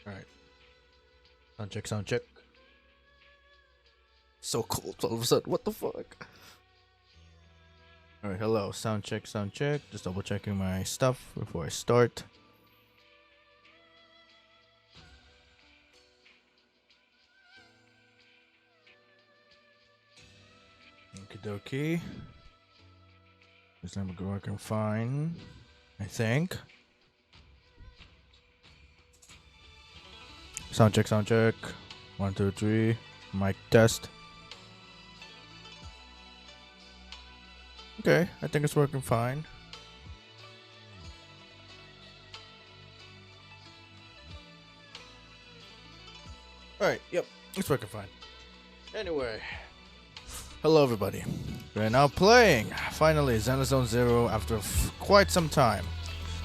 Alright. Sound check, sound check. So cold all of a sudden. What the fuck? Alright, hello. Sound check, sound check. Just double checking my stuff before I start. Okie dokie. This number working fine, I think. Sound check, sound check. 1, 2, 3. Mic test. Okay, I think it's working fine. Alright, yep, it's working fine. Anyway, hello everybody. We're now playing, finally, Zenless Zone Zero after quite some time.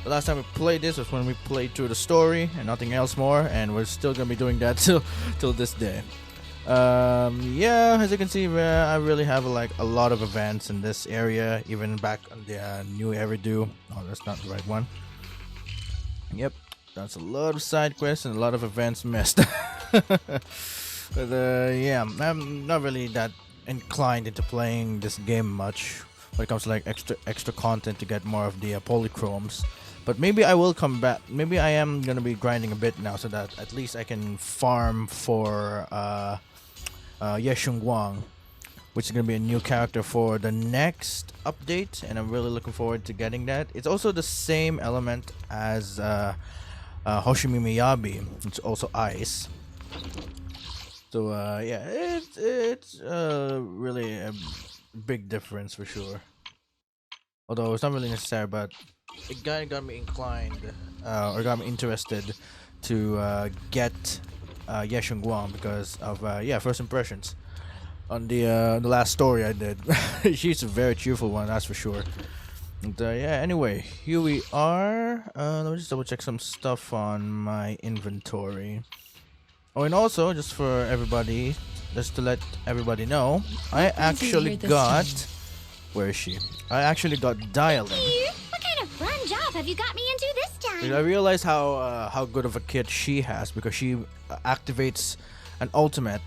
The last time we played this was when we played through the story and nothing else more, and we're still gonna be doing that till this day. Yeah, as you can see, I really have like a lot of events in this area, even back on the new Eridu. Oh, that's not the right one. Yep, that's a lot of side quests and a lot of events missed. But yeah, I'm not really that inclined into playing this game much when it comes to like extra content to get more of the polychromes. But maybe I will come back. Maybe I am gonna be grinding a bit now so that at least I can farm for Shunguang, which is gonna be a new character for the next update, and I'm really looking forward to getting that. It's also the same element as Hoshimi Miyabi. It's also ice. So yeah, it's really a big difference for sure. Although it's not really necessary, but it kind of got me inclined or got me interested to get Shunguang because of yeah, first impressions on the last story I did. She's a very cheerful one, that's for sure. And yeah, anyway, here we are. Let me just double check some stuff on my inventory. Oh, and also, just for everybody, just to let everybody know, I actually got... Where is she? I actually got dialing. What kind of fun job have you got me into this time? I realized how good of a kit she has because she activates an ultimate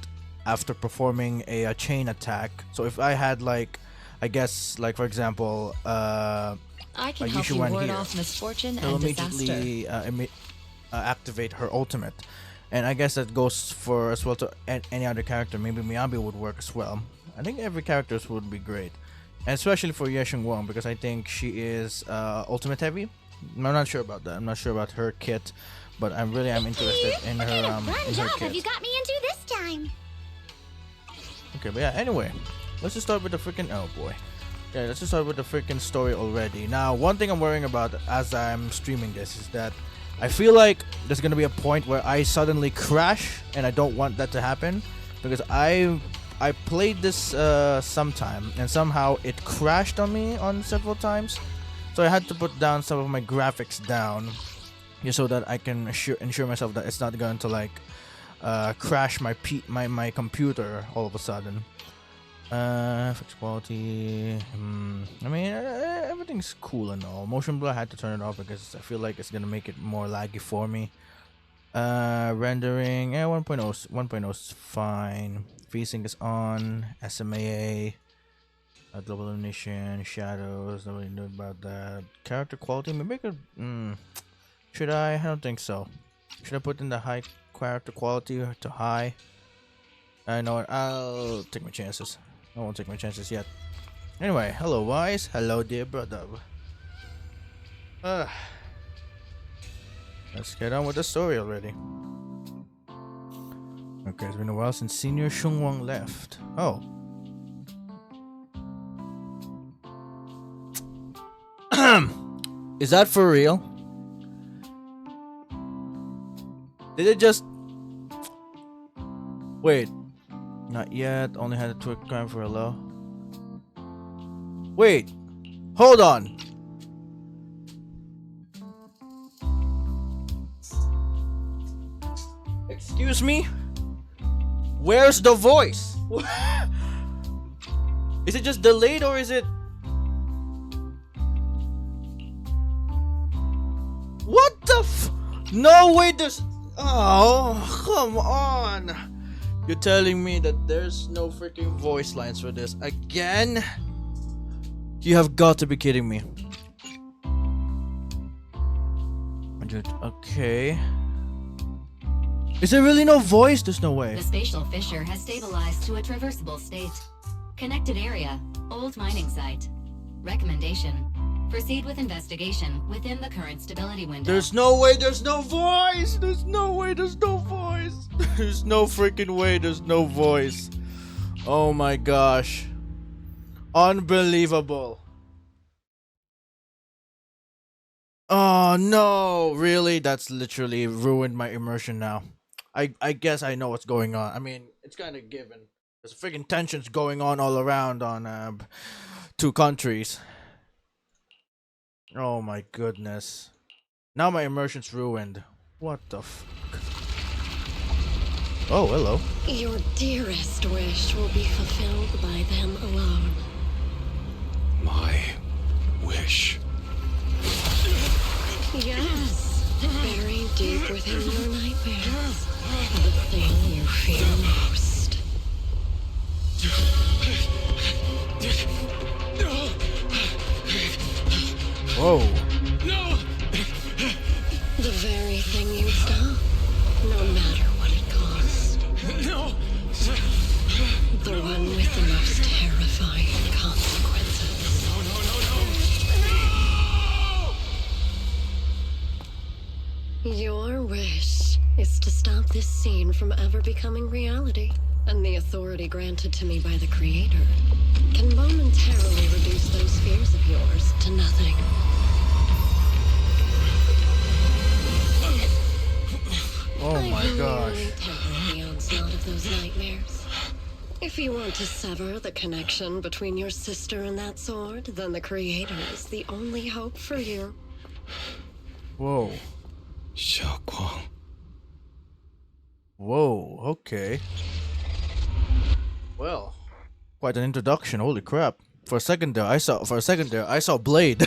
after performing a chain attack. So if I had like, I guess like for example, I can help you ward off misfortune and immediately activate her ultimate. And I guess that goes for as well to any other character. Maybe Miyabi would work as well. I think every character would be great, and especially for Shunguang because I think she is ultimate heavy. I'm not sure about that. I'm not sure about her kit, but I'm interested in her in her kit. Have you got me into this time? Okay, but yeah. Anyway, let's just start with the freaking yeah. Let's just start with the freaking story already. Now, one thing I'm worrying about as I'm streaming this is that I feel like there's gonna be a point where I suddenly crash, and I don't want that to happen because I played this sometime and somehow it crashed on me on several times, so I had to put down some of my graphics down just so that I can ensure myself that it's not going to like crash my computer all of a sudden. Fixed quality. I mean, everything's cool and all. Motion blur, I had to turn it off because I feel like it's gonna make it more laggy for me. Rendering, 1.0 is fine. VSync is on. SMAA, global illumination, shadows. Nobody knew about that. Character quality, maybe I could. Should I? I don't think so. Should I put in the high character quality to high? I know what. I'll take my chances. I won't take my chances yet. Anyway, hello Wise. Hello dear brother. Let's get on with the story already. Okay, it's been a while since Senior Shunguang left. Oh. Is that for real? Did it just... Wait. Not yet. Only had a twig crime for hello. Wait. Hold on. Excuse me? Where's the voice? Is it just delayed or is it... What the f... No way, there's... Oh, come on! You're telling me that there's no freaking voice lines for this again? You have got to be kidding me. Okay. Is there really no voice? There's no way. The spatial fissure has stabilized to a traversable state. Connected area, old mining site. Recommendation: proceed with investigation within the current stability window. There's no way there's no voice! There's no way there's no voice! There's no freaking way there's no voice. Oh my gosh. Unbelievable. Oh no, really? That's literally ruined my immersion now. I guess I know what's going on. I mean, it's kind of given. There's freaking tensions going on all around on two countries. Oh my goodness. Now my immersion's ruined. What the f... Oh, hello. Your dearest wish will be fulfilled by them alone. My wish. Yes, buried deep within your nightmares. The thing you fear most. Whoa. No! The very thing you stop, no matter what it costs. No! The one with the most terrifying consequences. No! Your wish is to stop this scene from ever becoming reality, and the authority granted to me by the Creator can momentarily reduce those fears of yours to nothing. Oh my gosh. I temper the onslaught of those nightmares. If you want to sever the connection between your sister and that sword, then the Creator is the only hope for you. Whoa. Shunguang. Whoa, okay. Well, quite an introduction, holy crap. For a second there I saw Blade.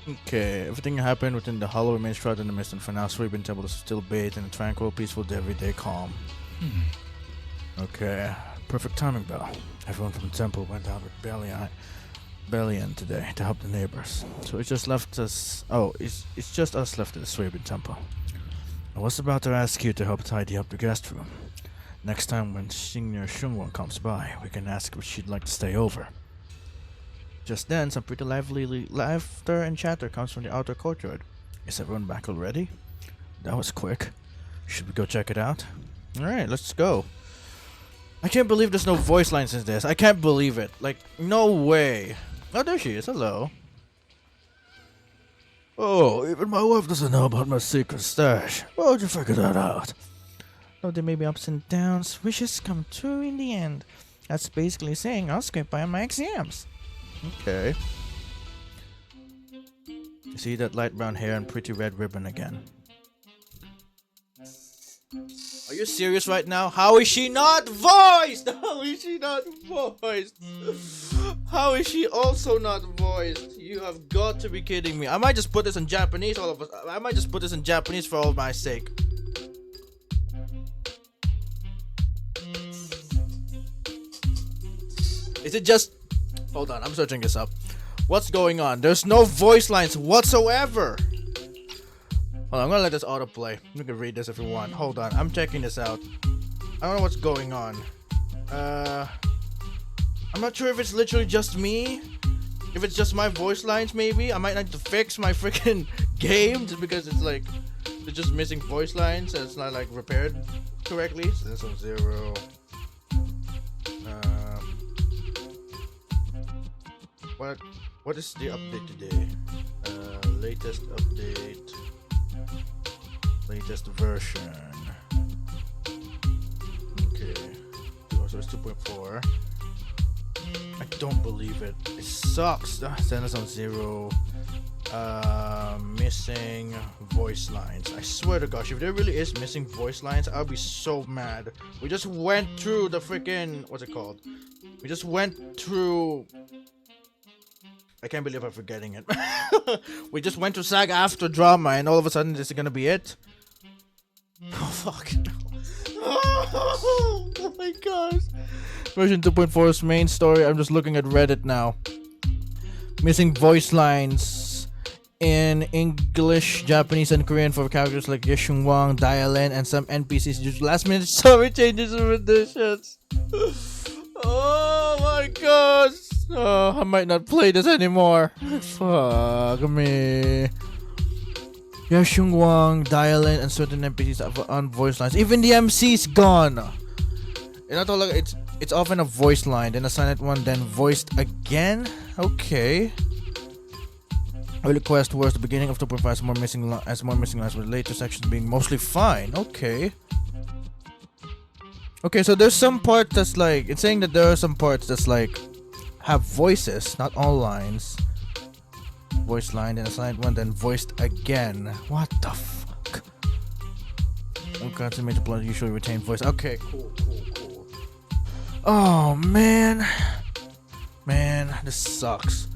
Okay, everything happened within the hollow remains shrouded in the mist, and for now Sweeping Temple is still bathed in a tranquil, peaceful, everyday calm. Okay, perfect timing, Belle. Everyone from the temple went out with Bellion today to help the neighbors. So it's just left us. Oh, it's just us left at the Sweeping Temple. I was about to ask you to help tidy up the guest room. Next time when Senior Shunguang comes by, we can ask if she'd like to stay over. Just then, some pretty lively laughter and chatter comes from the outer courtyard. Is everyone back already? That was quick. Should we go check it out? Alright, let's go. I can't believe there's no voice lines in this. I can't believe it. Like, no way. Oh, there she is. Hello. Oh, even my wife doesn't know about my secret stash. Why would you figure that out? Oh, there may be ups and downs. Wishes come true in the end. That's basically saying I'll scrape by on my exams. Okay. You see that light brown hair and pretty red ribbon again. Are you serious right now? How is she not voiced? How is she not voiced? How is she also not voiced? You have got to be kidding me. I might just put this in Japanese, all of us. I might just put this in Japanese for all my sake. Is it just... Hold on, I'm searching this up. What's going on? There's no voice lines whatsoever. Hold on, I'm gonna let this autoplay. You can read this if you want. Hold on, I'm checking this out. I don't know what's going on. I'm not sure if it's literally just me. If it's just my voice lines, maybe. I might need to fix my freaking game just because it's like it's just missing voice lines and it's not like repaired correctly. So this one's 0. What is the update today? Latest update. Latest version. Okay. So it's 2.4. I don't believe it. It sucks. Zenless on 0. Missing voice lines. I swear to gosh, if there really is missing voice lines, I'll be so mad. We just went through the freaking... What's it called? We just went through... I can't believe I'm forgetting it. We just went to SAG after drama, and all of a sudden this is gonna be it. Oh fuck! Oh my gosh! Version 2.4's main story. I'm just looking at Reddit now. Missing voice lines in English, Japanese, and Korean for characters like Shunguang, Dialen, and some NPCs due to last-minute story changes and renditions. Oh my gosh! Oh, I might not play this anymore. Fuck me. Yeah, Shunguang, Dialen, and certain NPCs have on voice lines. Even the MC's gone. It's often a voice line, then a silent one, then voiced again. Okay. Early quest towards the beginning of 2.5 has more missing lines, with later sections being mostly fine. Okay. Okay, so there's some part that's like, it's saying that there are some parts that's like have voices, not all lines. Voice line, then a silent one, then voiced again. What the fuck? Unconscious major plot usually retain voice. Okay, cool. Oh man, this sucks.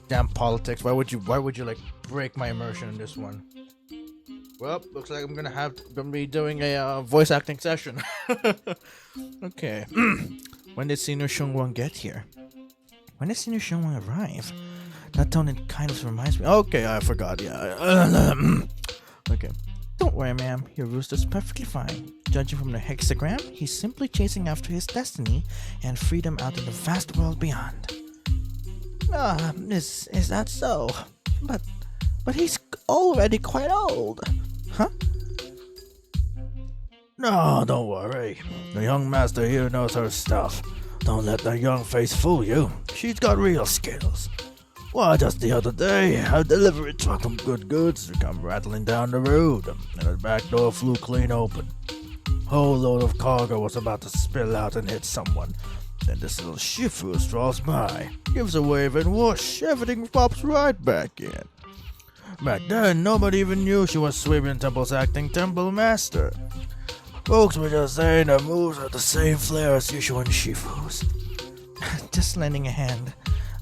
Damn politics. Why would you like break my immersion in this one? Well, looks like I'm gonna be doing a voice acting session. Okay. When did Senior Shunguang get here? When did Senior Shunguang arrive? That tone, it kind of reminds me. Okay, I forgot. Yeah. Okay. Don't worry, ma'am. Your rooster's perfectly fine. Judging from the hexagram, he's simply chasing after his destiny and freedom out in the vast world beyond. Is that so? But he's already quite old. Huh? No, don't worry. The young master here knows her stuff. Don't let that young face fool you. She's got real skills. Why, just the other day, a delivery truck from Good Goods come rattling down the road, and the back door flew clean open. Whole load of cargo was about to spill out and hit someone. Then this little Shifu strolls by, gives a wave, and whoosh, everything pops right back in. Back then, nobody even knew she was Swabian Temple's acting temple master. Folks were just saying her moves are the same flair as usual Shifu's. Just lending a hand.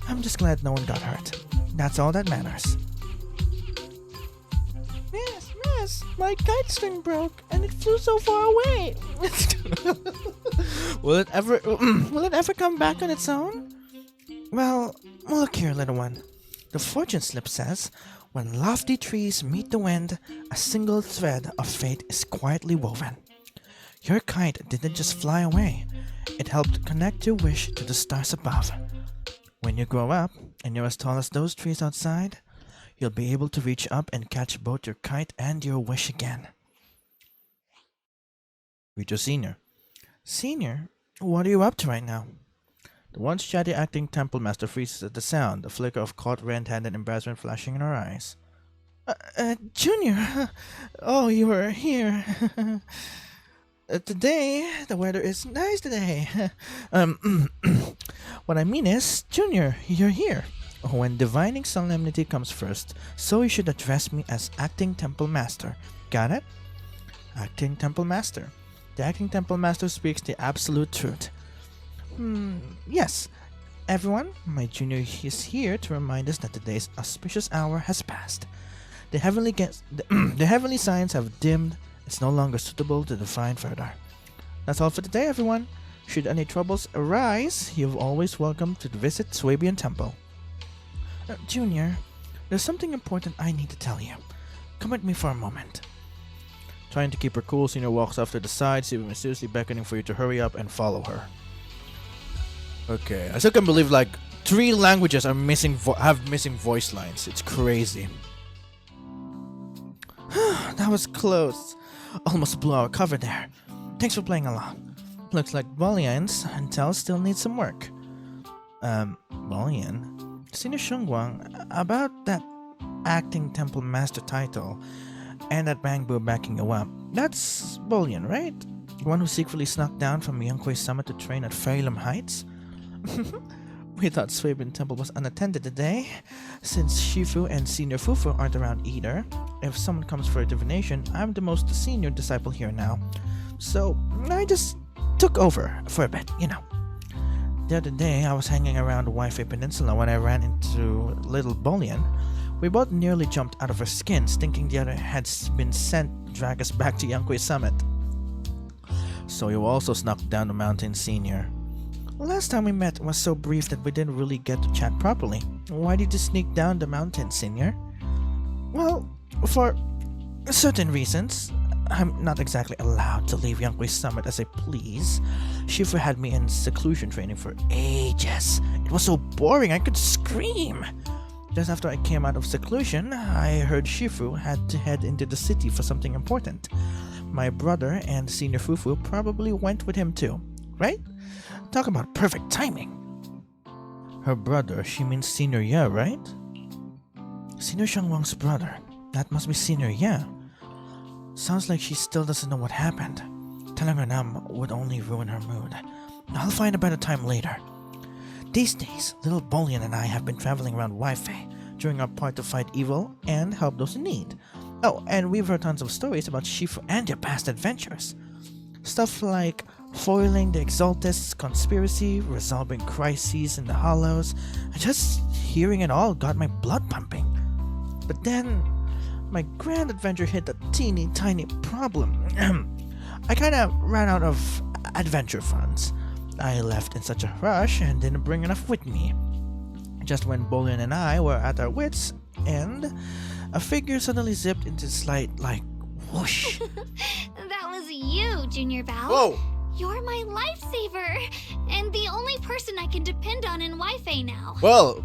I'm just glad no one got hurt. That's all that matters. Miss, my kite string broke and it flew so far away. Will it ever come back on its own? Well, look here, little one. The fortune slip says, when lofty trees meet the wind, a single thread of fate is quietly woven. Your kite didn't just fly away. It helped connect your wish to the stars above. When you grow up, and you're as tall as those trees outside, you'll be able to reach up and catch both your kite and your wish again. Read your senior. Senior? What are you up to right now? The once chatty acting temple master freezes at the sound, a flicker of caught red-handed embarrassment flashing in her eyes. Junior! Oh, you were here. Today, the weather is nice today. What I mean is, Junior, you're here. When divining solemnity comes first, so you should address me as Acting Temple Master. Got it? Acting Temple Master. The Acting Temple Master speaks the absolute truth. Yes. Everyone, my junior is here to remind us that today's auspicious hour has passed. The heavenly signs have dimmed. It's no longer suitable to define further. That's all for today, everyone. Should any troubles arise, you're always welcome to visit Swabian Temple. Junior, there's something important I need to tell you. Come with me for a moment. Trying to keep her cool, Senior walks off to the side, seriously beckoning for you to hurry up and follow her. Okay, I still can't believe like 3 languages are have missing voice lines. It's crazy. That was close. Almost blew our cover there. Thanks for playing along. Looks like Bolian's intel still needs some work. Bolian? Senior Shunguang, about that acting temple master title and that Bangbu backing you up. That's Bolian, right? The one who secretly snuck down from Yongkui's summit to train at Failum Heights? We thought Swabian Temple was unattended today. Since Shifu and Senior Fufu aren't around either, if someone comes for a divination, I'm the most senior disciple here now. So, I just took over for a bit, you know. The other day, I was hanging around the Wi-Fi Peninsula when I ran into little Bolian. We both nearly jumped out of our skins, thinking the other had been sent to drag us back to Yangkui Summit. So you also snuck down the mountain, Senior. Last time we met was so brief that we didn't really get to chat properly. Why did you sneak down the mountain, Senior? Well, for certain reasons. I'm not exactly allowed to leave Yangkui Summit as I please. Shifu had me in seclusion training for ages. It was so boring I could scream. Just after I came out of seclusion, I heard Shifu had to head into the city for something important. My brother and Senior Fufu probably went with him too, right? Talk about perfect timing. Her brother, she means Senior Ye, right? Senior Shunguang's brother. That must be Senior Ye. Sounds like she still doesn't know what happened. Telling her now would only ruin her mood. I'll find a better time later. These days, little Bolian and I have been traveling around Wi-Fi, doing our part to fight evil and help those in need. Oh, and we've heard tons of stories about Shifu and your past adventures. Stuff like foiling the Exaltists' conspiracy, resolving crises in the Hollows, and just hearing it all got my blood pumping. But then, my grand adventure hit a teeny tiny problem. I kinda ran out of adventure funds. I left in such a rush and didn't bring enough with me. Just when Bolian and I were at our wits' end, a figure suddenly zipped into sight like whoosh. That was you, Junior Bao. Whoa! You're my lifesaver, and the only person I can depend on in Wi-Fi now. Well,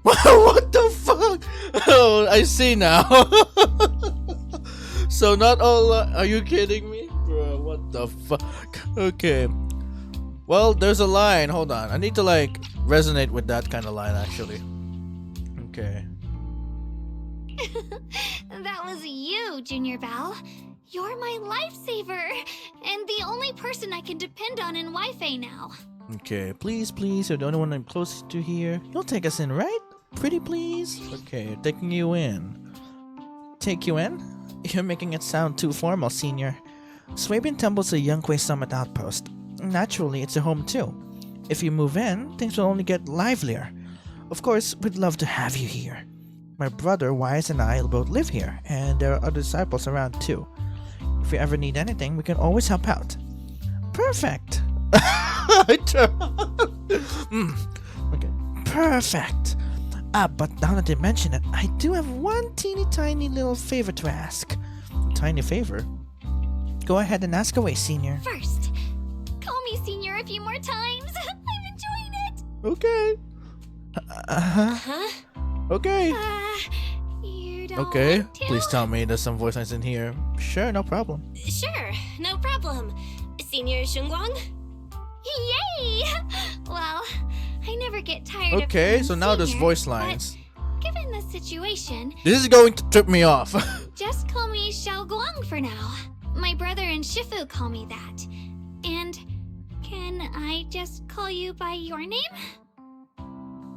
what the fuck? Oh, I see now. So not all. Are you kidding me, bro? What the fuck? Okay. Well, there's a line. Hold on. I need to like resonate with that kind of line actually. Okay. That was you, Junior Bao. You're my lifesaver, and the only person I can depend on in Wi-Fi now. Okay. Please, you're the only one I'm close to here. You'll take us in, right? Pretty please. Okay, taking you in. Take you in? You're making it sound too formal, Senior. Swabian Temple's a Yangkui Summit outpost. Naturally, it's a home too. If you move in, things will only get livelier. Of course, we'd love to have you here. My brother, Wise, and I both live here, and there are other disciples around too. If you ever need anything, we can always help out. Perfect! Okay, perfect! But now that you mention it, I do have one teeny tiny little favor to ask. Tiny favor? Go ahead and ask away, Senior. First, call me Senior a few more times. I'm enjoying it. Okay. Huh? Okay. You don't Okay. want to? Please tell me there's some voice lines in here. Sure, no problem. Sure, no problem. Senior Shunguang? Yay! Well, I never get tired of Okay, being so now there's Senior, voice but lines. Given the situation, This is going to trip me off. just call me Xiaoguang for now. My brother and Shifu call me that. And can I just call you by your name?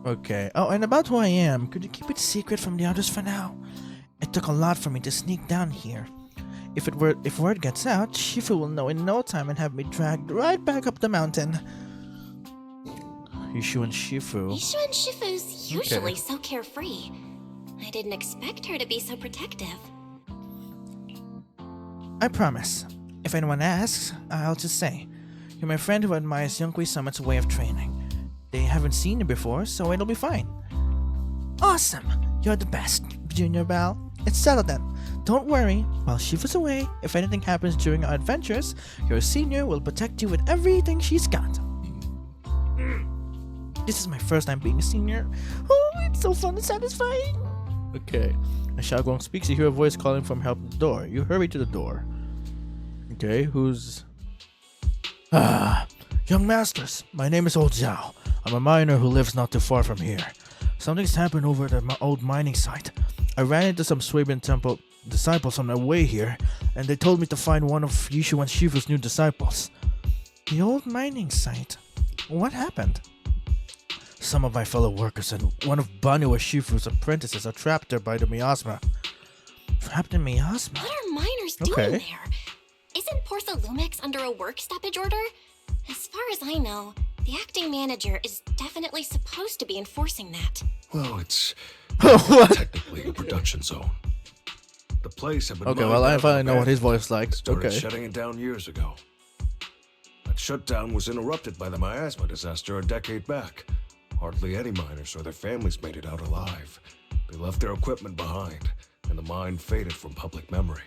Okay. Oh, and about who I am, could you keep it secret from the others for now? It took a lot for me to sneak down here. If word gets out, Shifu will know in no time and have me dragged right back up the mountain. Yishu and Shifu. Yishu and Shifu's usually so carefree. I didn't expect her to be so protective. I promise. If anyone asks, I'll just say, you're my friend who admires Yangkui Summit's way of training. They haven't seen you before, so it'll be fine. Awesome! You're the best, Junior Bao. It's settled then. Don't worry, while Shifu's away, if anything happens during our adventures, your Senior will protect you with everything she's got. This is my first time being a Senior. Oh, it's so fun and satisfying. Okay. As Xiaoguang speaks, you hear a voice calling from help at the door. You hurry to the door. Okay, who's... Young Masters, my name is Old Zhao. I'm a miner who lives not too far from here. Something's happened over at my old mining site. I ran into some Swabian Temple disciples on my way here, and they told me to find one of Yishu and Shifu's new disciples. The old mining site? What happened? Some of my fellow workers and one of Banu or Shifu's apprentices are trapped there by the miasma. Trapped in miasma? What are miners doing Okay. there? Isn't Porthalumix under a work stoppage order? As far as I know, The acting manager is definitely supposed to be enforcing that. Well, it's What? technically a production zone. The place had been Okay, mined well, I out finally and know what his abandoned. voice like. Started Okay. shutting it down years ago. That shutdown was interrupted by the miasma disaster a decade back. Hardly any miners or their families made it out alive. They left their equipment behind, and the mine faded from public memory.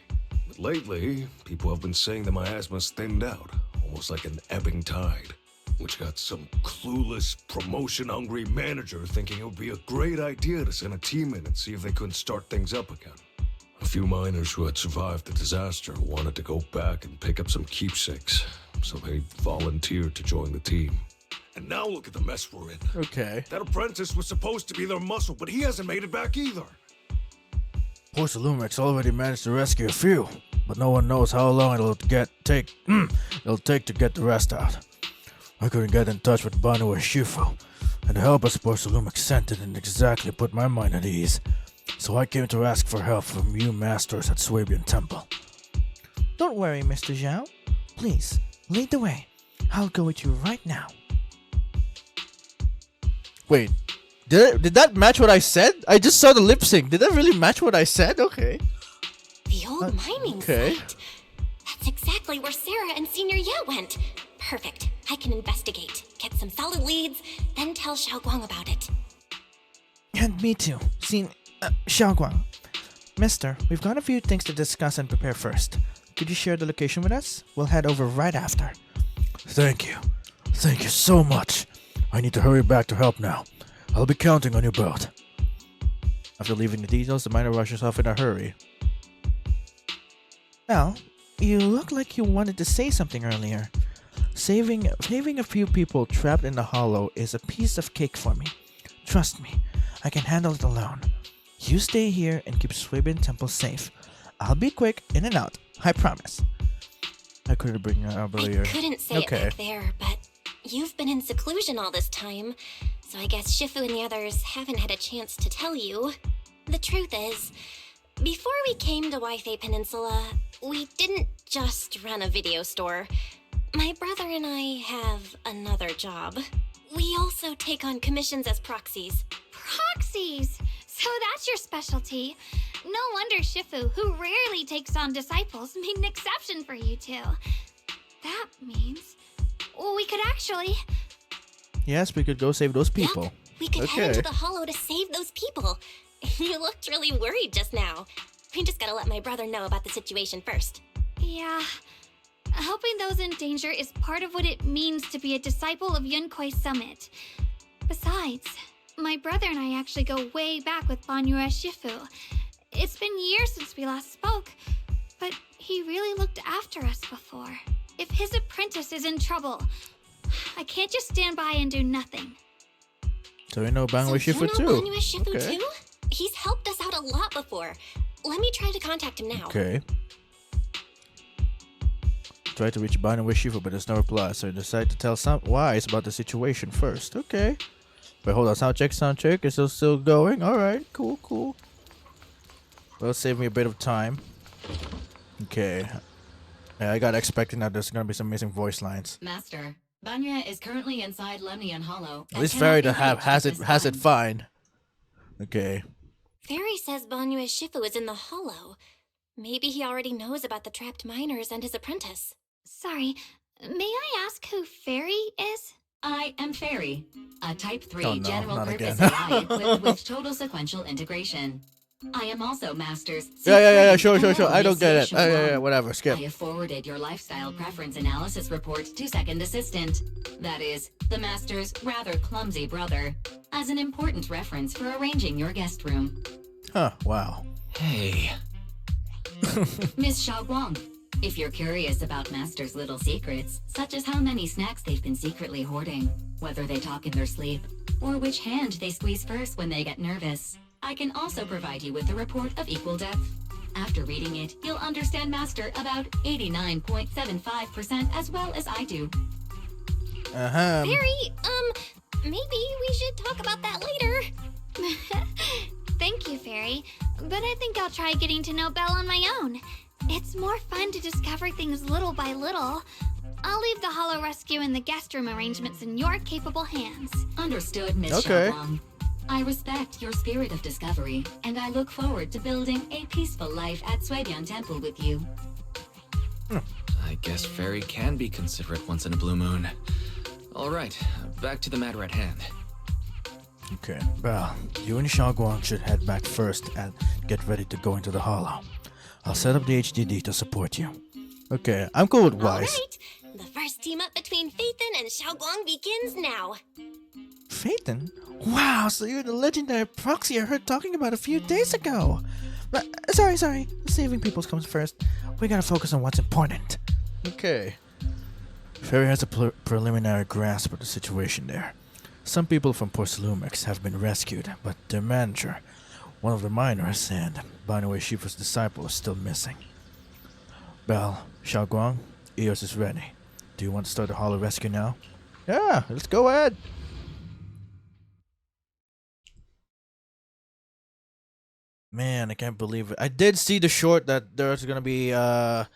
But lately, people have been saying the miasma's thinned out, almost like an ebbing tide, which got some clueless, promotion-hungry manager thinking it would be a great idea to send a team in and see if they couldn't start things up again. A few miners who had survived the disaster wanted to go back and pick up some keepsakes, so they volunteered to join the team. And now look at the mess we're in. Okay. That apprentice was supposed to be their muscle, but he hasn't made it back either. Lumix already managed to rescue a few, but no one knows how long it'll take to get the rest out. I couldn't get in touch with Banu or Shifu, and the help Lumix sent didn't exactly put my mind at ease. So I came to ask for help from you masters at Swabian Temple. Don't worry, Mr. Zhao. Please, lead the way. I'll go with you right now. Wait, did that match what I said? I just saw the lip sync. Did that really match what I said? Okay. The old mining okay. site. That's exactly where Sarah and Senior Ye went. Perfect. I can investigate, get some solid leads, then tell Shunguang about it. And me too. Shunguang. Mister, we've got a few things to discuss and prepare first. Could you share the location with us? We'll head over right after. Thank you. Thank you so much. I need to hurry back to help now. I'll be counting on you both. After leaving the details, the miner rushes off in a hurry. Well, you look like you wanted to say something earlier. Saving a few people trapped in the hollow is a piece of cake for me. Trust me, I can handle it alone. You stay here and keep Swabian Temple safe. I'll be quick, in and out. I promise. I couldn't bring her up earlier. I couldn't say it back there, but you've been in seclusion all this time, so I guess Shifu and the others haven't had a chance to tell you. The truth is, before we came to Waifei Peninsula, we didn't just run a video store. My brother and I have another job. We also take on commissions as proxies. Proxies! So that's your specialty. No wonder Shifu, who rarely takes on disciples, made an exception for you two. That means we could actually... Yes, we could go save those people. Yep, we could head into the hollow to save those people. You looked really worried just now. We just gotta let my brother know about the situation first. Yeah. Helping those in danger is part of what it means to be a disciple of Yunkuei Summit. Besides, my brother and I actually go way back with Banyue Shifu. It's been years since we last spoke, but he really looked after us before. If his apprentice is in trouble, I can't just stand by and do nothing. So we know Banyue So Shifu you know too. Banyue Shifu Okay. too? He's helped us out a lot before. Let me try to contact him now. Okay. Try to reach Banyue Shifu, but there's no reply, so I decide to tell some Wise about the situation first. Okay. Wait, hold on. Sound check. Is it still going? Alright, cool. Well, save me a bit of time. Okay. Yeah, I got expecting that there's gonna be some amazing voice lines. Master, Banya is currently inside Lemnian Hollow. At least Fairy to have has it fine. Okay. Fairy says Banyue Shifu is in the hollow. Maybe he already knows about the trapped miners and his apprentice. Sorry, may I ask who Fairy is? I am Fairy, a Type 3 Oh, no, general not purpose again. AI equipped with total sequential integration. I am also Master's... Yeah, secret sure. hello, I don't get it. Miss Shunguang. Yeah, whatever. Skip. I have forwarded your lifestyle preference analysis report to Second Assistant, that is, the Master's rather clumsy brother, as an important reference for arranging your guest room. Huh, wow. Hey. Miss Shunguang, if you're curious about Master's little secrets, such as how many snacks they've been secretly hoarding, whether they talk in their sleep, or which hand they squeeze first when they get nervous, I can also provide you with a report of equal depth. After reading it, you'll understand Master about 89.75% as well as I do. Fairy, maybe we should talk about that later. Thank you, Fairy, but I think I'll try getting to know Belle on my own. It's more fun to discover things little by little. I'll leave the Hollow Rescue and the guest room arrangements in your capable hands. Understood, Miss Okay. Shunguang. I respect your spirit of discovery, and I look forward to building a peaceful life at Suedian Temple with you. I guess Fairy can be considerate once in a blue moon. All right, back to the matter at hand. Okay, well, you and Shunguang should head back first and get ready to go into the hollow. I'll set up the HDD to support you. Okay, I'm cool with Wise. Alright, the first team up between Phaethon and Shunguang begins now. Phaethon? Wow, so you're the legendary proxy I heard talking about a few days ago. But, sorry. Saving peoples comes first. We gotta focus on what's important. Okay. Fairy has a preliminary grasp of the situation there. Some people from Porcelumex have been rescued, but their manager, one of the miners, and Banue Shifu's disciple is still missing. Bell, Shunguang, Eos is ready. Do you want to start the hollow rescue now? Yeah, let's go ahead. Man, I can't believe it. I did see the short that there's gonna be an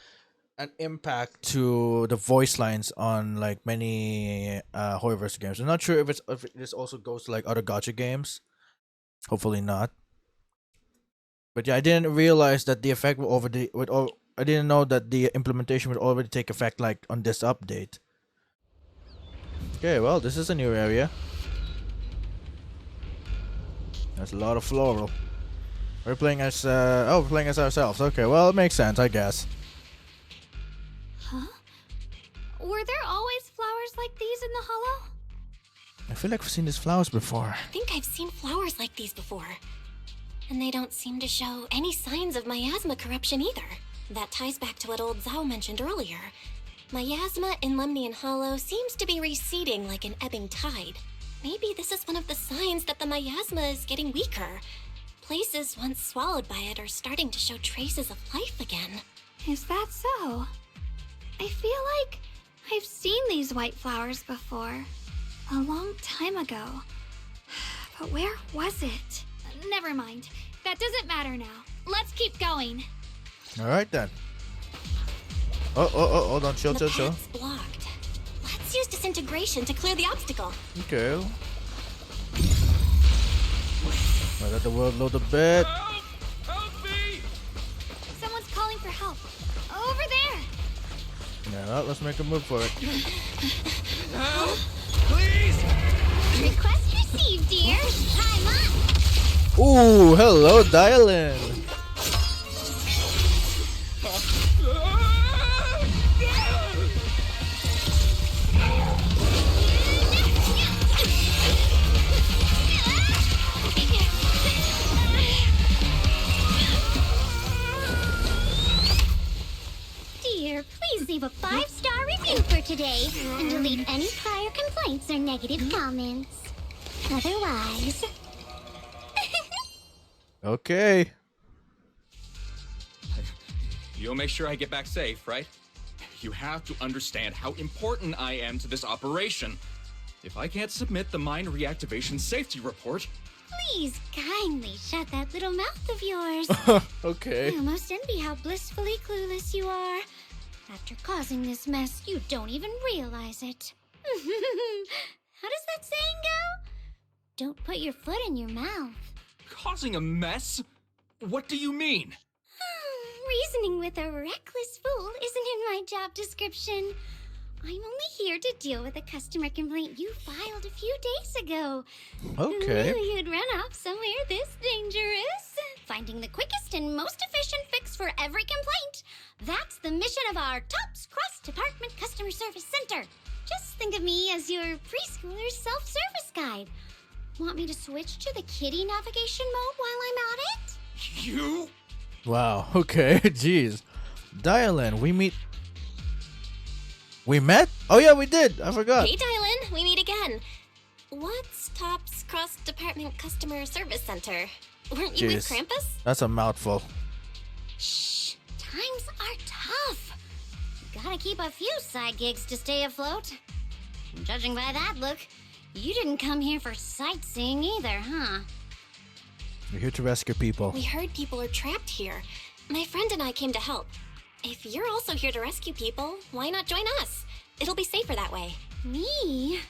impact to the voice lines on like many Horrorverse games. I'm not sure if this also goes to like other gacha games. Hopefully not. But yeah, I didn't realize that the effect I didn't know that the implementation would already take effect like on this update. Okay, well, this is a new area. There's a lot of floral. We're playing as we're playing as ourselves. Okay, well, it makes sense, I guess. Huh? Were there always flowers like these in the hollow? I feel like we've seen these flowers before. I think I've seen flowers like these before. And they don't seem to show any signs of miasma corruption either. That ties back to what old Zhao mentioned earlier. Miasma in Lemnian Hollow seems to be receding like an ebbing tide. Maybe this is one of the signs that the miasma is getting weaker. Places once swallowed by it are starting to show traces of life again. Is that so? I feel like I've seen these white flowers before. A long time ago. But where was it? Never mind. That doesn't matter now. Let's keep going. Alright then. Oh, hold on, chill. The path's blocked. Let's use disintegration to clear the obstacle. Okay. I let the world load a bit. Help me! Someone's calling for help. Over there! Yeah, well, let's make a move for it. Help! Please! Request received, dear. Time up! Ooh, hello, Dial-In. Dear, please leave a 5-star review for today and delete any prior complaints or negative comments. Otherwise... Okay. You'll make sure I get back safe, right? You have to understand how important I am to this operation. If I can't submit the mine reactivation safety report... Please kindly shut that little mouth of yours. Okay. I almost envy how blissfully clueless you are. After causing this mess, you don't even realize it. How does that saying go? Don't put your foot in your mouth. Causing a mess? What do you mean? Reasoning with a reckless fool isn't in my job description. I'm only here to deal with a customer complaint you filed a few days ago. Okay. Who knew you'd run off somewhere this dangerous? Finding the quickest and most efficient fix for every complaint. That's the mission of our TOPS cross-department customer service center. Just think of me as your preschooler's self-service guide. Want me to switch to the kiddie navigation mode while I'm at it? You? Wow, okay, jeez. Dial-In, We met? Oh yeah, we did. I forgot. Hey, Dylan, we meet again. What's TOPS Cross-Department Customer Service Center? Weren't you with Jeez. Krampus? That's a mouthful. Shh, times are tough. Gotta keep a few side gigs to stay afloat. Judging by that look, you didn't come here for sightseeing either, huh? We're here to rescue people. We heard people are trapped here. My friend and I came to help. If you're also here to rescue people, why not join us? It'll be safer that way. Me?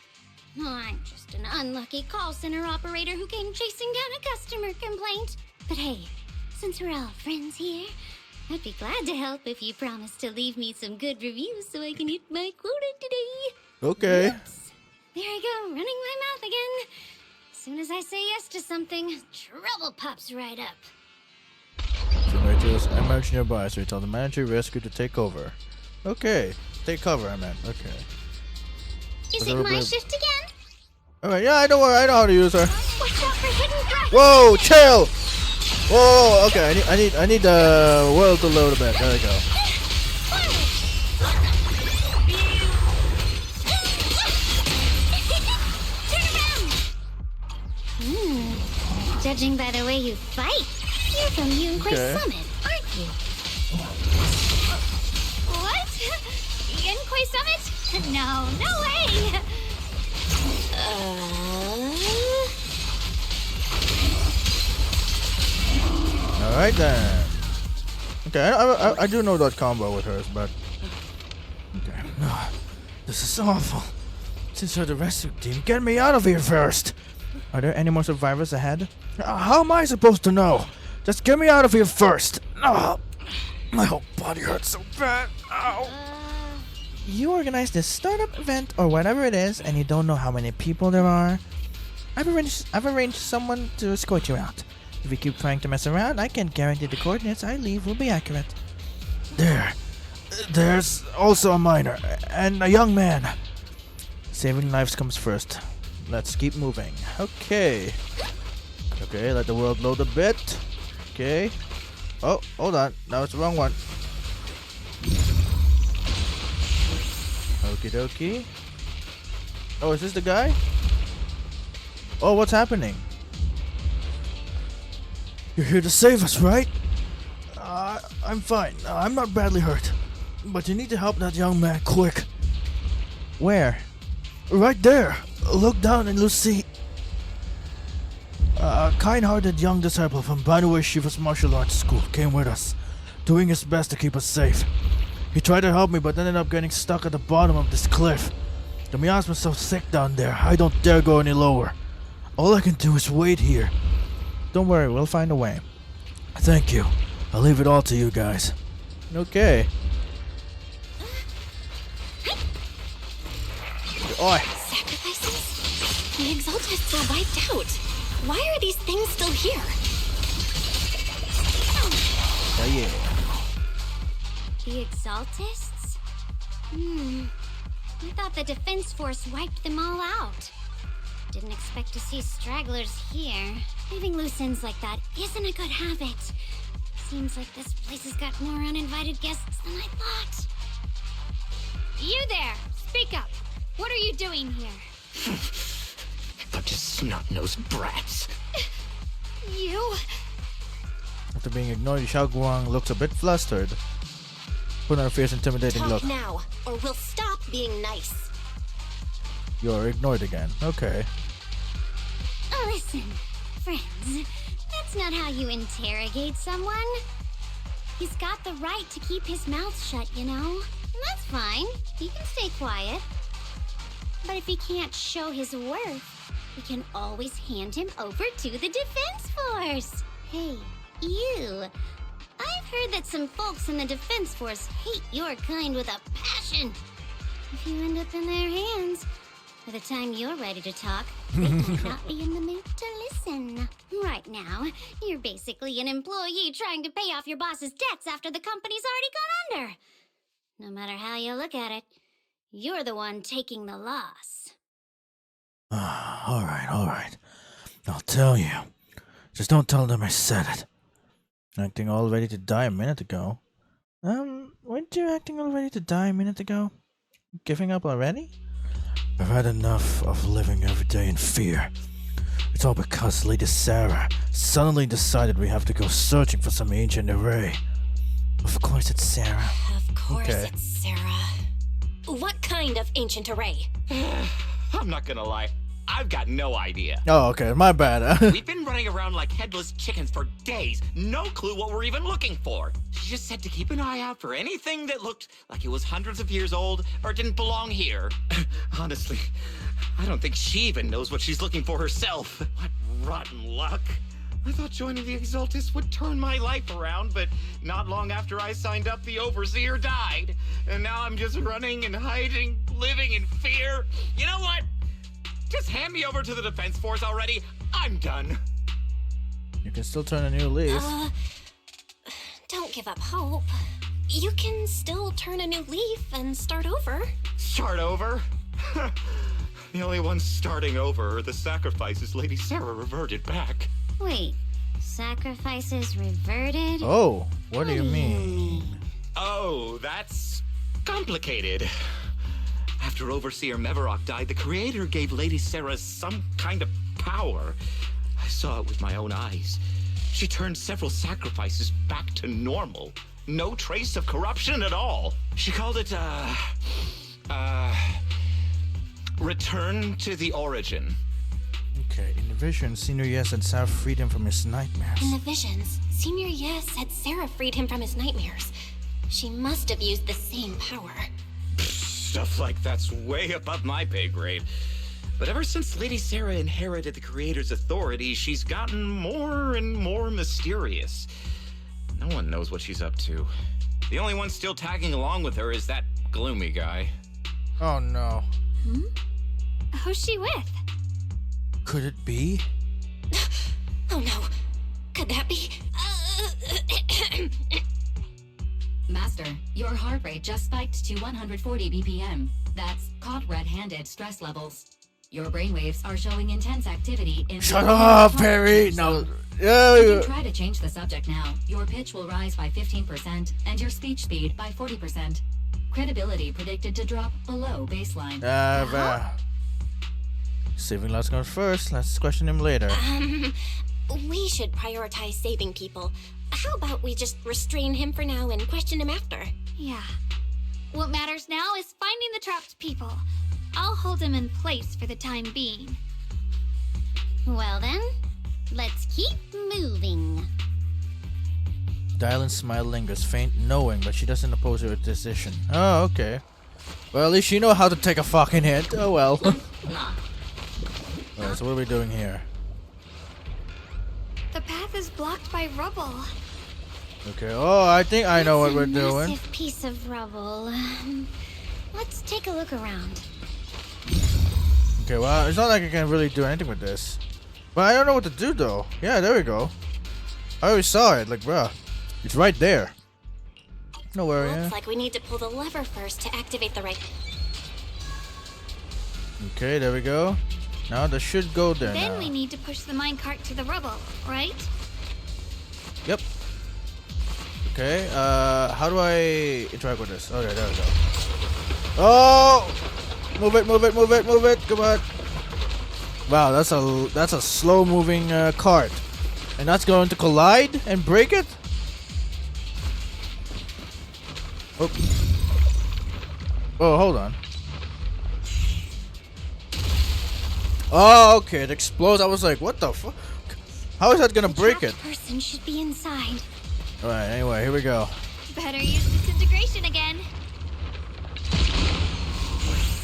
Oh, I'm just an unlucky call center operator who came chasing down a customer complaint. But hey, since we're all friends here, I'd be glad to help if you promise to leave me some good reviews so I can hit my quota today. Okay. Oops. There I go, running my mouth again. As soon as I say yes to something, trouble pops right up. Tomatoes emerge nearby, so you tell the manager rescue to take over. Okay. Take cover, I meant. Okay. Is it my shift again? Alright, yeah, I know how to use her. Watch out for hidden threats! Whoa, chill! Whoa, okay, I need the world to load a bit. There we go. Judging by the way you fight, you're from Yunquay Okay. Summit, aren't you? What? Yunquay Summit? No, no way! Alright then. Okay, I do know that combo with hers, but... Okay. This is awful. Since you're the rescue team, get me out of here first! Are there any more survivors ahead? How am I supposed to know? Just get me out of here first! My whole body hurts so bad. Ow. You organized this startup event or whatever it is, and you don't know how many people there are? I've arranged someone to escort you out. If you keep trying to mess around, I can guarantee the coordinates I leave will be accurate. There's also a minor and a young man. Saving lives comes first. Let's keep moving. Okay. Okay, let the world load a bit. Okay. Oh, hold on. That was the wrong one. Okie dokie. Oh, is this the guy? Oh, what's happening? You're here to save us, right? I'm fine. I'm not badly hurt. But you need to help that young man quick. Where? Right there. Look down and you'll see. A kind-hearted young disciple from Banue Shiva's martial arts school came with us, doing his best to keep us safe. He tried to help me but ended up getting stuck at the bottom of this cliff. The miasma's so thick down there, I don't dare go any lower. All I can do is wait here. Don't worry, we'll find a way. Thank you. I'll leave it all to you guys. Okay. Oi. Sacrifices? The Exaltists were wiped out. Why are these things still here? Oh yeah. The Exaltists? I thought the Defense Force wiped them all out. Didn't expect to see stragglers here. Leaving loose ends like that isn't a good habit. Seems like this place has got more uninvited guests than I thought. You there! Speak up! What are you doing here? Bunch of snot-nosed brats. You? After being ignored, Shunguang looks a bit flustered. Put on a fierce, intimidating Talk look. now, or we'll stop being nice. You're ignored again. Okay. Listen, friends, that's not how you interrogate someone. He's got the right to keep his mouth shut, you know? And that's fine. He can stay quiet. But if he can't show his worth, we can always hand him over to the Defense Force. Hey, you. I've heard that some folks in the Defense Force hate your kind with a passion. If you end up in their hands, by the time you're ready to talk, they might not be in the mood to listen. Right now, you're basically an employee trying to pay off your boss's debts after the company's already gone under. No matter how you look at it, you're the one taking the loss. Alright. I'll tell you. Just don't tell them I said it. Acting all ready to die a minute ago. Weren't you acting all ready to die a minute ago? Giving up already? I've had enough of living every day in fear. It's all because Lady Sarah suddenly decided we have to go searching for some ancient array. Of course it's Sarah. Of course Okay. it's Sarah. What kind of ancient array? I'm not gonna lie. I've got no idea. Oh, okay, my bad. We've been running around like headless chickens for days. No clue what we're even looking for. She just said to keep an eye out for anything that looked like it was hundreds of years old or didn't belong here. Honestly, I don't think she even knows what she's looking for herself. What rotten luck. I thought joining the Exaltus would turn my life around, but not long after I signed up, the Overseer died. And now I'm just running and hiding, living in fear. You know what? Just hand me over to the Defense Force already. I'm done. You can still turn a new leaf. Don't give up hope. You can still turn a new leaf and start over. Start over? The only ones starting over are the sacrifices Lady Sarah reverted back. Wait, sacrifices reverted? Oh, what do you mean? Oh, that's complicated. After Overseer Mevarok died, the Creator gave Lady Sarah some kind of power. I saw it with my own eyes. She turned several sacrifices back to normal. No trace of corruption at all. She called it, return to the origin. Okay, in the vision, Senior Yes had Sarah freed him from his nightmares. In the visions, Senior Yes said Sarah freed him from his nightmares. She must have used the same power. Stuff like that's way above my pay grade. But ever since Lady Sarah inherited the Creator's authority, she's gotten more and more mysterious. No one knows what she's up to. The only one still tagging along with her is that gloomy guy. Oh no. Who's she with? Could it be? Oh no. Could that be? Master, your heart rate just spiked to 140 BPM. That's caught red-handed stress levels. Your brainwaves are showing intense activity in... Shut up, Perry! No. You can try to change the subject now. Your pitch will rise by 15% and your speech speed by 40%. Credibility predicted to drop below baseline. Saving last comes first. Let's question him later. We should prioritize saving people. How about we just restrain him for now and question him after? Yeah. What matters now is finding the trapped people. I'll hold him in place for the time being. Well then, let's keep moving. Dylan's smile lingers, faint knowing, but she doesn't oppose her decision. Oh, okay. Well, at least you know how to take a fucking hit. Oh well. Alright, so what are we doing here? The path is blocked by rubble. Okay, oh, I think I know what we're It's a doing. massive piece of rubble. Let's take a look around. Okay, well, it's not like I can really do anything with this. But I don't know what to do, though. Yeah, there we go. I already saw it. Like, bruh, it's right there. No worry, Looks yeah. like we need to pull the lever first to activate the right... Okay, there we go. Now this should go there Then now. we need to push the minecart to the rubble, right? Yep. Okay, how do I interact with this? Okay, there we go. Oh! Move it, move it, move it, move it. Come on. Wow, that's a slow-moving cart. And that's going to collide and break it? Oh. Oh, hold on. Oh, okay, it explodes. I was like, what the fuck? How is that gonna break it? The person should be inside. Alright, anyway, here we go. Better use disintegration again.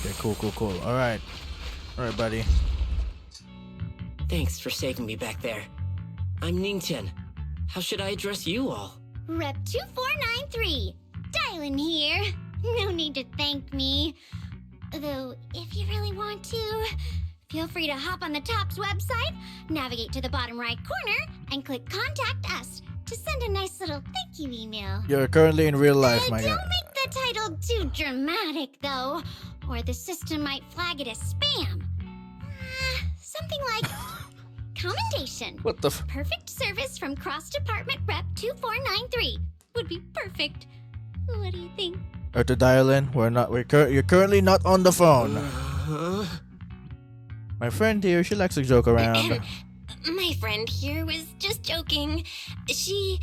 Okay, cool, cool, cool. Alright. Alright, buddy. Thanks for saving me back there. I'm Ningtian. How should I address you all? Rep 2493. Dylan here. No need to thank me. Though, if you really want to, feel free to hop on the TOPS website, navigate to the bottom right corner, and click Contact Us to send a nice little thank you email. You're currently in real life, my Don't guy. make the title too dramatic, though, or the system might flag it as spam. Something like commendation. What the f- Perfect service from Cross Department Rep 2493 would be perfect. What do you think? to dial in. You're currently not on the phone. My friend here, she likes to joke around. My friend here was just joking. She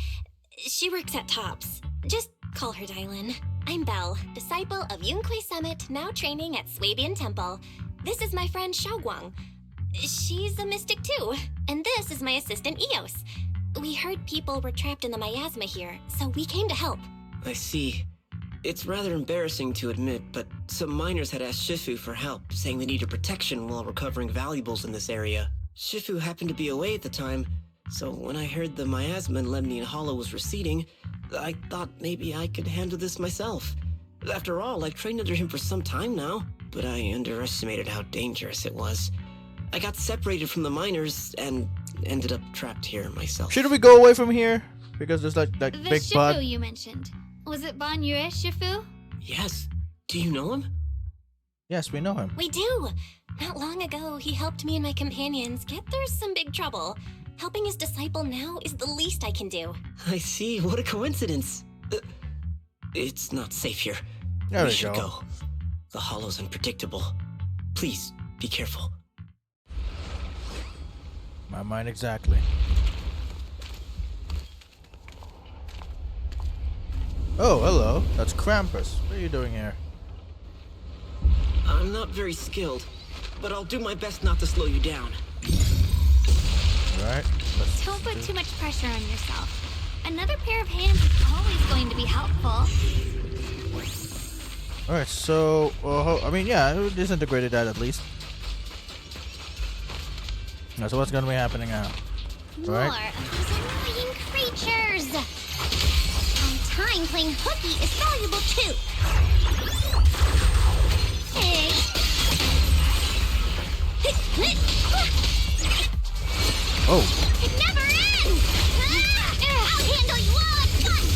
works at TOPS. Just call her Dylan. I'm Belle, disciple of Yunquay Summit, now training at Swabian Temple. This is my friend Shunguang. She's a mystic too. And this is my assistant Eos. We heard people were trapped in the miasma here, so we came to help. I see. It's rather embarrassing to admit, but some miners had asked Shifu for help, saying they needed protection while recovering valuables in this area. Shifu happened to be away at the time, so when I heard the miasma in Lemnian Hollow was receding, I thought maybe I could handle this myself. After all, I've trained under him for some time now, but I underestimated how dangerous it was. I got separated from the miners and ended up trapped here myself. Shouldn't we go away from here? Because there's like that The big Shifu bud. you mentioned. Was it Ban Yue Shifu? Yes. Do you know him? Yes, we know him. We do. Not long ago, he helped me and my companions get through some big trouble. Helping his disciple now is the least I can do. I see. What a coincidence. It's not safe here. There we should go. The hollow's unpredictable. Please, be careful. My mind exactly. Oh, hello. That's Krampus. What are you doing here? I'm not very skilled, but I'll do my best not to slow you down. Alright. Don't put too much pressure on yourself. Another pair of hands is always going to be helpful. Alright, so... I mean, yeah, we disintegrated that at least. Now, so what's going to be happening now? More Alright. of these annoying creatures. On time, playing hooky is valuable too. Hey. Oh. It never ends! I'll handle you all at once!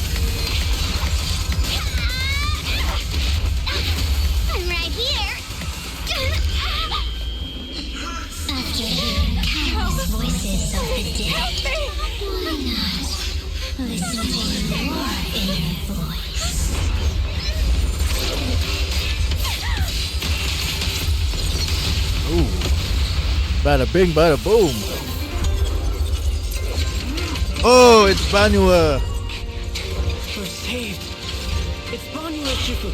I'm right here! After hearing countless voices of the dead, why not listen to your inner voice? Ooh. Bada bing, bada boom. Oh, it's Banua. We're saved. It's Banyu and Shifu.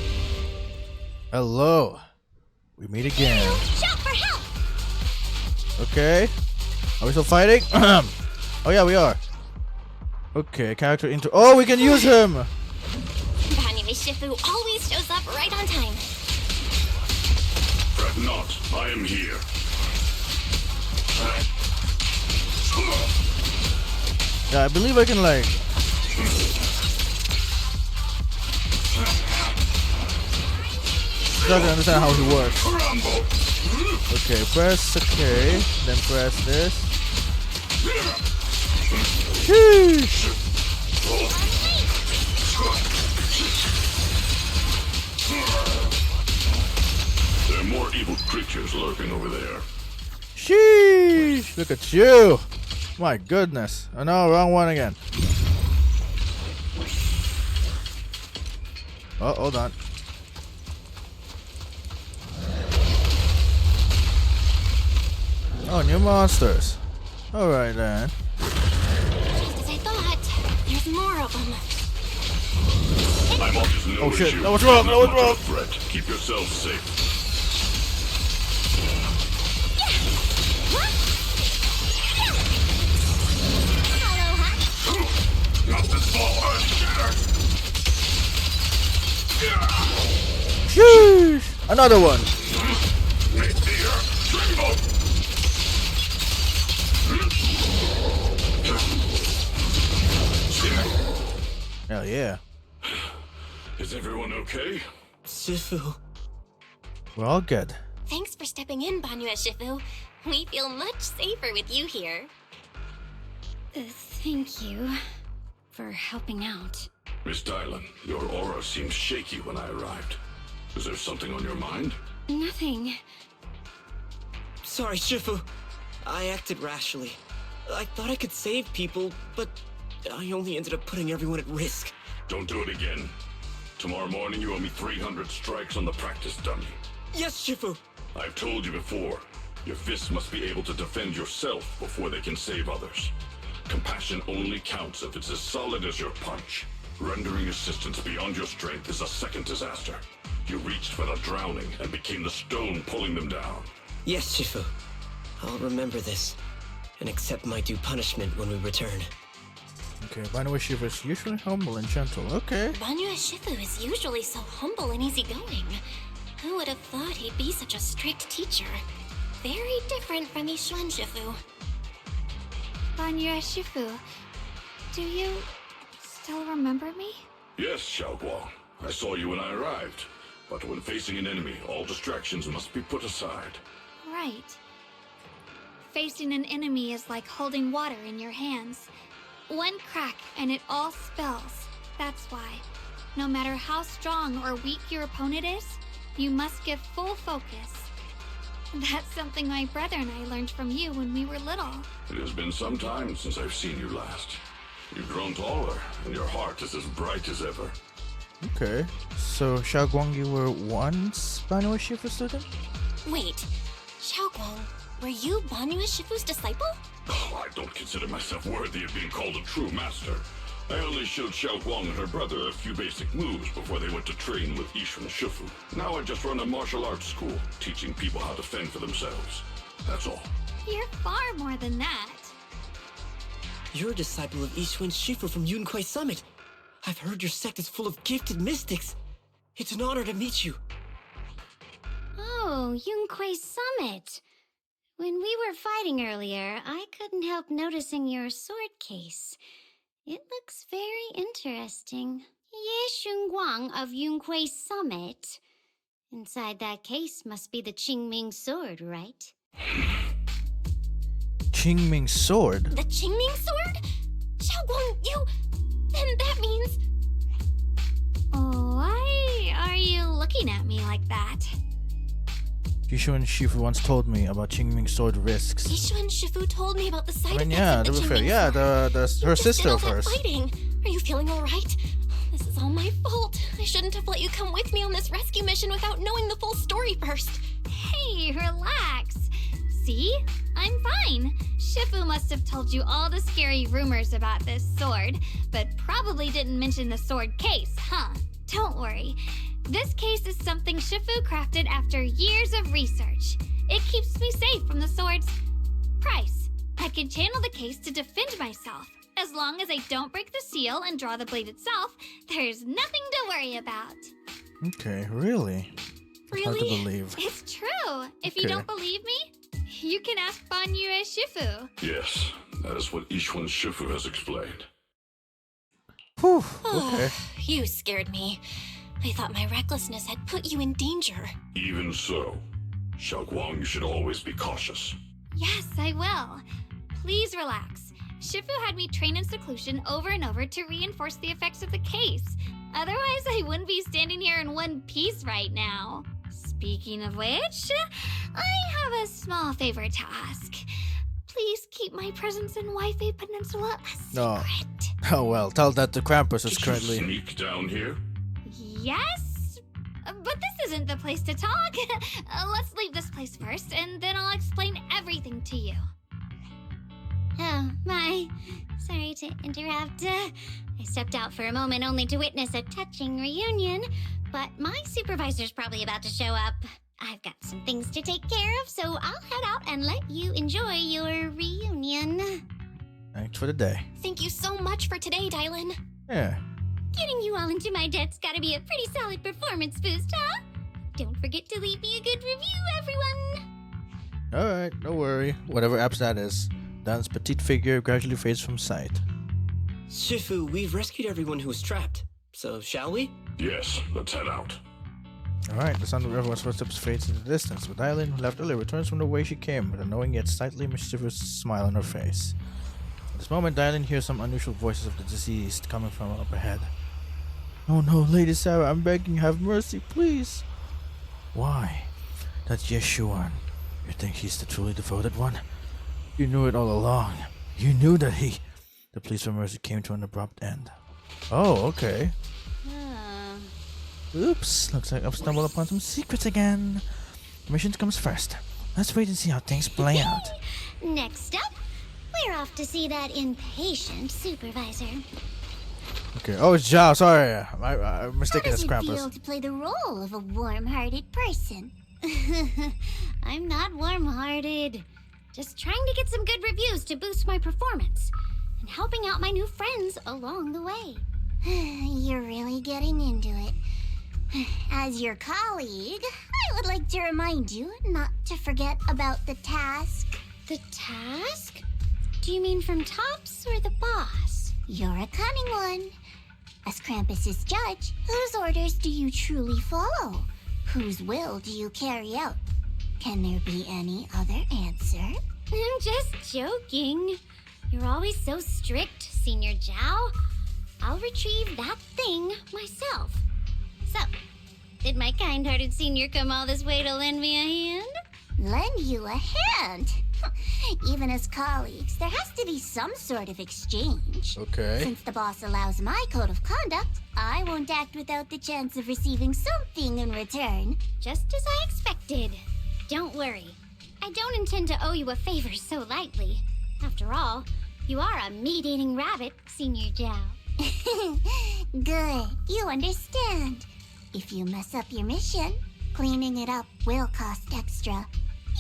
Hello. We meet again. Shout for help! Okay. Are we still fighting? Oh yeah, we are. Okay, character into. Oh, we can use him. Banyu Shifu always shows up right on time. Fret not, I am here. Yeah, I believe I can like. Not to understand how he works. Okay, press okay, then press this. Sheesh. There are more evil creatures lurking over there. Sheesh! Look at you! My goodness. Oh no, wrong one again. Oh, hold on. Oh, new monsters. Alright then. Just as I thought, there's more of them. I'm up to no Oh shit, issue. that was wrong, that Not was much of a wrong. threat. Keep yourself safe. Not this far. Sheesh! Another one. Hell yeah. Is everyone okay? Shifu. We're all good. Thanks for stepping in, Banyu Shifu. We feel much safer with you here. Thank you for helping out. Miss Dylan, your aura seemed shaky when I arrived. Is there something on your mind? Nothing. Sorry, Shifu. I acted rashly. I thought I could save people, but I only ended up putting everyone at risk. Don't do it again. Tomorrow morning you owe me 300 strikes on the practice dummy. Yes, Shifu. I've told you before, your fists must be able to defend yourself before they can save others. Compassion only counts if it's as solid as your punch. Rendering assistance beyond your strength is a second disaster. You reached for the drowning and became the stone pulling them down. Yes, Shifu. I'll remember this and accept my due punishment when we return. Okay, Banua Shifu is usually humble and gentle. Okay. Banyu Shifu is usually so humble and easygoing. Who would have thought he'd be such a strict teacher? Very different from Yishuan Shifu. Banyu Shifu, do you still remember me? Yes, Shunguang. I saw you when I arrived. But when facing an enemy, all distractions must be put aside. Right. Facing an enemy is like holding water in your hands. One crack and it all spills. That's why, no matter how strong or weak your opponent is, you must give full focus. That's something my brother and I learned from you when we were little. It has been some time since I've seen you last. You've grown taller, and your heart is as bright as ever. Okay. So, Shunguang, you were once Banua Shifu student? Wait, Shunguang, were you Banyu Shifu's disciple? Oh, I don't consider myself worthy of being called a true master. I only showed Shunguang and her brother a few basic moves before they went to train with Yishuan Shifu. Now I just run a martial arts school, teaching people how to fend for themselves. That's all. You're far more than that. You're a disciple of Yishuan Shifu from Yunquai Summit. I've heard your sect is full of gifted mystics. It's an honor to meet you. Oh, Yunquai Summit. When we were fighting earlier, I couldn't help noticing your sword case. It looks very interesting. Ye Shunguang of Yunquai Summit. Inside that case must be the Qingming sword, right? Qingming sword? The Qingming sword? Shunguang, you... Then that means... Why are you looking at me like that? Yishuan Shifu once told me about Qingming sword risks. Yishuan Shifu told me about the side effects yeah, of the to be fair, Qingming yeah, sword. her You sister did all of that hers. fighting. Are you feeling all right? This is all my fault. I shouldn't have let you come with me on this rescue mission without knowing the full story first. Hey, relax. See? I'm fine. Shifu must have told you all the scary rumors about this sword, but probably didn't mention the sword case, huh? Don't worry. This case is something Shifu crafted after years of research. It keeps me safe from the sword's price. I can channel the case to defend myself. As long as I don't break the seal and draw the blade itself, there's nothing to worry about. Okay, really? Really? Hard to believe. It's true. If you Okay. don't believe me, you can ask Banyu Shifu. Yes, that is what Yishuan Shifu has explained. Whew, okay. You scared me. I thought my recklessness had put you in danger. Even so, Shunguang, you should always be cautious. Yes, I will. Please relax. Shifu had me train in seclusion over and over to reinforce the effects of the case. Otherwise, I wouldn't be standing here in one piece right now. Speaking of which, I have a small favor to ask. Please keep my presence in Wi-Fi Peninsula a No. secret. Oh well, tell that to Krampus who's Did you currently... sneak down here? Yes? But this isn't the place to talk. Let's leave this place first, and then I'll explain everything to you. Oh, my. Sorry to interrupt. I stepped out for a moment only to witness a touching reunion, but my supervisor's probably about to show up. I've got some things to take care of, so I'll head out and let you enjoy your reunion. Thanks for the day. Thank you so much for today, Dylan. Yeah. Getting you all into my debt's gotta be a pretty solid performance boost, huh? Don't forget to leave me a good review, everyone! Alright, don't worry. Whatever apps that is. Dan's petite figure gradually fades from sight. Shifu, we've rescued everyone who was trapped. So, shall we? Yes, let's head out. Alright, the sound of everyone's footsteps fades in the distance, but Eileen, who left earlier, returns from the way she came with a knowing yet slightly mischievous smile on her face. At this moment, Dylan hears some unusual voices of the deceased coming from up ahead. Oh no, Lady Sarah, I'm begging, have mercy, please. Why? That's Yeshuan. You think he's the truly devoted one? You knew it all along. You knew that he... The pleas for mercy came to an abrupt end. Oh, okay. Oops, looks like I've stumbled upon some secrets again. Mission comes first. Let's wait and see how things play out. Next up, we're off to see that impatient supervisor. Okay. Oh, it's Zhao. Sorry, I'm mistaken How as does it feel Krampus. to play the role of a warm-hearted person? I'm not warm-hearted. Just trying to get some good reviews to boost my performance, and helping out my new friends along the way. You're really getting into it. As your colleague, I would like to remind you not to forget about the task. The task? Do you mean from Tops or the boss? You're a cunning one. As Krampus's judge, whose orders do you truly follow? Whose will do you carry out? Can there be any other answer? I'm just joking. You're always so strict, Senior Zhao. I'll retrieve that thing myself. So, did my kind-hearted senior come all this way to lend me a hand? Lend you a hand? Even as colleagues, there has to be some sort of exchange. Okay. Since the boss allows my code of conduct, I won't act without the chance of receiving something in return. Just as I expected. Don't worry. I don't intend to owe you a favor so lightly. After all, you are a meat-eating rabbit, Senior Zhao. Good, you understand. If you mess up your mission, cleaning it up will cost extra.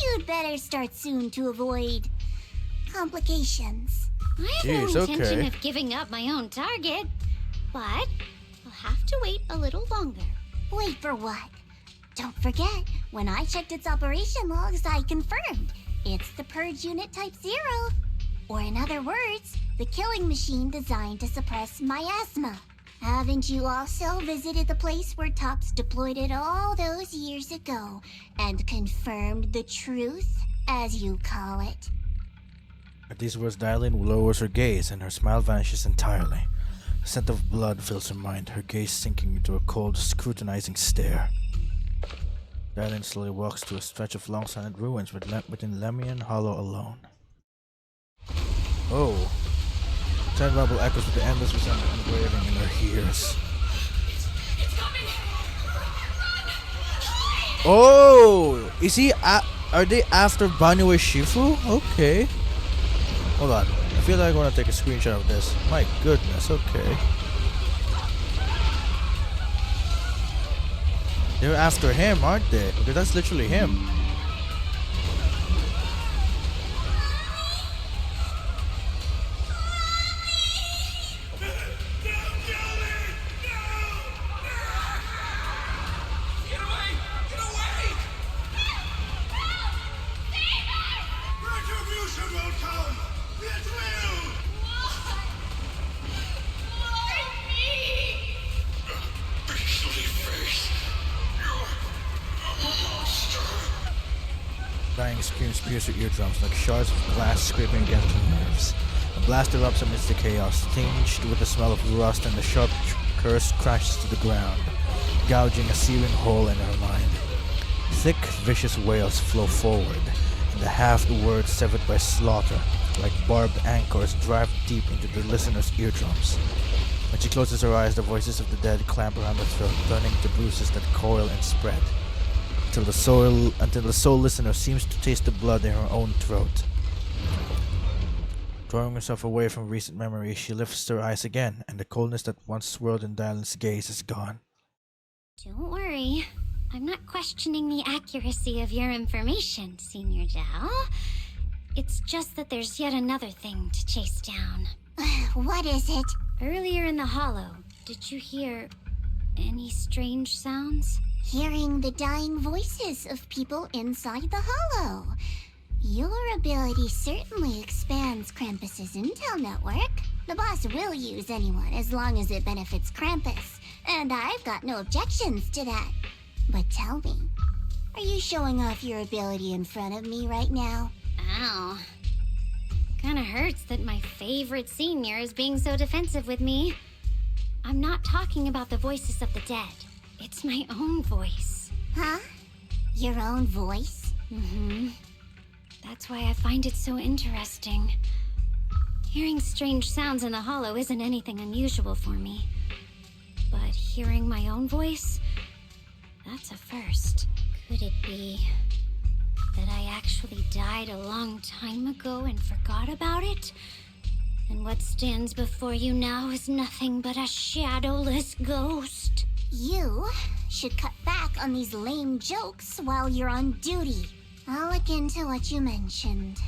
You'd better start soon to avoid complications. I have no intention of giving up my own target, but I'll have to wait a little longer. Wait for what? Don't forget, when I checked its operation logs, I confirmed it's the Purge Unit Type 0. Or in other words, the killing machine designed to suppress miasma. Haven't you also visited the place where Tops deployed it all those years ago and confirmed the truth, as you call it? At these words, Dylan lowers her gaze and her smile vanishes entirely. The scent of blood fills her mind, her gaze sinking into a cold, scrutinizing stare. Dylan slowly walks to a stretch of long-silent ruins within Lemian Hollow alone. Oh. Time bubble echoes with the endless resentment engraving in her ears. Oh! Is he are they after Banyo Shifu? Okay. Hold on. I feel like I want to take a screenshot of this. My goodness, okay. They're after him, aren't they? Because that's literally him. Dying screams pierce her eardrums like shards of glass scraping against her nerves. A blast erupts amidst the chaos, tinged with the smell of rust, and the sharp curse crashes to the ground, gouging a searing hole in her mind. Thick, vicious wails flow forward, and the half words severed by slaughter, like barbed anchors, drive deep into the listener's eardrums. When she closes her eyes, the voices of the dead clamp around her throat, turning to bruises that coil and spread, until the sole listener seems to taste the blood in her own throat. Drawing herself away from recent memories, she lifts her eyes again, and the coldness that once swirled in Dylan's gaze is gone. Don't worry. I'm not questioning the accuracy of your information, Senior Zhao. It's just that there's yet another thing to chase down. What is it? Earlier in the hollow, did you hear any strange sounds? Hearing the dying voices of people inside the hollow. Your ability certainly expands Krampus's intel network. The boss will use anyone as long as it benefits Krampus, and I've got no objections to that. But tell me, are you showing off your ability in front of me right now? Ow. Kinda hurts that my favorite senior is being so defensive with me. I'm not talking about the voices of the dead. It's my own voice. Huh? Your own voice? Mm-hmm. That's why I find it so interesting. Hearing strange sounds in the hollow isn't anything unusual for me. But hearing my own voice? That's a first. Could it be that I actually died a long time ago and forgot about it? And what stands before you now is nothing but a shadowless ghost? You should cut back on these lame jokes while you're on duty. I'll look into what you mentioned.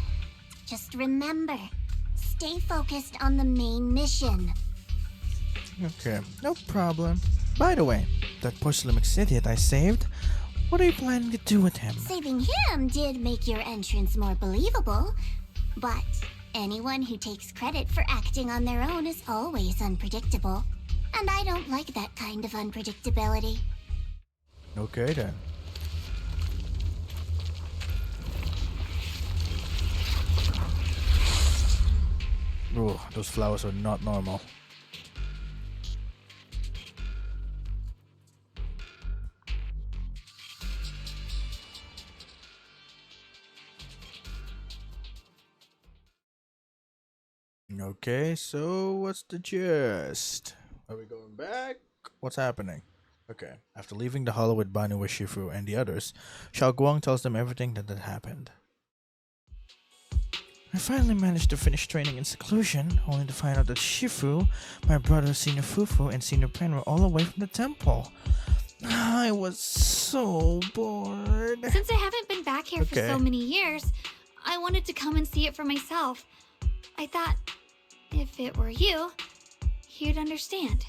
Just remember, stay focused on the main mission. Okay, no problem. By the way, that porcelain idiot I saved, what are you planning to do with him? Saving him did make your entrance more believable, but anyone who takes credit for acting on their own is always unpredictable. And I don't like that kind of unpredictability. Okay then. Oh, those flowers are not normal. Okay, so what's the gist? Are we going back? What's happening? Okay, after leaving the hollow with Banu Shifu and the others, Shao tells them everything that had happened. I finally managed to finish training in seclusion, only to find out that Shifu, my brother Senior Fufu, and Senior Pen were all away from the temple. I was so bored. Since I haven't been back here for so many years, I wanted to come and see it for myself. I thought, if it were you, you'd understand.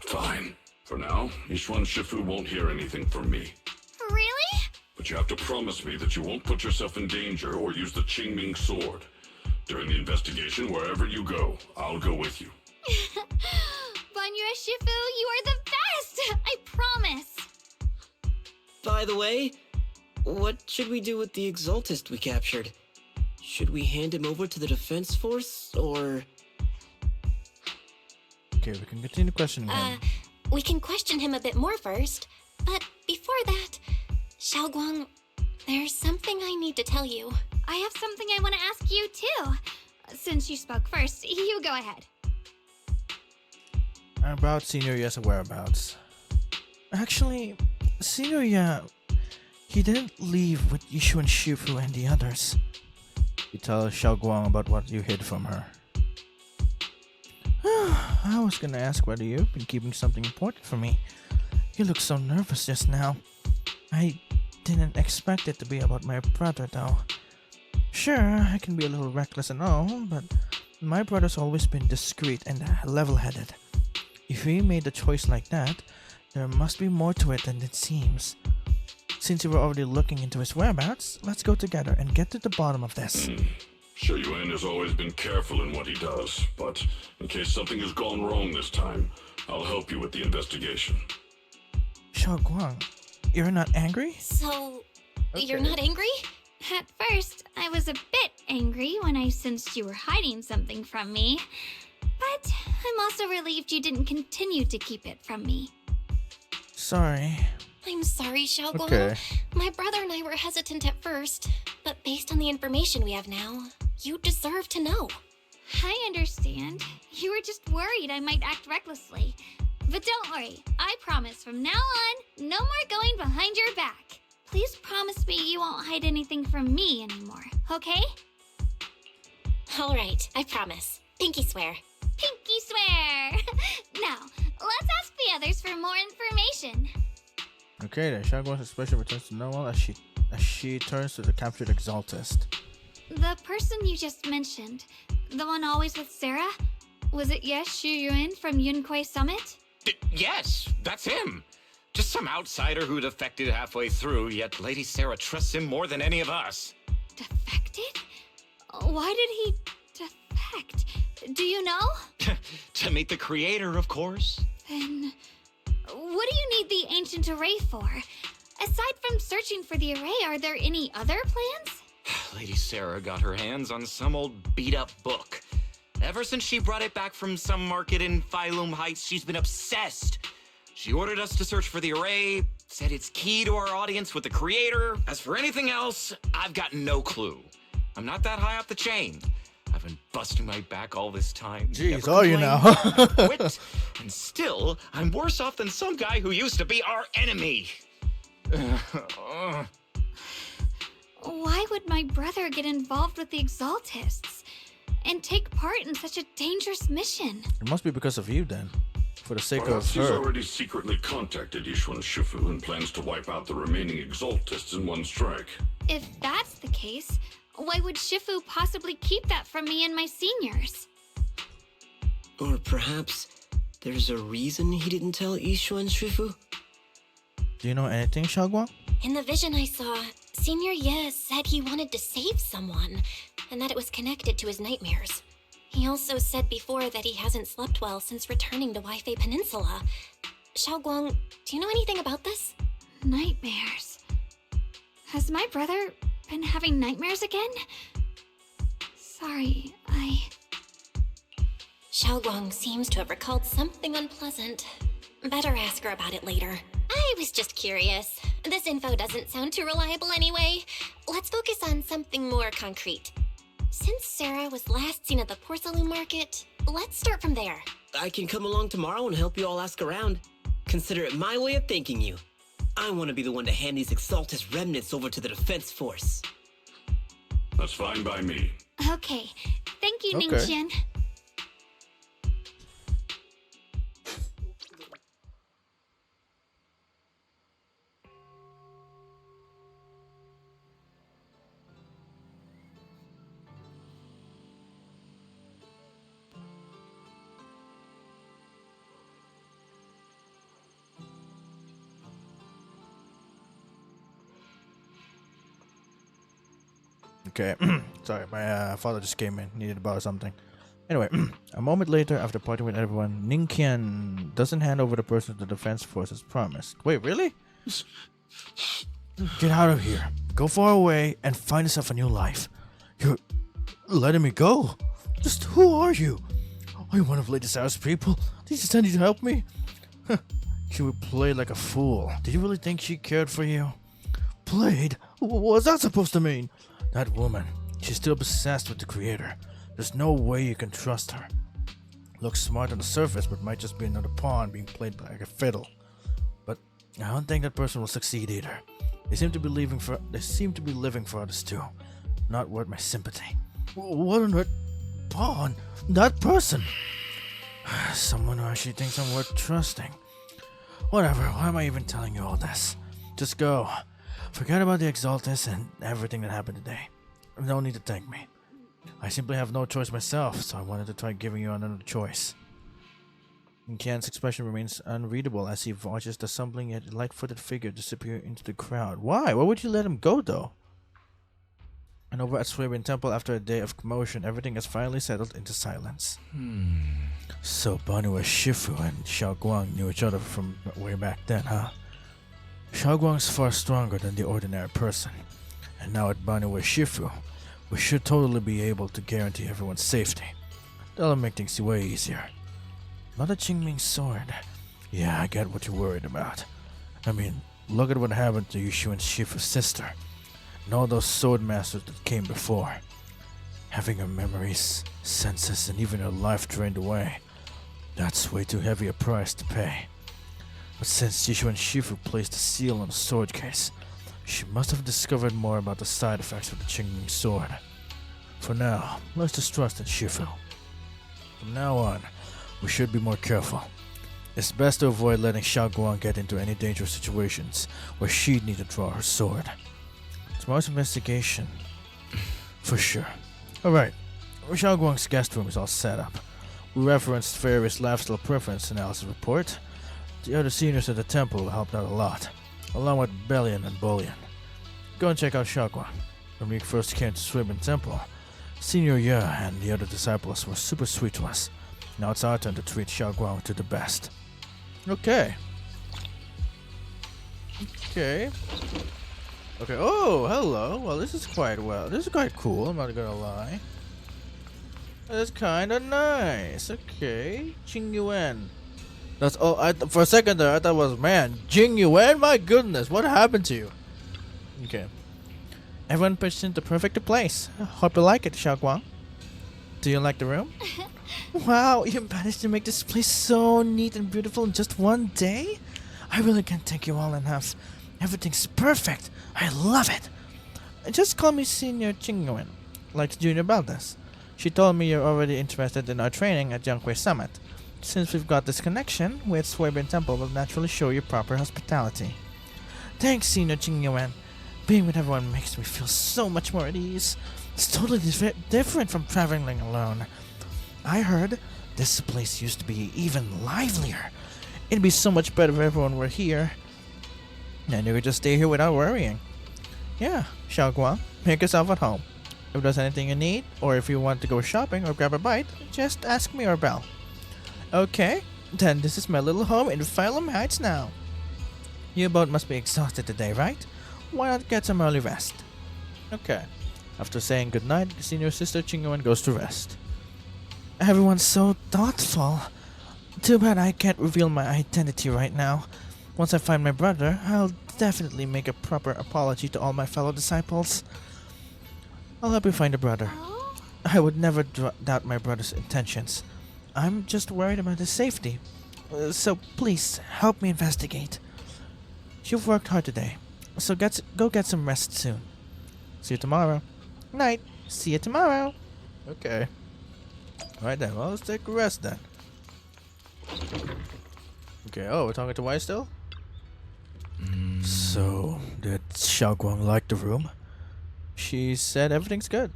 Fine. For now, Yishuan Shifu won't hear anything from me. Really? But you have to promise me that you won't put yourself in danger or use the Qingming sword. During the investigation, wherever you go, I'll go with you. Banyue Shifu, you are the best! I promise! By the way, what should we do with the Exaltist we captured? Should we hand him over to the defense force, or...? Okay, we can continue questioning him. We can question him a bit more first. But before that, Shunguang, there's something I need to tell you. I have something I want to ask you, too. Since you spoke first, you go ahead. About Senior Ya's whereabouts. Actually, Senior Ya, he didn't leave with Yishuan Shifu and the others. You tell Shao about what you hid from her. I was gonna ask whether you've been keeping something important from me. You look so nervous just now. I didn't expect it to be about my brother, though. Sure, I can be a little reckless and all, but my brother's always been discreet and level-headed. If he made a choice like that, there must be more to it than it seems. Since you were already looking into his whereabouts, let's go together and get to the bottom of this. Shi Yuan has always been careful in what he does, but in case something has gone wrong this time, I'll help you with the investigation. Shunguang, you're not angry? So, you're not angry? At first, I was a bit angry when I sensed you were hiding something from me. But I'm also relieved you didn't continue to keep it from me. Sorry. I'm sorry, Shunguang. Okay. My brother and I were hesitant at first, but based on the information we have now, you deserve to know. I understand. You were just worried I might act recklessly. But don't worry, I promise from now on, no more going behind your back. Please promise me you won't hide anything from me anymore, okay? All right, I promise. Pinky swear. Pinky swear! Now, let's ask the others for more information. Okay then, Shunguang's expression returns to normal as she turns to the captured Exaltist. The person you just mentioned, the one always with Sarah, was it Xu Yuan from Yunquai Summit? Yes, that's him. Just some outsider who defected halfway through, yet Lady Sarah trusts him more than any of us. Defected? Why did he defect? Do you know? To meet the creator, of course. Then, what do you need the ancient array for? Aside from searching for the array, are there any other plans? Lady Sarah got her hands on some old beat-up book. Ever since she brought it back from some market in Phylum Heights, she's been obsessed. She ordered us to search for the array, said it's key to our audience with the creator. As for anything else, I've got no clue. I'm not that high up the chain. I've been busting my back all this time. Jeez, are you now? Quit, and still, I'm worse off than some guy who used to be our enemy. Why would my brother get involved with the Exaltists and take part in such a dangerous mission? It must be because of you then. For the sake Perhaps of he's her. already secretly contacted Yishuan Shifu and plans to wipe out the remaining Exaltists in one strike. If that's the case, Why would Shifu possibly keep that from me and my seniors? Or perhaps there's a reason he didn't tell Ishu and Shifu? Do you know anything, Shunguang? In the vision I saw, Senior Ye said he wanted to save someone, and that it was connected to his nightmares. He also said before that he hasn't slept well since returning to Waifei Peninsula. Xiaoguang, do you know anything about this? Nightmares. Has my brother been having nightmares again? Sorry, Xiaoguang seems to have recalled something unpleasant. Better ask her about it later. I was just curious. This info doesn't sound too reliable anyway. Let's focus on something more concrete. Since Sarah was last seen at the porcelain market, let's start from there. I can come along tomorrow and help you all ask around. Consider it my way of thanking you. I want to be the one to hand these Exaltus remnants over to the defense force. That's fine by me. okay. Thank you, Okay. Ningxian. Okay, sorry, my father just came in, needed to borrow something. Anyway, a moment later, after parting with everyone, Ningqian doesn't hand over the person to the defense force as promised. Wait, really? Get out of here. Go far away and find yourself a new life. You're letting me go? Just who are you? Are you one of Lady Sarah's people? Did you send you to help me? She would play like a fool. Did you really think she cared for you? Played? What's that supposed to mean? That woman, she's still obsessed with the creator. There's no way you can trust her. Looks smart on the surface, but might just be another pawn being played like a fiddle. But I don't think that person will succeed either. They seem to be living for others too. Not worth my sympathy. What on earth? Pawn? That person? Someone who actually thinks I'm worth trusting. Whatever, why am I even telling you all this? Just go. Forget about the Exaltus and everything that happened today. No need to thank me. I simply have no choice myself, so I wanted to try giving you another choice. Kian's expression remains unreadable as he watches the stumbling yet light-footed figure disappear into the crowd. Why? Why would you let him go, though? And over at Swabian Temple, after a day of commotion, everything has finally settled into silence. So Banua Shifu and Xiaoguang knew each other from way back then, huh? Xiaoguang's far stronger than the ordinary person, and now at Banua Shifu, we should totally be able to guarantee everyone's safety. That'll make things way easier. Not a Qingming sword. Yeah, I get what you're worried about. I mean, look at what happened to Yushu and Shifu's sister, and all those sword masters that came before. Having her memories, senses, and even her life drained away, that's way too heavy a price to pay. But since Yushu and Shifu placed a seal on the sword case, she must have discovered more about the side effects of the Qingming sword. For now, let's just trust in Shifu. From now on, we should be more careful. It's best to avoid letting Xiaoguang get into any dangerous situations where she'd need to draw her sword. Tomorrow's investigation, for sure. Alright, Xiaoguang's guest room is all set up. We referenced various lifestyle preference analysis report. The other seniors at the temple helped out a lot, along with Bellion and Bullion. Go and check out Xiaoguang. When we first came to Swabian Temple, Senior Ye and the other disciples were super sweet to us. Now it's our turn to treat Xiaoguang to the best. Okay. Okay. Oh, hello. Well, this is quite cool, I'm not gonna lie. That's kinda nice. Okay. Qing Yuan. That's for a second there, I thought it was, man, Jing Yuan? My goodness, what happened to you? Okay. Everyone pitched into the perfect place. Hope you like it, Xiaoguang. Do you like the room? Wow, you managed to make this place so neat and beautiful in just one day? I really can't thank you all enough. Everything's perfect. I love it. Just call me Senior Qingyuan, like Junior Baldas. She told me you're already interested in our training at Jianghui Summit. Since we've got this connection with Swabian Temple, will naturally show you proper hospitality. Thanks, Senior Qingyuan. Being with everyone makes me feel so much more at ease. It's totally different from traveling alone. I heard this place used to be even livelier. It'd be so much better if everyone were here. And you could just stay here without worrying. Yeah, Xiaoguang, make yourself at home. If there's anything you need, or if you want to go shopping or grab a bite, just ask me or Belle. Okay, then this is my little home in Phylum Heights now. You both must be exhausted today, right? Why not get some early rest? Okay. After saying goodnight, senior sister Shunguang goes to rest. Everyone's so thoughtful. Too bad I can't reveal my identity right now. Once I find my brother, I'll definitely make a proper apology to all my fellow disciples. I'll help you find a brother. I would never doubt my brother's intentions. I'm just worried about his safety. So please, help me investigate. You've worked hard today, so go get some rest soon. See you tomorrow. Night. See you tomorrow. Okay. Alright then, well, let's take a rest then. Okay, oh, we're talking to Y still? So, did Xiaoguang like the room? She said everything's good.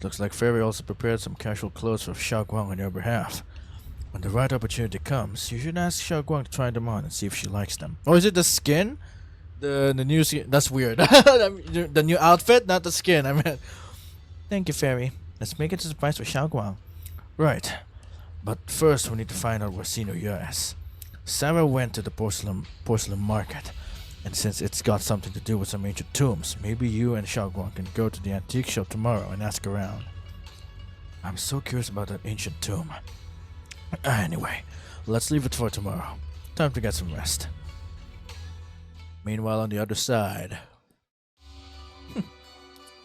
Looks like Fairy also prepared some casual clothes for Xiaoguang on your behalf. When the right opportunity comes, you should ask Xiaoguang to try them on and see if she likes them. Oh, is it the skin? The new skin? That's weird. The new outfit, not the skin, I meant. Thank you, Fairy. Let's make it a surprise for Xiaoguang. Right. But first, we need to find out where Senior Yu is. Sarah went to the porcelain market. And since it's got something to do with some ancient tombs, maybe you and Xiaoguang can go to the antique shop tomorrow and ask around. I'm so curious about that ancient tomb. Anyway, let's leave it for tomorrow. Time to get some rest. Meanwhile, on the other side...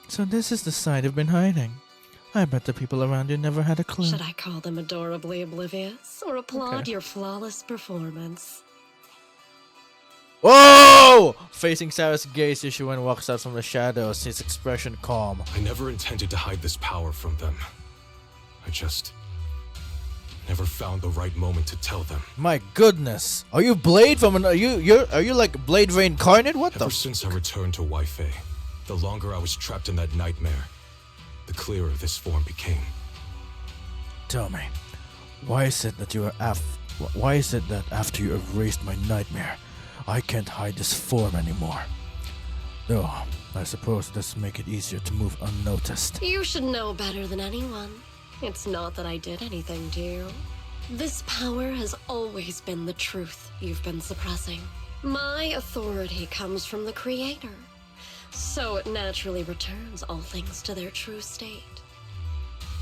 So this is the side you've been hiding. I bet the people around you never had a clue. Should I call them adorably oblivious or applaud Okay. your flawless performance? Whoa! Facing Sarah's gaze, Yushuan walks out from the shadows, his expression calm. I never intended to hide this power from them. I just never found the right moment to tell them. My goodness! Are you Blade from an? Are you like Blade reincarnate? What Ever since I returned to Wi-Fi, the longer I was trapped in that nightmare, the clearer this form became. Tell me, why is it that Why is it that after you erased my nightmare, I can't hide this form anymore? Though, I suppose it does make it easier to move unnoticed. You should know better than anyone. It's not that I did anything to you. This power has always been the truth you've been suppressing. My authority comes from the Creator, so it naturally returns all things to their true state.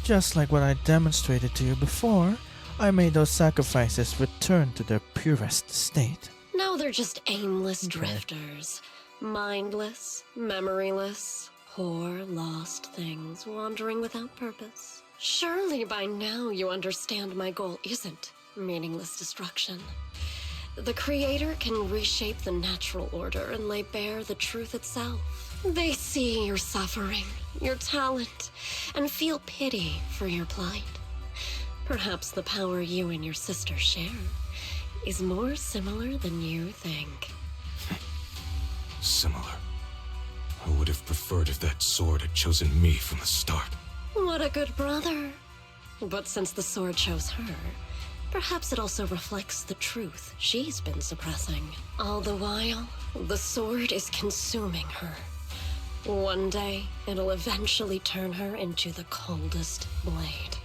Just like what I demonstrated to you before, I made those sacrifices return to their purest state. Now they're just aimless drifters. Mindless, memoryless, poor, lost things wandering without purpose. Surely by now you understand my goal isn't meaningless destruction. The Creator can reshape the natural order and lay bare the truth itself. They see your suffering, your talent, and feel pity for your plight. Perhaps the power you and your sister share is more similar than you think. Similar. I would have preferred if that sword had chosen me from the start. What a good brother. But since the sword chose her, perhaps it also reflects the truth she's been suppressing. All the while, the sword is consuming her. One day, it'll eventually turn her into the coldest blade.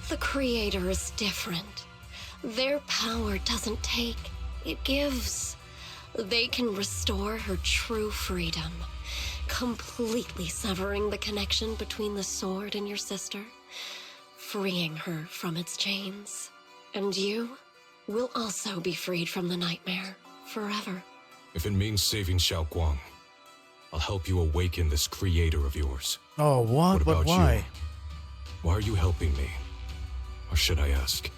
The Creator is different. Their power doesn't take, it gives. They can restore her true freedom, completely severing the connection between the sword and your sister, freeing her from its chains. And you will also be freed from the nightmare forever. If it means saving Xiaoguang, I'll help you awaken this creator of yours. Oh, what? But why? You? Why are you helping me? Or should I ask,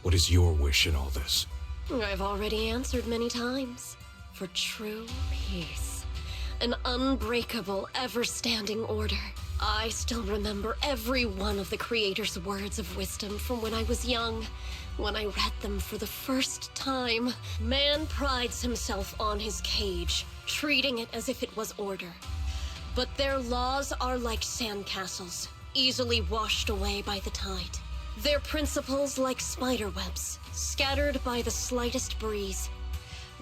what is your wish in all this? I've already answered many times. For true peace. An unbreakable, ever-standing order. I still remember every one of the Creator's words of wisdom from when I was young. When I read them for the first time. Man prides himself on his cage, treating it as if it was order. But their laws are like sandcastles, easily washed away by the tide. Their principles like spiderwebs, scattered by the slightest breeze.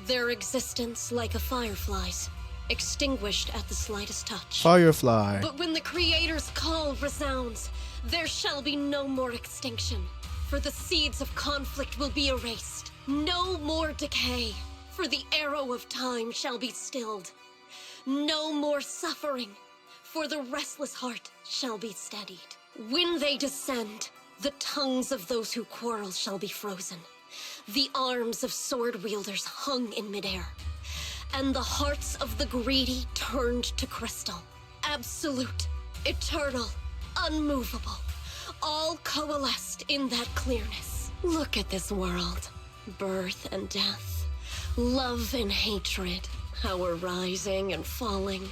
Their existence like a firefly's, extinguished at the slightest touch. Firefly. But when the Creator's call resounds, there shall be no more extinction, for the seeds of conflict will be erased. No more decay, for the arrow of time shall be stilled. No more suffering, for the restless heart shall be steadied. When they descend, the tongues of those who quarrel shall be frozen. The arms of sword wielders hung in midair, and the hearts of the greedy turned to crystal. Absolute, eternal, unmovable, all coalesced in that clearness. Look at this world. Birth and death, love and hatred, power rising and falling,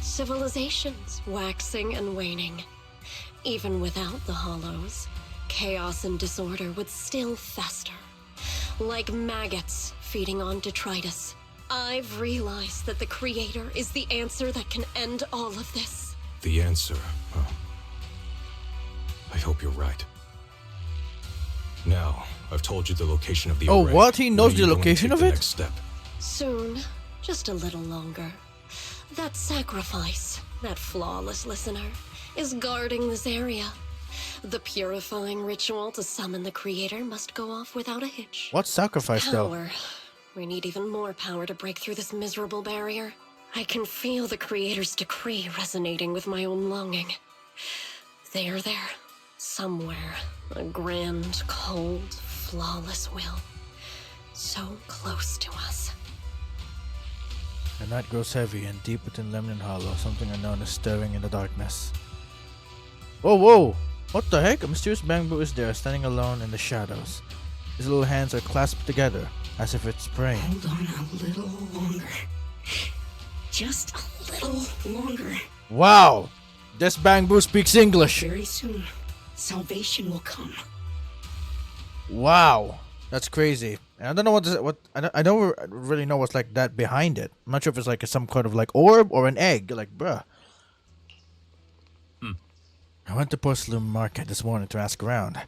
civilizations waxing and waning. Even without the hollows, chaos and disorder would still fester, like maggots feeding on detritus. I've realized that the Creator is the answer that can end all of this. The answer, huh? I hope you're right. Now, I've told you the location of the Oh, array. what? He knows When are the you going to location take of the it? next step. Soon, just a little longer. That sacrifice, that flawless listener, is guarding this area. The purifying ritual to summon the Creator must go off without a hitch. What sacrifice, though? Power. We need even more power to break through this miserable barrier. I can feel the Creator's decree resonating with my own longing. They are there, somewhere. A grand, cold, flawless will. So close to us. The night grows heavy, and deep within Lemon Hollow, something unknown is stirring in the darkness. Whoa, whoa! What the heck? A mysterious bamboo is there, standing alone in the shadows. His little hands are clasped together, as if it's praying. Hold on a little longer. Just a little longer. Wow! This bamboo speaks English! Very soon, salvation will come. Wow! That's crazy. And I don't know I don't really know what's like that behind it. I'm not sure if it's like some kind of like orb or an egg. Like, bruh. I went to Porcelain Market this morning to ask around.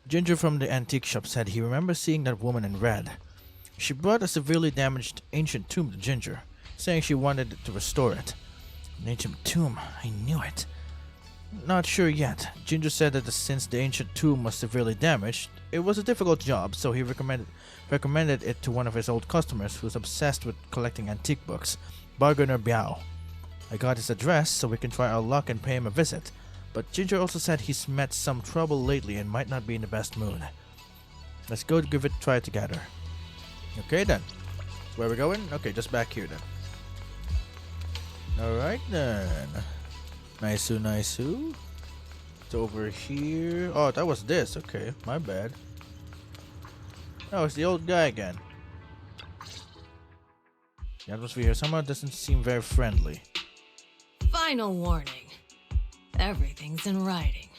Ginger from the antique shop said he remembers seeing that woman in red. She brought a severely damaged ancient tomb to Ginger, saying she wanted to restore it. An ancient tomb, I knew it. Not sure yet. Ginger said that since the ancient tomb was severely damaged, it was a difficult job, so he recommended it to one of his old customers who's obsessed with collecting antique books, Bargainer Biao. I got his address so we can try our luck and pay him a visit, but Ginger also said he's met some trouble lately and might not be in the best mood. Let's go give it a try together. Okay then. Where are we going? Okay, just back here then. Alright then. Nice. It's over here. Oh, that was this. Okay, my bad. Oh, it's the old guy again. The atmosphere here somehow doesn't seem very friendly. Final warning. Everything's in writing.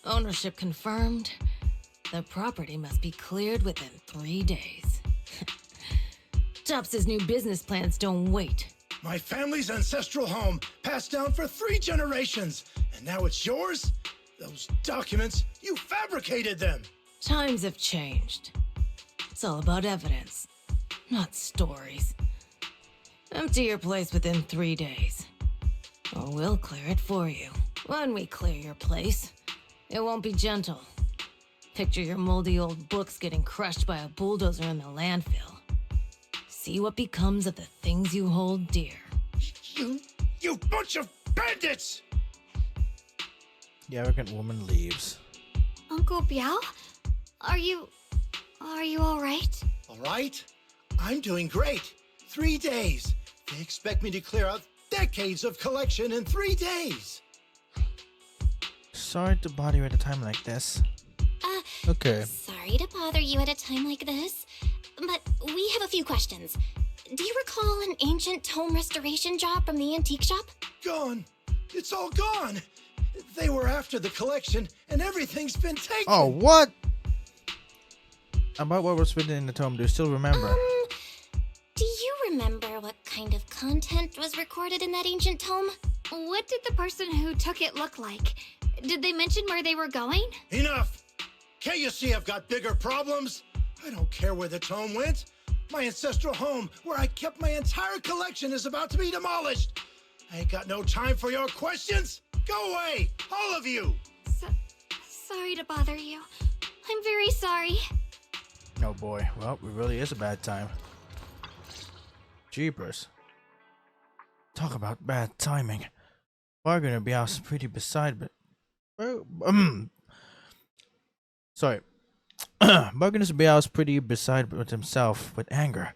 Ownership confirmed. The property must be cleared within 3 days. Tops's new business plans don't wait. My family's ancestral home, passed down for 3 generations, and now it's yours? Those documents, you fabricated them! Times have changed. It's all about evidence, not stories. Empty your place within 3 days, or we'll clear it for you. When we clear your place, it won't be gentle. Picture your moldy old books getting crushed by a bulldozer in the landfill. See what becomes of the things you hold dear. You bunch of bandits! The arrogant woman leaves. Uncle Biao? Are you alright? Alright? I'm doing great. 3 days. They expect me to clear out decades of collection in 3 days. Sorry to bother you at a time like this. Okay. Sorry to bother you at a time like this, but we have a few questions. Do you recall an ancient tome restoration job from the antique shop? Gone. It's all gone. They were after the collection, and everything's been taken. Oh, what? About what was written in the tome, do you still remember? Do you remember what kind of content was recorded in that ancient tome? What did the person who took it look like? Did they mention where they were going? Enough! Can't you see I've got bigger problems? I don't care where the tome went. My ancestral home, where I kept my entire collection, is about to be demolished. I ain't got no time for your questions. Go away, all of you! Sorry to bother you. I'm very sorry. Oh boy, well, it really is a bad time. Jeepers. Talk about bad timing. Bargainer Biao's pretty beside but sorry. Bargainer Biao's pretty beside with himself with anger.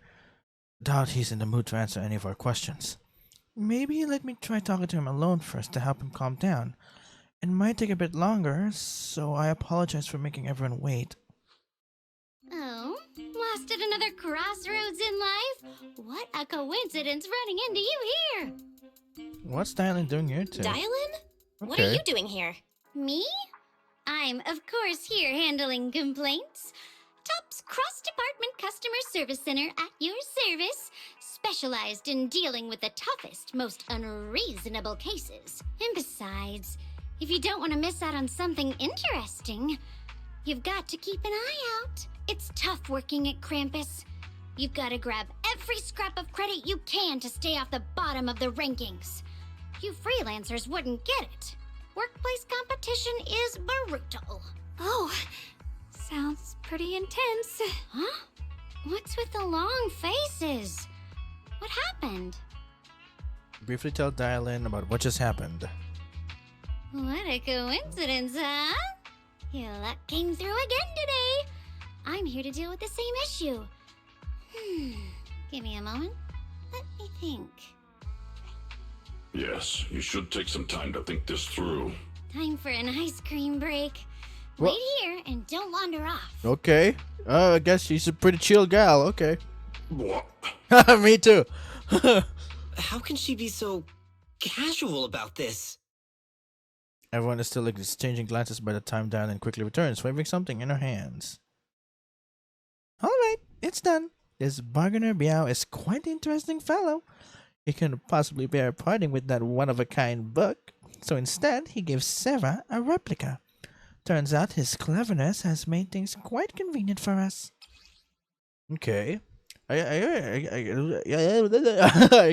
Doubt he's in the mood to answer any of our questions. Maybe let me try talking to him alone first to help him calm down. It might take a bit longer, so I apologize for making everyone wait. Oh, lost at another crossroads in life? What a coincidence running into you here! What's Dylan doing here too? Dylan? What Okay. are you doing here? Me? I'm, of course, here handling complaints. Top's cross-department customer service center at your service, specialized in dealing with the toughest, most unreasonable cases. And besides, if you don't want to miss out on something interesting, you've got to keep an eye out. It's tough working at Krampus. You've got to grab every scrap of credit you can to stay off the bottom of the rankings. You freelancers wouldn't get it. Workplace competition is brutal. Oh, sounds pretty intense. Huh? What's with the long faces? What happened? Briefly tell Dylan about what just happened. What a coincidence, huh? Your luck came through again today. I'm here to deal with the same issue. Give me a moment. Let me think. Yes, you should take some time to think this through. Time for an ice cream break. What? Wait here and don't wander off. Okay. I guess she's a pretty chill gal. Okay. What? Me too. How can she be so casual about this? Everyone is still exchanging glances by the time Dylan quickly returns, waving something in her hands. Alright, it's done. This bargainer Biao is quite an interesting fellow. He couldn't possibly bear parting with that one-of-a-kind book, so instead he gives Sarah a replica. Turns out his cleverness has made things quite convenient for us. Okay. I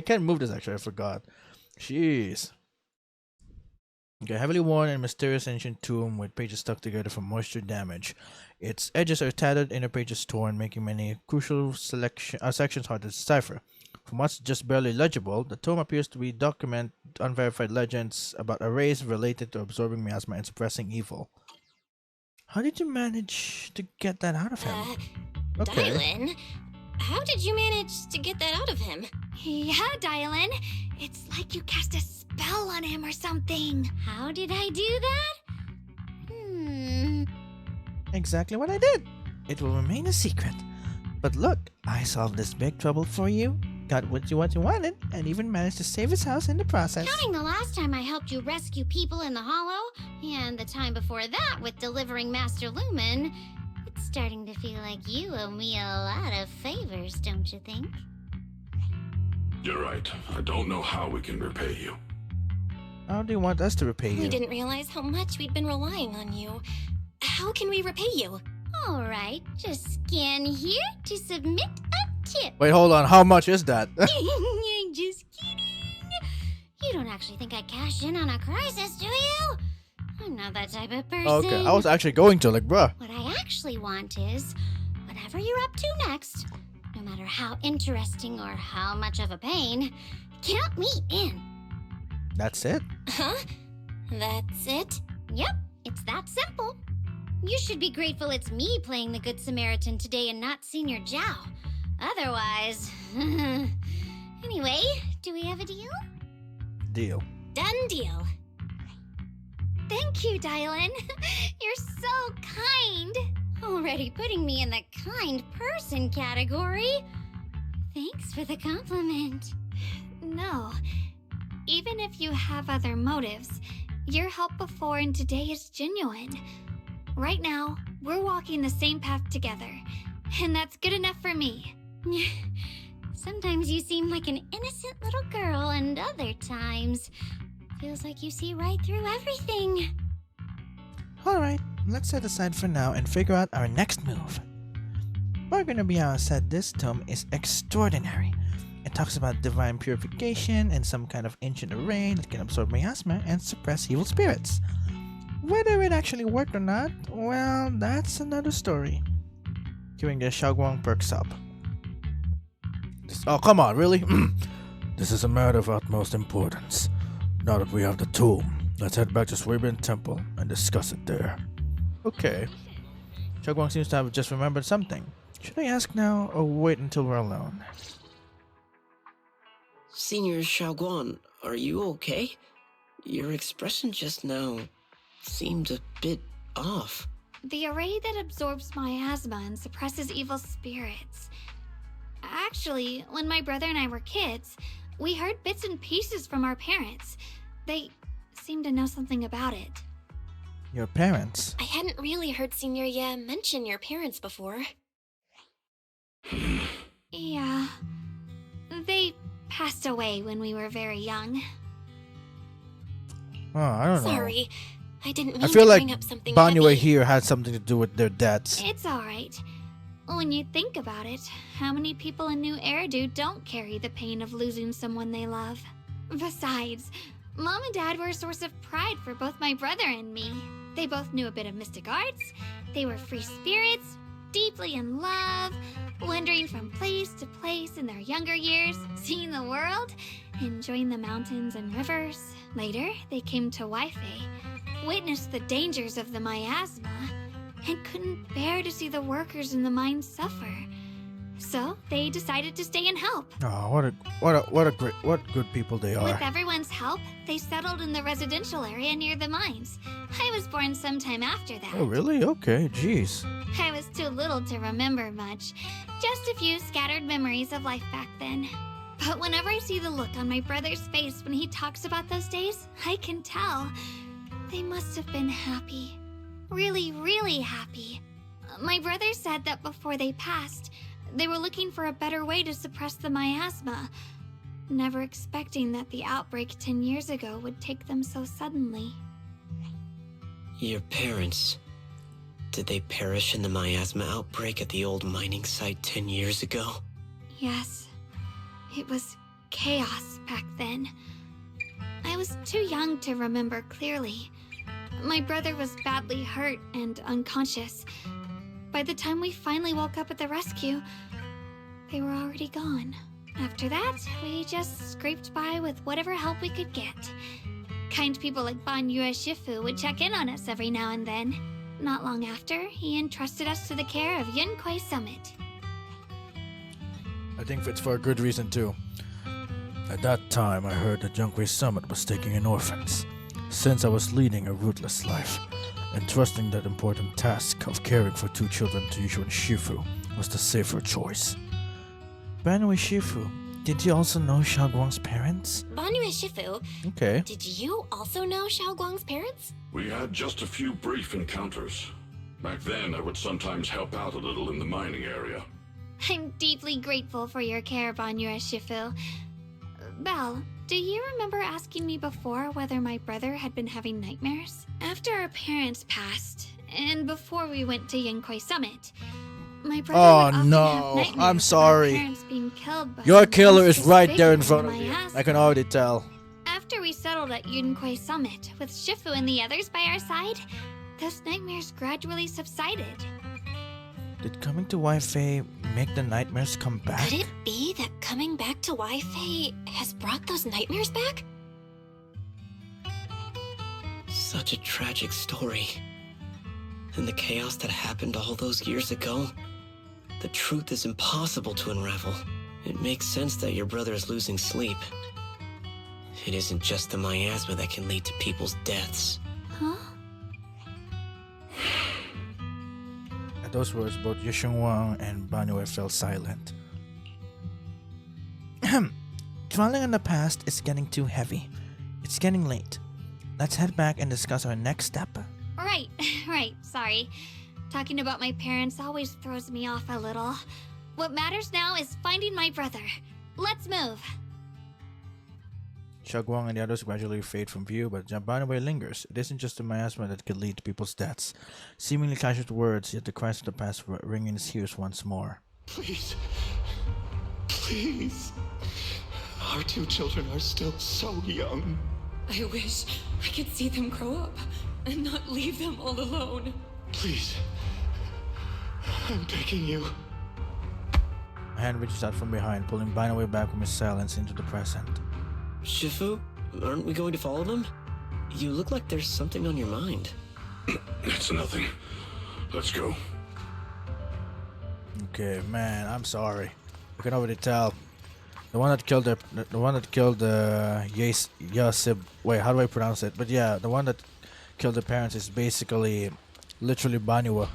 can't move this actually, I forgot. Jeez. Okay, heavily worn and mysterious ancient tomb with pages stuck together from moisture damage. Its edges are tattered, inner pages torn, making many crucial sections hard to decipher. From what's just barely legible, the tome appears to be document unverified legends about a race related to absorbing miasma and suppressing evil. How did you manage to get that out of him? Dylan? How did you manage to get that out of him? Yeah, Dylan. It's like you cast a spell on him or something. How did I do that? Exactly what I did. It will remain a secret. But look, I solved this big trouble for you, got what you wanted, and even managed to save his house in the process. Counting the last time I helped you rescue people in the Hollow, and the time before that with delivering Master Lumen, it's starting to feel like you owe me a lot of favors, don't you think? You're right. I don't know how we can repay you. How do you want us to repay you? We didn't realize how much we'd been relying on you. How can we repay you? All right, just scan here to submit a tip. Wait, hold on. How much is that? Just kidding. You don't actually think I'd cash in on a crisis, do you? I'm not that type of person. Okay, I was actually going to, like, bruh. What I actually want is, whatever you're up to next, no matter how interesting or how much of a pain, count me in. That's it? Huh? That's it? Yep, it's that simple. You should be grateful it's me playing the Good Samaritan today and not Senior Zhao. Otherwise... Anyway, do we have a deal? Deal. Done deal. Thank you, Dylan. You're so kind. Already putting me in the kind person category. Thanks for the compliment. No. Even if you have other motives, your help before and today is genuine. Right now, we're walking the same path together, and that's good enough for me. Sometimes you seem like an innocent little girl, and other times, Feels like you see right through everything. Alright, let's set aside for now and figure out our next move. We're gonna be honest that this tome is extraordinary. It talks about divine purification and some kind of ancient array that can absorb miasma and suppress evil spirits. Whether it actually worked or not, well, that's another story. Hearing the Shunguang perks up. Oh, come on, really? This is a matter of utmost importance. Now that we have the tomb, let's head back to Suibin Temple and discuss it there. Okay. Shunguang seems to have just remembered something. Should I ask now or wait until we're alone? Senior Shunguang, are you okay? Your expression just now seemed a bit off. The array that absorbs miasma and suppresses evil spirits. Actually, when my brother and I were kids, we heard bits and pieces from our parents. They seemed to know something about it. Your parents? I hadn't really heard Senior Ye mention your parents before. Yeah. They passed away when we were very young. Oh, I don't know. Sorry, I didn't mean I feel to like bring up something Banyue heavy. here had something to do with their deaths. It's alright. When you think about it, how many people in New Eridu don't carry the pain of losing someone they love? Besides, Mom and Dad were a source of pride for both my brother and me. They both knew a bit of mystic arts, they were free spirits, deeply in love, wandering from place to place in their younger years, seeing the world, enjoying the mountains and rivers. Later, they came to Waifei, witnessed the dangers of the miasma, and couldn't bear to see the workers in the mine suffer. So they decided to stay and help. Oh, what good people they are. With everyone's help, they settled in the residential area near the mines. I was born sometime after that. Oh, really? Okay, jeez. I was too little to remember much. Just a few scattered memories of life back then. But whenever I see the look on my brother's face when he talks about those days, I can tell. They must have been happy. Really, really happy. My brother said that before they passed, they were looking for a better way to suppress the miasma, never expecting that the outbreak 10 years ago would take them so suddenly. Your parents, did they perish in the miasma outbreak at the old mining site 10 years ago? Yes, it was chaos back then. I was too young to remember clearly. My brother was badly hurt and unconscious. By the time we finally woke up at the rescue, they were already gone. After that, we just scraped by with whatever help we could get. Kind people like Banyue Shifu would check in on us every now and then. Not long after, he entrusted us to the care of Yunkwei Summit. I think it's for a good reason too. At that time, I heard that Yunkwei Summit was taking in orphans. Since I was leading a rootless life, and trusting that important task of caring for 2 children to Yushu Shifu was the safer choice. Banyue Shifu, did you also know Shunguang's parents? Banyue Shifu, Okay. did you also know Shunguang's parents? We had just a few brief encounters. Back then, I would sometimes help out a little in the mining area. I'm deeply grateful for your care, Banyue Shifu. Belle, do you remember asking me before whether my brother had been having nightmares? After our parents passed, and before we went to Yunkwei Summit, my brother would often have nightmares I'm of sorry. our parents being killed by Your killer is monsters right there in bigger front than of you. my ass. I can already tell. After we settled at Yunkwei Summit, with Shifu and the others by our side, those nightmares gradually subsided. Did coming to Waifei make the nightmares come back? Could it be that coming back to Waifei has brought those nightmares back? Such a tragic story. And the chaos that happened all those years ago, the truth is impossible to unravel. It makes sense that your brother is losing sleep. It isn't just the miasma that can lead to people's deaths. Huh? At those words, both Shunguang and Banyue fell silent. Dwelling on the past is getting too heavy. It's getting late. Let's head back and discuss our next step. Right, sorry. Talking about my parents always throws me off a little. What matters now is finding my brother. Let's move. Shunguang and the others gradually fade from view, but Jambanaway lingers. It isn't just the miasma that could lead to people's deaths. Seemingly casual words, yet the cries of the past ring in his ears once more. Please. Please. Our two children are still so young. I wish I could see them grow up and not leave them all alone. Please. I'm begging you. A hand reaches out from behind, pulling Binaway back from his silence into the present. Shifu, aren't we going to follow them? You look like there's something on your mind. It's nothing. Let's go. Okay, man, I'm sorry. You can already tell. The one that killed Yasib. Wait, how do I pronounce it? But yeah, the one that killed the parents is basically, literally Baniwa.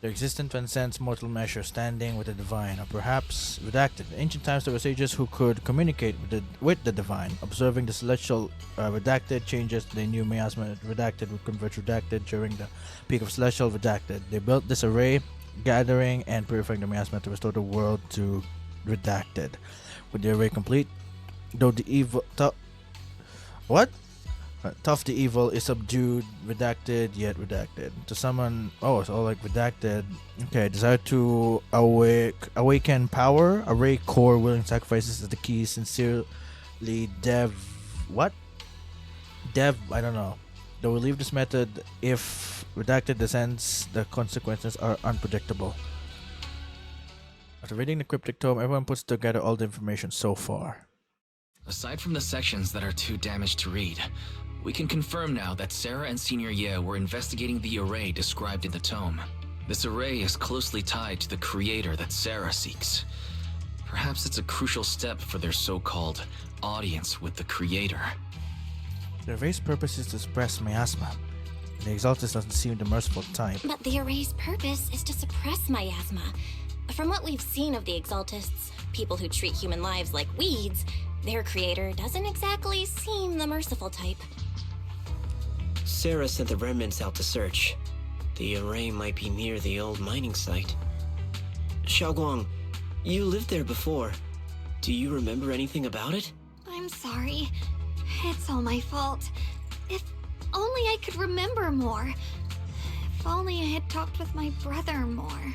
Their existence transcends mortal measure, standing with the divine, or perhaps redacted. In ancient times, there were sages who could communicate with the divine. Observing the celestial redacted changes, they knew miasma redacted would convert redacted during the peak of celestial redacted. They built this array, gathering and purifying the miasma to restore the world to redacted. With the array complete, though the evil tough the evil is subdued, redacted yet redacted. To summon, oh, it's all like redacted. Okay, desire to awaken power, array core, willing sacrifices is the key. Sincerely, Dev. What? Dev, I don't know. They will leave this method if redacted descends, the consequences are unpredictable. After reading the cryptic tome, everyone puts together all the information so far. Aside from the sections that are too damaged to read, we can confirm now that Sarah and Senior Ye were investigating the array described in the tome. This array is closely tied to the creator that Sarah seeks. Perhaps it's a crucial step for their so-called audience with the creator. The array's purpose is to suppress miasma. The Exaltus doesn't seem the merciful type. But the array's purpose is to suppress miasma. From what we've seen of the Exaltists, people who treat human lives like weeds, their creator doesn't exactly seem the merciful type. Sarah sent the remnants out to search. The array might be near the old mining site. Shunguang, you lived there before. Do you remember anything about it? I'm sorry. It's all my fault. If only I could remember more. If only I had talked with my brother more.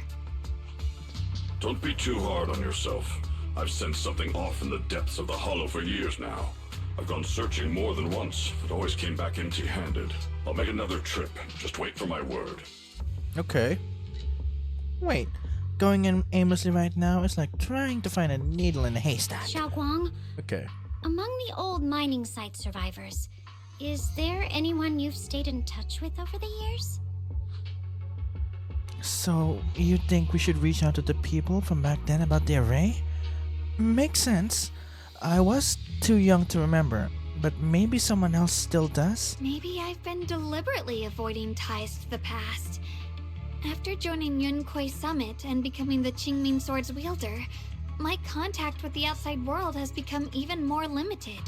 Don't be too hard on yourself. I've sensed something off in the depths of the hollow for years now. I've gone searching more than once, but always came back empty-handed. I'll make another trip. Just wait for my word. Okay. Wait, going in aimlessly right now is like trying to find a needle in a haystack. Shunguang, Okay. among the old mining site survivors, is there anyone you've stayed in touch with over the years? So, you think we should reach out to the people from back then about the array? Makes sense. I was too young to remember, but maybe someone else still does? Maybe I've been deliberately avoiding ties to the past. After joining Yunkoi Summit and becoming the Qingming Sword's wielder, my contact with the outside world has become even more limited.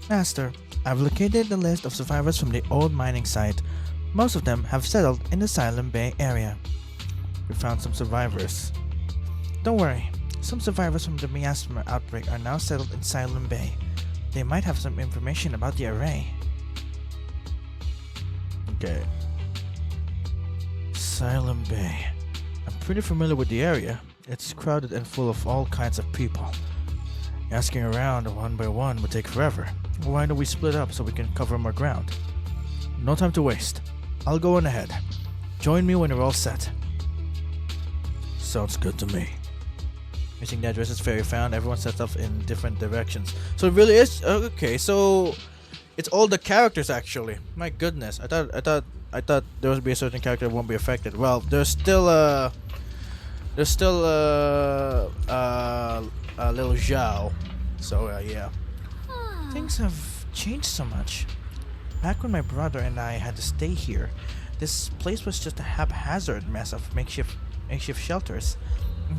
Master, I've located the list of survivors from the old mining site. Most of them have settled in the Silent Bay area. We found some survivors. Don't worry, some survivors from the miasma outbreak are now settled in Silent Bay. They might have some information about the array. Okay. Silent Bay. I'm pretty familiar with the area. It's crowded and full of all kinds of people. Asking around one by one would take forever. Why don't we split up so we can cover more ground? No time to waste. I'll go on ahead. Join me when you're all set. Sounds good to me. Missing the addresses Fairy found, everyone sets off in different directions. So it really is okay. So it's all the characters actually. My goodness, I thought there would be a certain character that won't be affected. Well, there's still a little Zhao. So yeah, things have changed so much. Back when my brother and I had to stay here, this place was just a haphazard mess of makeshift shelters.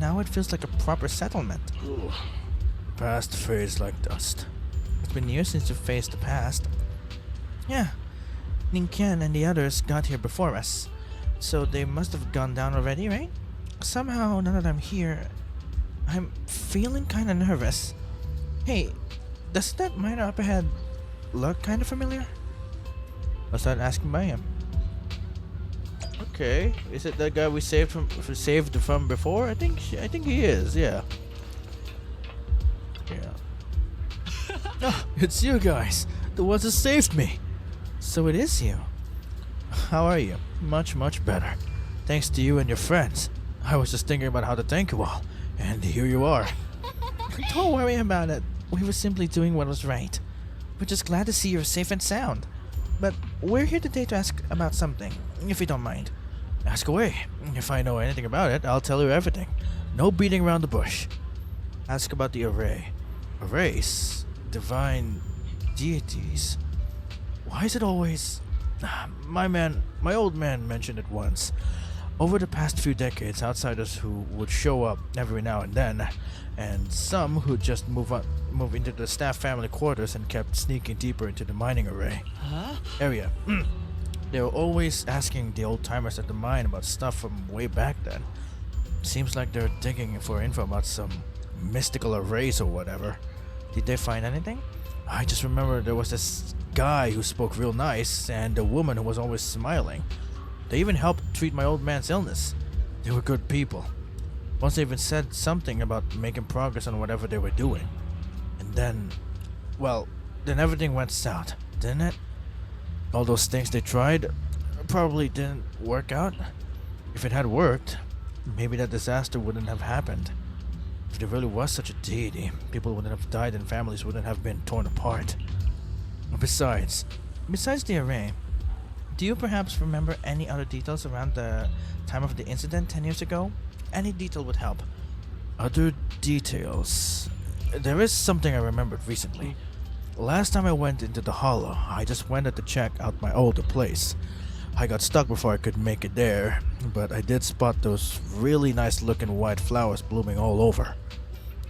Now it feels like a proper settlement. Past fades like dust. It's been years since you faced the past. Yeah, Ninkian and the others got here before us, so they must have gone down already, right? Somehow, now that I'm here, I'm feeling kinda nervous. Hey, does that miner up ahead look kinda familiar? I started asking by him. Okay, is it that guy we saved from before? I think he is. Yeah. Yeah. Ah, it's you guys, the ones that saved me. So it is you. How are you? Much better. Thanks to you and your friends. I was just thinking about how to thank you all, and here you are. Don't worry about it. We were simply doing what was right. We're just glad to see you're safe and sound. But we're here today to ask about something, if you don't mind. Ask away. If I know anything about it, I'll tell you everything. No beating around the bush. Ask about the array. Arrays? Divine deities? Why is it always... My old man mentioned it once. Over the past few decades, outsiders who would show up every now and then, and some who just move into the staff family quarters and kept sneaking deeper into the mining area. They were always asking the old timers at the mine about stuff from way back then. Seems like they're digging for info about some mystical arrays or whatever. Did they find anything? I just remember there was this guy who spoke real nice and a woman who was always smiling. They even helped treat my old man's illness. They were good people. Once they even said something about making progress on whatever they were doing. And then everything went south, didn't it? All those things they tried probably didn't work out. If it had worked, maybe that disaster wouldn't have happened. If there really was such a deity, people wouldn't have died and families wouldn't have been torn apart. Besides the array, do you perhaps remember any other details around the time of the incident 10 years ago? Any detail would help. Other details? There is something I remembered recently. Last time I went into the hollow, I just wanted to check out my older place. I got stuck before I could make it there, but I did spot those really nice looking white flowers blooming all over.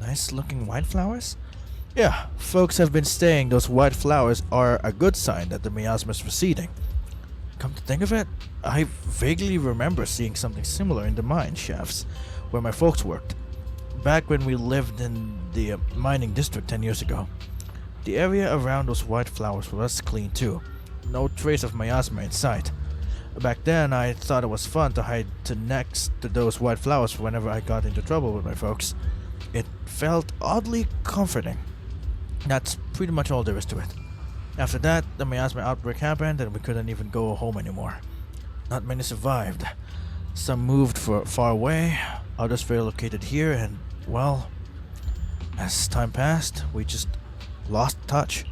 Nice looking white flowers? Yeah, folks have been saying those white flowers are a good sign that the miasma is receding. Come to think of it, I vaguely remember seeing something similar in the mine shafts where my folks worked, back when we lived in the mining district 10 years ago. The area around those white flowers was clean too. No trace of miasma in sight. Back then, I thought it was fun to hide next to those white flowers whenever I got into trouble with my folks. It felt oddly comforting. That's pretty much all there is to it. After that, the miasma outbreak happened and we couldn't even go home anymore. Not many survived. Some moved far away, others relocated here, and, well, as time passed, we just lost touch.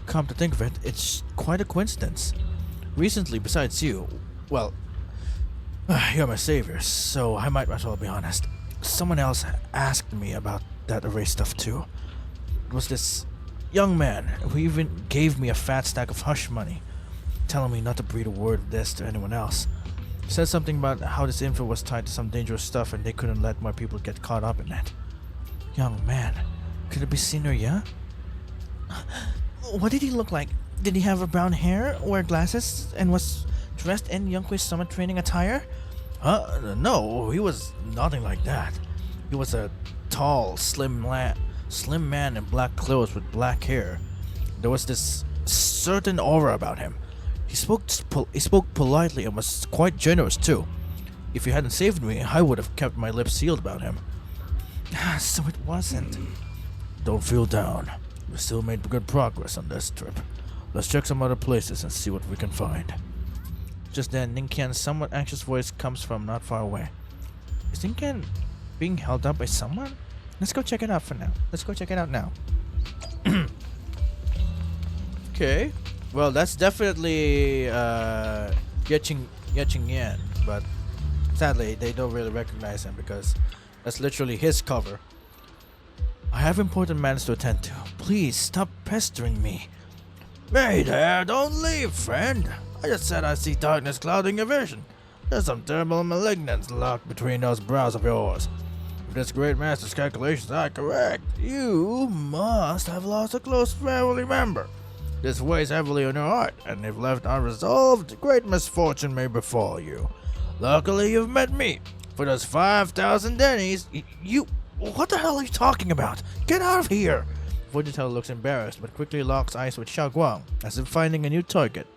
Come to think of it, it's quite a coincidence. Recently, besides you, well, you're my savior, so I might as well be honest. Someone else asked me about that array stuff too. It was this young man who even gave me a fat stack of hush money, telling me not to breathe a word of this to anyone else. Said something about how this info was tied to some dangerous stuff and they couldn't let my people get caught up in it. Young man, could it be Senior Yeah? What did he look like? Did he have a brown hair, wear glasses, and was dressed in Youngquist summer training attire? No, he was nothing like that. He was a tall, slim man in black clothes with black hair. There was this certain aura about him. He spoke politely and was quite generous too. If he hadn't saved me, I would have kept my lips sealed about him. So it wasn't. Don't feel down. We still made good progress on this trip. Let's check some other places and see what we can find. Just then, Ninkian's somewhat anxious voice comes from not far away. Is Ninkian being held up by someone? Let's go check it out for now. Let's go check it out now. Okay. Well, that's definitely Yeching Yan, but sadly, they don't really recognize him because that's literally his cover. I have important matters to attend to. Please stop pestering me. Hey there, don't leave, friend. I just said I see darkness clouding your vision. There's some terrible malignance locked between those brows of yours. If this great master's calculations are correct, you must have lost a close family member. This weighs heavily on your heart, and if left unresolved, great misfortune may befall you. Luckily, you've met me. For those 5,000 dennies, you What the hell are you talking about? Get out of here! Fortune teller looks embarrassed, but quickly locks eyes with Shunguang, as if finding a new target.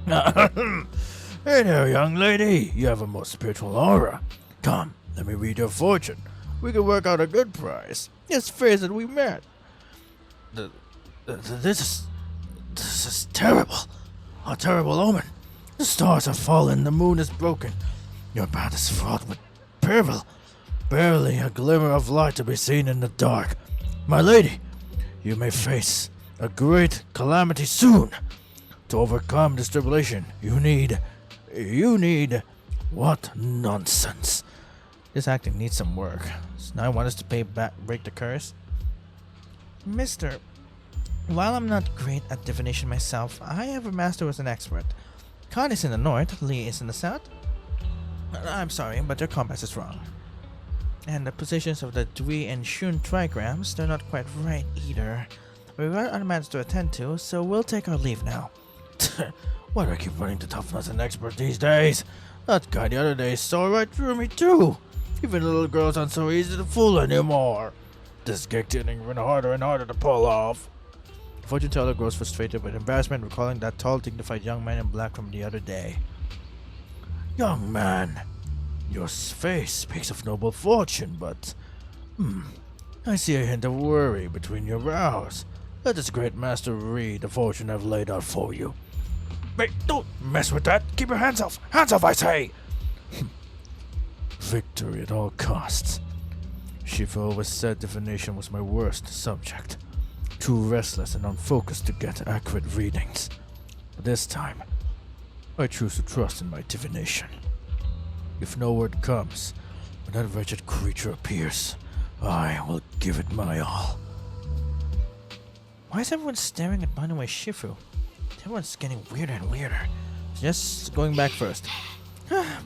Hey there, young lady. You have a most spiritual aura. Come, let me read your fortune. We can work out a good price. Let's face it, we met. This is terrible. A terrible omen. The stars have fallen, the moon is broken. Your path is fraught with peril. Barely a glimmer of light to be seen in the dark. My lady, you may face a great calamity soon. To overcome this tribulation, you need... What nonsense. This acting needs some work. So now I want us to break the curse. Mister, while I'm not great at divination myself, I have a master who is an expert. Khan is in the north, Lee is in the south. I'm sorry, but your compass is wrong. And the positions of the Dwi and Shun trigrams, they're not quite right either. We've got other matters to attend to, so we'll take our leave now. Why do I keep running to toughness and expert these days? That guy the other day saw right through me too. Even little girls aren't so easy to fool anymore. This gig getting even harder and harder to pull off. Fortune teller grows frustrated with embarrassment, recalling that tall, dignified young man in black from the other day. Young man, your face speaks of noble fortune, but... I see a hint of worry between your brows. Let this great master read the fortune I've laid out for you. Wait, don't mess with that! Keep your hands off! Hands off, I say! Victory at all costs. Shiva always said divination was my worst subject. Too restless and unfocused to get accurate readings. But this time, I choose to trust in my divination. If no word comes, when that wretched creature appears, I will give it my all. Why is everyone staring at Banue Shifu? Everyone's getting weirder and weirder. Just going back first.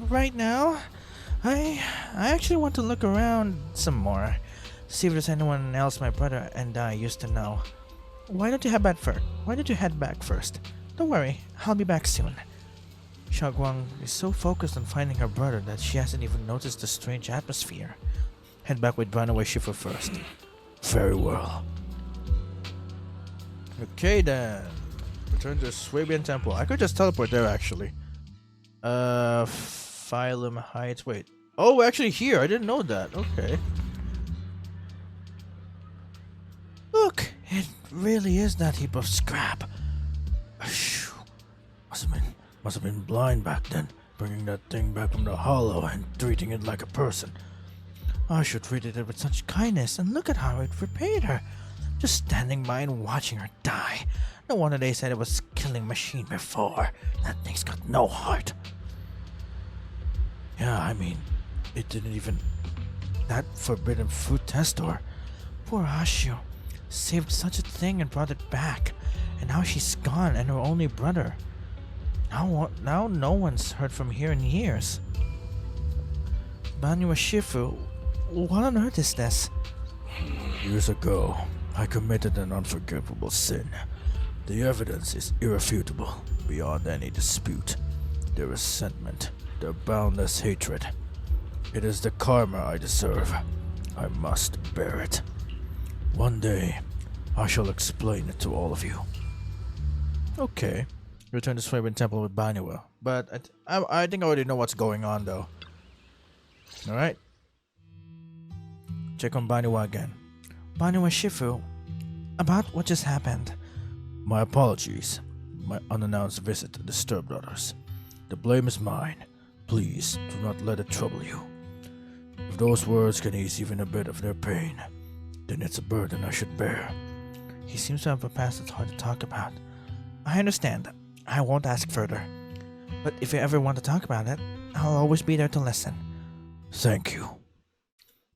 Right now, I actually want to look around some more. See if there's anyone else my brother and I used to know. Why don't you head back first? Don't worry, I'll be back soon. Shunguang is so focused on finding her brother that she hasn't even noticed the strange atmosphere. Head back with Banue Shifu first. Very well. Okay then. Return to Swabian Temple. I could just teleport there actually. Phylum Heights. Wait. Oh, we're actually here. I didn't know that. Okay. Look, it really is that heap of scrap. Shoo. Must have been blind back then, bringing that thing back from the hollow and treating it like a person. I should treat it with such kindness, and look at how it repaid her. Just standing by and watching her die. No wonder they said it was a killing machine before. That thing's got no heart. Yeah, I mean, it didn't even... That forbidden fruit testor. Poor Ashio. Saved such a thing and brought it back. And now she's gone and her only brother. Now no one's heard from here in years. Banue Shifu, what on earth is this? Years ago, I committed an unforgivable sin. The evidence is irrefutable, beyond any dispute. Their resentment, their boundless hatred. It is the karma I deserve. I must bear it. One day, I shall explain it to all of you. Okay. Return to Swabian Temple with Banue. But I think I already know what's going on though. Alright. Check on Banue again. Banue Shifu, about what just happened. My apologies. My unannounced visit disturbed others. The blame is mine. Please do not let it trouble you. If those words can ease even a bit of their pain, then it's a burden I should bear. He seems to have a past that's hard to talk about. I understand. I won't ask further. But if you ever want to talk about it, I'll always be there to listen. Thank you.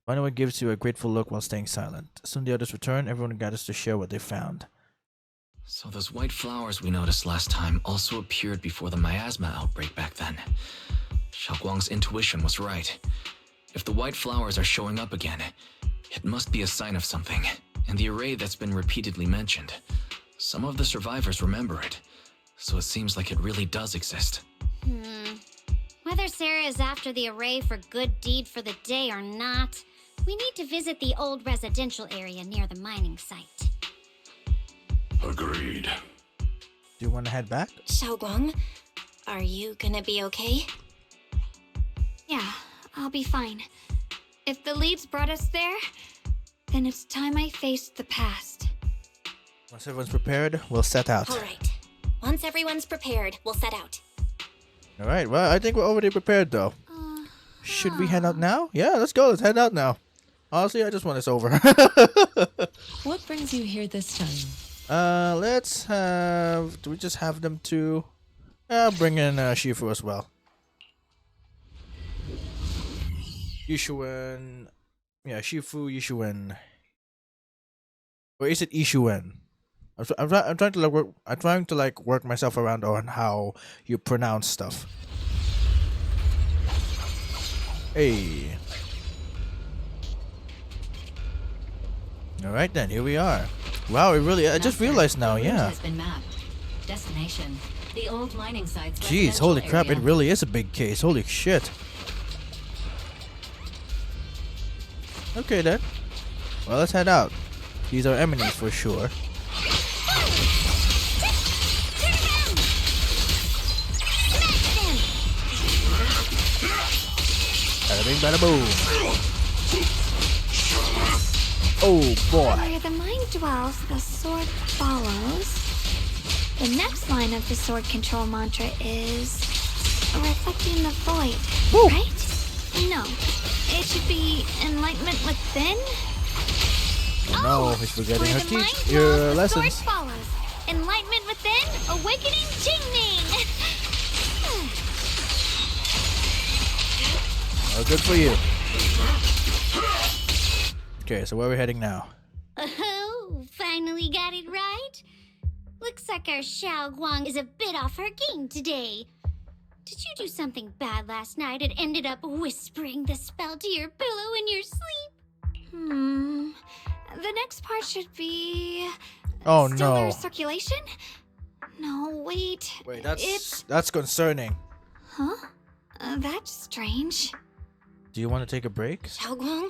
Banue gives you a grateful look while staying silent. Soon the others return, everyone gathers to share what they found. So those white flowers we noticed last time also appeared before the miasma outbreak back then. Shunguang's intuition was right. If the white flowers are showing up again, it must be a sign of something, and the array that's been repeatedly mentioned. Some of the survivors remember it, so it seems like it really does exist. Whether Sarah is after the array for good deed for the day or not, We need to visit the old residential area near the mining site. Agreed. Do you want to head back? Shunguang, are you gonna be okay? Yeah, I'll be fine. If the leads brought us there, then it's time I faced the past. Once everyone's prepared, we'll set out. Alright. Once everyone's prepared, we'll set out. Alright, well, I think we're already prepared though. Should we head out now? Yeah, let's go. Let's head out now. Honestly, I just want this over. What brings you here this time? Let's have... Do we just have them two? I'll bring in Shifu as well. Yishuan... Yeah, Shifu, Yishuan. Or is it Ishuan? I'm trying to like work. I'm trying to like work myself around on how you pronounce stuff. Hey. All right then, here we are. Wow, it really. I just realized now. The route Yeah. has been mapped. Destination: the old mining sites. Jeez, holy crap! It really is a big case. Holy shit. Okay then. Well, let's head out. These are enemies for sure. Bada bing, bada boom. Oh boy. Where the mind dwells, the sword follows. The next line of the sword control mantra is reflecting the void, Woo. right? No, it should be enlightenment within. Oh no, he's forgetting Where her the mind teach dwells, your the lessons. sword follows. Enlightenment within, awakening Jingming. Oh, good for you. Okay, so where are we heading now? Oh, finally got it right. Looks like our Shunguang is a bit off her game today. Did you do something bad last night and ended up whispering the spell to your pillow in your sleep? The next part should be Oh stellar no. circulation. No, wait. Wait, It's that's concerning. huh? That's strange. Do you want to take a break? Shunguang,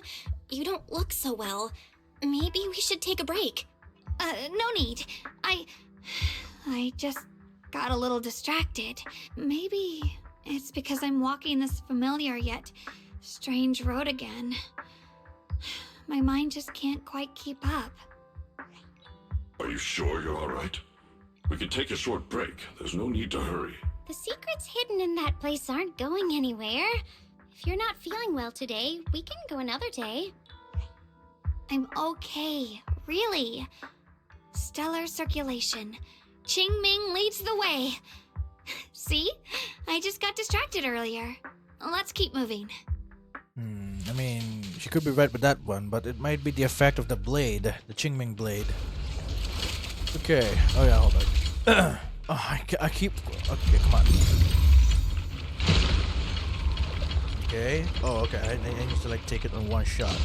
you don't look so well. Maybe we should take a break. No need. I just got a little distracted. Maybe it's because I'm walking this familiar yet strange road again. My mind just can't quite keep up. Are you sure you're alright? We can take a short break. There's no need to hurry. The secrets hidden in that place aren't going anywhere. If you're not feeling well today, we can go another day. I'm okay, really. Stellar circulation. Qingming leads the way. See? I just got distracted earlier. Let's keep moving. I mean, she could be right with that one, but it might be the effect of the blade, the Qingming blade. Okay. Oh yeah, hold on. Oh, I keep. Okay, come on. Okay. Oh, okay. I need to like take it in one shot.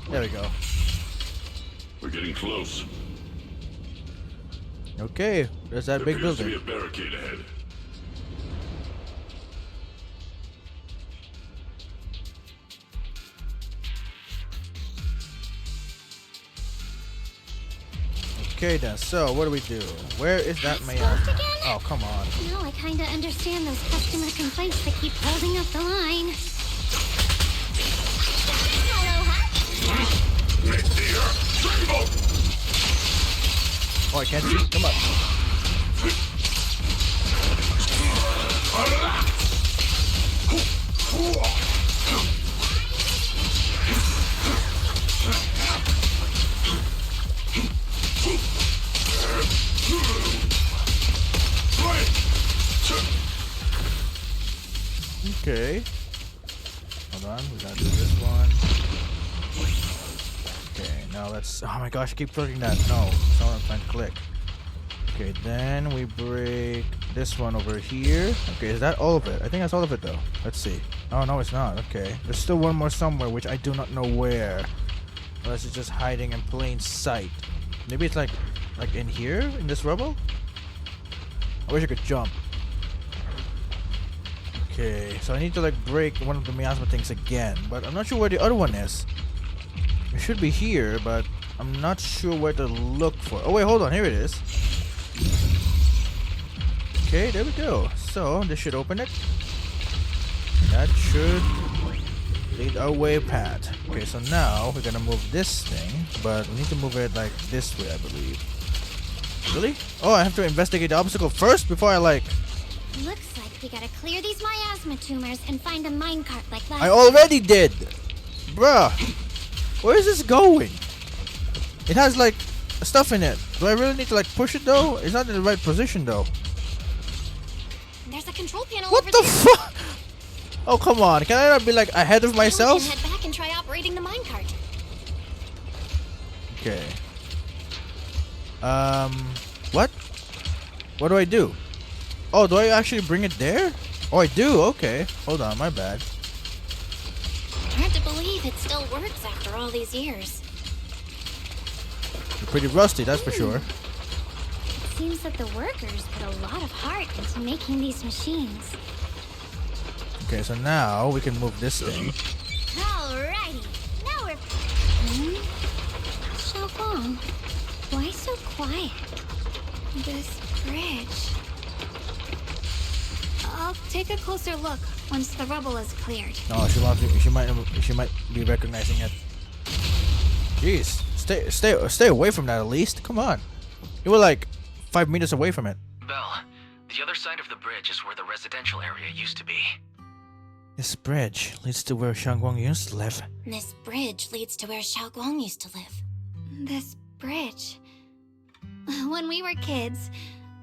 There we go. We're getting close. Okay. There's that big Appears to building. be a barricade ahead. Okay then. So what do we do? Where is that man? Oh, come on. Now I kinda understand those customer complaints that keep holding up the line. Oh, I can't see. Come on. Okay. Hold on, we gotta do this one. Okay, now let's. Oh my gosh, I keep clicking that. No, that's not what I'm trying to click. Okay, then we break this one over here. Okay, is that all of it? I think that's all of it though. Let's see. Oh no, it's not. Okay, there's still one more somewhere, which I do not know where. Unless it's just hiding in plain sight. Maybe it's like in here in this rubble. I wish I could jump. Okay, so I need to like break one of the miasma things again, but I'm not sure where the other one is. It should be here, but I'm not sure where to look for. Oh wait, hold on. Here it is. Okay, there we go. So this should open it. That should lead our way path. Okay, so now we're gonna move this thing, but we need to move it like this way, I believe. Really? Oh, I have to investigate the obstacle first before I like. Looks like we gotta clear these miasma tumors and find a minecart like that. I already did, bruh. Where is this going? It has like stuff in it. Do I really need to like push it though? It's not in the right position though. There's a control panel What over the there. fuck? Oh come on! Can I not be like ahead of myself? We can head back and try operating the minecart. Okay. What? What do I do? Oh, do I actually bring it there? Oh, I do. Okay. Hold on, my bad. Hard to believe it still works after all these years. You're pretty rusty, that's for sure. It seems that the workers put a lot of heart into making these machines. Okay, so now we can move this thing. Alrighty. Now we're... Shunguang, why so quiet? This bridge... I'll take a closer look once the rubble is cleared. Oh, she might be recognizing it. Jeez, stay away from that at least. Come on, you were like 5 meters away from it. Belle, the other side of the bridge is where the residential area used to be. This bridge leads to where Shunguang used to live. This bridge leads to where Shunguang used to live. This bridge. When we were kids,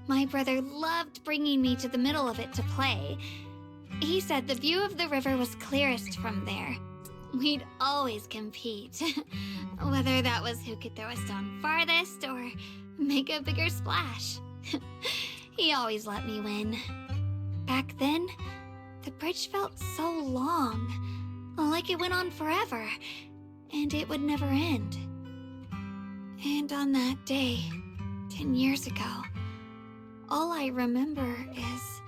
my brother loved bringing me to the middle of it to play. He said the view of the river was clearest from there. We'd always compete, whether that was who could throw a stone farthest or make a bigger splash. He always let me win. Back then, the bridge felt so long, like it went on forever, and it would never end. And on that day, 10 years ago, all I remember is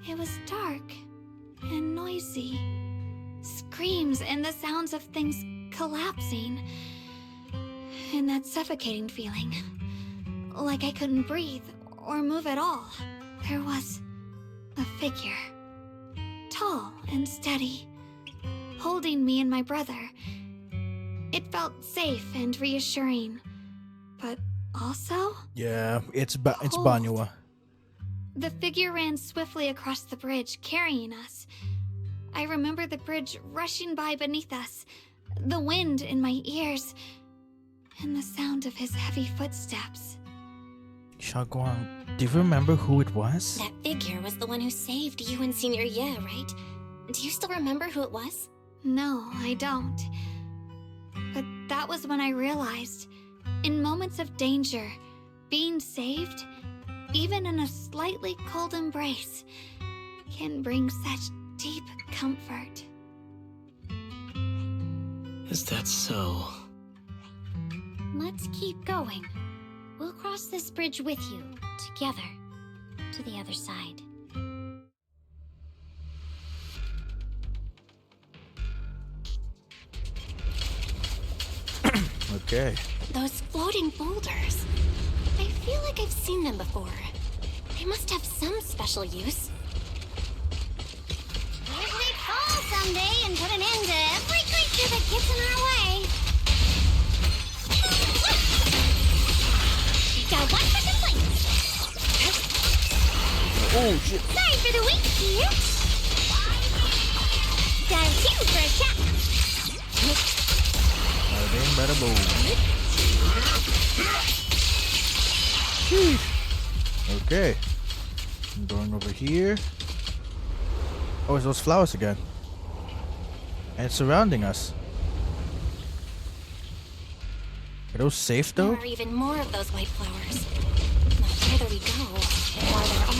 it was dark and noisy. Screams and the sounds of things collapsing. And that suffocating feeling. Like I couldn't breathe or move at all. There was a figure. Tall and steady. Holding me and my brother. It felt safe and reassuring. But also... Yeah, it's Banyua. The figure ran swiftly across the bridge, carrying us. I remember the bridge rushing by beneath us, the wind in my ears, and the sound of his heavy footsteps. Shunguang, do you remember who it was? That figure was the one who saved you and Senior Ye, right? Do you still remember who it was? No, I don't. But that was when I realized, in moments of danger, being saved, even in a slightly cold embrace, can bring such deep comfort. Is that so? Let's keep going. We'll cross this bridge with you, together, to the other side. Okay. Those floating boulders. I feel like I've seen them before. They must have some special use. If we fall someday and put an end to every creature that gets in our way. Got one for complaints. Oh shit. Sorry for the wait here. Got two for a chat. Bada bing, bada boom. Okay. I'm going over here. Oh, it's those flowers again. And it's surrounding us. Are those safe though? There are even more of those white flowers. The further we go, the more there are.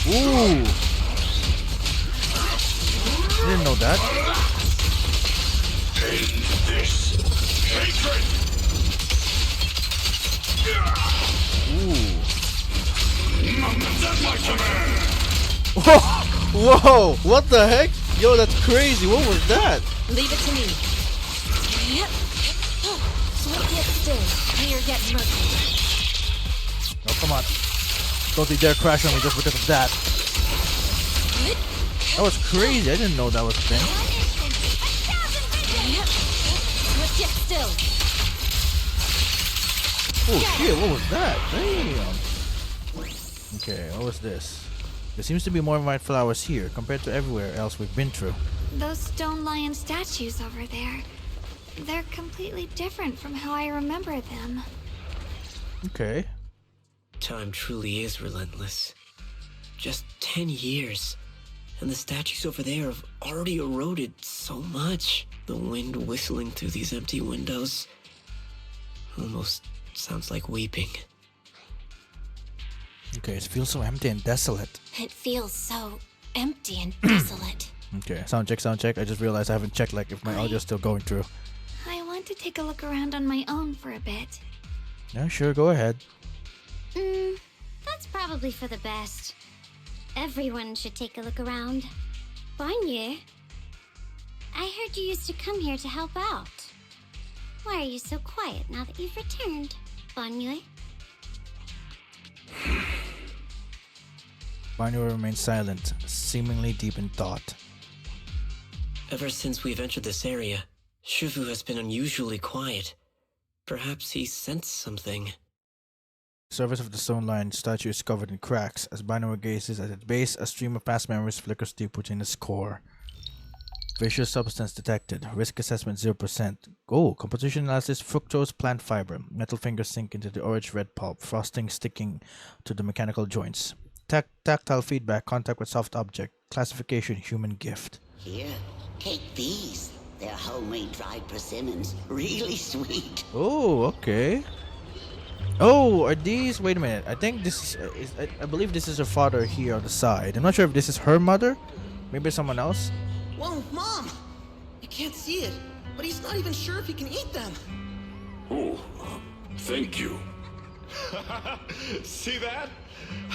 Ooh! I didn't know that. This hatred. Ooh. That's my command. Whoa! Whoa! What the heck? Yo, that's crazy. What was that? Leave it to me. Yep. Sweat yet still, clear yet murky. Oh, come on. Don't you dare crash on me just because of that. That was crazy. I didn't know that was a thing. Yep. Sweat yet still. Oh shit, what was that? Damn. Okay, what was this? There seems to be more white flowers here compared to everywhere else we've been through. Those stone lion statues over there. They're completely different from how I remember them. Okay. Time truly is relentless. Just 10 years, and the statues over there have already eroded so much. The wind whistling through these empty windows almost sounds like weeping. Okay, it feels so empty and desolate. It feels so empty and desolate. Okay, sound check. I just realized I haven't checked like if my audio's still going through. I want to take a look around on my own for a bit. Yeah, sure, go ahead. That's probably for the best. Everyone should take a look around. Banyu, I heard you used to come here to help out. Why are you so quiet now that you've returned, Banyu? Banyu remains silent, seemingly deep in thought. Ever since we've entered this area, Shifu has been unusually quiet. Perhaps he sensed something. The surface of the stone lion statue is covered in cracks. As Banyu gazes at its base, a stream of past memories flickers deep within its core. Vicious substance detected. Risk assessment 0%. Oh, composition analysis: fructose plant fiber. Metal fingers sink into the orange-red pulp. Frosting sticking to the mechanical joints. Tactile feedback. Contact with soft object. Classification: human gift. Here, take these. They're homemade dried persimmons. Really sweet. Oh, okay. Oh, are these? Wait a minute. I think this is. I believe this is her father here on the side. I'm not sure if this is her mother. Maybe someone else. Whoa, Mom! You can't see it, but he's not even sure if he can eat them. Oh, thank you. See that?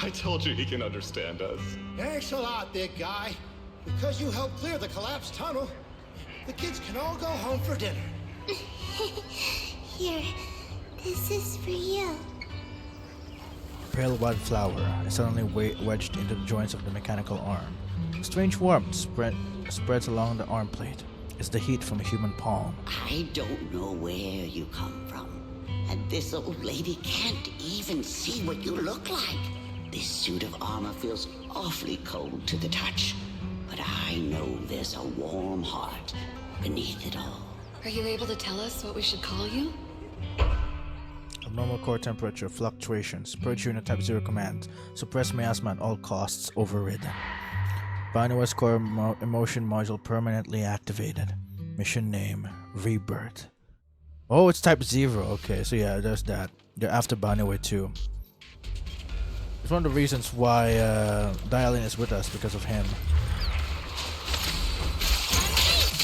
I told you he can understand us. Thanks a lot, big guy. Because you helped clear the collapsed tunnel, the kids can all go home for dinner. Here, this is for you. Pale white flower is suddenly wedged into the joints of the mechanical arm. Strange warmth spreads along the arm plate. It's the heat from a human palm. I don't know where you come from, and this old lady can't even see what you look like. This suit of armor feels awfully cold to the touch, but I know there's a warm heart beneath it all. Are you able to tell us what we should call you? Abnormal core temperature fluctuations. Purge unit type 0 command. Suppress miasma at all costs. Overridden. Banyu's core emotion module permanently activated. Mission name: Rebirth. Oh, it's type 0. Okay, so yeah, there's that. They're after Banyu too. It's one of the reasons why Dialin is with us, because of him.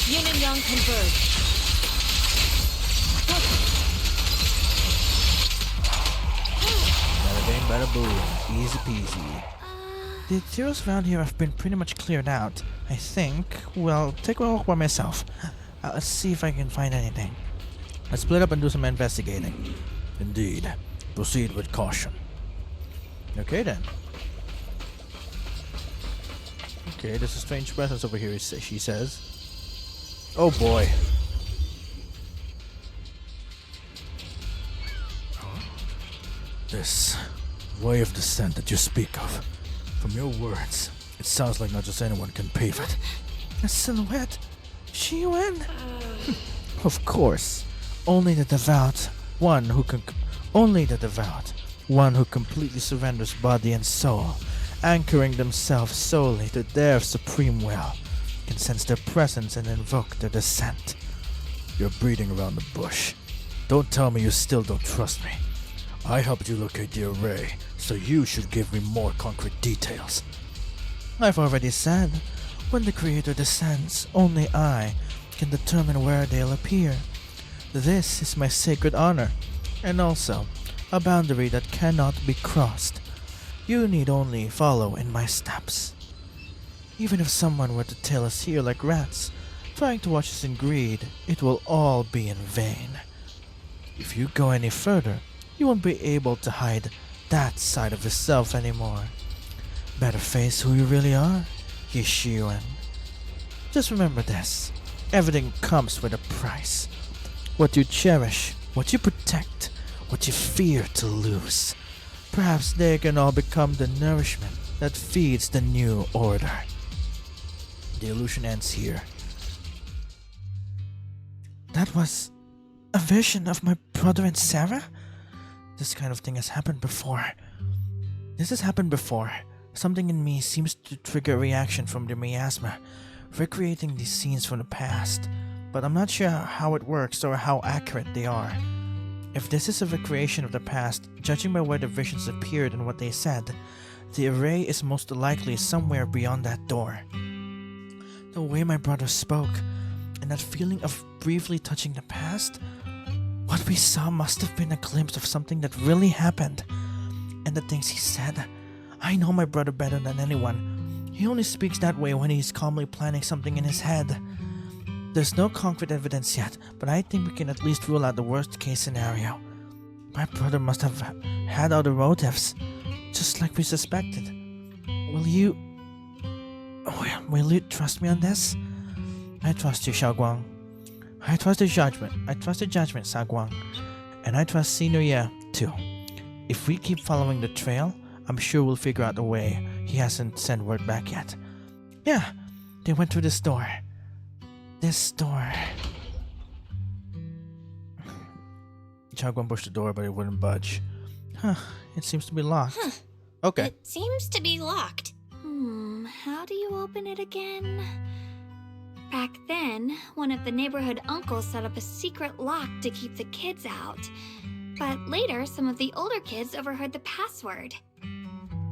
Yin and Yang converge. Bada bing, bada boom. Easy peasy. The zeros around here have been pretty much cleared out, I think. Well, take a walk by myself. Let's see if I can find anything. Let's split up and do some investigating. Indeed. Proceed with caution. Okay then. Okay, there's a strange presence over here, she says. Oh boy. This way of descent that you speak of. From your words, it sounds like not just anyone can pave it. A silhouette? She went? Of course. Only the devout, one who completely surrenders body and soul, anchoring themselves solely to their supreme will, can sense their presence and invoke their descent. You're breeding around the bush. Don't tell me you still don't trust me. I helped you locate the array, so you should give me more concrete details. I've already said, when the Creator descends, only I can determine where they'll appear. This is my sacred honor, and also a boundary that cannot be crossed. You need only follow in my steps. Even if someone were to tail us here like rats, trying to watch us in greed, it will all be in vain. If you go any further, you won't be able to hide that side of yourself anymore. Better face who you really are, Yishuan. Just remember this. Everything comes with a price. What you cherish, what you protect, what you fear to lose. Perhaps they can all become the nourishment that feeds the new order. The illusion ends here. That was a vision of my brother and Sarah? This kind of thing has happened before. This has happened before. Something in me seems to trigger a reaction from the miasma, recreating these scenes from the past, but I'm not sure how it works or how accurate they are. If this is a recreation of the past, judging by where the visions appeared and what they said, the array is most likely somewhere beyond that door. The way my brother spoke, and that feeling of briefly touching the past, what we saw must have been a glimpse of something that really happened. And the things he said, I know my brother better than anyone. He only speaks that way when he's calmly planning something in his head. There's no concrete evidence yet, but I think we can at least rule out the worst case scenario. My brother must have had other motives, just like we suspected. Will you trust me on this? I trust you, Shunguang. I trust your judgment. Shunguang. And I trust Senior Ye, too. If we keep following the trail, I'm sure we'll figure out a way. He hasn't sent word back yet. Yeah, they went through this door. This door. Shunguang pushed the door, but it wouldn't budge. Huh, it seems to be locked. Huh. Okay. It seems to be locked. How do you open it again? Back then, one of the neighborhood uncles set up a secret lock to keep the kids out. But later, some of the older kids overheard the password.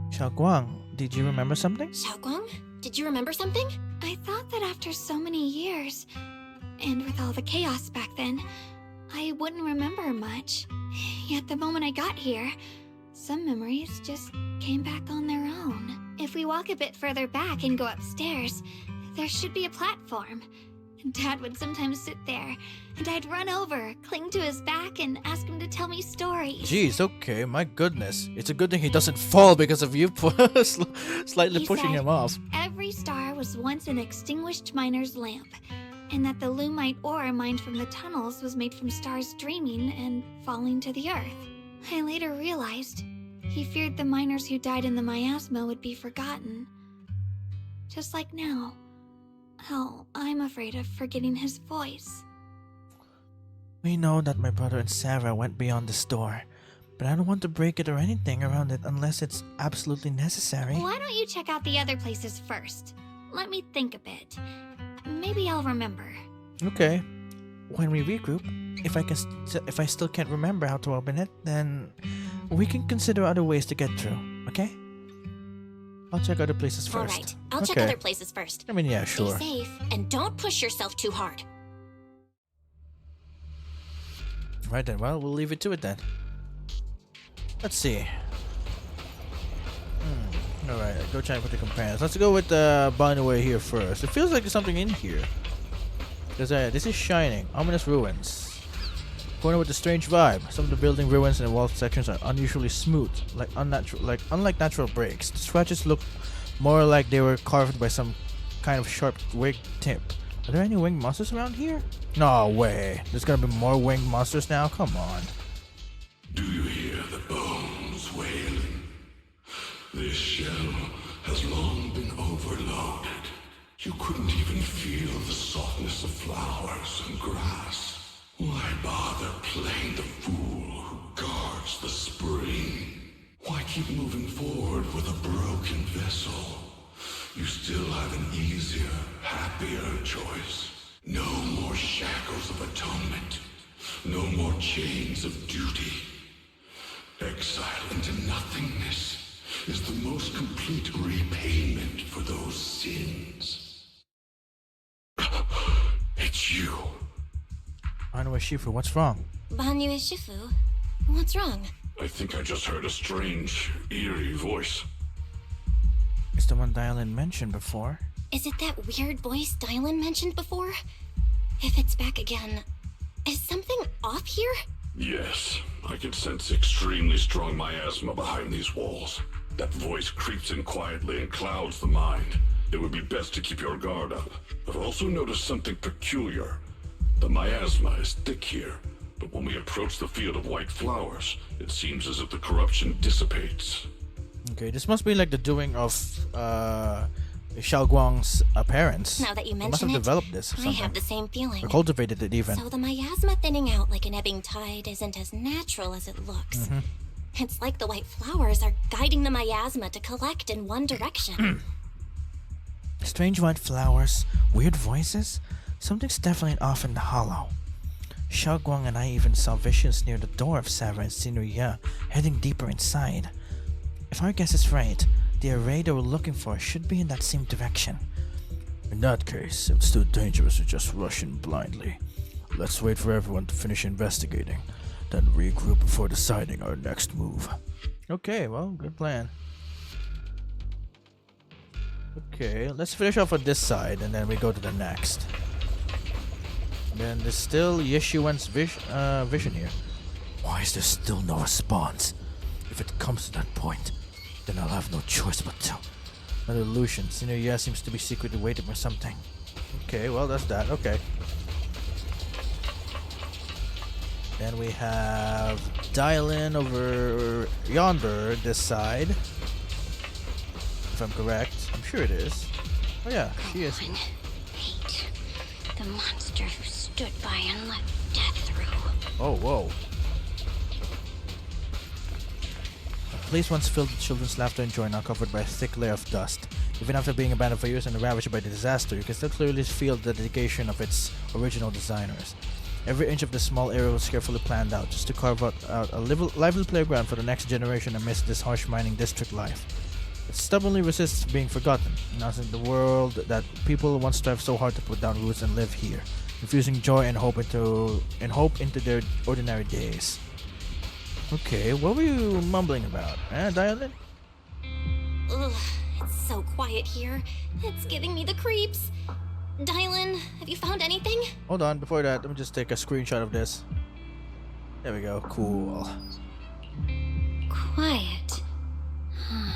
Shunguang, did you remember something? Shunguang, did you remember something? I thought that after so many years, and with all the chaos back then, I wouldn't remember much. Yet the moment I got here, some memories just came back on their own. If we walk a bit further back and go upstairs, there should be a platform. Dad would sometimes sit there, and I'd run over, cling to his back, and ask him to tell me stories. Jeez, okay, my goodness. It's a good thing he doesn't fall because of you slightly He pushing said him off. Every star was once an extinguished miner's lamp, and that the lumite ore mined from the tunnels was made from stars dreaming and falling to the earth. I later realized he feared the miners who died in the miasma would be forgotten. Just like now. Hell, I'm afraid of forgetting his voice. We know that my brother and Sarah went beyond this door, but I don't want to break it or anything around it unless it's absolutely necessary. Why don't you check out the other places first? Let me think a bit. Maybe I'll remember. Okay. When we regroup, if I still can't remember how to open it, then we can consider other ways to get through, okay? I'll check other places first. Alright, I'll check other places first. I mean, yeah, sure. Stay safe, and don't push yourself too hard. Right then, well, we'll leave it to it then. Let's see. Alright, go check with the companions. Let's go with Bonnie here first. It feels like there's something in here. Because this is shining. Ominous ruins. Corner with a strange vibe. Some of the building ruins and wall sections are unusually smooth, unlike natural breaks. The scratches look more like they were carved by some kind of sharp winged tip. Are there any winged monsters around here? No way. There's gonna be more winged monsters now? Come on. Do you hear the bones wailing? This shell has long been overloaded. You couldn't even feel the softness of flowers and grass. Why bother playing the fool who guards the spring? Why keep moving forward with a broken vessel? You still have an easier, happier choice. No more shackles of atonement. No more chains of duty. Exile into nothingness is the most complete repayment for those sins. It's you. Banyu Shifu, what's wrong? Banyu Shifu? What's wrong? I think I just heard a strange, eerie voice. It's the one Dialin mentioned before. Is it that weird voice Dylan mentioned before? If it's back again, is something off here? Yes, I can sense extremely strong miasma behind these walls. That voice creeps in quietly and clouds the mind. It would be best to keep your guard up. I've also noticed something peculiar. The miasma is thick here, but when we approach the field of white flowers, it seems as if the corruption dissipates. Okay, this must be like the doing of Shunguang's parents. Now that you They must mention have it, developed this or I something. have the same feeling. Or cultivated it even. So the miasma thinning out like an ebbing tide isn't as natural as it looks. It's like the white flowers are guiding the miasma to collect in one direction. Strange white flowers, weird voices. Something's definitely off in the hollow. Shunguang and I even saw visions near the door of Sarah and Senior Ye, heading deeper inside. If our guess is right, the array they were looking for should be in that same direction. In that case, it's too dangerous to just rush in blindly. Let's wait for everyone to finish investigating, then regroup before deciding our next move. Okay, well, good plan. Okay, let's finish off on this side and then we go to the next. Then there's still Yeshuan's vision here. Why is there still no response? If it comes to that point, then I'll have no choice but to. Another illusion. Senior Ye seems to be secretly waiting for something. Okay, well that's that. Okay. Then we have Dylan over yonder, this side. If I'm correct. I'm sure it is. Oh yeah, she is. Hate the monster who stood by and let death through. Oh, whoa. The place once filled with children's laughter and joy, now covered by a thick layer of dust. Even after being abandoned for years and ravaged by the disaster, you can still clearly feel the dedication of its original designers. Every inch of this small area was carefully planned out, just to carve out a lively playground for the next generation amidst this harsh mining district life. It stubbornly resists being forgotten, now in the world that people once strived so hard to put down roots and live here, infusing joy and hope into their ordinary days. Okay, what were you mumbling about, Dylan? Ugh, it's so quiet here. It's giving me the creeps. Dylan, have you found anything? Hold on, before that, let me just take a screenshot of this. There we go, cool. Quiet. Huh.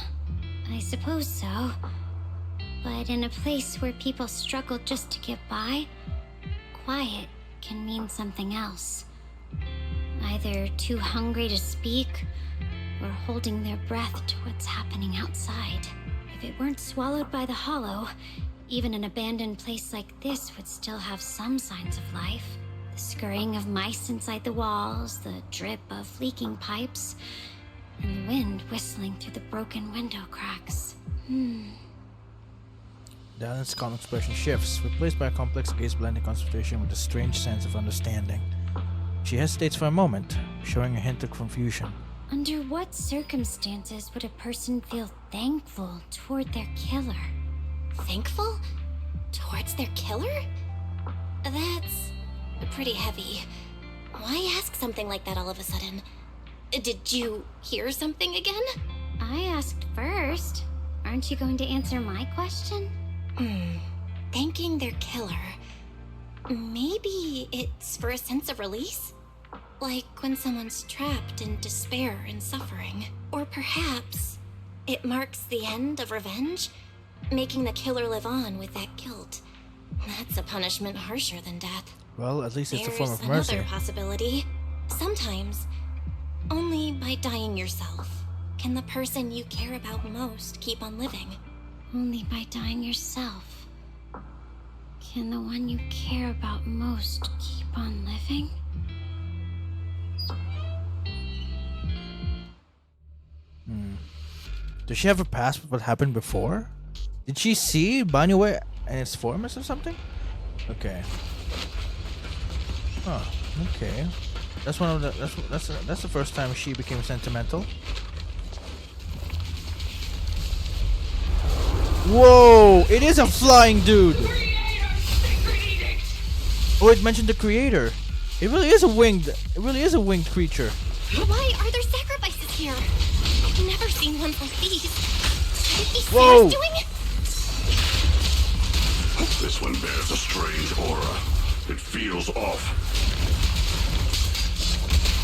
I suppose so. But in a place where people struggle just to get by, quiet can mean something else. Either too hungry to speak, or holding their breath to what's happening outside. If it weren't swallowed by the hollow, even an abandoned place like this would still have some signs of life. The scurrying of mice inside the walls, the drip of leaking pipes, and the wind whistling through the broken window cracks. Dylan's calm expression shifts, replaced by a complex gaze blending concentration with a strange sense of understanding. She hesitates for a moment, showing a hint of confusion. Under what circumstances would a person feel thankful toward their killer? Thankful? Towards their killer? That's pretty heavy. Why ask something like that all of a sudden? Did you hear something again? I asked first. Aren't you going to answer my question? Thanking their killer. Maybe it's for a sense of release? Like when someone's trapped in despair and suffering. Or perhaps it marks the end of revenge, making the killer live on with that guilt. That's a punishment harsher than death. Well, at least it's a form of mercy. There's another possibility. Sometimes, only by dying yourself can the person you care about most keep on living. Only by dying yourself can the one you care about most keep on living? Does she have a past with what happened before? Did she see Banyue and its formers or something? Okay. Huh. Okay. That's one of the. That's the first time she became sentimental. Whoa! It is a flying dude. Oh, it mentioned the creator. It really is a winged. It really is a winged creature. Why are there sacrifices here? I've never seen ones like these. Should it be Whoa. Sarah's doing? weapon bears a strange aura. It feels off.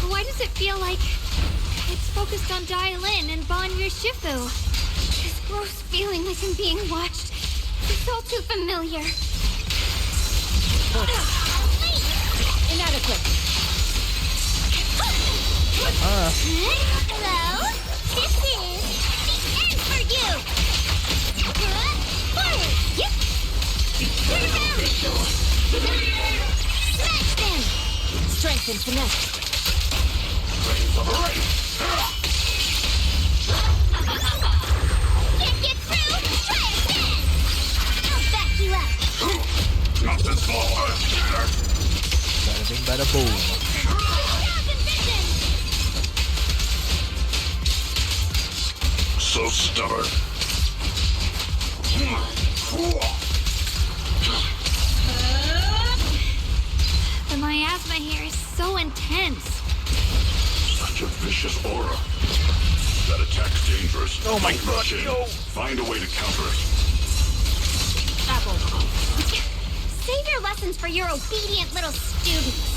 Why does it feel like it's focused on Dialin and Banyu Shifu? This gross feeling like I'm being watched. It's all too familiar. Inadequate. Hello? This is the end for you! Forward! Yep! Turn around! Smash them! Strength and finesse. Can't get through? Try again! I'll back you up! Not this forward! Bada bing, bada boom. So stubborn. The miasma here is so intense. Such a vicious aura. That attack's dangerous. Oh my Don't god, rush in. no. Find a way to counter it. Apple. Save your lessons for your obedient little students.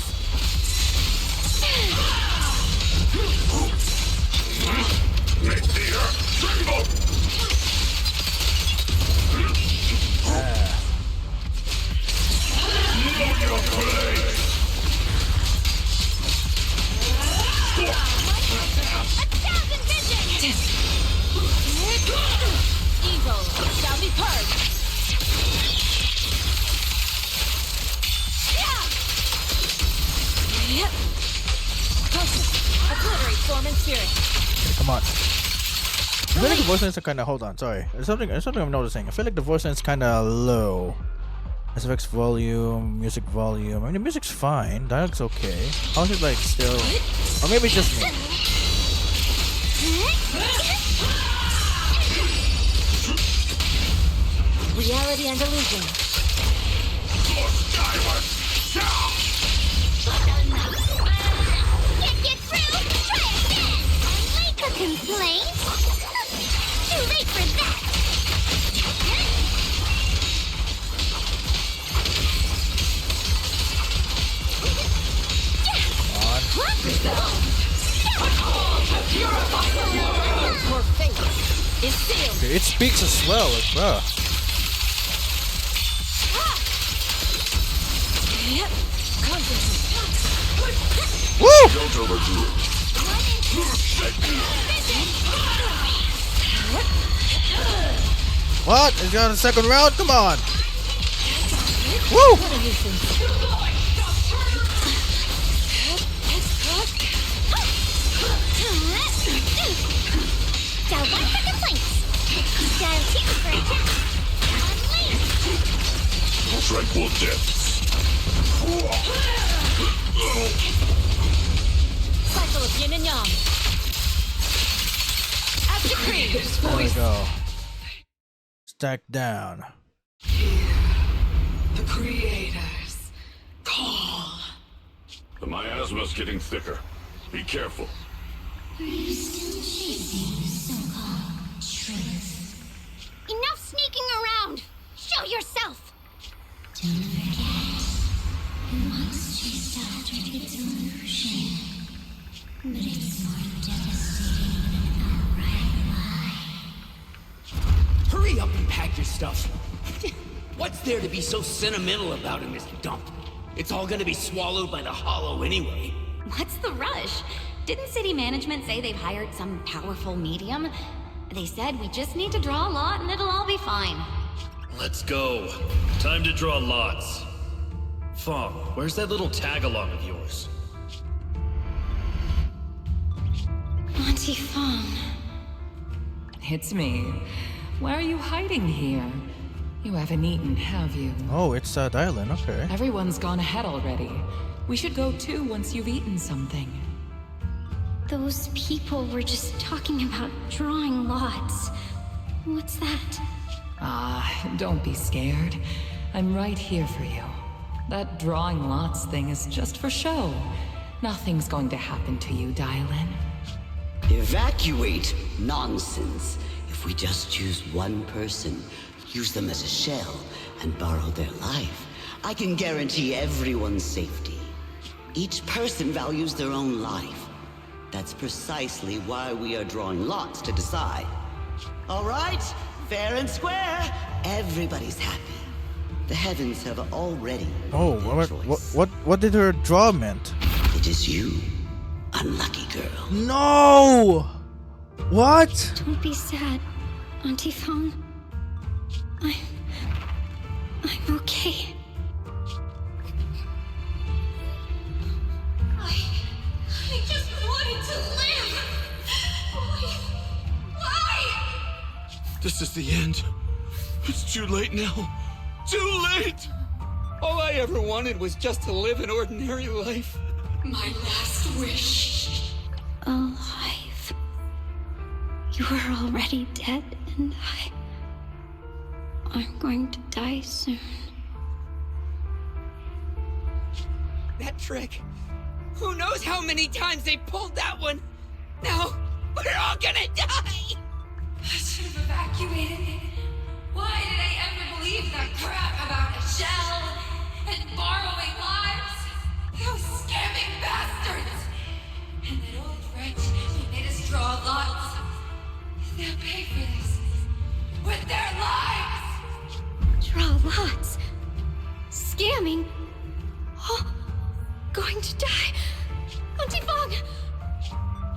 Mid-tier, single! Know your place! Evil shall be purged. Yep. Obliterate form and spirit. Okay, come on. I feel like the voice lines are kind of. Hold on, sorry. There's something I'm noticing. I feel like the voice line's kind of low. SFX volume, music volume. I mean, the music's fine. Dialogue's okay. How is it like still? Or maybe it's just me. Reality and illusion. Can't get through? Try again! Make a complaint? Too late for that! Your fate is sealed. Okay, it speaks as well. Like, bruh. Yep. Concentrate. Woo! Don't overdo it. What? Is got a second round? Come on. Woo! What a nuisance. Dial 1 for complaints. Dial 2 for attack. Unleash. Tranquil depths. Cycle of yin and yang. As decreed. There we go. Stack down. The creators call. The miasma's getting thicker. Be careful. Are you still chasing the so-called truth? Enough sneaking around! Show yourself! Don't forget, it once chased after its illusion, but it's more devastating than an outright lie. Hurry up and pack your stuff. What's there to be so sentimental about in this dump? It's all gonna be swallowed by the hollow anyway. What's the rush? Didn't city management say they've hired some powerful medium? They said we just need to draw a lot and it'll all be fine. Let's go. Time to draw lots. Fong, where's that little tag-along of yours? Auntie Fong. It's me. Why are you hiding here? You haven't eaten, have you? Oh, it's Dylan. Okay. Everyone's gone ahead already. We should go too once you've eaten something. Those people were just talking about drawing lots. What's that? Ah, don't be scared. I'm right here for you. That drawing lots thing is just for show. Nothing's going to happen to you, Dylan. Evacuate? Nonsense. If we just choose one person, use them as a shell, and borrow their life, I can guarantee everyone's safety. Each person values their own life. That's precisely why we are drawing lots to decide. All right, fair and square. Everybody's happy. The heavens have already. Oh, what did her draw meant? It is you, unlucky girl. No! What? Don't be sad, Auntie Fong. I'm okay. I just wanted to live! Why? This is the end. It's too late now. Too late! All I ever wanted was just to live an ordinary life. My last wish. Alive. You were already dead, and I'm going to die soon. That trick. Who knows how many times they pulled that one? Now, we're all gonna die! I should have evacuated it. Why did I ever believe that crap about a shell and borrowing lives? Those scamming bastards! And that old wretch who made us draw lots. They'll pay for this with their lives! Draw lots. Scamming. Oh, going to die. Auntie Fong!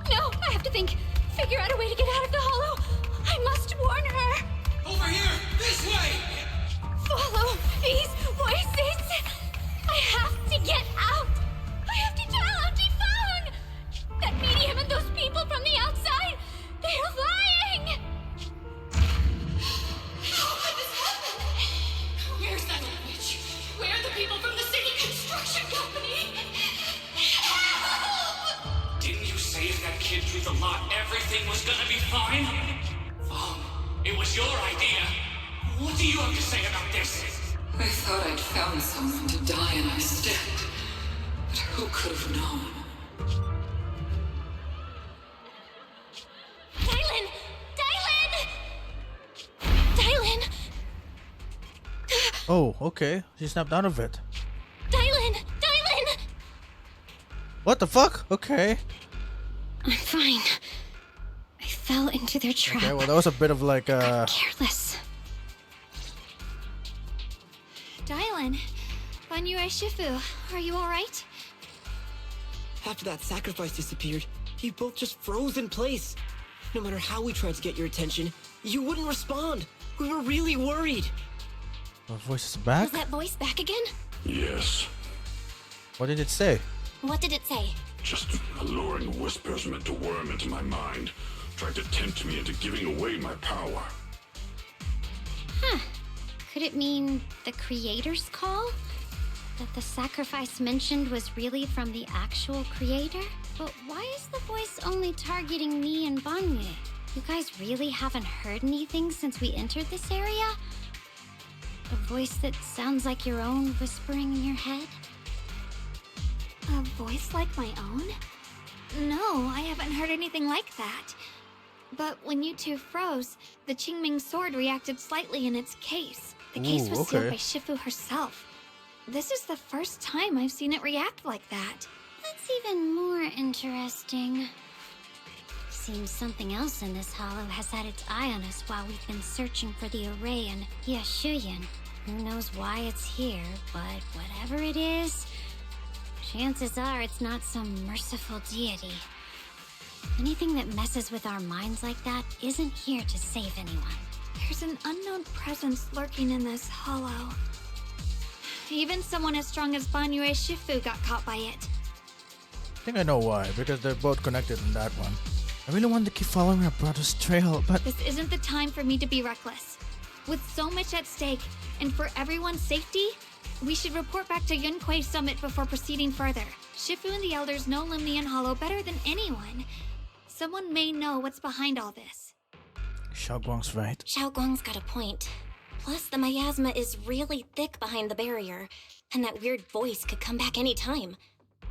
No, I have to think. Figure out a way to get out of the hollow. I must warn her. Over here! This way! Follow these voices. I have to get out. I have to tell Auntie Fong. That medium and those people from the outside, they're lying. How could this happen? Where's that old witch? Where are the people from the city construction company? Help! Didn't you say if that kid drew the lot, everything was gonna be fine? Fong, it was your idea. What do you have to say about this? I thought I'd found someone to die in my stead. But who could have known? Dylan! Dylan! Dylan! Oh, okay. She snapped out of it. Dylan! Dylan! What the fuck? Okay. I'm fine. I fell into their trap. Okay, well that was a bit of like Careless. Dylan, Banyue Shifu, are you alright? After that sacrifice disappeared, you both just froze in place. No matter how we tried to get your attention, you wouldn't respond. We were really worried. Her voice is back? Was that voice back again? Yes. What did it say? What did it say? Just alluring whispers meant to worm into my mind. Tried to tempt me into giving away my power. Huh. Could it mean the creator's call? That the sacrifice mentioned was really from the actual creator? But why is the voice only targeting me and Banyue? You guys really haven't heard anything since we entered this area? A voice that sounds like your own whispering in your head? A voice like my own? No, I haven't heard anything like that. But when you two froze, the Qingming sword reacted slightly in its case. The case was sealed by Shifu herself. This is the first time I've seen it react like that. That's even more interesting. Seems something else in this hollow has had its eye on us while we've been searching for the array in Yashuyan. Who knows why it's here, but whatever it is, chances are it's not some merciful deity. Anything that messes with our minds like that isn't here to save anyone. There's an unknown presence lurking in this hollow. Even someone as strong as Banyue Shifu got caught by it. I think I know why, because they're both connected in that one. I really wanted to keep following our brother's trail, but This isn't the time for me to be reckless. With so much at stake, and for everyone's safety, we should report back to Yunquai Summit before proceeding further. Shifu and the elders know Limnian Hollow better than anyone. Someone may know what's behind all this. Shunguang's right. Shunguang's got a point. Plus, the miasma is really thick behind the barrier, and that weird voice could come back any time.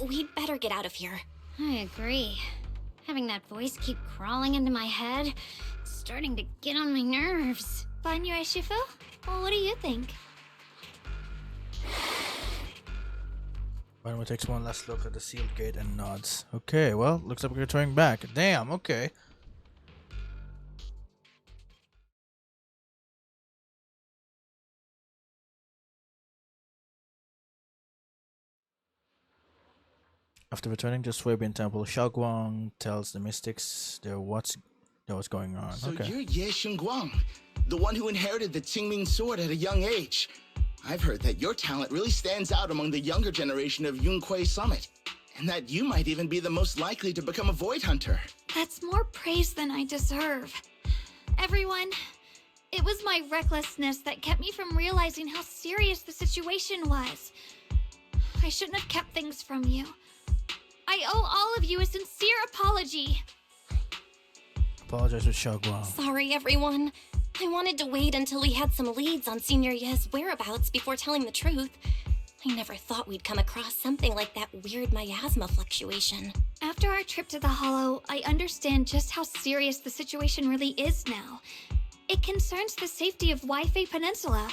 We'd better get out of here. I agree. Having that voice keep crawling into my head, it's starting to get on my nerves. Banyue Shifu? Well, what do you think? One takes one last look at the sealed gate and nods. Okay, well, looks like we're turning back. Damn, okay. After returning to Swabian Temple, Shunguang tells the mystics what's going on. So Okay. you're Ye Shunguang, the one who inherited the Qingming sword at a young age. I've heard that your talent really stands out among the younger generation of Yunquei Summit, and that you might even be the most likely to become a Void Hunter. That's more praise than I deserve. Everyone, it was my recklessness that kept me from realizing how serious the situation was. I shouldn't have kept things from you. I owe all of you a sincere apology. Apologize with Shunguang. Sorry, everyone. I wanted to wait until we had some leads on Senior Ye's whereabouts before telling the truth. I never thought we'd come across something like that weird miasma fluctuation. After our trip to the Hollow, I understand just how serious the situation really is now. It concerns the safety of Waifei Peninsula,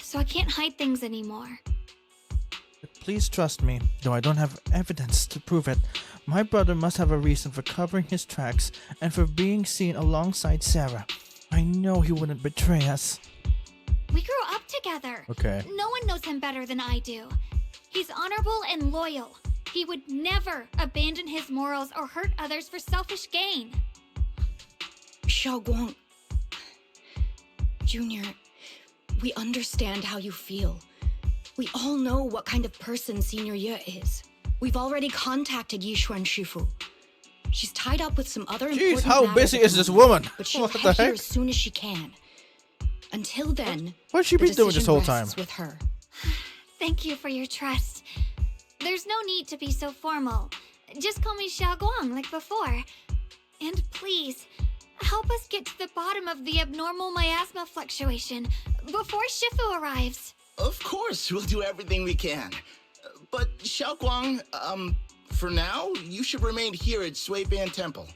so I can't hide things anymore. Please trust me, though I don't have evidence to prove it. My brother must have a reason for covering his tracks and for being seen alongside Sarah. I know he wouldn't betray us. We grew up together. Okay. No one knows him better than I do. He's honorable and loyal. He would never abandon his morals or hurt others for selfish gain. Shunguang, Junior, we understand how you feel. We all know what kind of person Senior Ye is. We've already contacted Yishuan Shifu. She's tied up with some other important how matters busy at the is this moment, woman? But she'll What the head here heck? as soon as she can. Until then, What's she the been doing this decision whole time? rests with her. Thank you for your trust. There's no need to be so formal. Just call me Xiaoguang like before. And please, help us get to the bottom of the abnormal miasma fluctuation before Shifu arrives. Of course, we'll do everything we can. But Xiaoguang, for now, you should remain here at Shuiban Temple.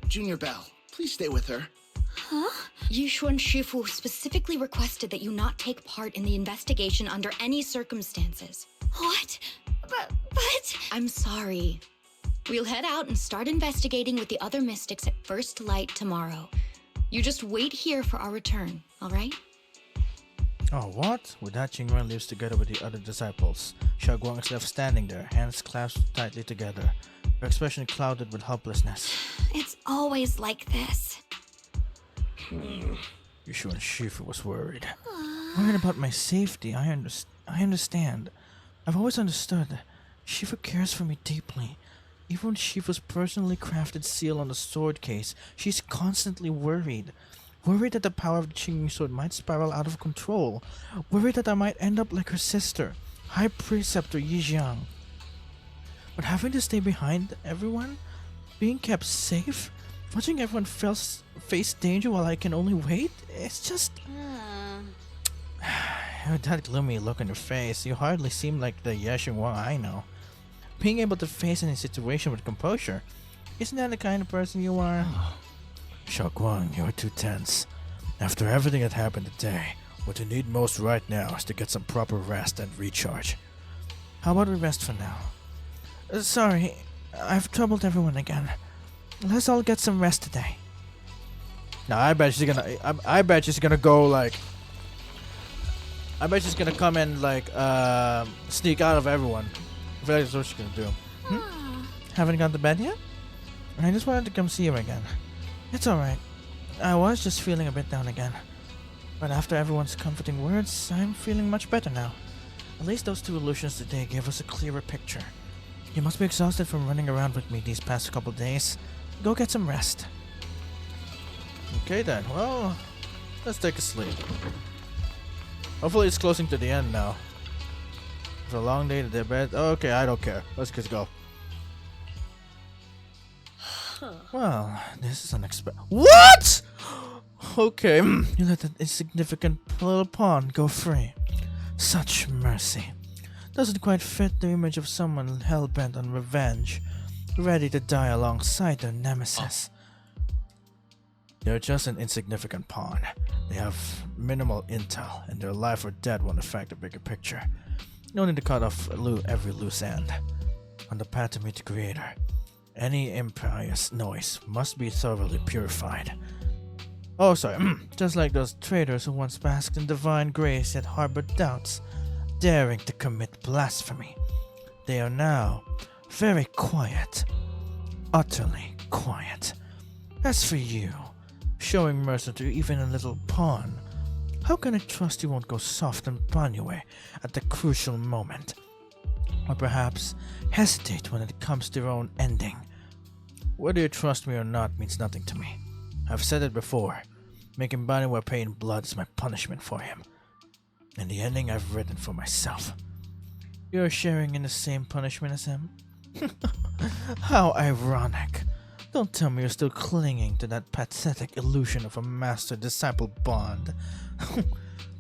Junior Bell, please stay with her. Huh? Yishuan Shifu specifically requested that you not take part in the investigation under any circumstances. What? But... I'm sorry. We'll head out and start investigating with the other mystics at first light tomorrow. You just wait here for our return, alright? Oh, what? With that, Qingren leaves together with the other disciples. Shunguang is left standing there, hands clasped tightly together, her expression clouded with helplessness. It's always like this. Yishuan Shifu was worried. Worried about my safety. I understand. I've always understood. Shifu cares for me deeply. Even with Shifu's personally crafted seal on the sword case, she's constantly worried. Worried that the power of the Qingming sword might spiral out of control. Worried that I might end up like her sister, High Preceptor Yijiang. But having to stay behind everyone, being kept safe, watching everyone face danger while I can only wait, it's just... With that gloomy look on your face, you hardly seem like the Ye Shunguang I know. Being able to face any situation with composure, isn't that the kind of person you are? Shunguang, you're too tense. After everything that happened today, what you need most right now is to get some proper rest and recharge. How about we rest for now? Sorry, I've troubled everyone again. Let's all get some rest today. Now I bet she's gonna. I bet she's gonna go like. I bet she's gonna come and like sneak out of everyone. I feel like that's what she's gonna do. Haven't gone to bed yet? I just wanted to come see you again. It's alright. I was just feeling a bit down again. But after everyone's comforting words, I'm feeling much better now. At least those two illusions today gave us a clearer picture. You must be exhausted from running around with me these past couple days. Go get some rest. Okay then, well, let's take a sleep. Hopefully it's closing to the end now. It's a long day to their bed. Okay, I don't care. Let's just go. Well, this is unexpected. What? Okay, you let that insignificant little pawn go free. Such mercy. Doesn't quite fit the image of someone hell-bent on revenge, ready to die alongside their nemesis. They're just an insignificant pawn. They have minimal intel, and their life or death won't affect the bigger picture. No need to cut off every loose end. On the path to meet the Creator, any impious noise must be thoroughly purified. Oh, sorry. Just like those traitors who once basked in divine grace yet harbored doubts, daring to commit blasphemy. They are now very quiet. Utterly quiet. As for you, showing mercy to even a little pawn, how can I trust you won't go soft and Banyue at the crucial moment? Or perhaps hesitate when it comes to your own ending? Whether you trust me or not means nothing to me. I've said it before. Making Banyue pay in blood is my punishment for him. And the ending I've written for myself. You're sharing in the same punishment as him? How ironic. Don't tell me you're still clinging to that pathetic illusion of a master-disciple bond.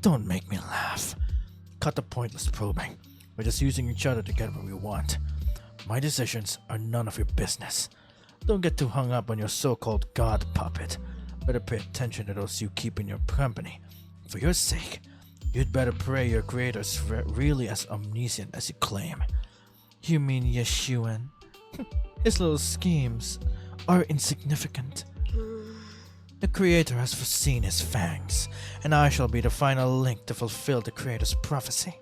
Don't make me laugh. Cut the pointless probing. We're just using each other to get what we want. My decisions are none of your business. Don't get too hung up on your so-called god puppet. Better pay attention to those you keep in your company. For your sake, you'd better pray your creator's really as omniscient as you claim. You mean Yeshuan? His little schemes are insignificant. The Creator has foreseen his fangs, and I shall be the final link to fulfill the Creator's prophecy.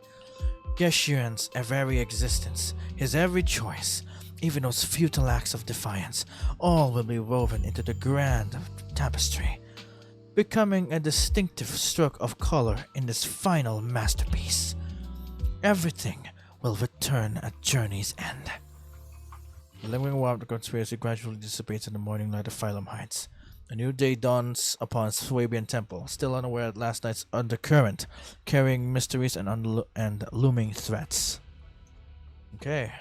Yeshuan's very existence, his every choice, even those futile acts of defiance, all will be woven into the grand tapestry, becoming a distinctive stroke of color in this final masterpiece. Everything will return at journey's end. The lingering war of the conspiracy gradually dissipates in the morning light of Phylum Heights. A new day dawns upon Swabian Temple, still unaware of last night's undercurrent, carrying mysteries and looming threats. Okay,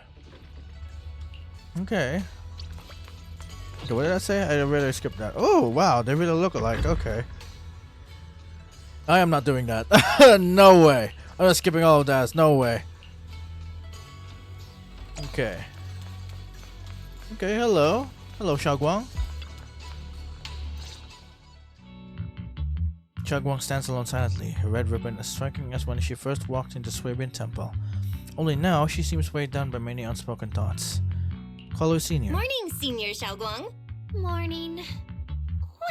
what did I say? I really skipped that. Oh, wow, they really look alike. Okay. I am not doing that. No way. I'm not skipping all of that. No way. Okay, hello. Hello, Shunguang. Shunguang stands alone silently, her red ribbon as striking as when she first walked into Swabian Temple. Only now, she seems weighed down by many unspoken thoughts. Call her Senior. Morning, Senior Shunguang. Morning.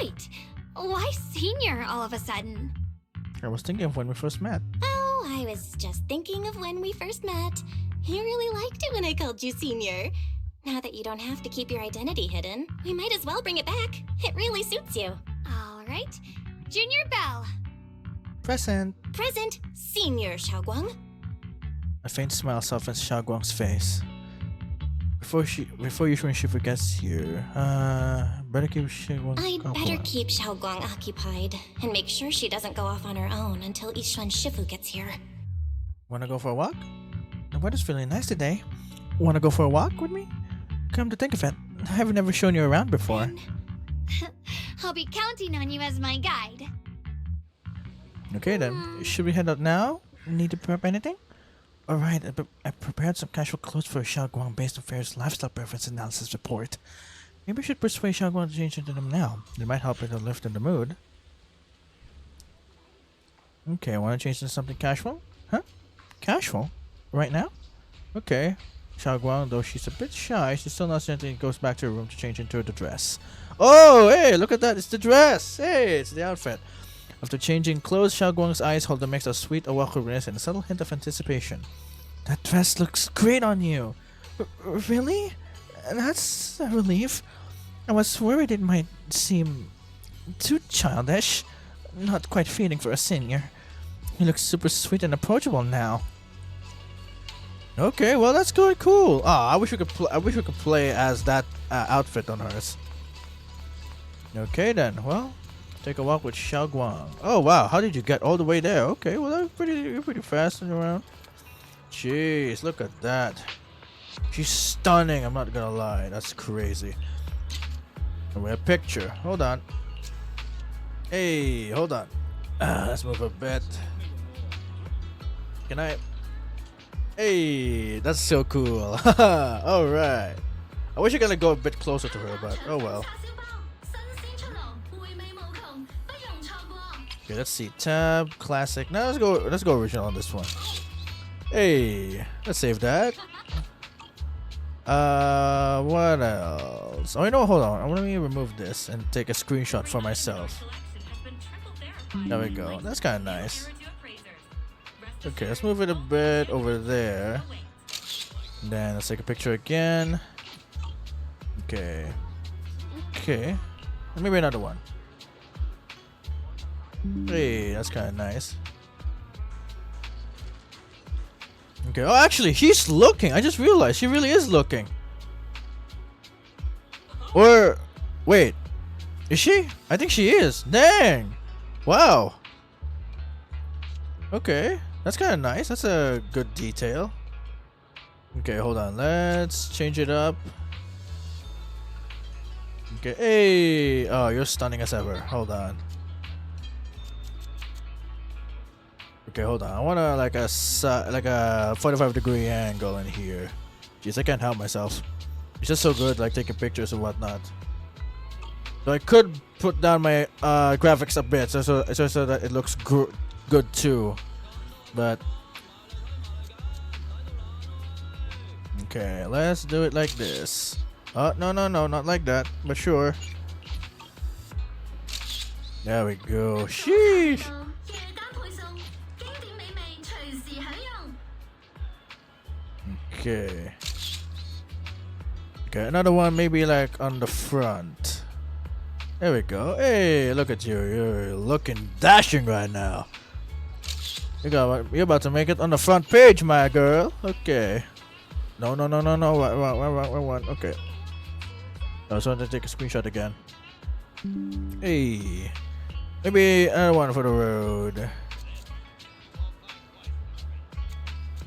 Wait, why Senior all of a sudden? I was thinking of when we first met. Oh, I was just thinking of when we first met. You really liked it when I called you Senior. Now that you don't have to keep your identity hidden, we might as well bring it back. It really suits you. All right. Junior Bell. Present. Present, Senior Shunguang. A faint smile softens Shunguang's face. Before Yushuan Shifu gets here, better keep Shunguang I'd better occupied. keep Shunguang occupied and make sure she doesn't go off on her own until Yishuan Shifu gets here. Wanna go for a walk? The weather's really nice today. Wanna go for a walk with me? Come to think of it, I've never shown you around before. I'll be counting on you as my guide. Okay then, should we head out now? Need to prep anything? Alright, I prepared some casual clothes for Shunguang based on Fair's lifestyle preference analysis report. Maybe I should persuade Shunguang to change into them now. It might help her to lift in the mood. Okay, wanna change into something casual? Huh? Casual? Right now? Okay. Shunguang, though she's a bit shy, she's still not certain and goes back to her room to change into the dress. Oh, hey, look at that, it's the dress! Hey, it's the outfit. After changing clothes, Shunguang's eyes hold a mix of sweet awkwardness and a subtle hint of anticipation. That dress looks great on you! Really? That's a relief. I was worried it might seem too childish. Not quite fitting for a senior. You look super sweet and approachable now. Okay, well that's good, cool. Ah, I wish we could play as that outfit on hers. Okay then, well, take a walk with Shunguang. Oh wow, how did you get all the way there? Okay, well that's you're pretty fast and around. Jeez, look at that. She's stunning. I'm not gonna lie, that's crazy. And we have a picture. Hold on. Hey, hold on. Let's move a bit. Can I? Hey, that's so cool. Alright. I wish I could go a bit closer to her, but oh well. Okay, let's see. Tab, classic. Now let's go original on this one. Hey, let's save that. What else? Oh, you know, hold on. Let me remove this and take a screenshot for myself. There we go. That's kind of nice. Okay, let's move it a bit over there. Then let's take a picture again. Okay. Okay. Maybe another one. Hey, that's kind of nice. Okay. Oh, actually, he's looking. I just realized she really is looking. Or, wait, is she? I think she is. Dang. Wow. Okay, that's kind of nice. That's a good detail. Okay, hold on. Let's change it up. Okay. Hey. Oh, you're stunning as ever. Hold on. Okay, hold on. I want to like a 45-degree angle in here. Jeez, I can't help myself. It's just so good, like taking pictures and whatnot. So I could put down my graphics a bit, so that it looks good too. But okay, let's do it like this. Oh no, not like that. But sure. There we go. Sheesh. Okay. Okay, another one maybe like on the front. There we go. Hey, look at you. You're looking dashing right now. You're about to make it on the front page, my girl. Okay. No. One. Okay. I was trying to take a screenshot again. Hey. Maybe another one for the road.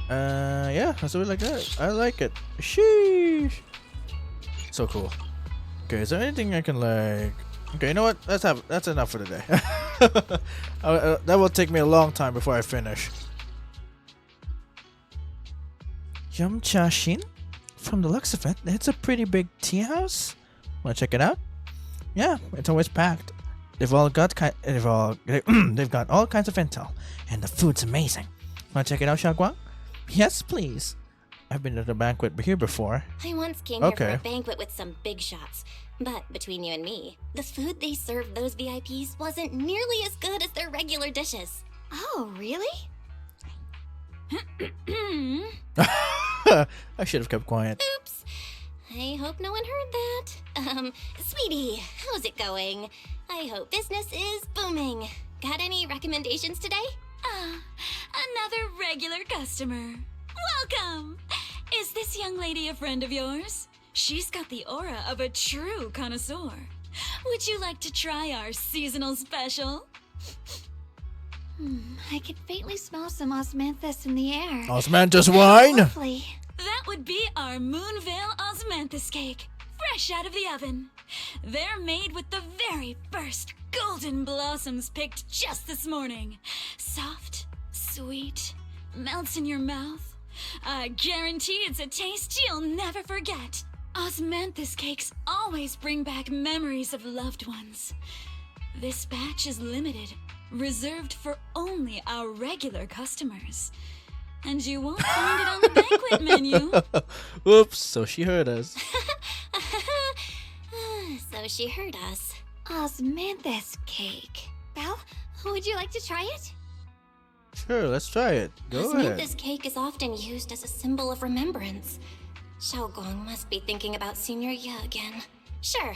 Yeah, let's do it like that. I like it. Sheesh. So cool. Okay, is there anything I can like? Okay, you know what? That's enough for today. That will take me a long time before I finish. Yum Cha Shin? From the looks of it, it's a pretty big tea house. Wanna check it out? Yeah, it's always packed. They've got all kinds of intel, and the food's amazing. Wanna check it out, Shunguang? Yes, please. I've been to the banquet here before. I once came here for a banquet with some big shots. But between you and me, the food they served those VIPs wasn't nearly as good as their regular dishes. Oh, really? I should have kept quiet. Oops. I hope no one heard that. Sweetie, how's it going? I hope business is booming. Got any recommendations today? Another regular customer. Welcome! Is this young lady a friend of yours? She's got the aura of a true connoisseur. Would you like to try our seasonal special? I could faintly smell some osmanthus in the air. Osmanthus wine? Lovely. That would be our Moonvale Osmanthus cake, fresh out of the oven. They're made with the very first golden blossoms picked just this morning. Soft, sweet, melts in your mouth. I guarantee it's a taste you'll never forget. Osmanthus cakes always bring back memories of loved ones. This batch is limited, reserved for only our regular customers. And you won't find it on the banquet menu. Oops, so she heard us. So she heard us. Osmanthus cake. Belle, would you like to try it? Sure, let's try it. Go ahead. Osmanthus cake is often used as a symbol of remembrance. Shunguang must be thinking about Senior Ye again. Sure.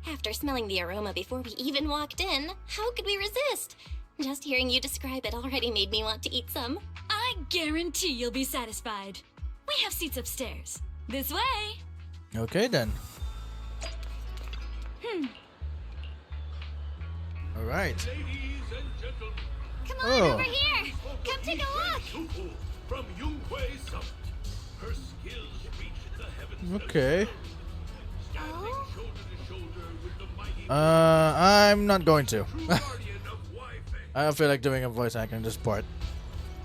After smelling the aroma before we even walked in, how could we resist? Just hearing you describe it already made me want to eat some. I guarantee you'll be satisfied. We have seats upstairs. This way. Okay then. All right. Come on over here. Come take a look. From Yunhui Summit. Her skills reach the heavens. Okay. Oh? I'm not going to. I don't feel like doing a voice acting this part.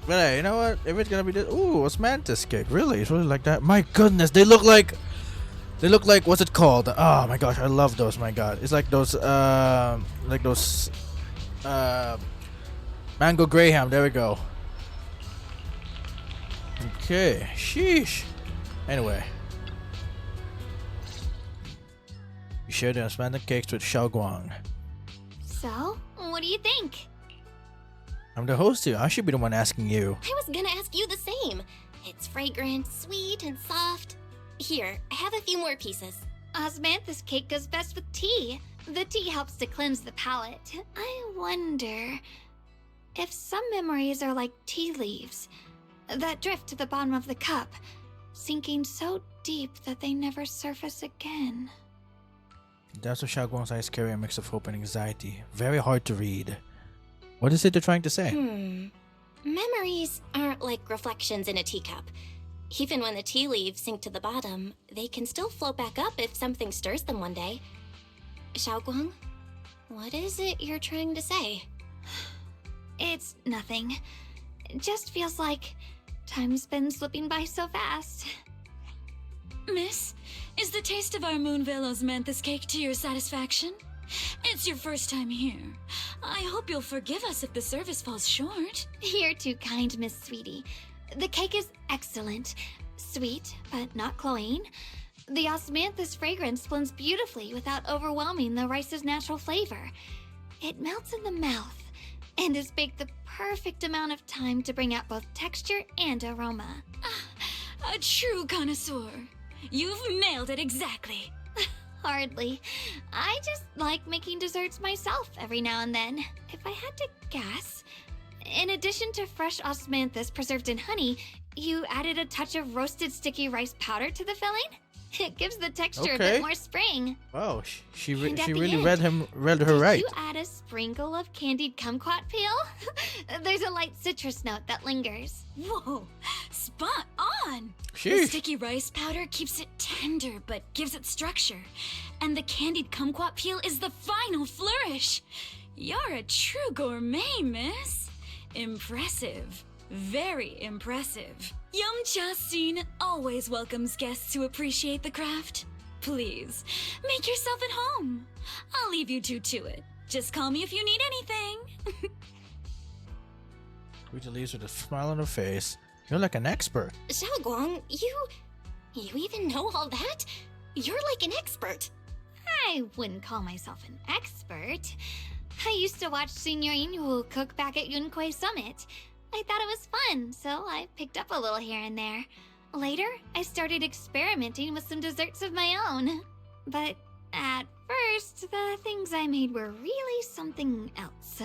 But hey, you know what? If it's gonna be this, ooh, Osmanthus cake. Really? It's really like that? My goodness, they look like, what's it called? Oh my gosh, I love those. My God, it's like those Mango Graham, there we go. Okay, sheesh. Anyway. You share the enchanted cakes with Shunguang. So, what do you think? I'm the host here. I should be the one asking you. I was gonna ask you the same. It's fragrant, sweet, and soft. Here, I have a few more pieces. Osmanthus cake goes best with tea. The tea helps to cleanse the palate. I wonder if some memories are like tea leaves that drift to the bottom of the cup, sinking so deep that they never surface again. That's what Shunguang's eyes carry a mix of hope and anxiety. Very hard to read. What is it they're trying to say? Memories aren't like reflections in a teacup. Even when the tea leaves sink to the bottom, they can still float back up if something stirs them one day. Shunguang, what is it you're trying to say? It's nothing. It just feels like time's been slipping by so fast. Miss, is the taste of our Moonvale Osmanthus cake to your satisfaction? It's your first time here. I hope you'll forgive us if the service falls short. You're too kind, Miss Sweetie. The cake is excellent. Sweet, but not cloying. The osmanthus fragrance blends beautifully without overwhelming the rice's natural flavor. It melts in the mouth and is baked the perfect amount of time to bring out both texture and aroma. A true connoisseur. You've nailed it exactly. Hardly. I just like making desserts myself every now and then. If I had to guess, in addition to fresh osmanthus preserved in honey, you added a touch of roasted sticky rice powder to the filling? It gives the texture a bit more spring. Wow, she And at the really end, read her Did right. you add a sprinkle of candied kumquat peel? There's a light citrus note that lingers. Whoa, spot on! The Sheesh. sticky rice powder keeps it tender but gives it structure. And the candied kumquat peel is the final flourish. You're a true gourmet, miss. Impressive. Very impressive. Yum Cha Scene always welcomes guests who appreciate the craft. Please, make yourself at home. I'll leave you two to it. Just call me if you need anything. Rita leaves with a smile on her face. You're like an expert. Shunguang, you even know all that? You're like an expert. I wouldn't call myself an expert. I used to watch Senior Inhu cook back at Yunquay Summit. I thought it was fun, so I picked up a little here and there. Later, I started experimenting with some desserts of my own. But at first, the things I made were really something else.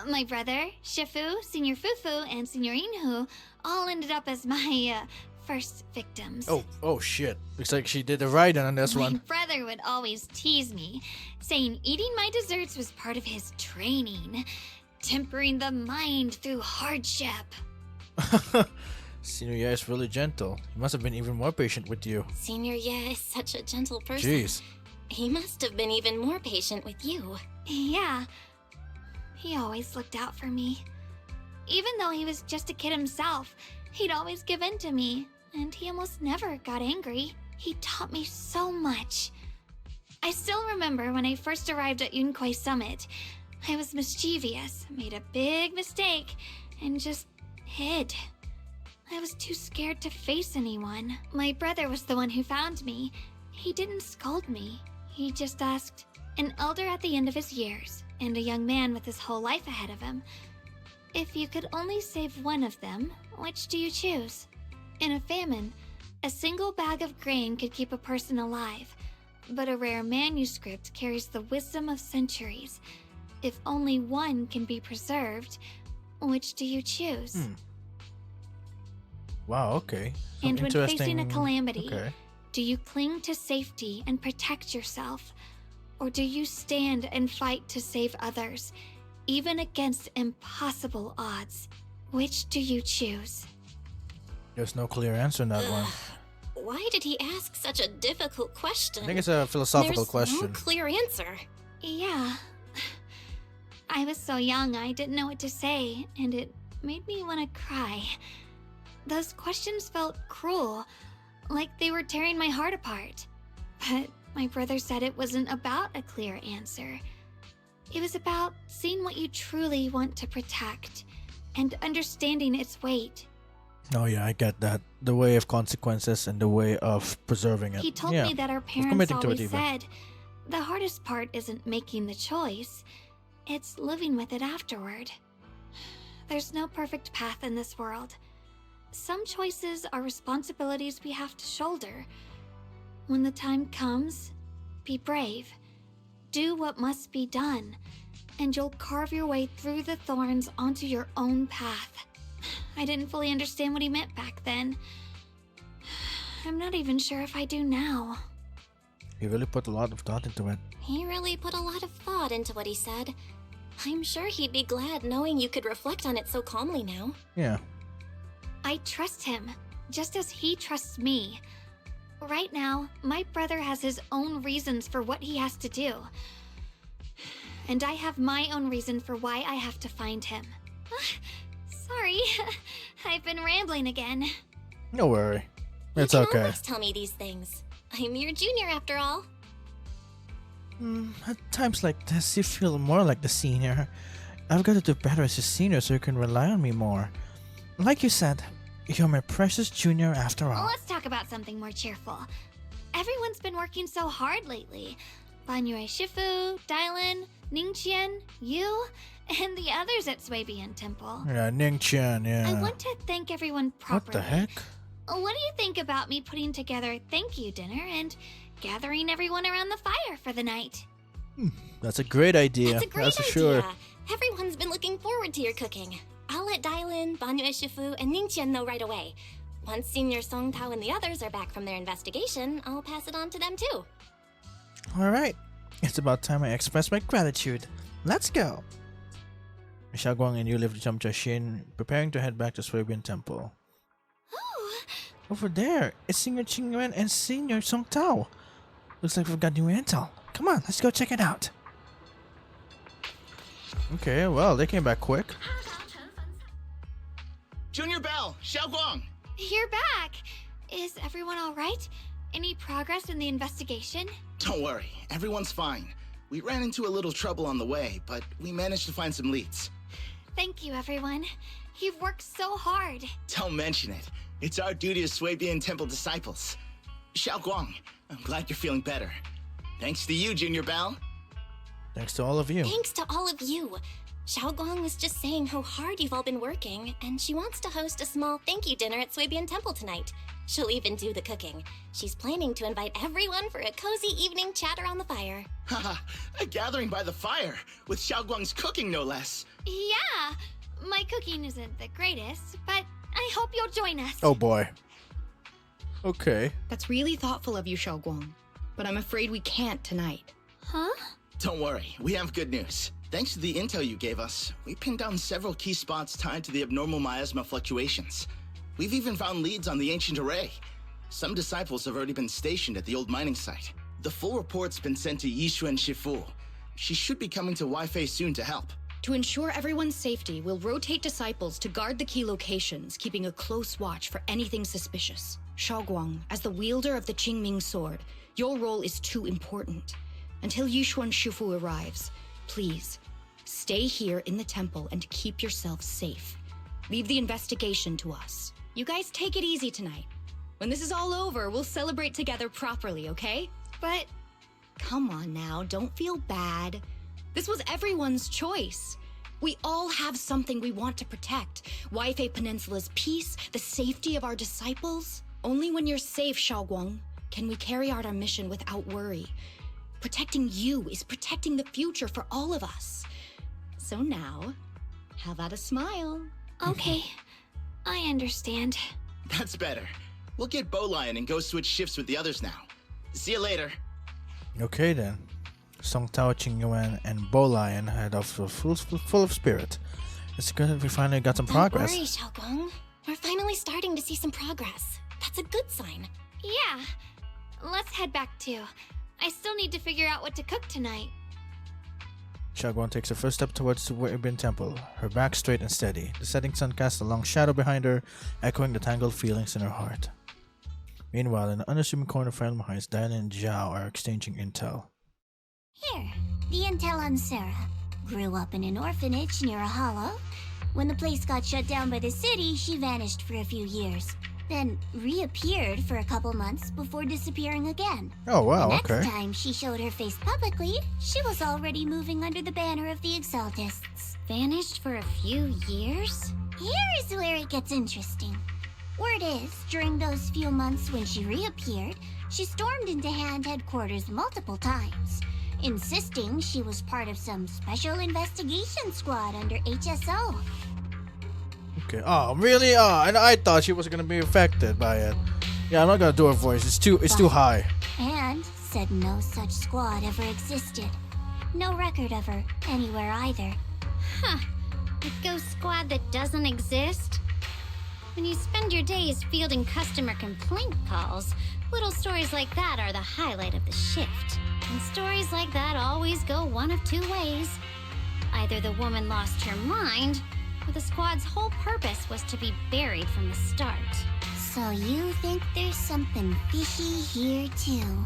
My brother, Shifu, Senior Fufu, and Senior Inhu all ended up as my first victims. Oh shit. Looks like she did the right on this My one. brother would always tease me, saying eating my desserts was part of his training, tempering the mind through hardship. Senior Ye is really gentle. He must have been even more patient with you. Senior Ye is such a gentle person. Jeez. He must have been even more patient with you. Yeah, he always looked out for me. Even though he was just a kid himself, he'd always give in to me, and he almost never got angry. He taught me so much. I still remember when I first arrived at Yunquay Summit. I was mischievous, made a big mistake, and just hid. I was too scared to face anyone. My brother was the one who found me. He didn't scold me. He just asked, an elder at the end of his years, and a young man with his whole life ahead of him, if you could only save one of them, which do you choose? In a famine, a single bag of grain could keep a person alive, but a rare manuscript carries the wisdom of centuries. If only one can be preserved, which do you choose? Wow, okay. Some And when facing a interesting- calamity, Okay. do you cling to safety and protect yourself? Or do you stand and fight to save others, even against impossible odds? Which do you choose? There's no clear answer in that one. Why did he ask such a difficult question? I think it's a philosophical There's question. no clear answer. Yeah. I was so young I didn't know what to say, and it made me want to cry. Those questions felt cruel, like they were tearing my heart apart. But my brother said it wasn't about a clear answer. It was about seeing what you truly want to protect and understanding its weight. Oh yeah, I get that. The way of consequences and the way of preserving it. He told Yeah. me that our Of parents committing to it always even. said the hardest part isn't making the choice, it's living with it afterward. There's no perfect path in this world. Some choices are responsibilities we have to shoulder. When the time comes, be brave. Do what must be done, and you'll carve your way through the thorns onto your own path. I didn't fully understand what he meant back then. I'm not even sure if I do now. He really put a lot of thought into it. He really put a lot of thought into what he said. I'm sure he'd be glad knowing you could reflect on it so calmly now. Yeah. I trust him, just as he trusts me. Right now, my brother has his own reasons for what he has to do. And I have my own reason for why I have to find him. Sorry, I've been rambling again. No worry. It's You can okay. always tell me these things. I'm your junior after all. At times like this, you feel more like the senior. I've got to do better as a senior so you can rely on me more. Like you said, you're my precious junior after all. Let's talk about something more cheerful. Everyone's been working so hard lately. Banyue Shifu, Dylan, Ningqian, you, and the others at Swabian Temple. Yeah, Ningqian, yeah. I want to thank everyone properly. What the heck? What do you think about me putting together a thank you dinner and gathering everyone around the fire for the night? That's a great idea. That's a great for idea. sure. Everyone's been looking forward to your cooking. I'll let Dylan, Banyue Shifu, and Ningqian know right away. Once Senior Song Tao and the others are back from their investigation, I'll pass it on to them too. Alright. It's about time I express my gratitude. Let's go. Xiaoguang and you live to Chamcha Shin, preparing to head back to Swabian Temple. Over there, it's Senior Qingyuan and Senior Song Tao. Looks like we've got new intel. Come on, let's go check it out. Okay, well, they came back quick. Junior Bell, Xiaoguang. You're back! Is everyone alright? Any progress in the investigation? Don't worry, everyone's fine. We ran into a little trouble on the way, but we managed to find some leads. Thank you, everyone. You've worked so hard. Don't mention it. It's our duty as Swabian Temple disciples. Xiaoguang, I'm glad you're feeling better. Thanks to you, Junior Bell. Thanks to all of you. Thanks to all of you. Xiaoguang was just saying how hard you've all been working, and she wants to host a small thank you dinner at Swabian Temple tonight. She'll even do the cooking. She's planning to invite everyone for a cozy evening chat around the fire. Haha, a gathering by the fire, with Xiaoguang's cooking no less. Yeah, my cooking isn't the greatest, but I hope you'll join us. Oh boy. Okay. That's really thoughtful of you, Shunguang. But I'm afraid we can't tonight. Huh? Don't worry, we have good news. Thanks to the intel you gave us, we pinned down several key spots tied to the abnormal miasma fluctuations. We've even found leads on the ancient array. Some disciples have already been stationed at the old mining site. The full report's been sent to Yishuan Shifu. She should be coming to Wi-Fei soon to help. To ensure everyone's safety, we'll rotate disciples to guard the key locations, keeping a close watch for anything suspicious. Shaoguang, as the wielder of the Qingming sword, your role is too important. Until Yishuan Shifu arrives, please, stay here in the temple and keep yourselves safe. Leave the investigation to us. You guys take it easy tonight. When this is all over, we'll celebrate together properly, okay? But... Come on now, don't feel bad. This was everyone's choice. We all have something we want to protect. Wi-Fei Peninsula's peace, the safety of our disciples. Only when you're safe, Shaoguang, can we carry out our mission without worry. Protecting you is protecting the future for all of us. So now, how about a smile? Okay, I understand. That's better. We'll get Bowlion and go switch shifts with the others now. See you later. Okay then. Song Tao, Qingyuan, and Bolion head off full of spirit. It's good that we finally got some progress. Don't worry, Xiaoguang. We're finally starting to see some progress. That's a good sign. Yeah, let's head back too. I still need to figure out what to cook tonight. Xiaoguang takes her first step towards the Weibin Temple, her back straight and steady. The setting sun casts a long shadow behind her, echoing the tangled feelings in her heart. Meanwhile, in the unassuming corner of Realm Heights, Diana and Zhao are exchanging intel. Here, the intel on Sarah. grew up in an orphanage near a hollow. When the place got shut down by the city, she vanished for a few years. Then reappeared for a couple months before disappearing again. Oh, wow, the next okay. time she showed her face publicly, she was already moving under the banner of the Exaltists. Vanished for a few years? Here's where it gets interesting. Word is, during those few months when she reappeared, she stormed into Hand headquarters multiple times, insisting she was part of some special investigation squad under HSO. Okay. Oh, really? Oh, and I thought she was gonna be affected by it. Yeah, I'm not gonna do her voice. It's too high. And said no such squad ever existed. No record of her anywhere either. Huh. A ghost squad that doesn't exist? When you spend your days fielding customer complaint calls, little stories like that are the highlight of the shift. And stories like that always go one of two ways. Either the woman lost her mind, or the squad's whole purpose was to be buried from the start. So you think there's something fishy here too?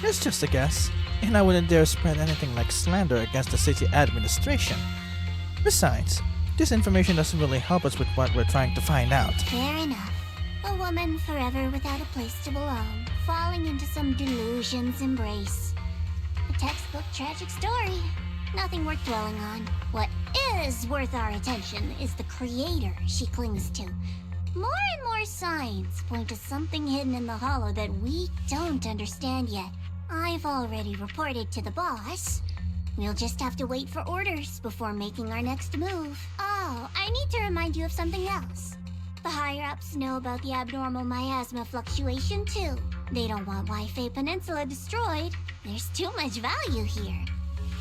It's just a guess, and I wouldn't dare spread anything like slander against the city administration. Besides, this information doesn't really help us with what we're trying to find out. Fair enough. A woman forever without a place to belong, falling into some delusion's embrace. A textbook tragic story. Nothing worth dwelling on. What is worth our attention is the creator she clings to. More and more signs point to something hidden in the hollow that we don't understand yet. I've already reported to the boss. We'll just have to wait for orders before making our next move. Oh, I need to remind you of something else. The higher-ups know about the abnormal miasma fluctuation too. They don't want Waifei Peninsula destroyed. There's too much value here.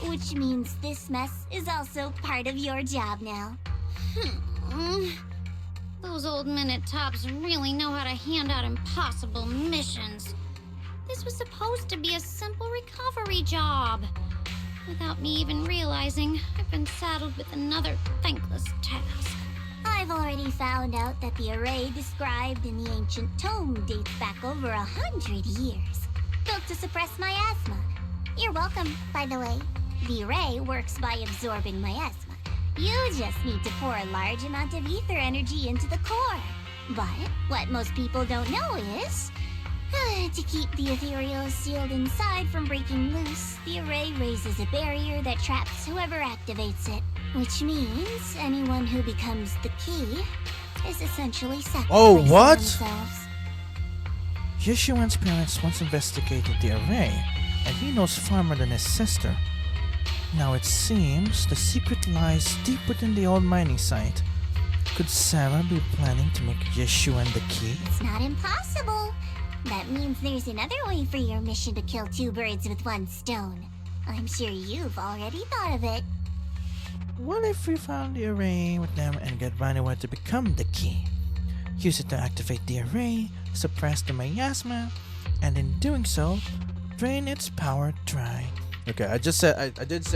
Which means this mess is also part of your job now. Those old minute tops really know how to hand out impossible missions. This was supposed to be a simple recovery job. Without me even realizing, I've been saddled with another thankless task. I've already found out that the array described in the ancient tome dates back over 100 years. Built to suppress miasma. You're welcome, by the way. The array works by absorbing miasma. You just need to pour a large amount of ether energy into the core. But what most people don't know is, to keep the ethereal sealed inside from breaking loose, the array raises a barrier that traps whoever activates it. Which means anyone who becomes the key is essentially sacrificing themselves. Yeshuan's parents once investigated the array, and he knows far more than his sister. Now it seems the secret lies deep within the old mining site. Could Sarah be planning to make Yeshuan the key? It's not impossible. That means there's another way for your mission to kill two birds with one stone. I'm sure you've already thought of it. What if we found the array with them and get Vanilla to become the key? Use it to activate the array, suppress the miasma, and in doing so, drain its power dry. Okay, I did say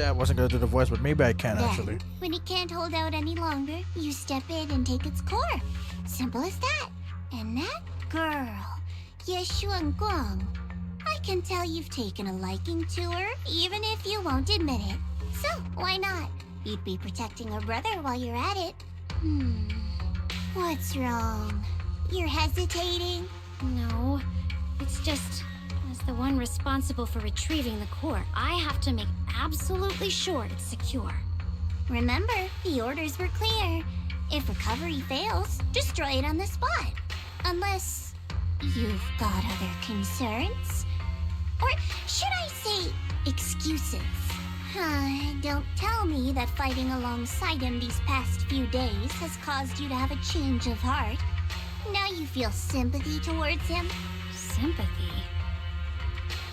I wasn't gonna do the voice, but maybe I can actually. When it can't hold out any longer, you step in and take its core. Simple as that. And that girl, Shunguang, I can tell you've taken a liking to her, even if you won't admit it. So, why not? You'd be protecting her brother while you're at it. What's wrong? You're hesitating? No, it's just, as the one responsible for retrieving the core, I have to make absolutely sure it's secure. Remember, the orders were clear. If recovery fails, destroy it on the spot. Unless you've got other concerns. Or should I say, excuses? Don't tell me that fighting alongside him these past few days has caused you to have a change of heart. Now you feel sympathy towards him? Sympathy?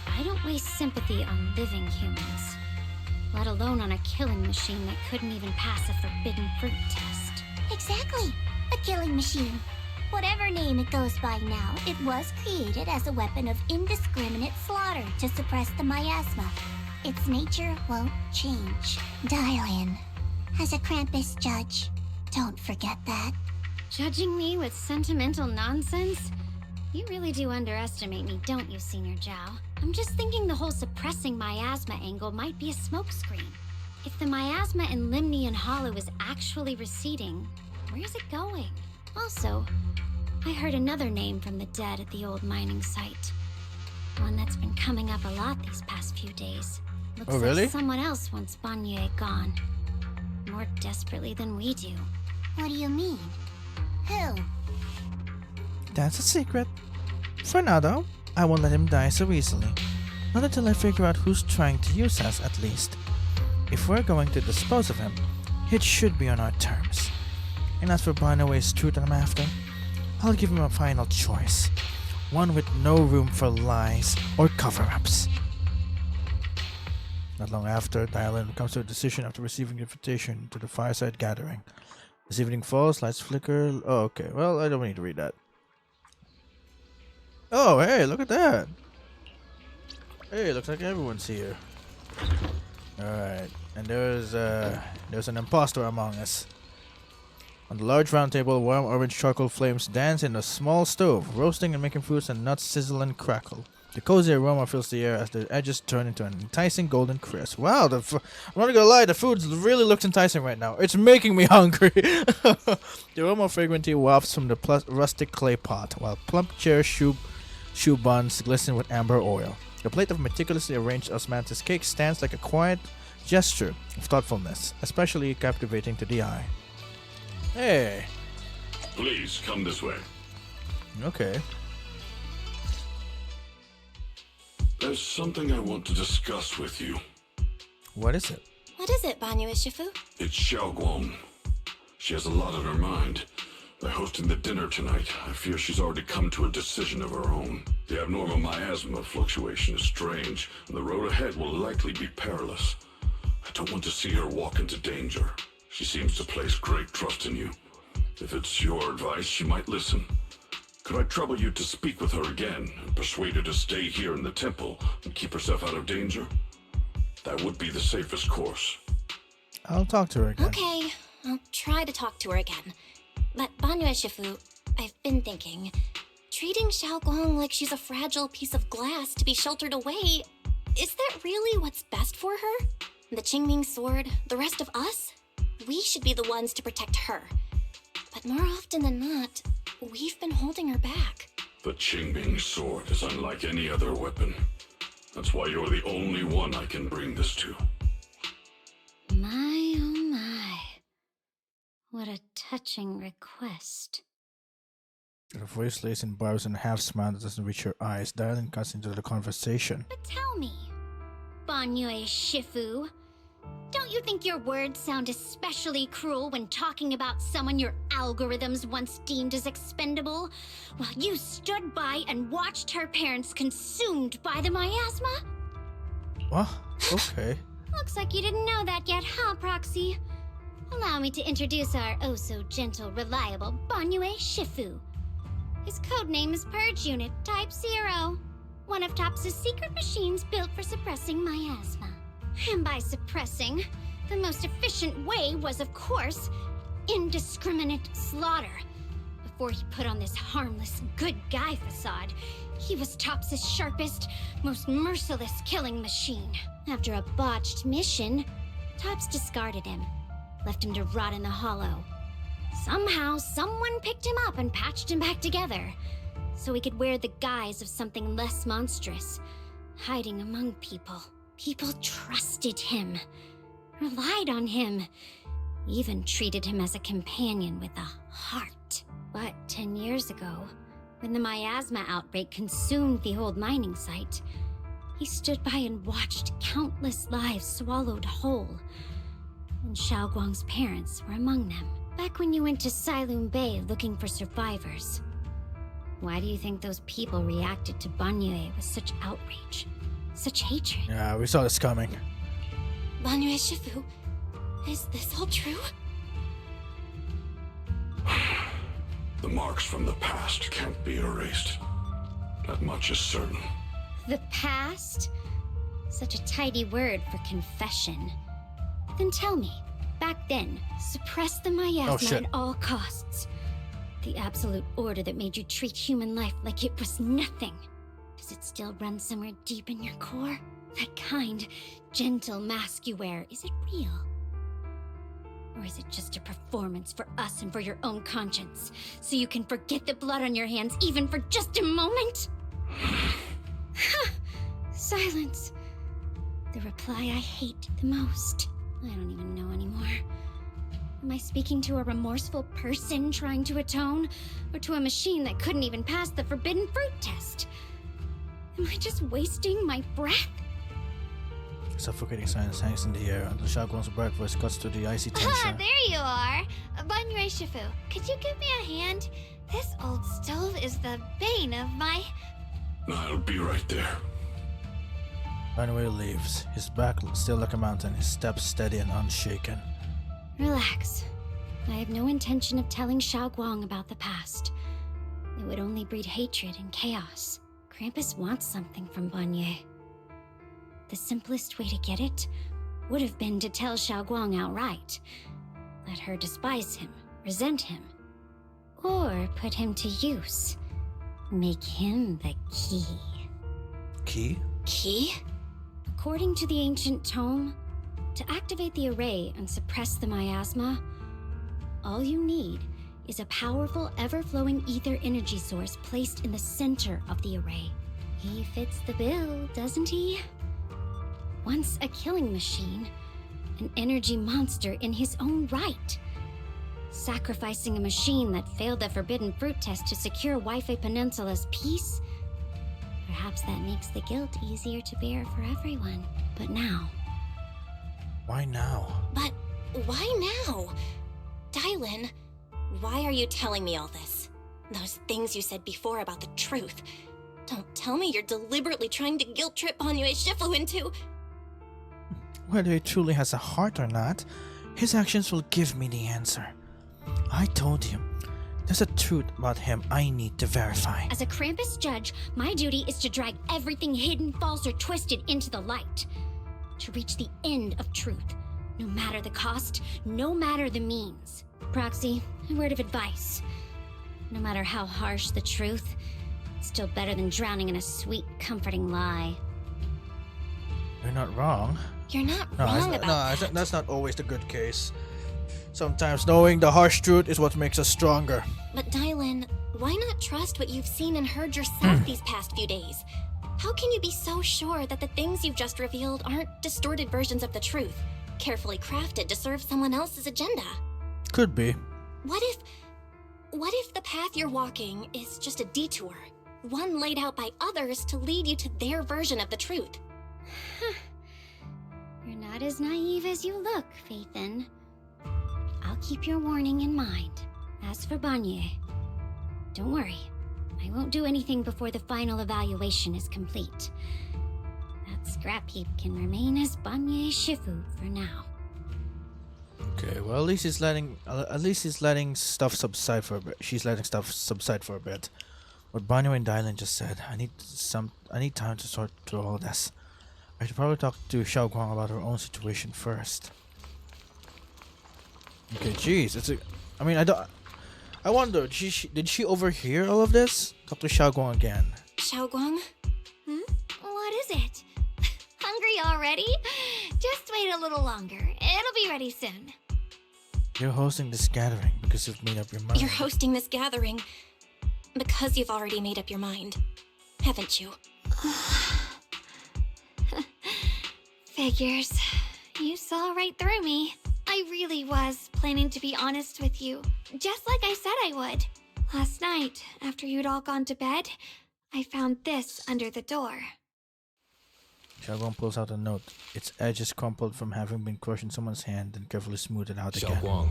I don't waste sympathy on living humans, let alone on a killing machine that couldn't even pass a forbidden fruit test. Exactly, a killing machine. Whatever name it goes by now, it was created as a weapon of indiscriminate slaughter to suppress the miasma. Its nature won't change. Dial in. As a Krampus judge, don't forget that. Judging me with sentimental nonsense? You really do underestimate me, don't you, Senior Zhao? I'm just thinking the whole suppressing miasma angle might be a smokescreen. If the miasma in Limnian Hollow is actually receding, where is it going? Also, I heard another name from the dead at the old mining site. One that's been coming up a lot these past few days. Looks Oh, really? like someone else wants Banyue gone. More desperately than we do. What do you mean? Who? That's a secret. For now, though, I won't let him die so easily. Not until I figure out who's trying to use us, at least. If we're going to dispose of him, it should be on our terms. And as for Barnaway's truth I'm after, I'll give him a final choice. One with no room for lies or cover-ups. Not long after, Dylan comes to a decision after receiving the invitation to the fireside gathering. As evening falls, lights flicker. Oh, okay. Well, I don't need to read that. Oh, hey, look at that. Hey, looks like everyone's here. Alright. And there's an imposter among us. On the large round table, warm orange charcoal flames dance in a small stove, roasting and making fruits and nuts sizzle and crackle. The cozy aroma fills the air as the edges turn into an enticing golden crisp. Wow, I'm not gonna lie, the food really looks enticing right now. It's making me hungry. The aroma of fragrant tea wafts from the rustic clay pot, while plump chair shoe buns glisten with amber oil. The plate of meticulously arranged osmanthus cake stands like a quiet gesture of thoughtfulness, especially captivating to the eye. Hey. Please come this way. Okay. There's something I want to discuss with you. What is it? What is it, Banyue Shifu? It's Shunguang. She has a lot on her mind. By hosting the dinner tonight, I fear she's already come to a decision of her own. The abnormal miasma fluctuation is strange, and the road ahead will likely be perilous. I don't want to see her walk into danger. She seems to place great trust in you. If it's your advice, she might listen. Could I trouble you to speak with her again and persuade her to stay here in the temple and keep herself out of danger? That would be the safest course. I'll talk to her again. Okay, I'll try to talk to her again. But Banyue Shifu, I've been thinking, treating Shunguang like she's a fragile piece of glass to be sheltered away, is that really what's best for her? The Qingming sword, the rest of us? We should be the ones to protect her. But more often than not, we've been holding her back. The Qingming sword is unlike any other weapon. That's why you're the only one I can bring this to. My, oh my. What a touching request. Her voice lays in barbs and a half smile that doesn't reach her eyes. Dylan cuts into the conversation. But tell me, Banyue Shifu, don't you think your words sound especially cruel when talking about someone your algorithms once deemed as expendable, while you stood by and watched her parents consumed by the miasma? What? Okay. Looks like you didn't know that yet, huh, Proxy? Allow me to introduce our oh-so-gentle, reliable Banyue Shifu. His codename is Purge Unit Type 0, one of TOPS' secret machines built for suppressing miasma. And by suppressing, the most efficient way was, of course, indiscriminate slaughter. Before he put on this harmless, good guy facade, he was TOPS' sharpest, most merciless killing machine. After a botched mission, TOPS discarded him, left him to rot in the hollow. Somehow, someone picked him up and patched him back together, so he could wear the guise of something less monstrous, hiding among people. People trusted him, relied on him, even treated him as a companion with a heart. But 10 years ago, when the miasma outbreak consumed the old mining site, he stood by and watched countless lives swallowed whole. And Shunguang's parents were among them. Back when you went to Silum Bay looking for survivors. Why do you think those people reacted to Banyue with such outrage? Such hatred? Yeah, we saw this coming. Banyue Shifu, is this all true? The marks from the past can't be erased. That much is certain. The past? Such a tidy word for confession. Then tell me, back then, suppress the miasma at all costs. The absolute order that made you treat human life like it was nothing. Does it still run somewhere deep in your core? That kind, gentle mask you wear, is it real? Or is it just a performance for us and for your own conscience? So you can forget the blood on your hands even for just a moment? Silence. The reply I hate the most. I don't even know anymore. Am I speaking to a remorseful person trying to atone? Or to a machine that couldn't even pass the forbidden fruit test? Am I just wasting my breath? Suffocating silence hangs in the air until Shunguang's bright voice cuts through the icy Ah, tension. there you are. Banyue Shifu, could you give me a hand? This old stove is the bane of my... I'll be right there. Banyue leaves, his back still like a mountain, his steps steady and unshaken. Relax. I have no intention of telling Shunguang about the past. It would only breed hatred and chaos. Krampus wants something from Banyue. The simplest way to get it would have been to tell Shunguang outright. Let her despise him, resent him, or put him to use. Make him the key. Key? Key? According to the ancient tome, to activate the array and suppress the miasma, all you need is a powerful, ever-flowing ether energy source placed in the center of the array. He fits the bill, doesn't he? Once a killing machine, an energy monster in his own right. Sacrificing a machine that failed the forbidden fruit test to secure Wi-Fi Peninsula's peace? Perhaps that makes the guilt easier to bear for everyone. But now... Why now? But why now? Dylan, why are you telling me all this? Those things you said before about the truth. Don't tell me you're deliberately trying to guilt trip Banyue Shifu into... Whether he truly has a heart or not, his actions will give me the answer. I told you, there's a truth about him I need to verify. As a Krampus judge, my duty is to drag everything hidden, false, or twisted into the light. To reach the end of truth, no matter the cost, no matter the means. Proxy, a word of advice. No matter how harsh the truth, it's still better than drowning in a sweet, comforting lie. You're not wrong. You're not wrong about that. That's not always the good case. Sometimes knowing the harsh truth is what makes us stronger. But Dylan, why not trust what you've seen and heard yourself these past few days? How can you be so sure that the things you've just revealed aren't distorted versions of the truth, carefully crafted to serve someone else's agenda? Could be. What if the path you're walking is just a detour, one laid out by others to lead you to their version of the truth? You're not as naive as you look, Phaethon. I'll keep your warning in mind. As for Banyue, don't worry. I won't do anything before the final evaluation is complete. That scrap heap can remain as Banyue Shifu for now. Okay, well at least he's letting stuff subside for a bit. She's letting stuff subside for a bit. What Banyue and Dylan just said, I need time to sort through all this. I should probably talk to Shunguang about her own situation first. Okay, jeez, I wonder, did she overhear all of this? Talk to Shunguang again. Shunguang? What is it? Hungry already? Just wait a little longer. It'll be ready soon. You're hosting this gathering because you've made up your mind. You're hosting this gathering because you've already made up your mind, haven't you? Figures. You saw right through me. I really was planning to be honest with you, just like I said I would. Last night, after you'd all gone to bed, I found this under the door. Shunguang pulls out a note. Its edge is crumpled from having been crushed in someone's hand and carefully smoothed out again. Shunguang,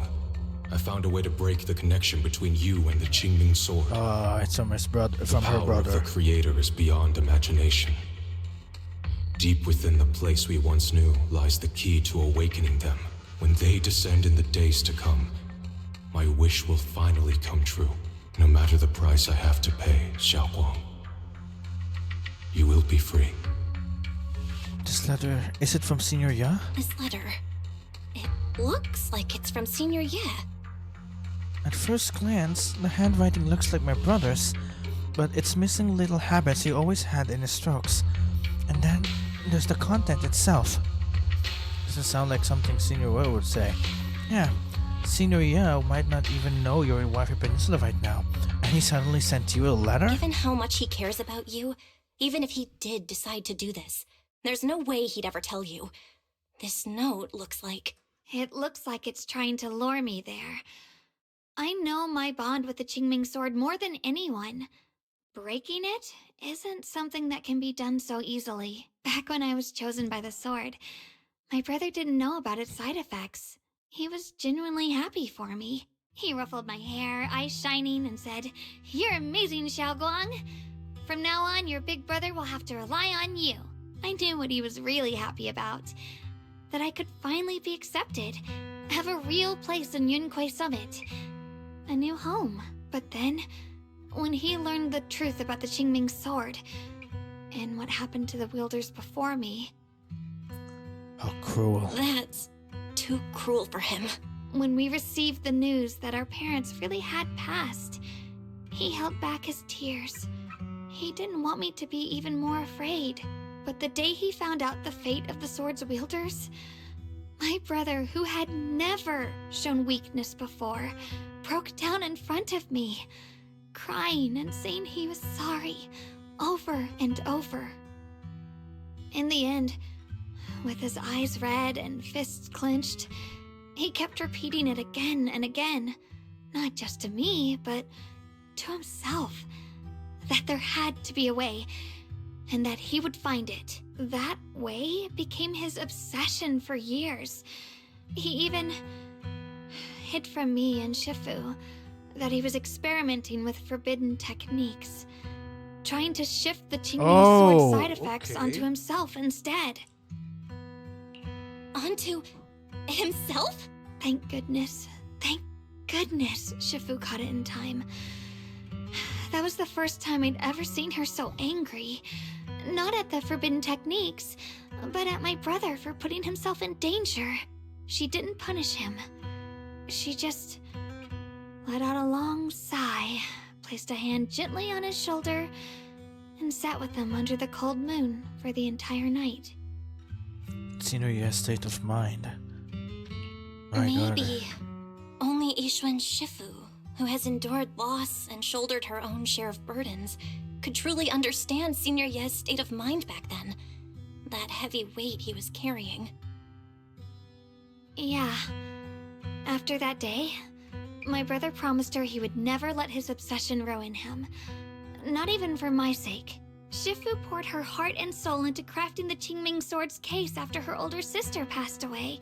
I found a way to break the connection between you and the Qingming sword. It's from his brother. The power of the Creator is beyond imagination. Deep within the place we once knew lies the key to awakening them. When they descend in the days to come, my wish will finally come true, no matter the price I have to pay, Shunguang. You will be free. This letter, is it from Senior Ya? This letter, it looks like it's from Senior Ya. At first glance, the handwriting looks like my brother's, but it's missing little habits he always had in his strokes. And then, there's the content itself. Doesn't sound like something Senior Ye would say. Yeah, Senior Ye might not even know you're in Waify Peninsula right now, and he suddenly sent you a letter? Given how much he cares about you, even if he did decide to do this, there's no way he'd ever tell you. This note looks like... It looks like it's trying to lure me there. I know my bond with the Qingming sword more than anyone. Breaking it isn't something that can be done so easily. Back when I was chosen by the sword, my brother didn't know about its side effects. He was genuinely happy for me. He ruffled my hair, eyes shining, and said, "You're amazing, Shunguang. From now on, your big brother will have to rely on you." I knew what he was really happy about. That I could finally be accepted, have a real place in Yunquay Summit. A new home. But then, when he learned the truth about the Qingming sword, and what happened to the wielders before me... How cruel. That's too cruel for him. When we received the news that our parents really had passed, he held back his tears. He didn't want me to be even more afraid. But the day he found out the fate of the sword's wielders, my brother, who had never shown weakness before, broke down in front of me, crying and saying he was sorry, over and over. In the end, with his eyes red and fists clenched, he kept repeating it again and again, not just to me, but to himself, that there had to be a way, and that he would find it. That way became his obsession for years. He even hid from me and Shifu that he was experimenting with forbidden techniques, trying to shift the Qingming sword side effects onto himself instead. Onto himself? Thank goodness Shifu caught it in time. That was the first time I'd ever seen her so angry. Not at the forbidden techniques, but at my brother for putting himself in danger. She didn't punish him. She just let out a long sigh, placed a hand gently on his shoulder, and sat with him under the cold moon for the entire night. Senior Ye's state of mind. Maybe only Yixuan Shifu, who has endured loss and shouldered her own share of burdens, could truly understand Senior Ye's state of mind back then. That heavy weight he was carrying. Yeah. After that day, my brother promised her he would never let his obsession ruin him. Not even for my sake. Shifu poured her heart and soul into crafting the Qingming sword's case after her older sister passed away.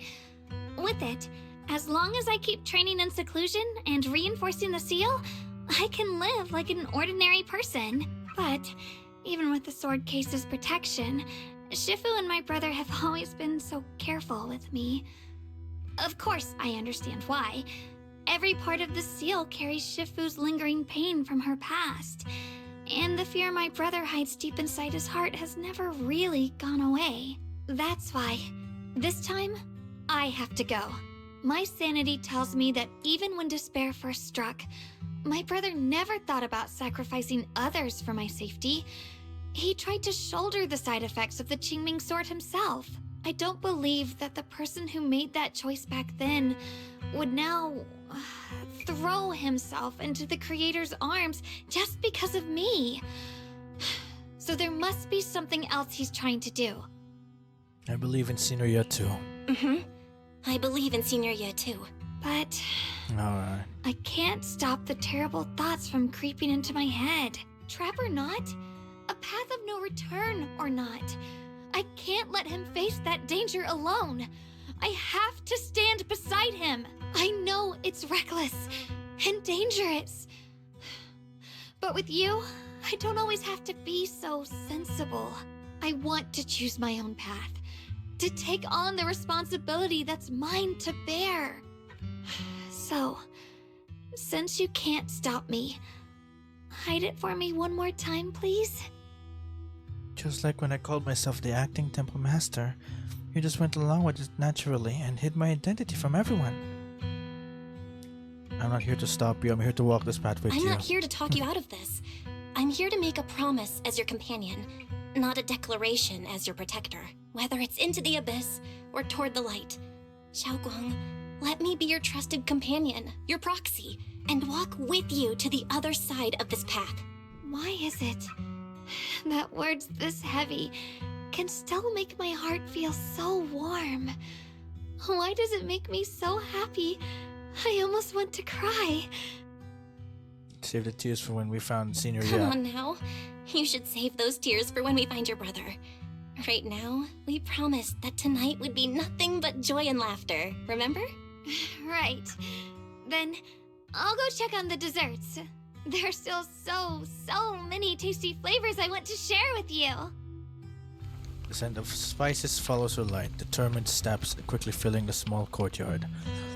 With it, as long as I keep training in seclusion and reinforcing the seal, I can live like an ordinary person. But even with the sword case's protection, Shifu and my brother have always been so careful with me. Of course, I understand why. Every part of the seal carries Shifu's lingering pain from her past. And the fear my brother hides deep inside his heart has never really gone away. That's why, this time, I have to go. My sanity tells me that even when despair first struck, my brother never thought about sacrificing others for my safety. He tried to shoulder the side effects of the Qingming sword himself. I don't believe that the person who made that choice back then would now throw himself into the Creator's arms just because of me. So there must be something else he's trying to do. I believe in Senior Ye too. I believe in Senior Ye too. But Alright. I can't stop the terrible thoughts from creeping into my head. Trap or not, a path of no return or not, I can't let him face that danger alone. I have to stand beside him. I know it's reckless and dangerous. But with you, I don't always have to be so sensible. I want to choose my own path, to take on the responsibility that's mine to bear. So, since you can't stop me, hide it for me one more time, please? Just like when I called myself the acting temple master, you just went along with it naturally and hid my identity from everyone. I'm not here to stop you, I'm here to walk this path with you. I'm not here to talk you out of this. I'm here to make a promise as your companion, not a declaration as your protector. whether it's into the abyss or toward the light. Shunguang, let me be your trusted companion, your proxy, and walk with you to the other side of this path. Why is it that words this heavy can still make my heart feel so warm? Why does it make me so happy? I almost want to cry. Save the tears for when we found Senior Come Yap. on now. You should save those tears for when we find your brother. Right now, we promised that tonight would be nothing but joy and laughter, remember? Right. Then I'll go check on the desserts. There's still so many tasty flavors I want to share with you. The scent of spices follows her light, determined steps quickly filling the small courtyard.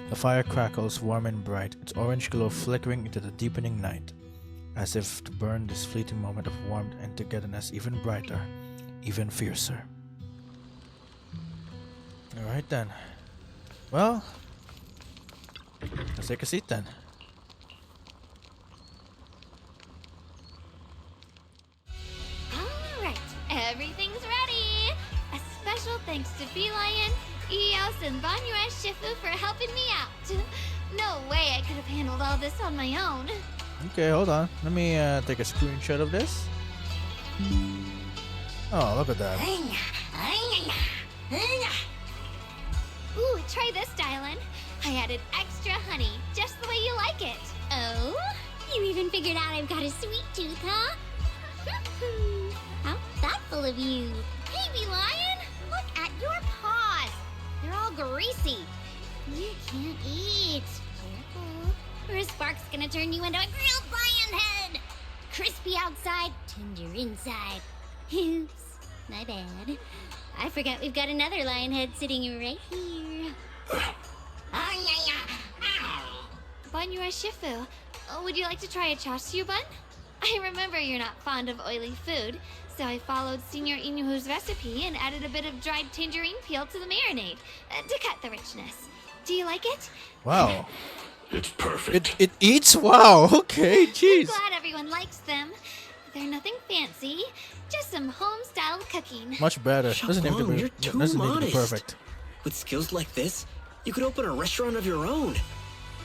The fire crackles warm and bright, its orange glow flickering into the deepening night, as if to burn this fleeting moment of warmth and togetherness even brighter, even fiercer. Alright then. Well, let's take a seat then. Alright, everything's ready! A special thanks to Beelion, Eos, and Banyue Shifu for helping me out. No way I could have handled all this on my own. Okay, hold on. Let me take a screenshot of this. Oh, look at that. Ooh, try this, Dylan. I added extra honey, just the way you like it. Oh? You even figured out I've got a sweet tooth, huh? How thoughtful of you. Baby lion, look at your paws. They're all greasy. You can't eat. Careful, or a spark's gonna turn you into a grilled lion head. Crispy outside, tender inside. Oops, my bad. I forgot we've got another lion head sitting right here. Banyue Shifu, would you like to try a chashu bun? I remember you're not fond of oily food, so I followed Senior Inuhu's recipe and added a bit of dried tangerine peel to the marinade to cut the richness. Do you like it? Wow. It's perfect. It eats? Wow, okay, jeez. I'm glad everyone likes them. They're nothing fancy, just some home-style cooking. Much better. Doesn't need to be, you're too doesn't need to be modest. perfect. With skills like this, you could open a restaurant of your own.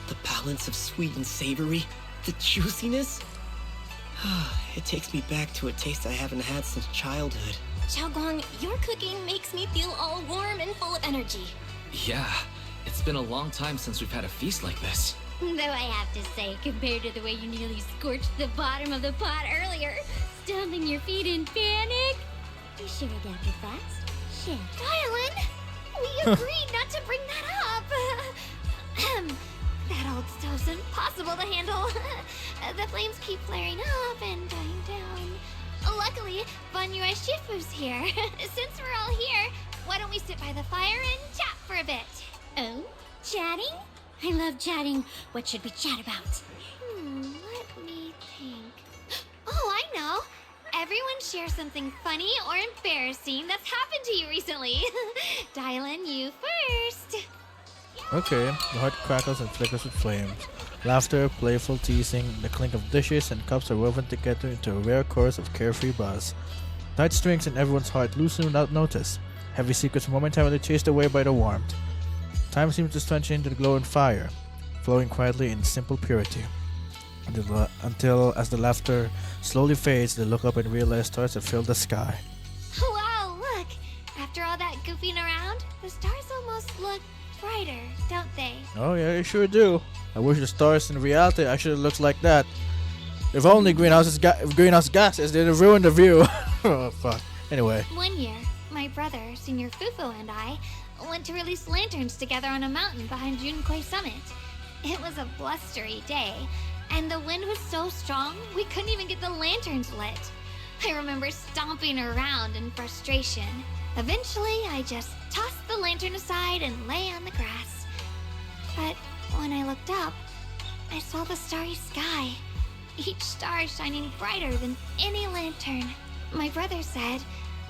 The balance of sweet and savory, the juiciness. It takes me back to a taste I haven't had since childhood. Shunguang, your cooking makes me feel all warm and full of energy. Yeah, it's been a long time since we've had a feast like this. Though I have to say, compared to the way you nearly scorched the bottom of the pot earlier, stomping your feet in panic, you sure adapted fast. Shit. Dylan, we agreed not to bring that up. That old stove's impossible to handle. The flames keep flaring up and dying down. Luckily, Banyue Shifu's here. Since we're all here, why don't we sit by the fire and chat for a bit? Oh? Chatting? I love chatting. What should we chat about? Let me think. Oh, I know. Everyone share something funny or embarrassing that's happened to you recently. Dylan, you first. Okay, the heart crackles and flickers with flames. Laughter, playful teasing, the clink of dishes and cups are woven together into a rare chorus of carefree buzz. Tight strings in everyone's heart loosen without notice. Heavy secrets momentarily chased away by the warmth. Time seems to stretch into the glowing fire, flowing quietly in simple purity. Until as the laughter slowly fades, they look up and realize stars have filled the sky. Wow, look! After all that goofing around, the stars almost look brighter, don't they? Oh yeah, they sure do. I wish the stars in reality actually looked like that. If only greenhouse gases didn't ruin the view. Oh fuck. Anyway. One year, my brother, Senior Fufu, and I went to release lanterns together on a mountain behind Yunquay Summit. It was a blustery day, and the wind was so strong we couldn't even get the lanterns lit. I remember stomping around in frustration. Eventually, I just tossed the lantern aside and lay on the grass. But when I looked up, I saw the starry sky, each star shining brighter than any lantern. My brother said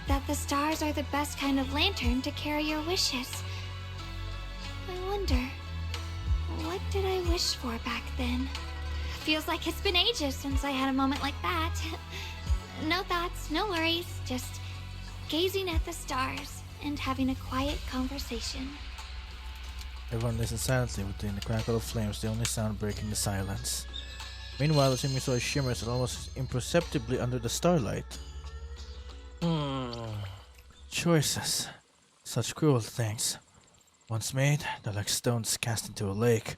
that the stars are the best kind of lantern to carry your wishes. I wonder, what did I wish for back then? Feels like it's been ages since I had a moment like that. No thoughts, no worries, just gazing at the stars, and having a quiet conversation. Everyone listens silently within the crackle of flames, the only sound breaking the silence. Meanwhile, the chimney sword shimmers almost imperceptibly under the starlight. Choices. Such cruel things. Once made, they're like stones cast into a lake,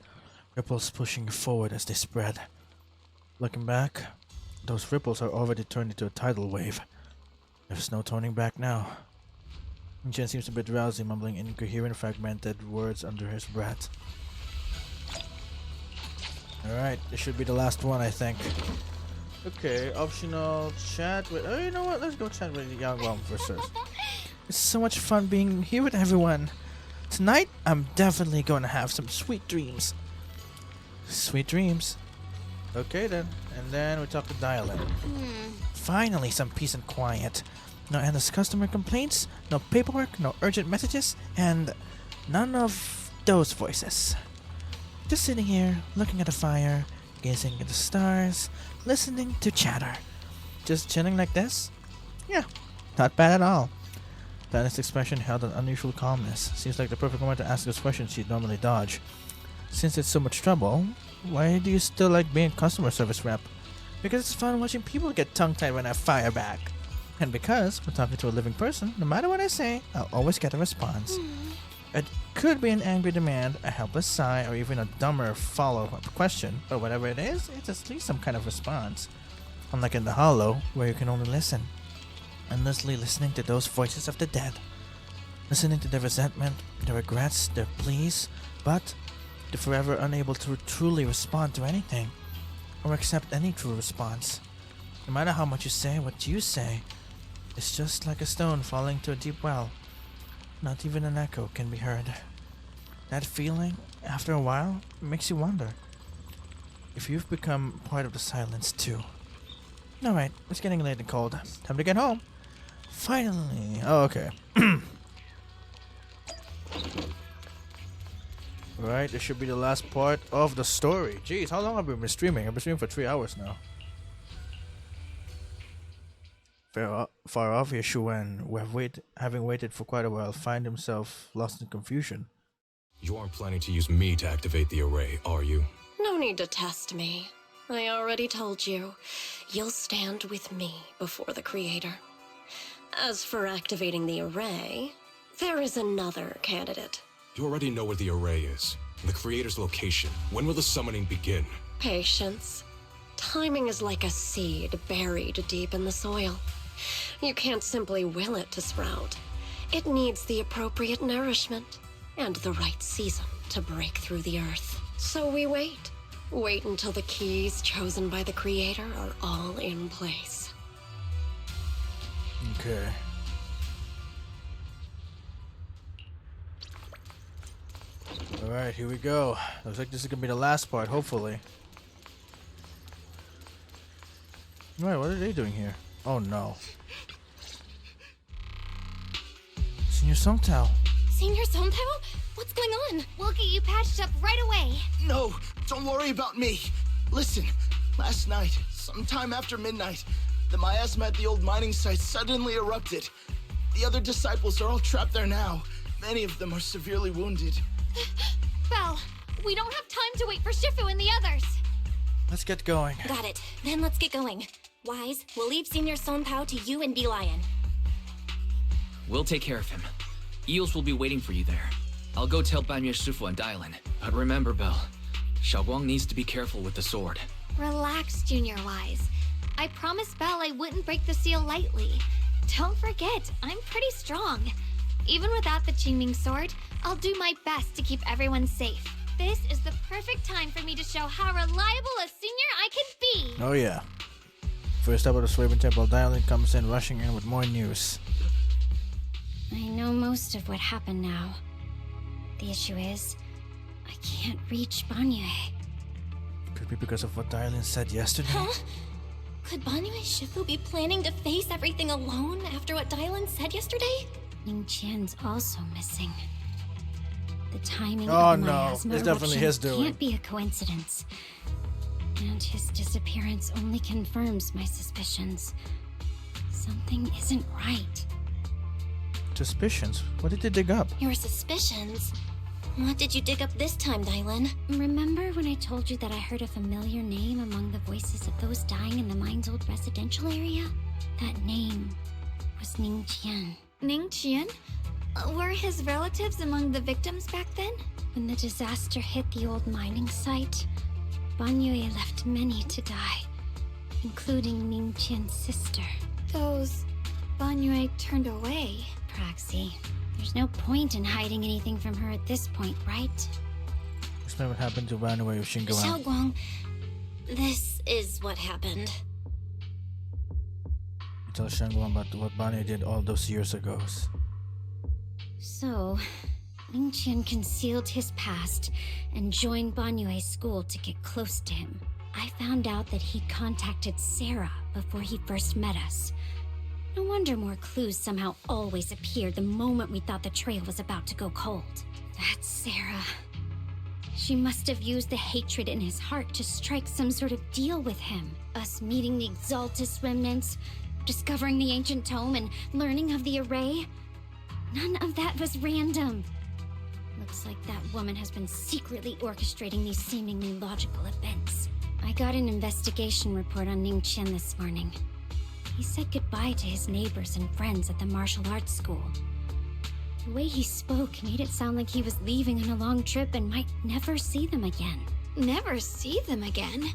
ripples pushing forward as they spread. Looking back, those ripples are already turned into a tidal wave. There's no turning back now. Chen seems a bit drowsy, mumbling incoherent, fragmented words under his breath. Alright, this should be the last one, I think. Okay, optional chat with... Oh, you know what? Let's go chat with the young one first. It's so much fun being here with everyone. Tonight, I'm definitely going to have some sweet dreams. Sweet dreams. Okay then. And then we talk to Dylan. Finally, some peace and quiet. No endless customer complaints, no paperwork, no urgent messages, and none of those voices. Just sitting here, looking at the fire, gazing at the stars, listening to chatter. Just chilling like this? Yeah, not bad at all. Diana's expression held an unusual calmness. Seems like the perfect moment to ask those questions she'd normally dodge. Since it's so much trouble, why do you still like being a customer service rep? Because it's fun watching people get tongue-tied when I fire back. And because we're talking to a living person, no matter what I say, I'll always get a response. It could be an angry demand, a helpless sigh, or even a dumber follow-up question, but whatever it is, it's at least some kind of response. Unlike in the Hollow, where you can only listen. Endlessly listening to those voices of the dead. Listening to their resentment, their regrets, their pleas, but they're forever unable to truly respond to anything, or accept any true response. No matter how much you say what you say, it's just like a stone falling to a deep well. Not even an echo can be heard. That feeling, after a while, makes you wonder if you've become part of the silence too. Alright, it's getting late and cold. Time to get home. Finally. Oh, okay. Right, this should be the last part of the story. Jeez, how long have we been streaming? I've been streaming for 3 hours now. Far off here, Shunguang, having waited for quite a while, find himself lost in confusion. You aren't planning to use me to activate the array, are you? No need to test me. I already told you. You'll stand with me before the Creator. As for activating the array, there is another candidate. You already know where the array is. The Creator's location. When will the summoning begin? Patience. Timing is like a seed buried deep in the soil. You can't simply will it to sprout. It needs the appropriate nourishment and the right season to break through the earth. So we wait. Wait until the keys chosen by the Creator are all in place. Okay. Alright, here we go. Looks like this is gonna be the last part, hopefully. Alright, what are they doing here? Oh no. Senior Songtao. Senior Songtao? What's going on? We'll get you patched up right away. No, don't worry about me. Listen, last night, sometime after midnight, the miasma at the old mining site suddenly erupted. The other disciples are all trapped there now. Many of them are severely wounded. Belle, we don't have time to wait for Shifu and the others. Let's get going. Got it. Then let's get going. Wise, we'll leave Senior Songtao to you and Lion. We'll take care of him. Eels will be waiting for you there. I'll go tell Banyu Shifu and Dylan. But remember, Belle, Shunguang needs to be careful with the sword. Relax, Junior Wise. I promised Belle I wouldn't break the seal lightly. Don't forget, I'm pretty strong. Even without the Qingming sword, I'll do my best to keep everyone safe. This is the perfect time for me to show how reliable a senior I can be. Oh yeah. First up at the Swaven Temple, Dylan comes in, rushing in with more news. I know most of what happened now. The issue is, I can't reach Banyu. Could be because of what Dylan said yesterday. Huh? Could Banyu Shifu be planning to face everything alone after what Dylan said yesterday? Ning Qian's also missing. The timing Oh of the no, miasma it's definitely his eruption doing. can't be a coincidence. And his disappearance only confirms my suspicions. Something isn't right. Suspicions? What did they dig up? Your suspicions? What did you dig up this time, Dylan? Remember when I told you that I heard a familiar name among the voices of those dying in the mine's old residential area? That name was Ning Qian. Ning Qian? Were his relatives among the victims back then? When the disaster hit the old mining site, Banyue left many to die, including Ning Qian's sister. Those Banyue turned away. Praxi, there's no point in hiding anything from her at this point, right? Explain what happened to Banyue with Shunguang. Shunguang, this is what happened. You tell Shunguang about what Banyue did all those years ago. So, Ning Qian concealed his past and joined Banyue's school to get close to him. I found out that he contacted Sarah before he first met us. No wonder more clues somehow always appeared the moment we thought the trail was about to go cold. That's Sarah. She must have used the hatred in his heart to strike some sort of deal with him. Us meeting the Exaltus remnants, discovering the ancient tome, and learning of the array. None of that was random. Looks like that woman has been secretly orchestrating these seemingly logical events. I got an investigation report on Ning Qian this morning. He said goodbye to his neighbors and friends at the martial arts school. The way he spoke made it sound like he was leaving on a long trip and might never see them again. Never see them again?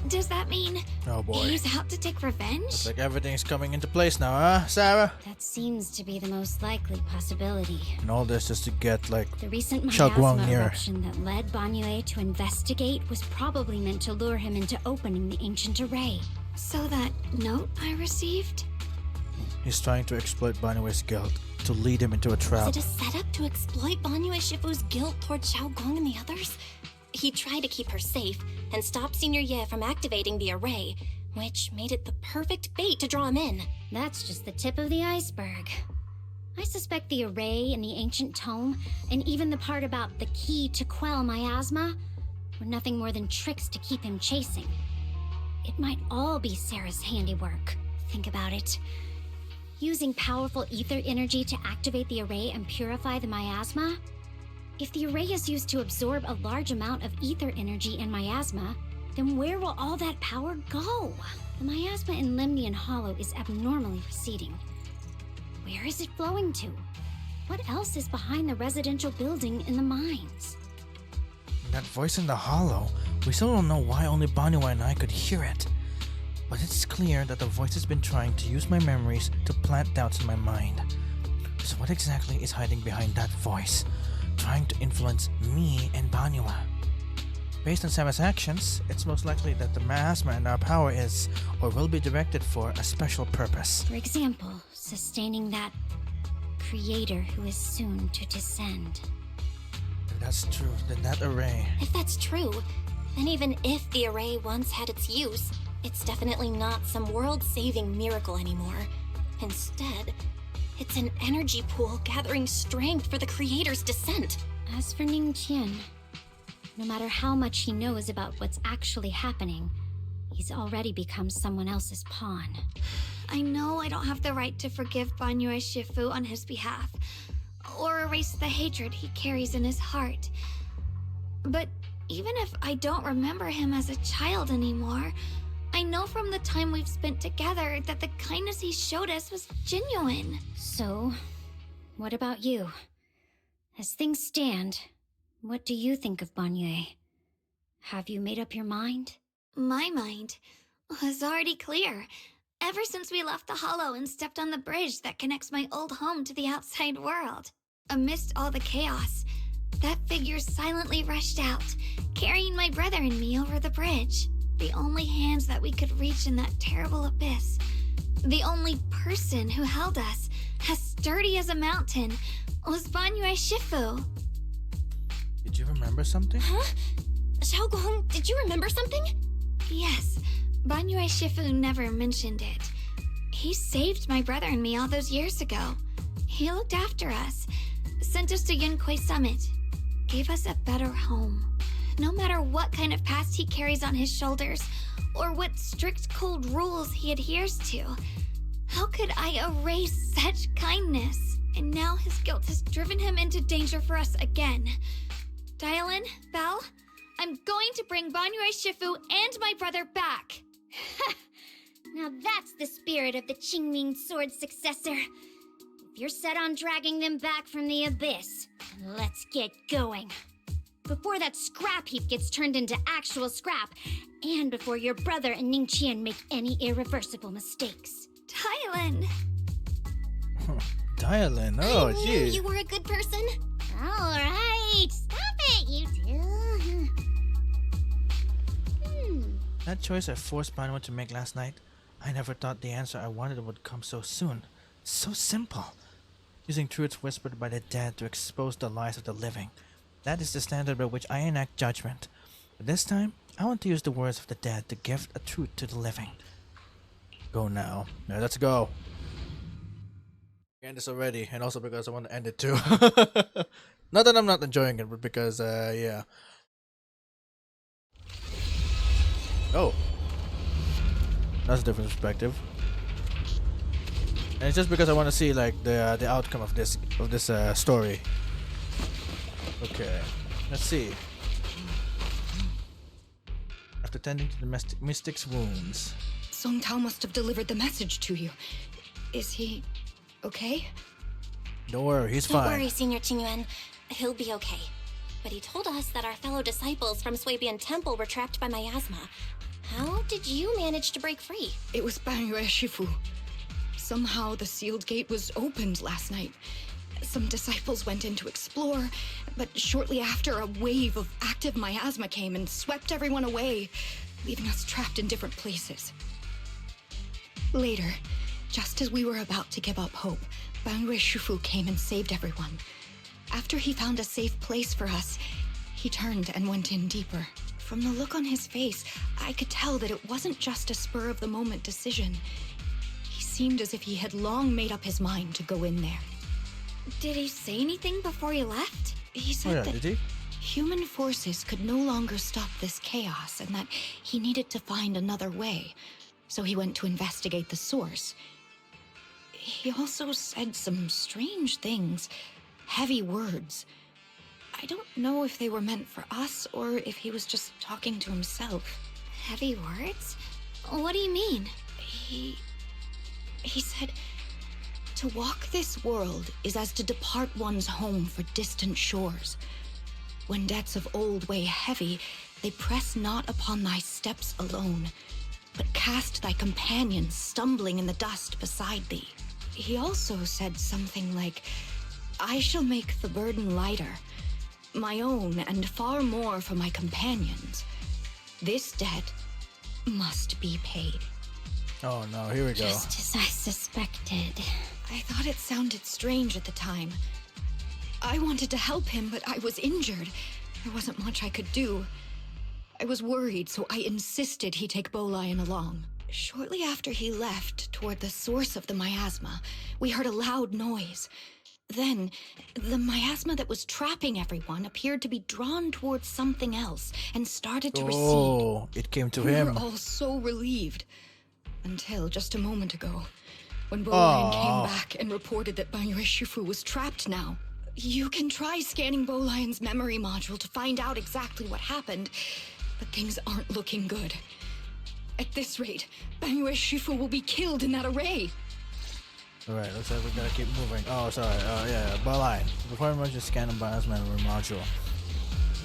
Does that mean Oh boy. he's out to take revenge? Looks like everything's coming into place now, huh, Sarah? That seems to be the most likely possibility. And all this just to get, like, The recent Shunguang miasma near. eruption that led Banyue to investigate was probably meant to lure him into opening the ancient array. So that note I received? He's trying to exploit Banyue's guilt to lead him into a trap. Is it a setup to exploit Banyue Shifu's guilt towards Xiaogong and the others? He tried to keep her safe and stop Senior Ye from activating the array, which made it the perfect bait to draw him in. That's just the tip of the iceberg. I suspect the array and the ancient tome, and even the part about the key to quell miasma, were nothing more than tricks to keep him chasing. It might all be Sarah's handiwork. Think about it. Using powerful ether energy to activate the array and purify the miasma? If the array is used to absorb a large amount of ether energy and miasma, then where will all that power go? The miasma in Lemnian Hollow is abnormally receding. Where is it flowing to? What else is behind the residential building in the mines? That voice in the hollow, we still don't know why only Banyue and I could hear it. But it's clear that the voice has been trying to use my memories to plant doubts in my mind. So what exactly is hiding behind that voice, trying to influence me and Banyue? Based on Sarah's actions, it's most likely that the miasma and our power is, or will be directed for, a special purpose. For example, sustaining that creator who is soon to descend. If that's true, then that array... If that's true, then even if the array once had its use, it's definitely not some world-saving miracle anymore. Instead, it's an energy pool gathering strength for the creator's descent. As for Ning Qian, no matter how much he knows about what's actually happening, he's already become someone else's pawn. I know I don't have the right to forgive Banyue Shifu on his behalf, or erase the hatred he carries in his heart. But even if I don't remember him as a child anymore, I know from the time we've spent together that the kindness he showed us was genuine. So, what about you? As things stand, what do you think of Banyue? Have you made up your mind? My mind was already clear. Ever since we left the Hollow and stepped on the bridge that connects my old home to the outside world. Amidst all the chaos, that figure silently rushed out, carrying my brother and me over the bridge. The only hands that we could reach in that terrible abyss. The only person who held us, as sturdy as a mountain, was Banyue Shifu. Did you remember something? Huh? Xiaogong, did you remember something? Yes, Banyue Shifu never mentioned it. He saved my brother and me all those years ago. He looked after us, sent us to Yunquay Summit, gave us a better home. No matter what kind of past he carries on his shoulders, or what strict cold rules he adheres to, how could I erase such kindness? And now his guilt has driven him into danger for us again. Dialin, Belle, I'm going to bring Banyue Shifu and my brother back. Now that's the spirit of the Qingming Sword successor. If you're set on dragging them back from the abyss, let's get going. Before that scrap heap gets turned into actual scrap, and before your brother and Ningqian make any irreversible mistakes. Dialin! Dialin, oh I knew jeez. you were a good person. All right, stop it, you two. That choice I forced Banwa to make last night, I never thought the answer I wanted would come so soon. So simple. Using truths whispered by the dead to expose the lies of the living. That is the standard by which I enact judgment. But this time, I want to use the words of the dead to give a truth to the living. Go now. Yeah, let's go. End this already, and also because I want to end it too. Not that I'm not enjoying it, but because, yeah. Oh. That's a different perspective. And it's just because I want to see like the outcome of this story. Okay, let's see. After tending to the mystic's wounds, Song Tao must have delivered the message to you. Is he okay? don't worry, he's Don't fine. worry, Senior Qingyuan. He'll be okay. But he told us that our fellow disciples from Swabian Temple were trapped by miasma. How did you manage to break free? It was Banyue Shifu. Somehow the sealed gate was opened last night. Some disciples went in to explore, but shortly after, a wave of active miasma came and swept everyone away, leaving us trapped in different places. Later, just as we were about to give up hope, Banyue Shifu came and saved everyone. After he found a safe place for us, he turned and went in deeper. From the look on his face, I could tell that it wasn't just a spur-of-the-moment decision. He seemed as if he had long made up his mind to go in there. Did he say anything before he left? He said that human forces could no longer stop this chaos and that he needed to find another way. So he went to investigate the source. He also said some strange things, heavy words. I don't know if they were meant for us or if he was just talking to himself. Heavy words? What do you mean? He said, to walk this world is as to depart one's home for distant shores. When debts of old weigh heavy, they press not upon thy steps alone, but cast thy companions stumbling in the dust beside thee. He also said something like, I shall make the burden lighter, my own and far more for my companions. This debt must be paid. Oh no, here we go. Just as I suspected. I thought it sounded strange at the time. I wanted to help him, but I was injured. There wasn't much I could do. I was worried, so I insisted he take Bolian along. Shortly after he left, toward the source of the miasma, we heard a loud noise. Then, the miasma that was trapping everyone appeared to be drawn towards something else and started to recede. Oh, it came to him. We were all so relieved. Until just a moment ago, when Bolian came back and reported that Banyue Shifu was trapped now. You can try scanning Bolian's memory module to find out exactly what happened, but things aren't looking good. At this rate, Banyue Shifu will be killed in that array. Alright, looks like we gotta keep moving. Oh, sorry. Yeah, Bolian. Before we just scan Bolian's memory module.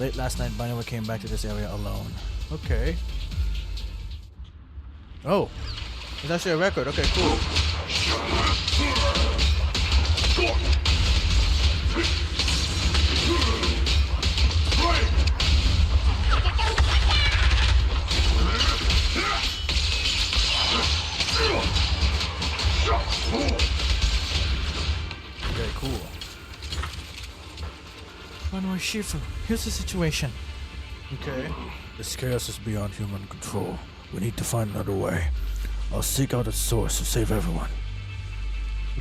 Late last night, Banyue came back to this area alone. Okay. Oh. It's actually a record. Okay, cool. Okay, cool. Banyue Shifu, here's the situation. Okay. This chaos is beyond human control. We need to find another way. I'll seek out its source to save everyone.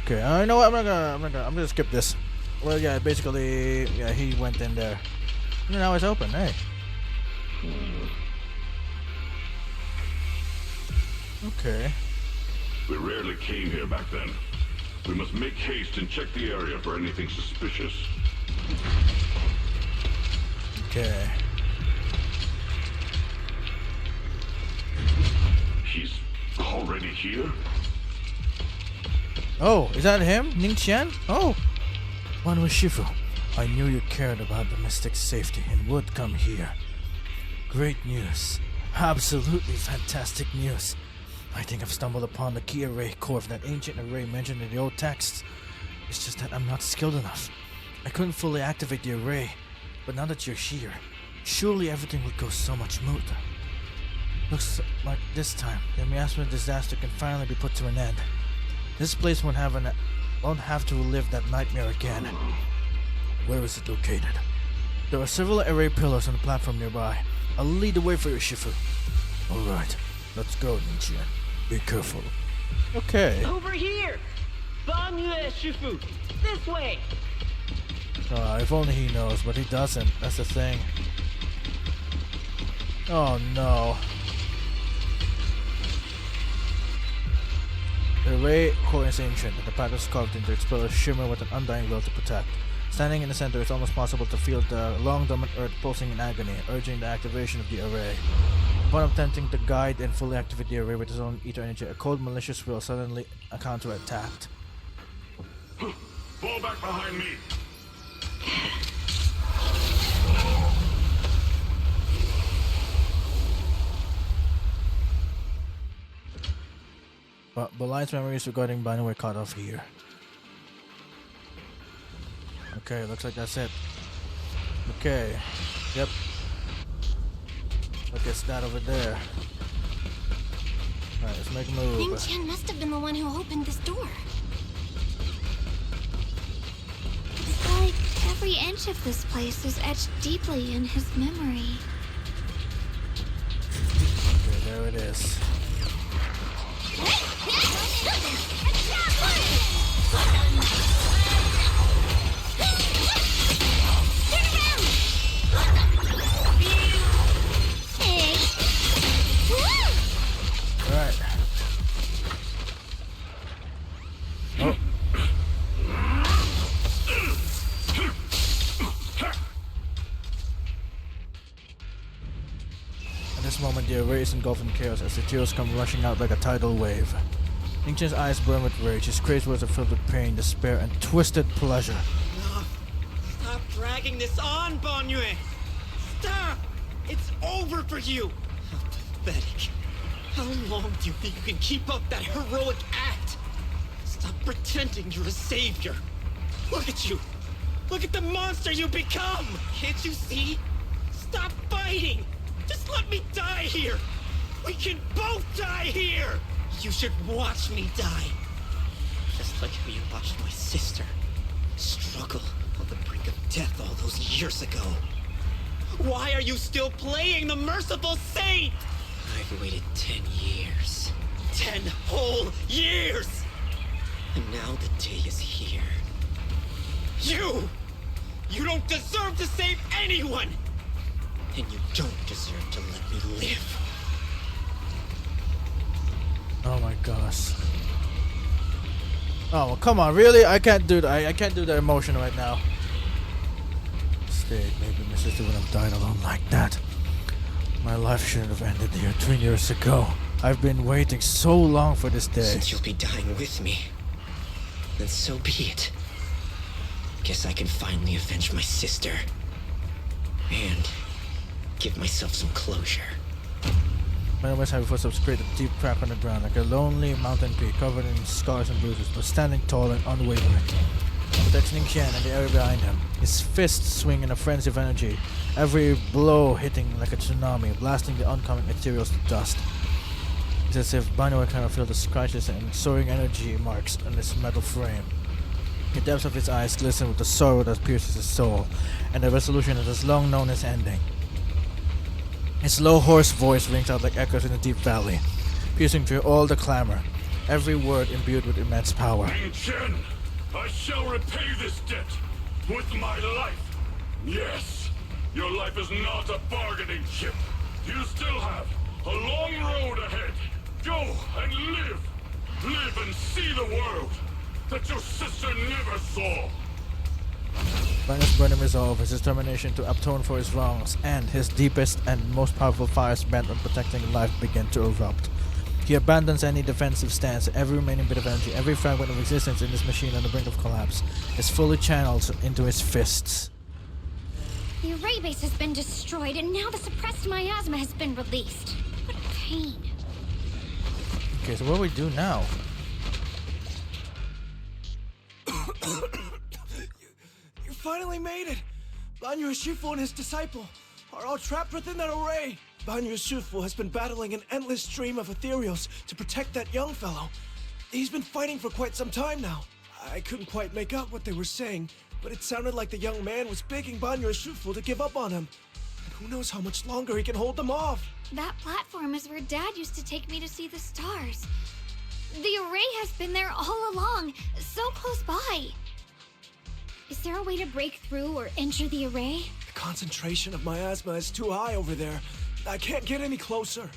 Okay, I know what I'm gonna skip this. Well, yeah, basically, yeah, he went in there. And now it's open. Hey. Okay. We rarely came here back then. We must make haste and check the area for anything suspicious. Okay. He's already here? Oh, is that him? Ning Qian? Oh! Banwei Shifu, I knew you cared about the mystic's safety and would come here. Great news. Absolutely fantastic news. I think I've stumbled upon the key array core of that ancient array mentioned in the old texts. It's just that I'm not skilled enough. I couldn't fully activate the array, but now that you're here, surely everything would go so much smoother. Looks like this time, the miasma disaster can finally be put to an end. This place won't have to relive that nightmare again. Where is it located? There are several array pillars on the platform nearby. I'll lead the way for you, Shifu. Alright, let's go, Ning Qian. Be careful. Okay. Over here! Banwei Shifu! This way! If only he knows, but he doesn't. That's the thing. Oh no. The array core is ancient, and the patterns carved into its pillars shimmer with an undying will to protect. Standing in the center, it's almost possible to feel the long-dormant earth pulsing in agony, urging the activation of the array. Upon attempting to guide and fully activate the array with his own ether energy, a cold, malicious will suddenly counterattacked. Fall back behind me! But Beline's memories regarding Banwei were cut off here. Okay, looks like that's it. Okay. Yep. Look, it's that over there. Alright, let's make a move. Ning Qian must have been the one who opened this door. It's like every inch of this place is etched deeply in his memory. Okay, there it is. Alright. Oh. At this moment, the array is engulfed in chaos as the tears come rushing out like a tidal wave. Ning Qian's eyes burn with rage, his crazed words are filled with pain, despair, and twisted pleasure. No. Stop dragging this on, Banwei! Stop! It's over for you! How pathetic. How long do you think you can keep up that heroic act? Stop pretending you're a savior. Look at you! Look at the monster you become! Can't you see? Stop fighting! Just let me die here! We can both die here! You should watch me die. Just like how you watched my sister struggle on the brink of death all those years ago. Why are you still playing the merciful saint? I've waited 10 years. 10 whole years! And now the day is here. You don't deserve to save anyone! And you don't deserve to let me live. Oh my gosh. Oh, well, come on, really? I can't do that. I can't do that emotion right now. Stayed. Maybe my sister would have died alone like that. My life shouldn't have ended here 3 years ago. I've been waiting so long for this day. Since you'll be dying with me, then so be it. Guess I can finally avenge my sister. And give myself some closure. My west heavy footsteps create a deep crack on the ground, like a lonely mountain peak covered in scars and bruises, but standing tall and unwavering. Protects Ning Qian and the area behind him. His fists swing in a frenzy of energy, every blow hitting like a tsunami, blasting the oncoming materials to dust. It's as if Banwei can feel the scratches and soaring energy marks on his metal frame. The depths of his eyes glisten with the sorrow that pierces his soul, and the resolution that has long known his ending. His low, hoarse voice rings out like echoes in a deep valley, piercing through all the clamor, every word imbued with immense power. Ning Qian, I shall repay this debt with my life. Yes, your life is not a bargaining chip. You still have a long road ahead. Go and live. Live and see the world. that your sister never saw. Banner's burning resolve, his determination to atone for his wrongs, and his deepest and most powerful fires bent on protecting life begin to erupt. He abandons any defensive stance. Every remaining bit of energy, every fragment of existence in this machine on the brink of collapse, is fully channeled into his fists. The array base has been destroyed, and now the suppressed miasma has been released. What pain. Okay, so what do we do now? You finally made it! Banyu Shifu and his disciple are all trapped within that array. Banyu Shifu has been battling an endless stream of ethereals to protect that young fellow. He's been fighting for quite some time now. I couldn't quite make out what they were saying, but it sounded like the young man was begging Banyu Shifu to give up on him. And who knows how much longer he can hold them off. That platform is where Dad used to take me to see the stars. The array has been there all along, so close by. Is there a way to break through or enter the array? The concentration of miasma is too high over there. I can't get any closer.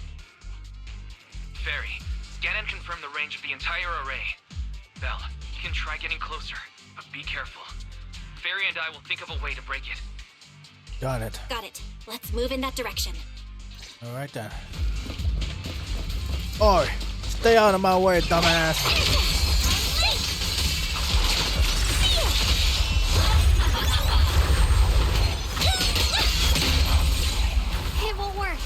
Fairy, scan and confirm the range of the entire array. Belle, you can try getting closer, but be careful. Fairy and I will think of a way to break it. Got it. Got it. Let's move in that direction. Alright then. Oi! Stay out of my way, dumbass! It won't work.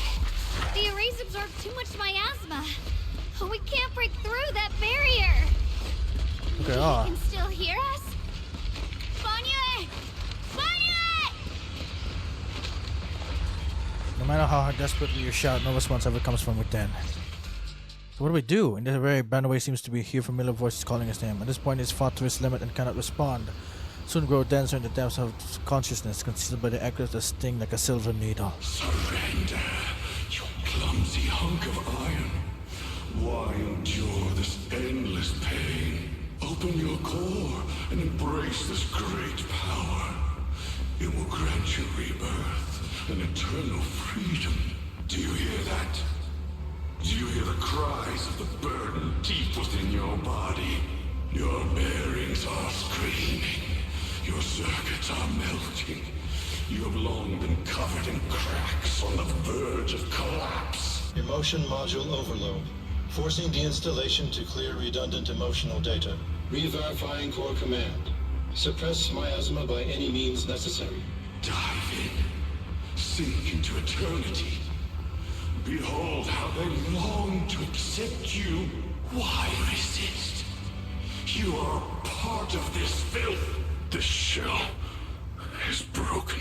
The arrays absorb too much miasma. We can't break through that barrier. Okay, You can still hear us? Banyu! Banyu! No matter how desperately you shout, no response ever comes from within. So what do we do? In this array, Banaway seems to be hear familiar voices calling his name. At this point, he's fought to his limit and cannot respond. Soon grow denser in the depths of consciousness, concealed by the echoes that sting like a silver needle. Surrender, you clumsy hunk of iron. Why endure this endless pain? Open your core and embrace this great power. It will grant you rebirth and eternal freedom. Do you hear that? Do you hear the cries of the burden deep within your body? Your bearings are screaming. Your circuits are melting. You have long been covered in cracks on the verge of collapse. Emotion module overload. Forcing deinstallation to clear redundant emotional data. Re-verifying core command. Suppress miasma by any means necessary. Dive in. Sink into eternity. Behold how they long to accept you. Why resist? You are part of this filth. This shell is broken.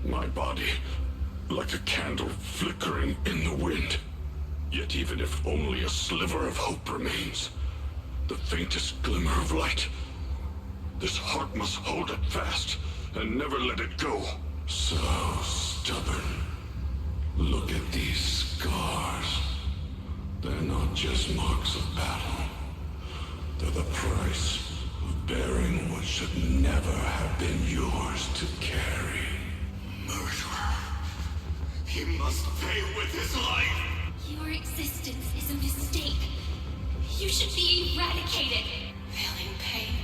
My body, like a candle flickering in the wind. Yet even if only a sliver of hope remains, the faintest glimmer of light, this heart must hold it fast and never let it go. So stubborn. Look at these scars. They're not just marks of battle. They're the price of bearing what should never have been yours to carry. Murderer. He must pay with his life. Your existence is a mistake. You should be eradicated. Feeling pain.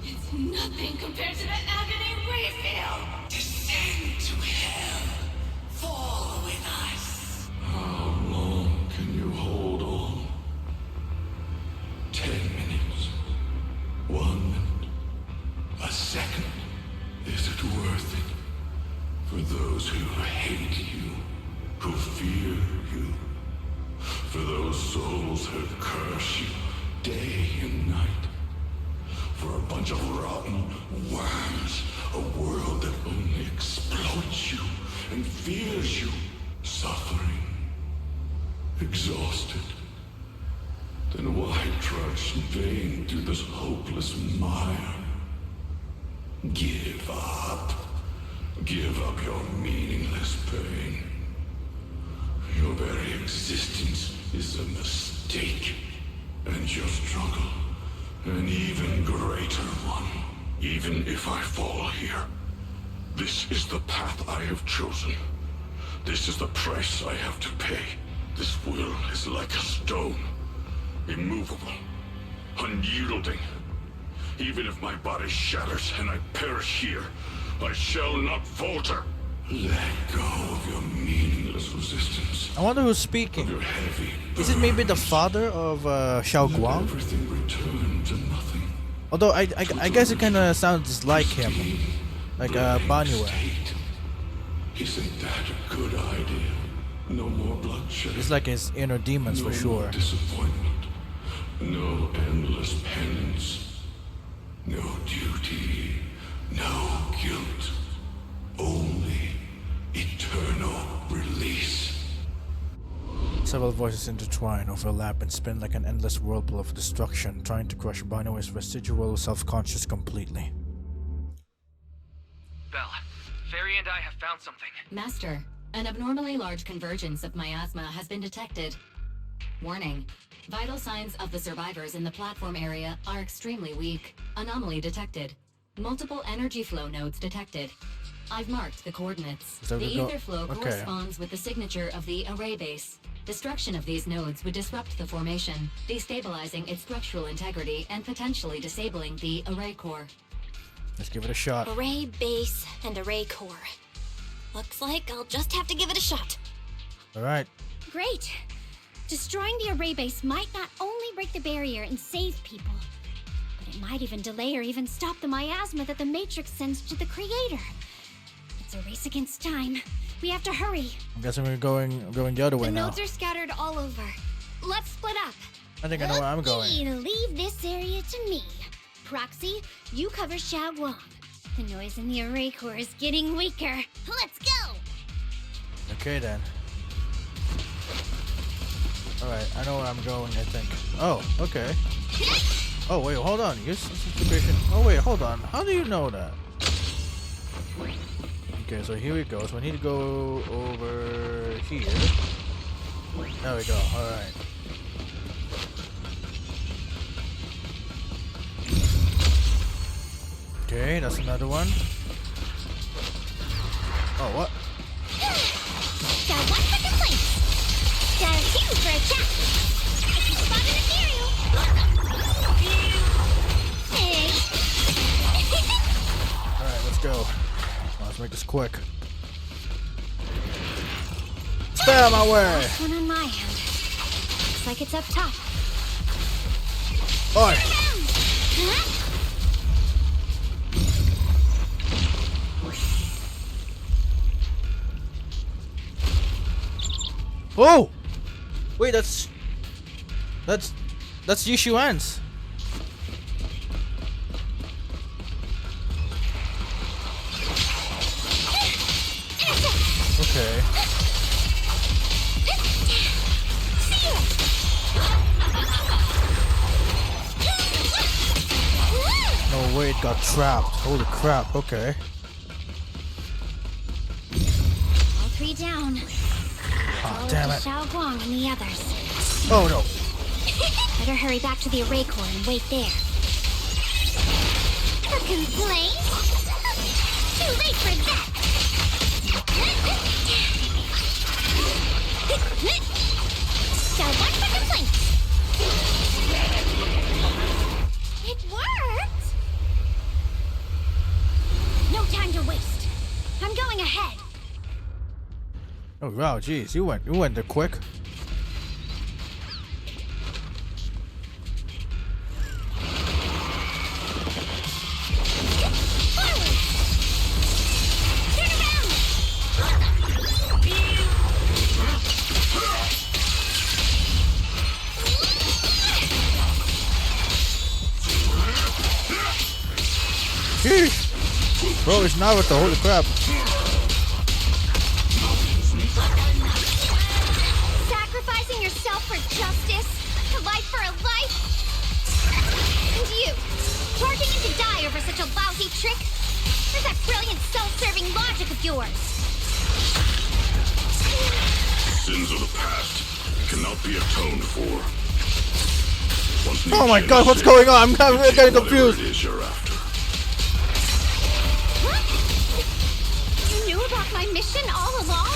It's nothing compared to the agony we feel. Descend to hell. Fall with us. How long can you hold on? 10 minutes? 1 minute? A second? Is it worth it? For those who hate you, who fear you, for those souls who curse you day and night, for a bunch of rotten worms, a world that only exploits you and fears you, suffering, exhausted. Then why trudge in vain through this hopeless mire? Give up. Give up your meaningless pain. Your very existence is a mistake. And your struggle, an even greater one. Even if I fall here, this is the path I have chosen. This is the price I have to pay. This will is like a stone, immovable, unyielding. Even if my body shatters and I perish here, I shall not falter. Let go of your meaningless resistance. I wonder who's speaking. Is it maybe the father of Shunguang? Everything return to nothing. Although I guess it kind of sounds like him, like Banyue. Isn't that a good idea? No more bloodshed. It's like his inner demons for sure. Disappointment. No endless penance. No duty. No guilt. Only eternal release. Several voices intertwine, overlap, and spin like an endless whirlpool of destruction, trying to crush Banyue's residual self-conscious completely. Belle, Fairy and I have found something. Master, an abnormally large convergence of miasma has been detected. Warning. Vital signs of the survivors in the platform area are extremely weak. Anomaly detected. Multiple energy flow nodes detected. I've marked the coordinates. So the ether flow okay. corresponds with the signature of the array base. Destruction of these nodes would disrupt the formation, destabilizing its structural integrity and potentially disabling the array core. Let's give it a shot. Array base and array core. Looks like I'll just have to give it a shot. Alright. Great. Destroying the array base might not only break the barrier and save people, but it might even delay or even stop the miasma that the Matrix sends to the Creator. It's a race against time. We have to hurry. I'm guessing we're going the other way The now. nodes are scattered all over. Let's split up. I think I know where I'm going. Leave this area to me. Proxy, you cover Shunguang. The noise in the array core is getting weaker. Let's go! Okay then. Alright, I know where I'm going, I think. Oh, okay. Oh wait, hold on. Use situation. Oh wait, hold on. How do you know that? Okay, so here we go. So we need to go over here. There we go. Alright. Okay, that's another one. Oh, what? Got one for complaints. Got a few for a chat. If you spot an ethereal. Hey. Alright, let's go. Let's make this quick. Stay out of my way! Last one on my end. Looks like it's up top. Oi! Huh? Oh! Wait, that's Yishuan's. Okay. No way, it got trapped. Holy crap, okay. All three down. Oh, damn it. Shunguang and the others. Oh no. Better hurry back to the array core and wait there. A complaint? Too late for that! Got one for complaints! It worked! No time to waste. I'm going ahead. Oh wow, jeez, you went there quick. Jeez! Bro, it's not with the holy crap. Sacrificing yourself for justice? A life for a life? And you, charging in to die over such a lousy trick? Where's that brilliant self-serving logic of yours? Sins of the past cannot be atoned for. Oh my god, what's going on? I'm getting confused. It is you're after. You knew about my mission all along?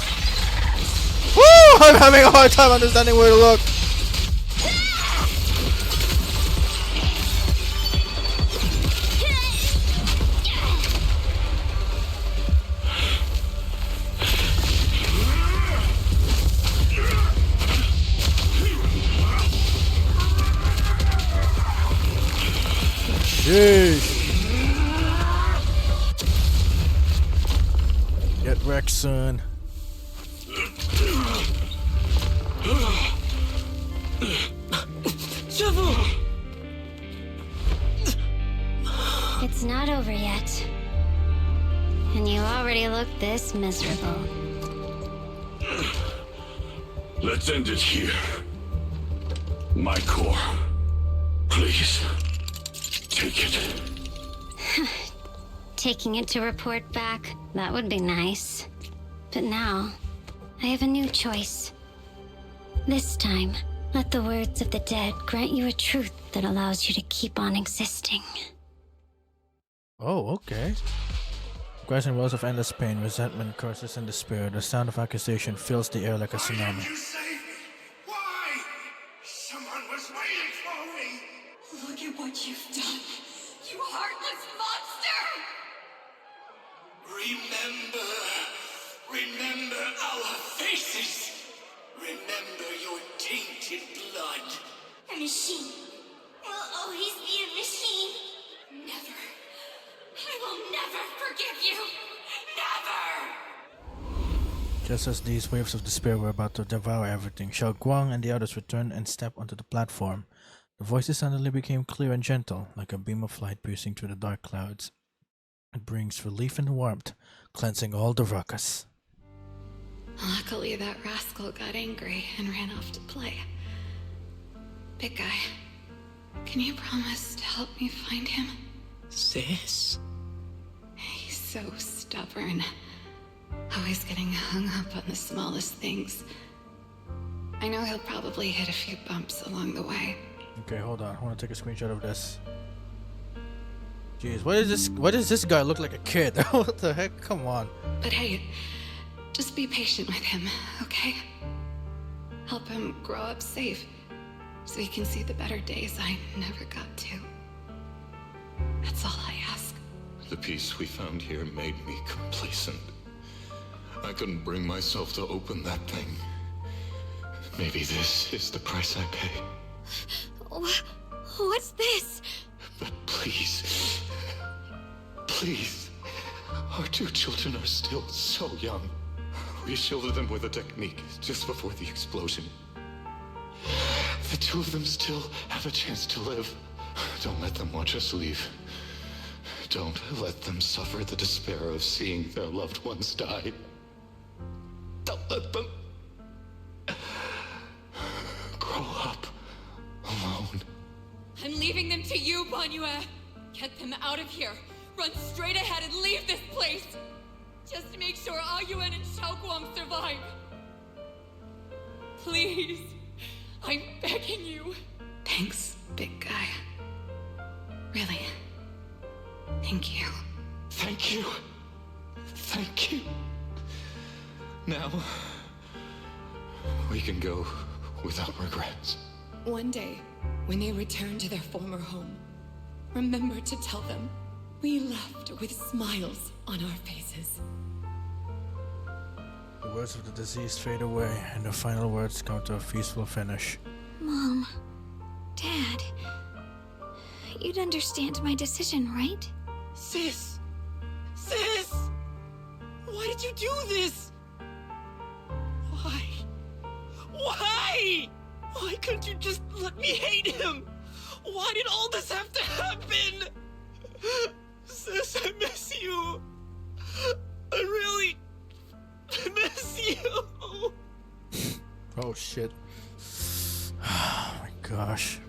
Woo! I'm having a hard time understanding where to look. Sheesh. Get wrecked, son. It's not over yet. And you already look this miserable. Let's end it here. My core. Please. Take it. Taking it to report back, that would be nice. But now, I have a new choice. This time, let the words of the dead grant you a truth that allows you to keep on existing. Oh, okay. Cries and wells of endless pain, resentment, curses, and despair. The sound of accusation fills the air like a tsunami. You saved me. Why? Someone was waiting for me. Look at what you've done, you heartless monster! Remember our faces. Remember your tainted blood. A machine will always be a machine. Never. I will never forgive you. Never! Just as these waves of despair were about to devour everything, Shunguang and the others returned and stepped onto the platform. The voices suddenly became clear and gentle, like a beam of light piercing through the dark clouds. It brings relief and warmth, cleansing all the ruckus. Luckily, that rascal got angry and ran off to play. Big guy, can you promise to help me find him? Sis? He's so stubborn. Always getting hung up on the smallest things. I know he'll probably hit a few bumps along the way. Okay, hold on. I want to take a screenshot of this. Jeez, what is this? Why does this guy look like a kid? What the heck? Come on. But hey, just be patient with him, okay? Help him grow up safe, so he can see the better days I never got to. That's all I ask. The peace we found here made me complacent. I couldn't bring myself to open that thing. Maybe this is the price I pay. What's this? But please, please, our two children are still so young. We shielded them with a technique just before the explosion. The two of them still have a chance to live. Don't let them watch us leave. Don't let them suffer the despair of seeing their loved ones die. Don't let them grow up alone. I'm leaving them to you, Banyue. Get them out of here. Run straight ahead and leave this place. Just to make sure Ayuan and Shunguang survive. Please. I'm begging you. Thanks, big guy. Really. Thank you. Thank you. Thank you. Now, we can go without regrets. One day, when they return to their former home, remember to tell them we left with smiles on our faces. The words of the deceased fade away, and the final words come to a peaceful finish. Mom, Dad, you'd understand my decision, right? Sis! Sis! Why did you do this? Why? Why? Why couldn't you just let me hate him? Why did all this have to happen? Sis, I miss you. I really miss you. Oh shit. Oh my gosh.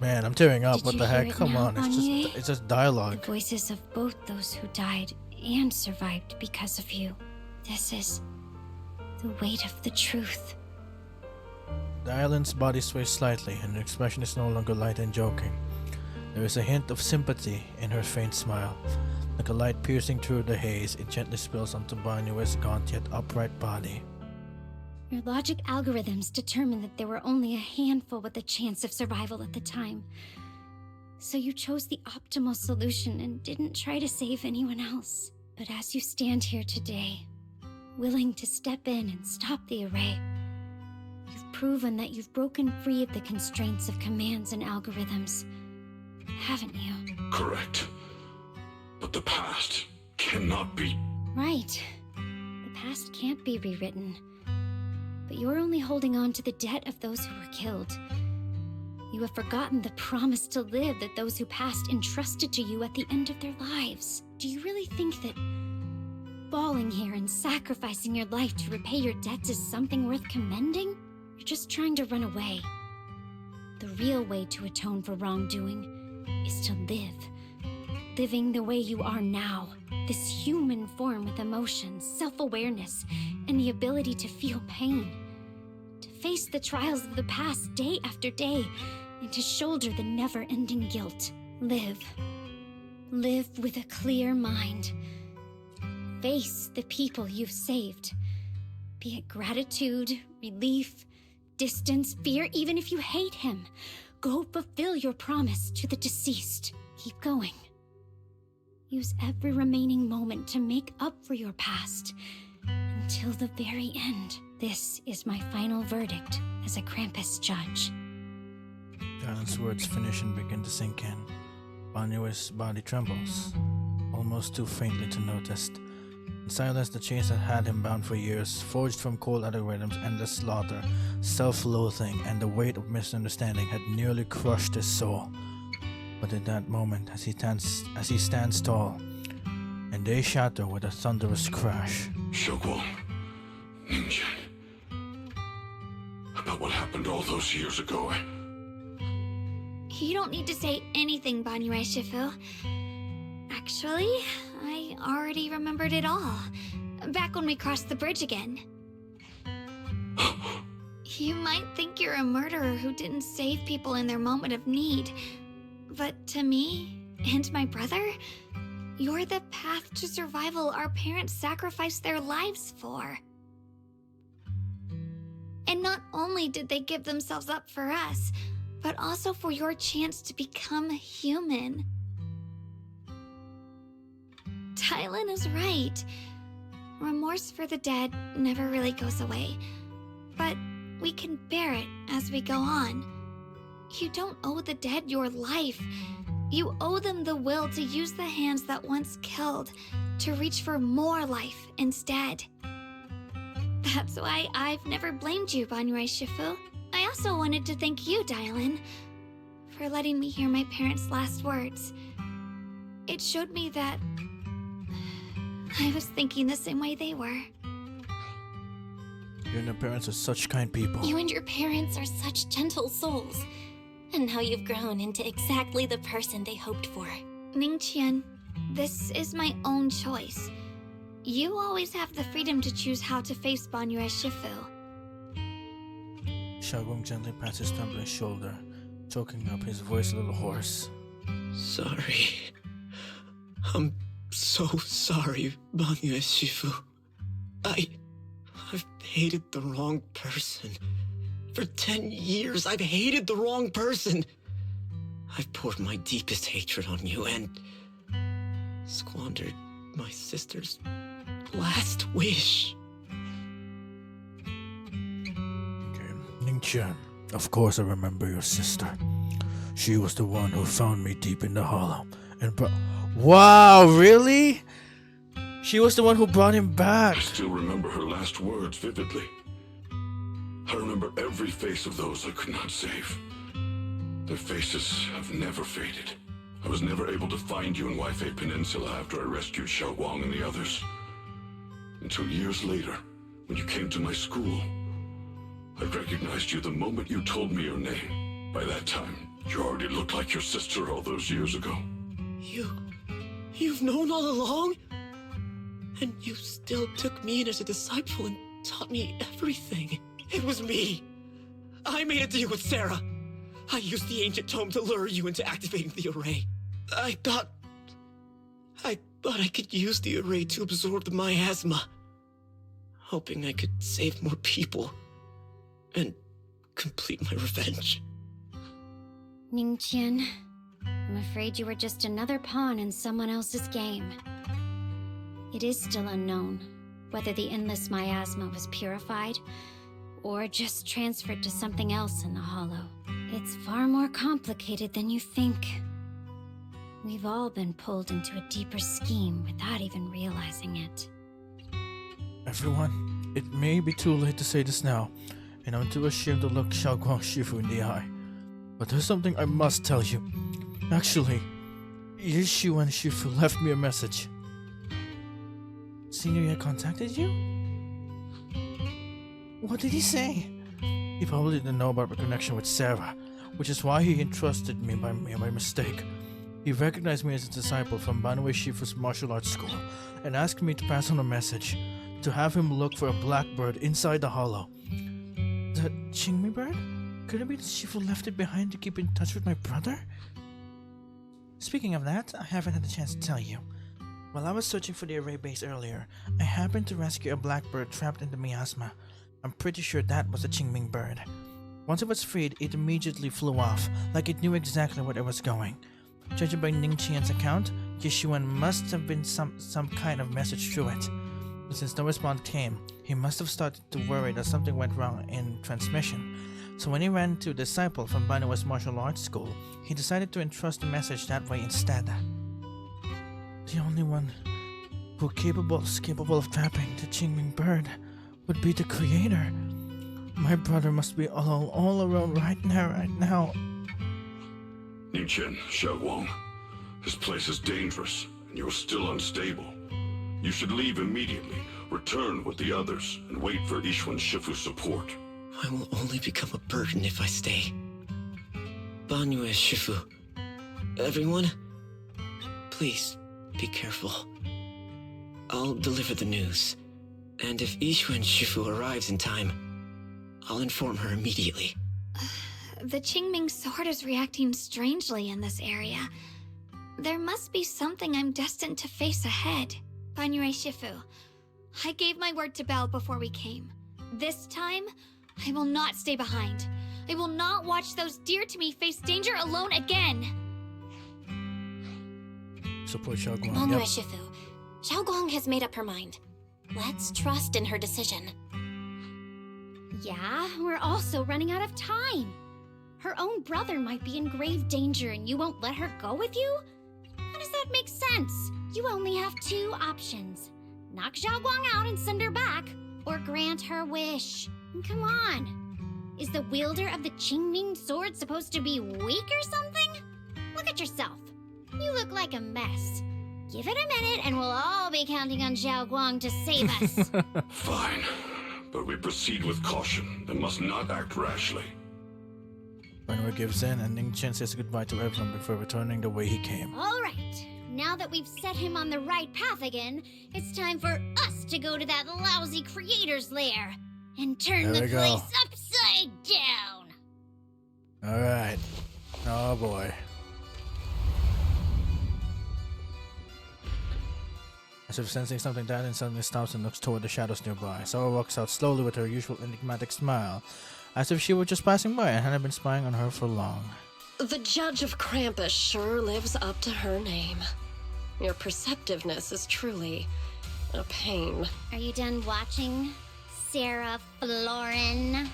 Man, I'm tearing up. Did what you the hear heck? it Come now, on. Banyue? It's just dialogue. The voices of both those who died and survived because of you. This is the weight of the truth. The island's body sways slightly, and her expression is no longer light and joking. There is a hint of sympathy in her faint smile. Like a light piercing through the haze, it gently spills onto Banyue's gaunt yet upright body. Your logic algorithms determined that there were only a handful with a chance of survival at the time. So you chose the optimal solution and didn't try to save anyone else. But as you stand here today, willing to step in and stop the array, you've proven that you've broken free of the constraints of commands and algorithms, haven't you? Correct. But the past cannot be... Right. The past can't be rewritten. But you're only holding on to the debt of those who were killed. You have forgotten the promise to live that those who passed entrusted to you at the end of their lives. Do you really think that falling here and sacrificing your life to repay your debts is something worth commending? You're just trying to run away. The real way to atone for wrongdoing is to live. Living the way you are now. This human form with emotions, self-awareness, and the ability to feel pain. To face the trials of the past day after day, and to shoulder the never-ending guilt. Live. Live with a clear mind. Face the people you've saved. Be it gratitude, relief, distance, fear, even if you hate him. Go fulfill your promise to the deceased. Keep going. Use every remaining moment to make up for your past. Until the very end. This is my final verdict as a Krampus judge. Dylan's words finish and begin to sink in. Banyue's body trembles, almost too faintly to notice. In silence, the chains that had him bound for years, forged from cold algorithms, endless slaughter, self-loathing, and the weight of misunderstanding had nearly crushed his soul. But in that moment, as he stands tall, and they shatter with a thunderous crash. Shunguang, Ningqian, about what happened all those years ago. You don't need to say anything, Banyue Shifu. Actually, I already remembered it all. Back when we crossed the bridge again. You might think you're a murderer who didn't save people in their moment of need. But to me, and my brother, you're the path to survival our parents sacrificed their lives for. And not only did they give themselves up for us, but also for your chance to become human. Dylan is right. Remorse for the dead never really goes away. But we can bear it as we go on. You don't owe the dead your life. You owe them the will to use the hands that once killed to reach for more life instead. That's why I've never blamed you, Banyue Shifu. I also wanted to thank you, Dylan, for letting me hear my parents' last words. It showed me that I was thinking the same way they were. You and your parents are such kind people. You and your parents are such gentle souls. And now you've grown into exactly the person they hoped for. Ningqian, this is my own choice. You always have the freedom to choose how to face Banyue Shifu. Shunguang gently pats his trembling shoulder, choking up, his voice a little hoarse. Sorry. I'm so sorry, Banyue Shifu. I've hated the wrong person. For 10 years, I've hated the wrong person. I've poured my deepest hatred on you and squandered my sister's last wish. Ningqian, of course I remember your sister. She was the one who found me deep in the hollow and Wow, really? She was the one who brought him back. I still remember her last words vividly. I remember every face of those I could not save. Their faces have never faded. I was never able to find you in Waifei Peninsula after I rescued Xiaoguang and the others. Until years later, when you came to my school, I recognized you the moment you told me your name. By that time, you already looked like your sister all those years ago. You've known all along? And you still took me in as a disciple and taught me everything. It was me. I made a deal with Sarah. I used the ancient tome to lure you into activating the array. I thought I could use the array to absorb the miasma, hoping I could save more people and complete my revenge. Ningqian, I'm afraid you were just another pawn in someone else's game. It is still unknown whether the endless miasma was purified or just transferred to something else in the Hollow. It's far more complicated than you think. We've all been pulled into a deeper scheme without even realizing it. Everyone, it may be too late to say this now, and I'm too ashamed to look Shunguang Shifu in the eye. But there's something I must tell you. Actually, Yishuan Shifu left me a message. Senior Ye contacted you? What did he say? He probably didn't know about my connection with Sarah, which is why he entrusted me by mistake. He recognized me as a disciple from Banue Shifu's martial arts school and asked me to pass on a message to have him look for a blackbird inside the hollow. The Qingming bird? Could it be that Shifu left it behind to keep in touch with my brother? Speaking of that, I haven't had a chance to tell you. While I was searching for the array base earlier, I happened to rescue a blackbird trapped in the miasma. I'm pretty sure that was a Qingming bird. Once it was freed, it immediately flew off, like it knew exactly where it was going. Judging by Ning Qian's account, Yishuan must have been some kind of message through it. But since no response came, he must have started to worry that something went wrong in transmission. So when he ran to a disciple from Banua's martial arts school, he decided to entrust the message that way instead. The only one who capable of trapping the Qingming bird would be the creator. My brother must be all alone right now. Ningqian, Shunguang, this place is dangerous, and you're still unstable. You should leave immediately, return with the others, and wait for Yishuan Shifu's support. I will only become a burden if I stay. Banue Shifu. Everyone, please be careful. I'll deliver the news. And if Yishuan Shifu arrives in time, I'll inform her immediately. The Qingming sword is reacting strangely in this area. There must be something I'm destined to face ahead. Banue Shifu, I gave my word to Belle before we came. This time, I will not stay behind. I will not watch those dear to me face danger alone again. Support Shunguang. Banue Shifu, Shunguang has made up her mind. Let's trust in her decision. Yeah, we're also running out of time. Her own brother might be in grave danger and you won't let her go with you? How does that make sense? You only have two options. Knock Shunguang out and send her back, or grant her wish. Come on. Is the wielder of the Qingming sword supposed to be weak or something? Look at yourself. You look like a mess. Give it a minute and we'll all be counting on Shunguang to save us. Fine, but we proceed with caution and must not act rashly. Banue gives in, and Ning Qian says goodbye to everyone before returning the way he came. All right. Now that we've set him on the right path again, it's time for us to go to that lousy creator's lair and turn the place upside down. All right. Oh boy. As if sensing something, Dylan suddenly stops and looks toward the shadows nearby. Sora walks out slowly with her usual enigmatic smile, as if she were just passing by and hadn't been spying on her for long. The Judge of Krampus sure lives up to her name. Your perceptiveness is truly a pain. Are you done watching, Sarah Florin?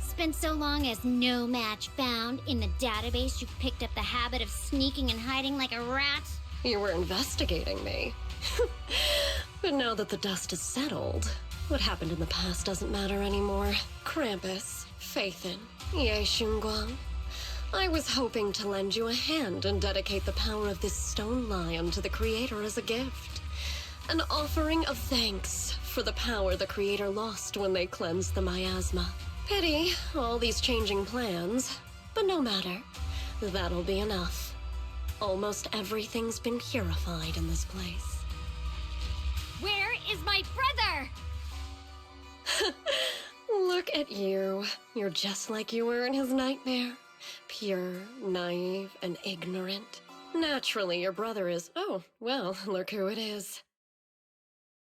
Spent so long as no match found in the database, you picked up the habit of sneaking and hiding like a rat? You were investigating me. But now that the dust is settled, what happened in the past doesn't matter anymore. Krampus, Phaethon, Ye Shunguang. I was hoping to lend you a hand and dedicate the power of this stone lion to the Creator as a gift. An offering of thanks for the power the Creator lost when they cleansed the miasma. Pity, all these changing plans. But no matter. That'll be enough. Almost everything's been purified in this place. Where is my brother? Look at you. You're just like you were in his nightmare. Pure, naive, and ignorant. Naturally, your brother is... Oh, well, look who it is.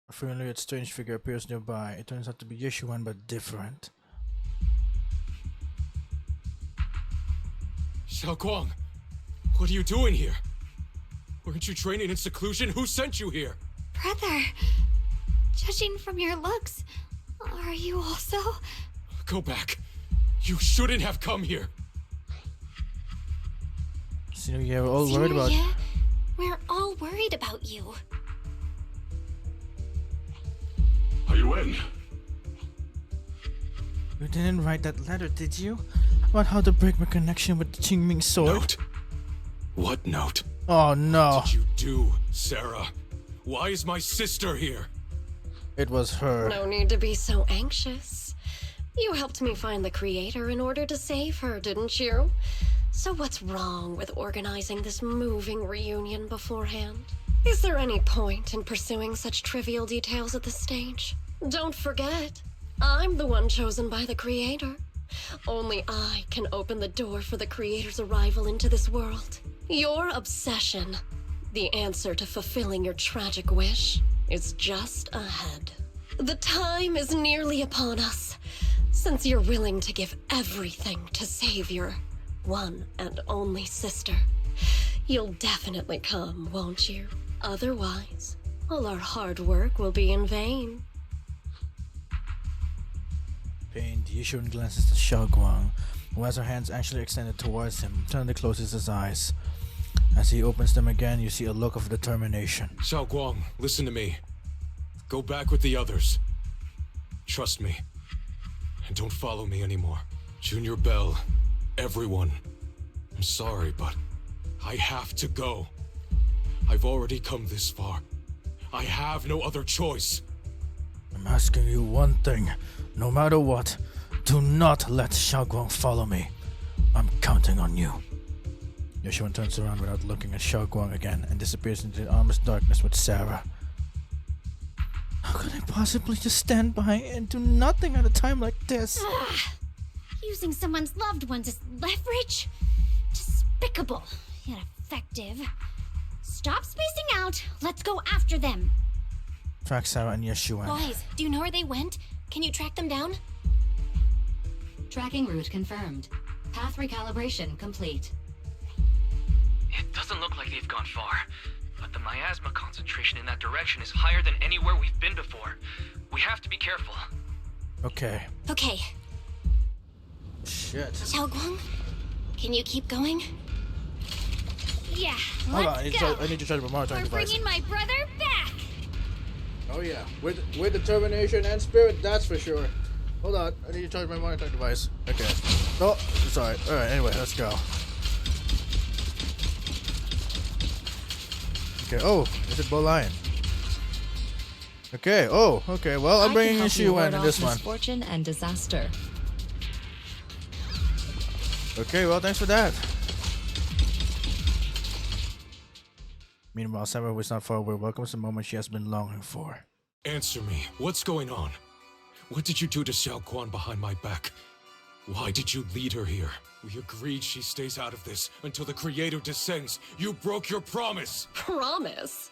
A familiar yet strange figure appears nearby. It turns out to be Yishuan, but different. Shunguang, what are you doing here? Weren't you training in seclusion? Who sent you here? Brother, judging from your looks, are you also... Go back. You shouldn't have come here. So yeah, we're all worried about. Senior, we're all worried about you. Are you in? You didn't write that letter, did you? About how to break my connection with the Qingming sword? Note? What note? Oh no. What did you do, Sarah? Why is my sister here? It was her. No need to be so anxious. You helped me find the creator in order to save her, didn't you? So what's wrong with organizing this moving reunion beforehand? Is there any point in pursuing such trivial details at this stage? Don't forget, I'm the one chosen by the creator. Only I can open the door for the creator's arrival into this world. Your obsession, the answer to fulfilling your tragic wish, is just ahead. The time is nearly upon us, since you're willing to give everything to save your one and only sister. You'll definitely come, won't you? Otherwise, all our hard work will be in vain. Pained, Yishun glances to Shunguang, who has her hands actually extended towards him, trying to close his eyes. As he opens them again, you see a look of determination. Shunguang, listen to me. Go back with the others. Trust me. And don't follow me anymore. Junior Bell, everyone. I'm sorry, but I have to go. I've already come this far. I have no other choice. I'm asking you one thing. No matter what, do not let Shunguang follow me. I'm counting on you. Yeshua turns around without looking at Shunguang again and disappears into the ominous darkness with Sarah. How could I possibly just stand by and do nothing at a time like this? Using someone's loved ones as leverage? Despicable, yet effective. Stop spacing out. Let's go after them. Track Sarah and Yeshua. Boys, do you know where they went? Can you track them down? Tracking route confirmed. Path recalibration complete. It doesn't look like they've gone far, but the miasma concentration in that direction is higher than anywhere we've been before. We have to be careful. Okay. Okay. Shit. Shunguang, can you keep going? Yeah, Hold on, let's go. I need to try the monitoring We're device. bringing my brother back. Oh yeah, with determination and spirit, that's for sure. Hold on, I need to charge my monitoring device. Okay. Oh, sorry. Alright, anyway, let's go. Okay, oh, is it Bo Lion? Okay, oh, okay, well, I'm bringing Yeshua in this one. Misfortune and disaster. Okay, well, thanks for that. Meanwhile, Sarah, who is not far away, welcomes the moment she has been longing for. Answer me. What's going on? What did you do to Xiao Quan behind my back? Why did you lead her here? We agreed she stays out of this until the Creator descends. You broke your promise! Promise?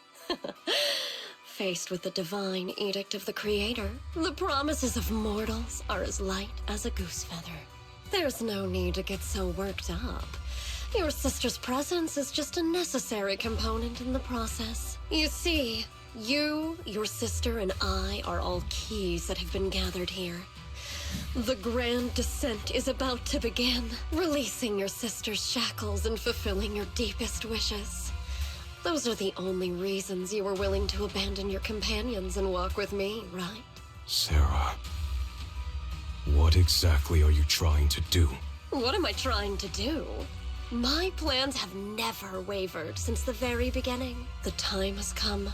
Faced with the divine edict of the Creator, the promises of mortals are as light as a goose feather. There's no need to get so worked up. Your sister's presence is just a necessary component in the process. You see, you, your sister, and I are all keys that have been gathered here. The grand descent is about to begin, releasing your sister's shackles and fulfilling your deepest wishes. Those are the only reasons you were willing to abandon your companions and walk with me, right? Sarah, what exactly are you trying to do? What am I trying to do? My plans have never wavered since the very beginning. The time has come.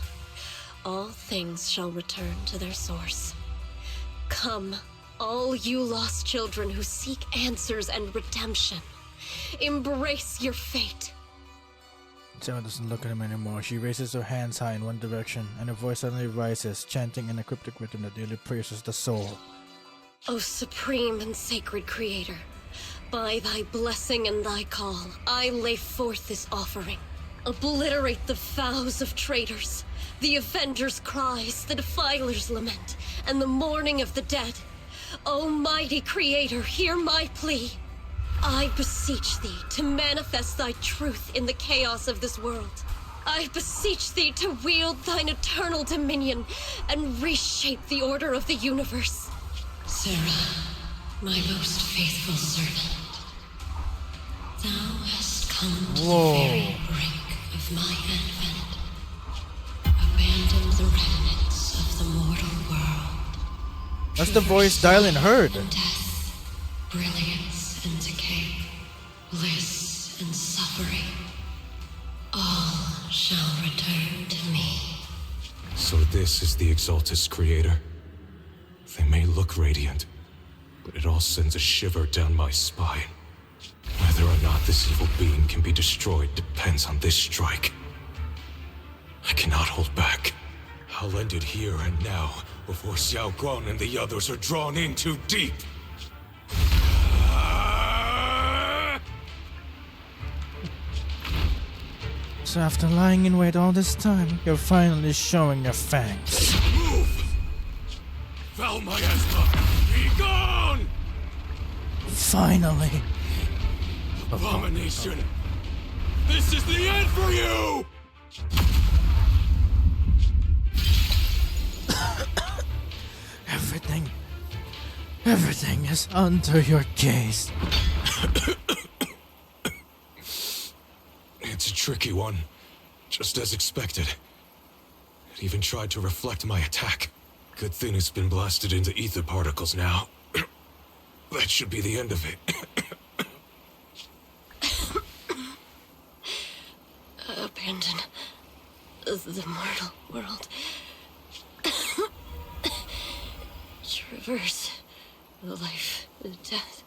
All things shall return to their source. Come, all you lost children who seek answers and redemption. Embrace your fate. Sarah doesn't look at him anymore. She raises her hands high in one direction, and her voice suddenly rises, chanting in a cryptic rhythm that nearly pierces the soul. O supreme and sacred Creator, by thy blessing and thy call, I lay forth this offering. Obliterate the vows of traitors, the avengers' cries, the defiler's lament, and the mourning of the dead. O mighty Creator, hear my plea. I beseech thee to manifest thy truth in the chaos of this world. I beseech thee to wield thine eternal dominion and reshape the order of the universe. Sarah, My most faithful servant. Thou hast come to Whoa. the very brink of my advent. Abandon the remnants of the mortal world. That's the voice Dylan heard. Death, brilliance and decay, bliss and suffering, all shall return to me. So this is the Exaltus creator. They may look radiant, but it all sends a shiver down my spine. Whether or not this evil being can be destroyed depends on this strike. I cannot hold back. I'll end it here and now, before Xiao Guan and the others are drawn in too deep. So after lying in wait all this time, you're finally showing your fangs. Move! Val Miasma, be gone! Finally. Abomination! This is the end for you! Everything is under your gaze. It's a tricky one, just as expected. It even tried to reflect my attack. Good thing it's been blasted into ether particles now. That should be the end of it. Abandon the mortal world. Traverse life and death.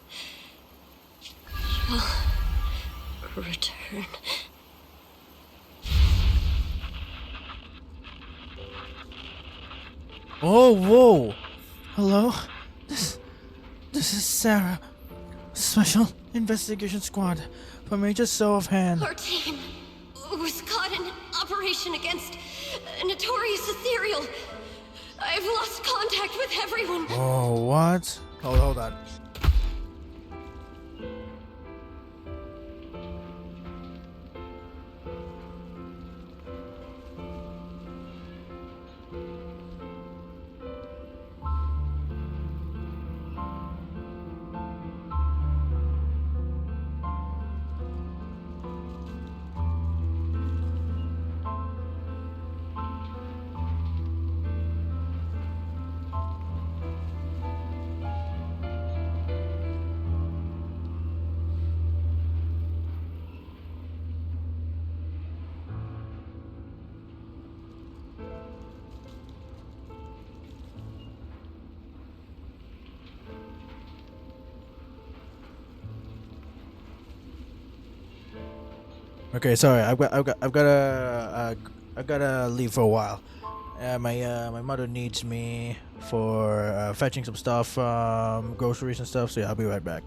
Shall return. Oh, whoa! Hello? This is Sarah. Special Investigation Squad for Major Show of Hand. Our team was caught in operation against a notorious ethereal. I've lost contact with everyone. Whoa, what? Hold on. Okay, sorry. I've gotta leave for a while. My mother needs me for fetching some stuff, groceries and stuff. So yeah, I'll be right back.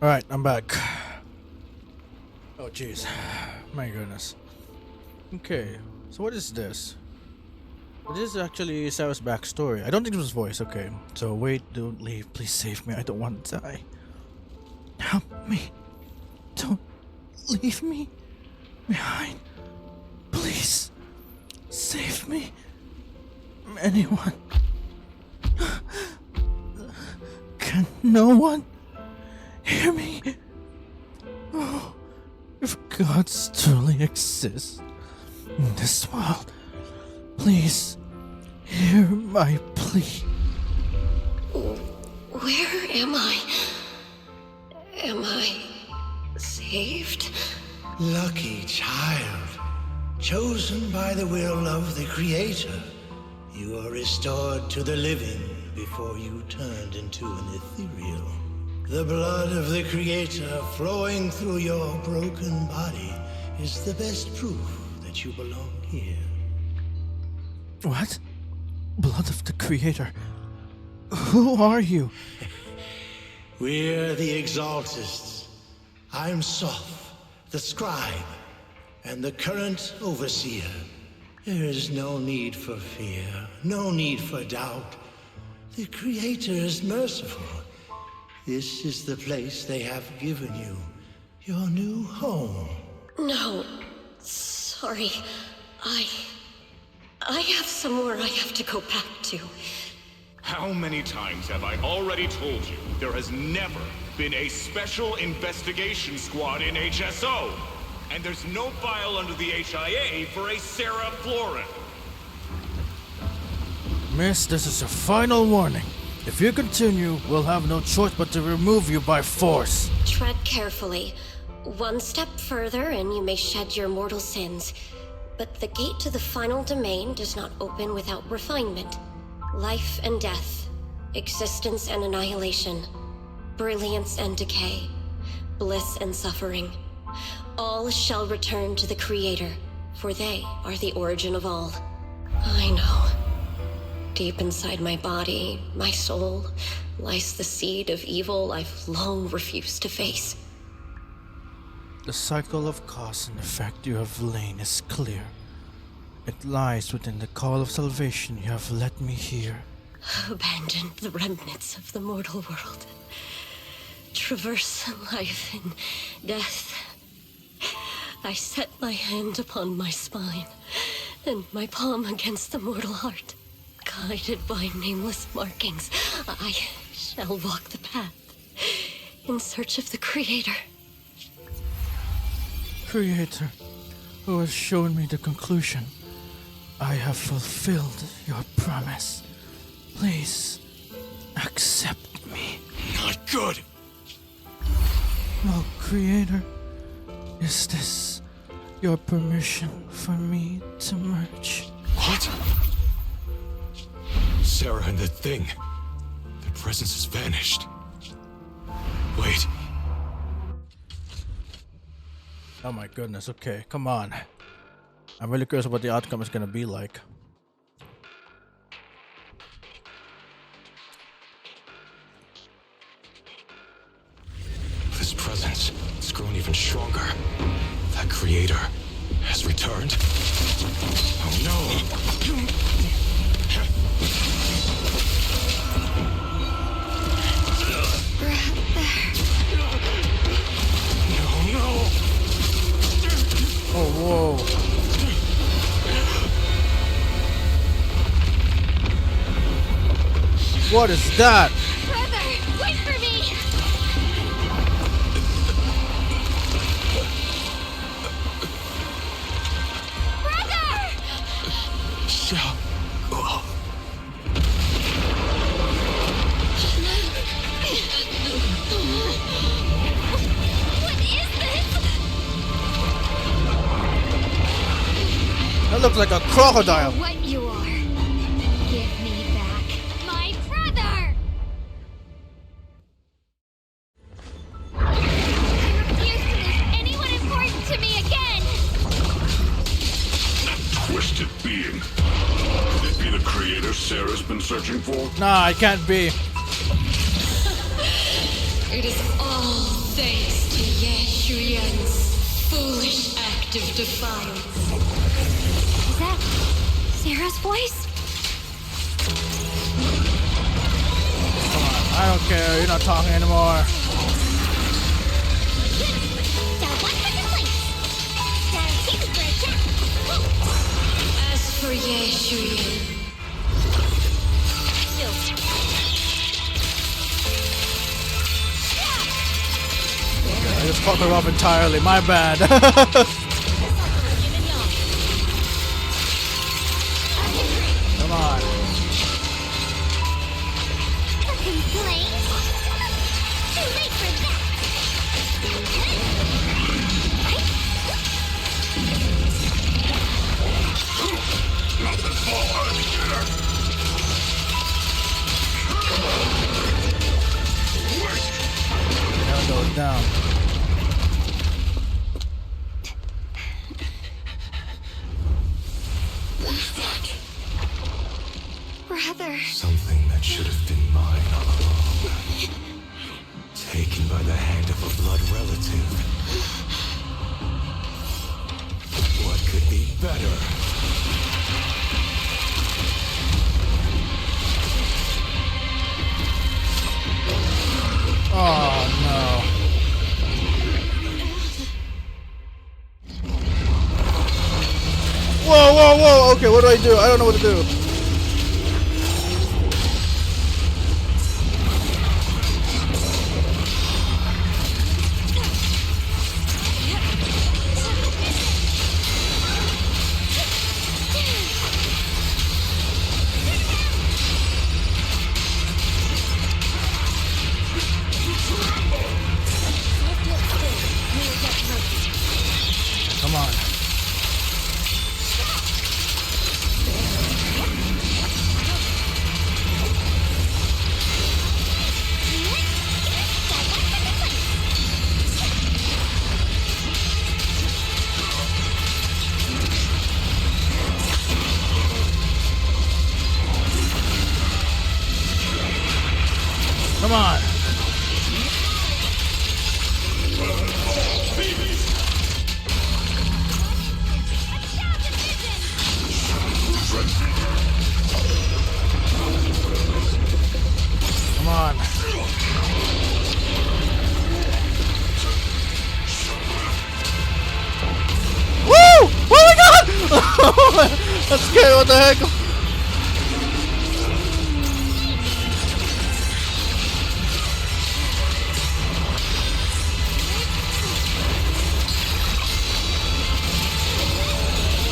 Alright, I'm back. Oh, jeez. My goodness. Okay, so what is this? This is actually Sarah's backstory. I don't think it was voice. Okay, so wait, don't leave. Please save me. I don't want to die. Help me. Don't leave me behind. Please save me. Anyone. Can no one hear me? Oh, if gods truly exist in this world, please hear my plea. Where am I? Am I saved? Lucky child, chosen by the will of the Creator. You are restored to the living before you turned into an ethereal. The blood of the Creator flowing through your broken body is the best proof that you belong here. What? Blood of the Creator? Who are you? We're the Exaltists. I'm Soph, the scribe, and the current overseer. There is no need for fear, no need for doubt. The Creator is merciful. This is the place they have given you, your new home. No, sorry. I have somewhere I have to go back to. How many times have I already told you there has never been a special investigation squad in HSO? And there's no file under the HIA for a Sarah Florin. Miss, this is a final warning. If you continue, we'll have no choice but to remove you by force. Tread carefully. One step further and you may shed your mortal sins. But the gate to the final domain does not open without refinement. Life and death, existence and annihilation, brilliance and decay, bliss and suffering. All shall return to the Creator, for they are the origin of all. I know. Deep inside my body, my soul, lies the seed of evil I've long refused to face. The cycle of cause and effect you have lain is clear. It lies within the call of salvation you have let me hear. Abandon the remnants of the mortal world. Traverse life and death. I set my hand upon my spine, and my palm against the mortal heart. Guided by nameless markings, I shall walk the path, in search of the Creator. Creator, who has shown me the conclusion, I have fulfilled your promise. Please, accept me. Not good! Oh, Creator, is this your permission for me to merge? What? Sarah and the thing. Their presence has vanished. Wait. Oh my goodness, okay, come on. I'm really curious what the outcome is gonna be like. This presence has grown even stronger. That Creator has returned. Oh no! No! Oh, whoa. What is that? Brother, wait for me! Brother! What is this? That looks like a crocodile. What you are. Give me back my brother! I refuse to lose anyone important to me again! Twisted being. Could it be the Creator Sarah's been searching for? Nah, it can't be. It is all Thanks to Ye Shuyan's foolish act of defiance. Is that Sarah's voice? Come on, I don't care. You're not talking anymore. As for Ye Shuyan, I just fucked her up entirely. My bad. Come on. Now it goes down. Brother. Something that should have been mine all along. Taken by the hand of a blood relative. What could be better? Oh no. Whoa, whoa, whoa. Okay, what do I do? I don't know what to do. Come on. Come on. Come on. Woo! Oh my god! That's scary, what the heck?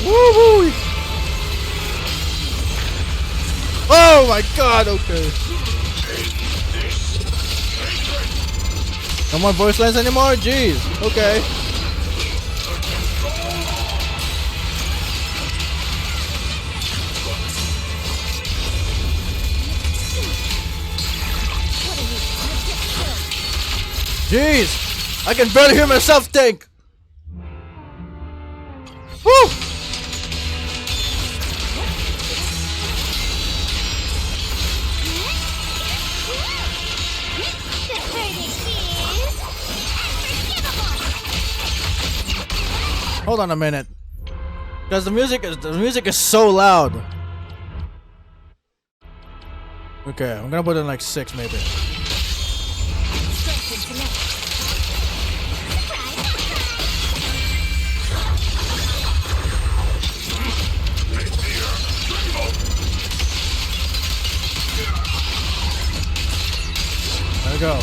Woo-hoo! Oh my god, okay. No more voice lines anymore? Jeez, okay. Jeez, I can barely hear myself think. Woo! Hold on a minute, because the music is so loud. Okay, I'm gonna put it in like 6 maybe. There we go.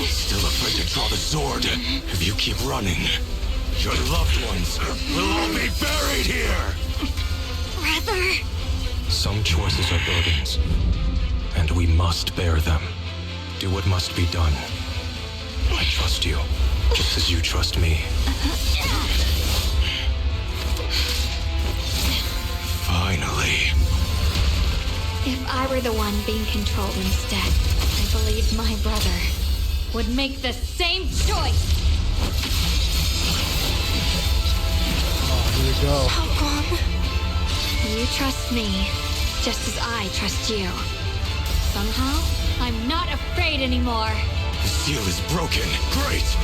Still afraid to draw the sword. If you keep running, your loved ones will all be buried here. Brother. Some choices are burdens, and we must bear them. Do what must be done. I trust you, just as you trust me. Finally. If I were the one being controlled instead, I believe my brother would make the same choice. we go. You trust me, just as I trust you. Somehow, I'm not afraid anymore. The seal is broken. Great!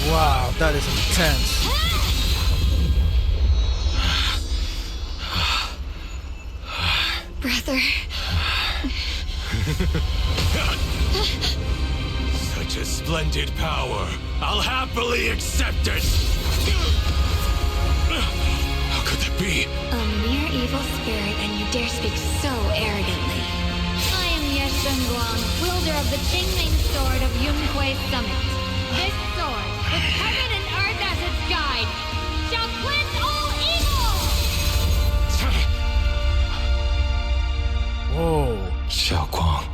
Wow, that is intense. Brother. Such a splendid power. I'll happily accept it. How could that be? A mere evil spirit, and you dare speak so arrogantly. I am Shunguang, wielder of the Qingming Sword of Yunhui Summit. This sword, with heaven and earth as its guide, shall cleanse all evil! Whoa. Shunguang,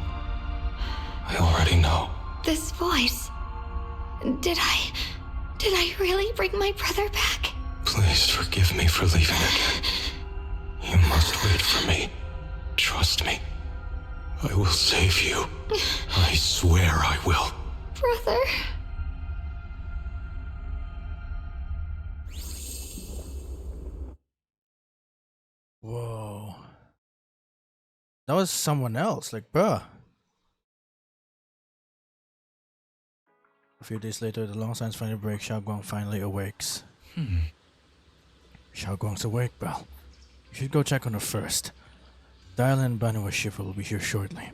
I already know. This voice... Did I really bring my brother back? Please forgive me for leaving again. You must wait for me. Trust me. I will save you. I swear I will. Brother... Whoa. That was someone else, like, bruh. A few days later, the long silence finally breaks. Shunguang finally awakes. Shunguang's awake, Belle. You should go check on her first. Dial and Banua Shifu will be here shortly.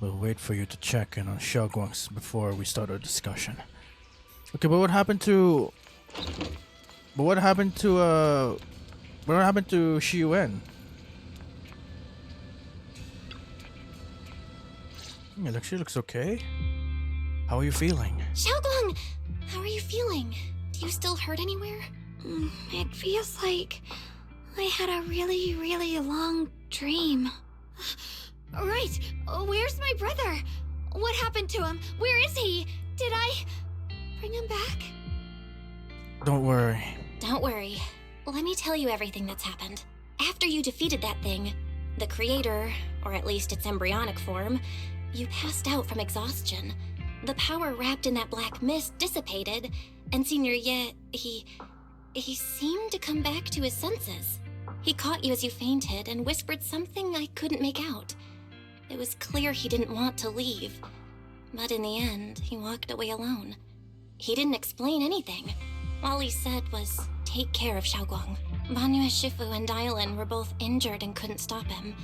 We'll wait for you to check in on Shunguang before we start our discussion. Okay, but what happened to... What happened to Shi Yuan? Yeah, she looks okay. How are you feeling? Shunguang, how are you feeling? Do you still hurt anywhere? It feels like I had a really, really long dream. Right, where's my brother? What happened to him? Where is he? Did I bring him back? Don't worry. Don't worry. Let me tell you everything that's happened. After you defeated that thing, the creator, or at least its embryonic form, you passed out from exhaustion. The power wrapped in that black mist dissipated, and Senior Ye, he seemed to come back to his senses. He caught you as you fainted and whispered something I couldn't make out. It was clear he didn't want to leave, but in the end, he walked away alone. He didn't explain anything. All he said was, take care of Shunguang. Banyu Shifu and Dylan were both injured and couldn't stop him.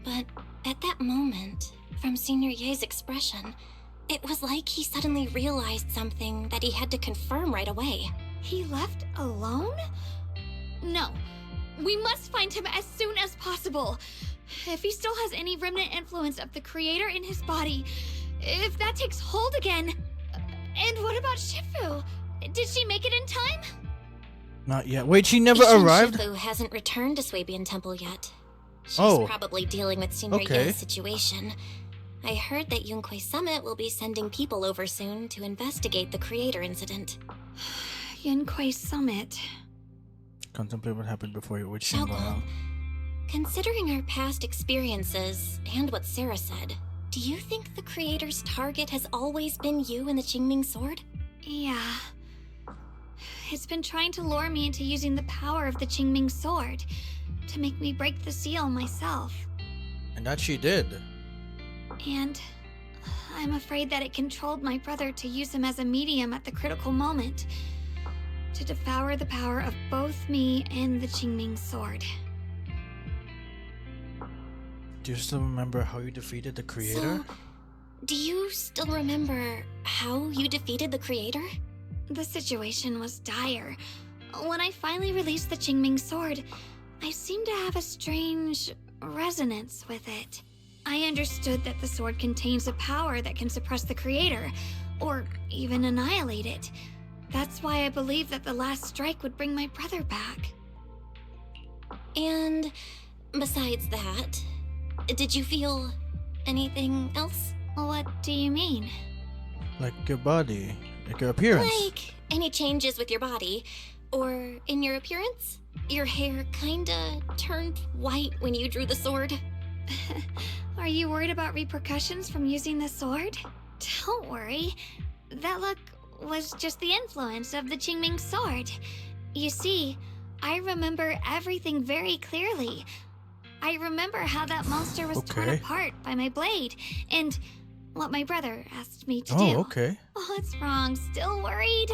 But at that moment, from Senior Ye's expression, it was like he suddenly realized something that he had to confirm right away. He left alone? No. We must find him as soon as possible. If he still has any remnant influence of the creator in his body, if that takes hold again. And what about Shifu? Did she make it in time? Not yet. Wait, she never Ishin arrived? Shifu hasn't returned to Swabian Temple yet. She's Oh. probably dealing with Senior Okay. Ye's situation. I heard that Yunhui Summit will be sending people over soon to investigate the creator incident. Yunhui Summit. Contemplate what happened before you with Shunguang, Shunguang. considering our past experiences and what Sarah said, do you think the creator's target has always been you and the Qingming Sword? Yeah. It's been trying to lure me into using the power of the Qingming Sword to make me break the seal myself. And that she did. And I'm afraid that it controlled my brother to use him as a medium at the critical moment, to devour the power of both me and the Qingming Sword. Do you still remember how you defeated the creator? So, do you still remember how you defeated the creator? The situation was dire. When I finally released the Qingming Sword, I seemed to have a strange resonance with it. I understood that the sword contains a power that can suppress the creator, or even annihilate it. That's why I believed that the last strike would bring my brother back. And besides that, did you feel anything else? What do you mean? Like your body, like your appearance. Like any changes with your body. Or in your appearance? Your hair kinda turned white when you drew the sword. Are you worried about repercussions from using the sword? Don't worry. That look was just the influence of the Qingming sword. You see, I remember everything very clearly. I remember how that monster was torn apart by my blade, and what my brother asked me to do. Oh, okay. What's wrong? Still worried?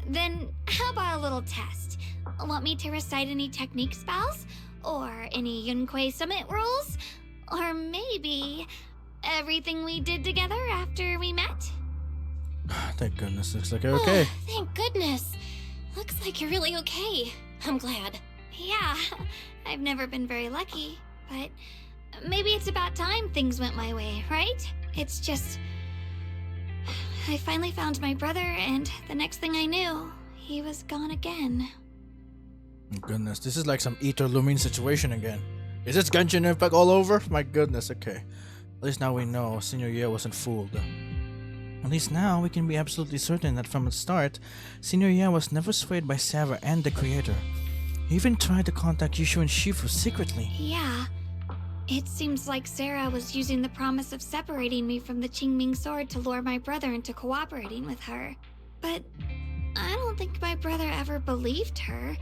Then how about a little test? Want me to recite any technique spells? Or any Yunquei Summit rules? Or maybe everything we did together after we met? Thank goodness. Looks like you're okay. Thank goodness. Looks like you're really okay. I'm glad. Yeah, I've never been very lucky, but maybe it's about time things went my way, right? It's just... I finally found my brother, and the next thing I knew, he was gone again. My goodness, this is like some Ether Lumine situation again. Is this Genshin Impact all over? My goodness, okay. At least now we know Senior Ye wasn't fooled. At least now we can be absolutely certain that from the start, Senior Ye was never swayed by Sarah and the Creator. He even tried to contact Yushu and Shifu secretly. Yeah. It seems like Sarah was using the promise of separating me from the Qingming sword to lure my brother into cooperating with her. But I don't think my brother ever believed her.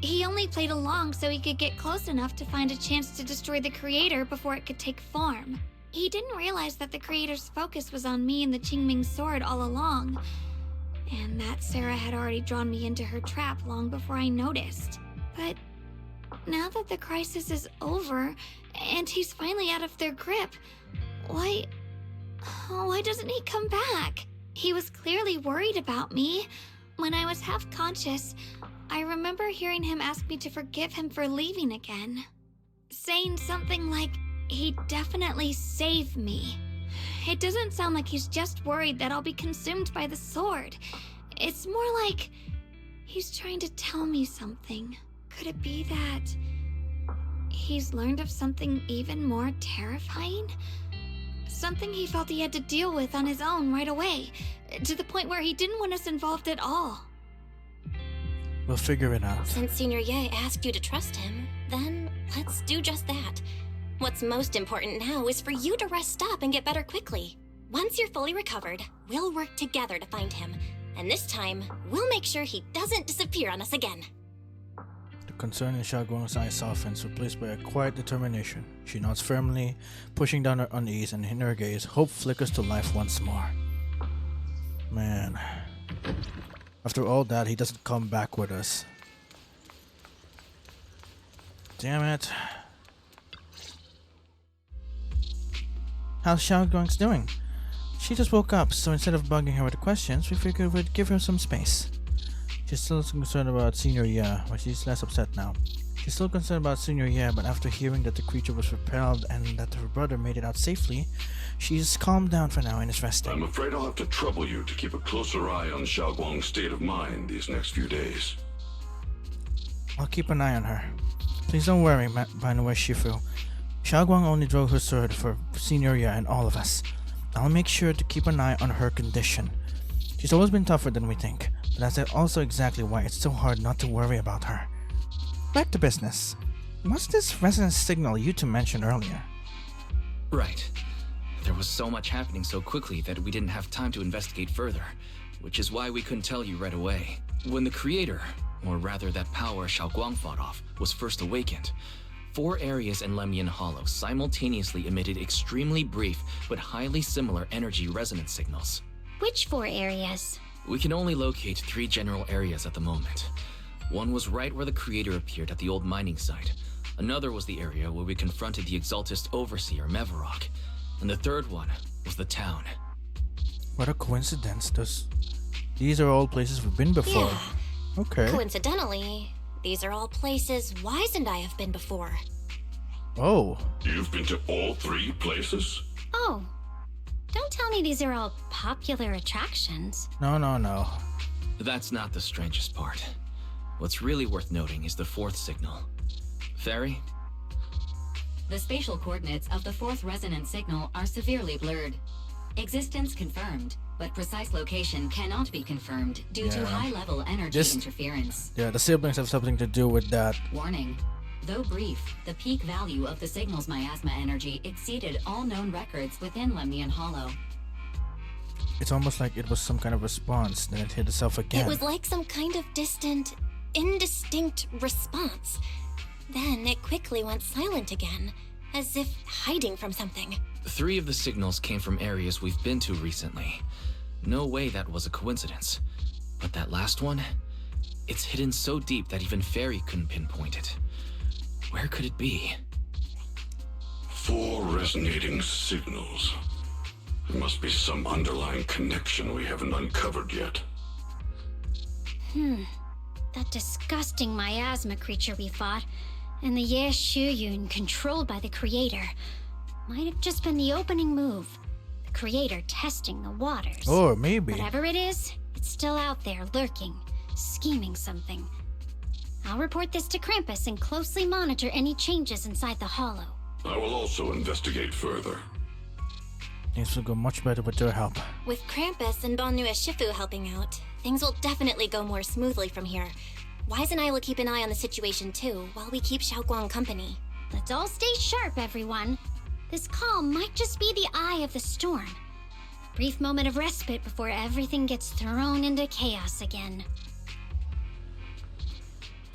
He only played along so he could get close enough to find a chance to destroy the Creator before it could take form. He didn't realize that the Creator's focus was on me and the Qingming sword all along, and that Sarah had already drawn me into her trap long before I noticed. But now that the crisis is over, and he's finally out of their grip, why doesn't he come back? He was clearly worried about me. When I was half conscious, I remember hearing him ask me to forgive him for leaving again, saying something like, he'd definitely save me. It doesn't sound like he's just worried that I'll be consumed by the sword. It's more like he's trying to tell me something. Could it be that he's learned of something even more terrifying? Something he felt he had to deal with on his own right away, to the point where he didn't want us involved at all. We'll figure it out. Since Senior Ye asked you to trust him, then let's do just that. What's most important now is for you to rest up and get better quickly. Once you're fully recovered, we'll work together to find him. And this time, we'll make sure he doesn't disappear on us again. The concern in Shunguang's eyes softens, replaced by a quiet determination. She nods firmly, pushing down her unease, and in her gaze, hope flickers to life once more. Man. After all that, he doesn't come back with us. Damn it. How's Shunguang's doing? She just woke up, so instead of bugging her with questions, we figured we'd give her some space. She's still concerned about Senior Ye, but she's less upset now. She's still concerned about Senior Ye, but after hearing that the creature was repelled and that her brother made it out safely, she's calmed down for now and is resting. I'm afraid I'll have to trouble you to keep a closer eye on Shunguang's state of mind these next few days. I'll keep an eye on her. Please don't worry, Banue Shifu. Shunguang only drew her sword for Senior Ye and all of us. I'll make sure to keep an eye on her condition. She's always been tougher than we think, but that's also exactly why it's so hard not to worry about her. Back to business. What's this resonance signal you two mentioned earlier? Right. There was so much happening so quickly that we didn't have time to investigate further, which is why we couldn't tell you right away. When the Creator, or rather that power Shunguang fought off, was first awakened, 4 areas in Lemnian Hollow simultaneously emitted extremely brief but highly similar energy resonance signals. Which 4 areas? We can only locate 3 general areas at the moment. One was right where the Creator appeared at the old mining site. Another was the area where we confronted the Exaltist Overseer, Mevarok. And the third one was the town. What a coincidence. These are all places we've been before. Yeah. Okay. Coincidentally, these are all places Wise and I have been before. Oh. You've been to all 3 places? Oh. Don't tell me these are all popular attractions. No. That's not the strangest part. What's really worth noting is the 4th signal. Fairy? The spatial coordinates of the 4th resonance signal are severely blurred. Existence confirmed, but precise location cannot be confirmed due to Yeah. high-level energy This- interference. Yeah, the siblings have something to do with that. Warning. Though brief, the peak value of the signal's miasma energy exceeded all known records within Lemnian Hollow. It's almost like it was some kind of response, then it hit itself again. It was like some kind of distant, indistinct response. Then it quickly went silent again, as if hiding from something. 3 of the signals came from areas we've been to recently. No way that was a coincidence. But that last one? It's hidden so deep that even Fairy couldn't pinpoint it. Where could it be? 4 resonating signals. There must be some underlying connection we haven't uncovered yet. That disgusting miasma creature we fought, and the Ye Shuyun controlled by the Creator, might have just been the opening move. The Creator testing the waters. Or maybe. Whatever it is, it's still out there lurking, scheming something. I'll report this to Krampus and closely monitor any changes inside the hollow. I will also investigate further. Things will go much better with your help. With Krampus and Bonnu Shifu helping out, things will definitely go more smoothly from here. Wise and I will keep an eye on the situation too, while we keep Shunguang company. Let's all stay sharp, everyone. This calm might just be the eye of the storm. Brief moment of respite before everything gets thrown into chaos again.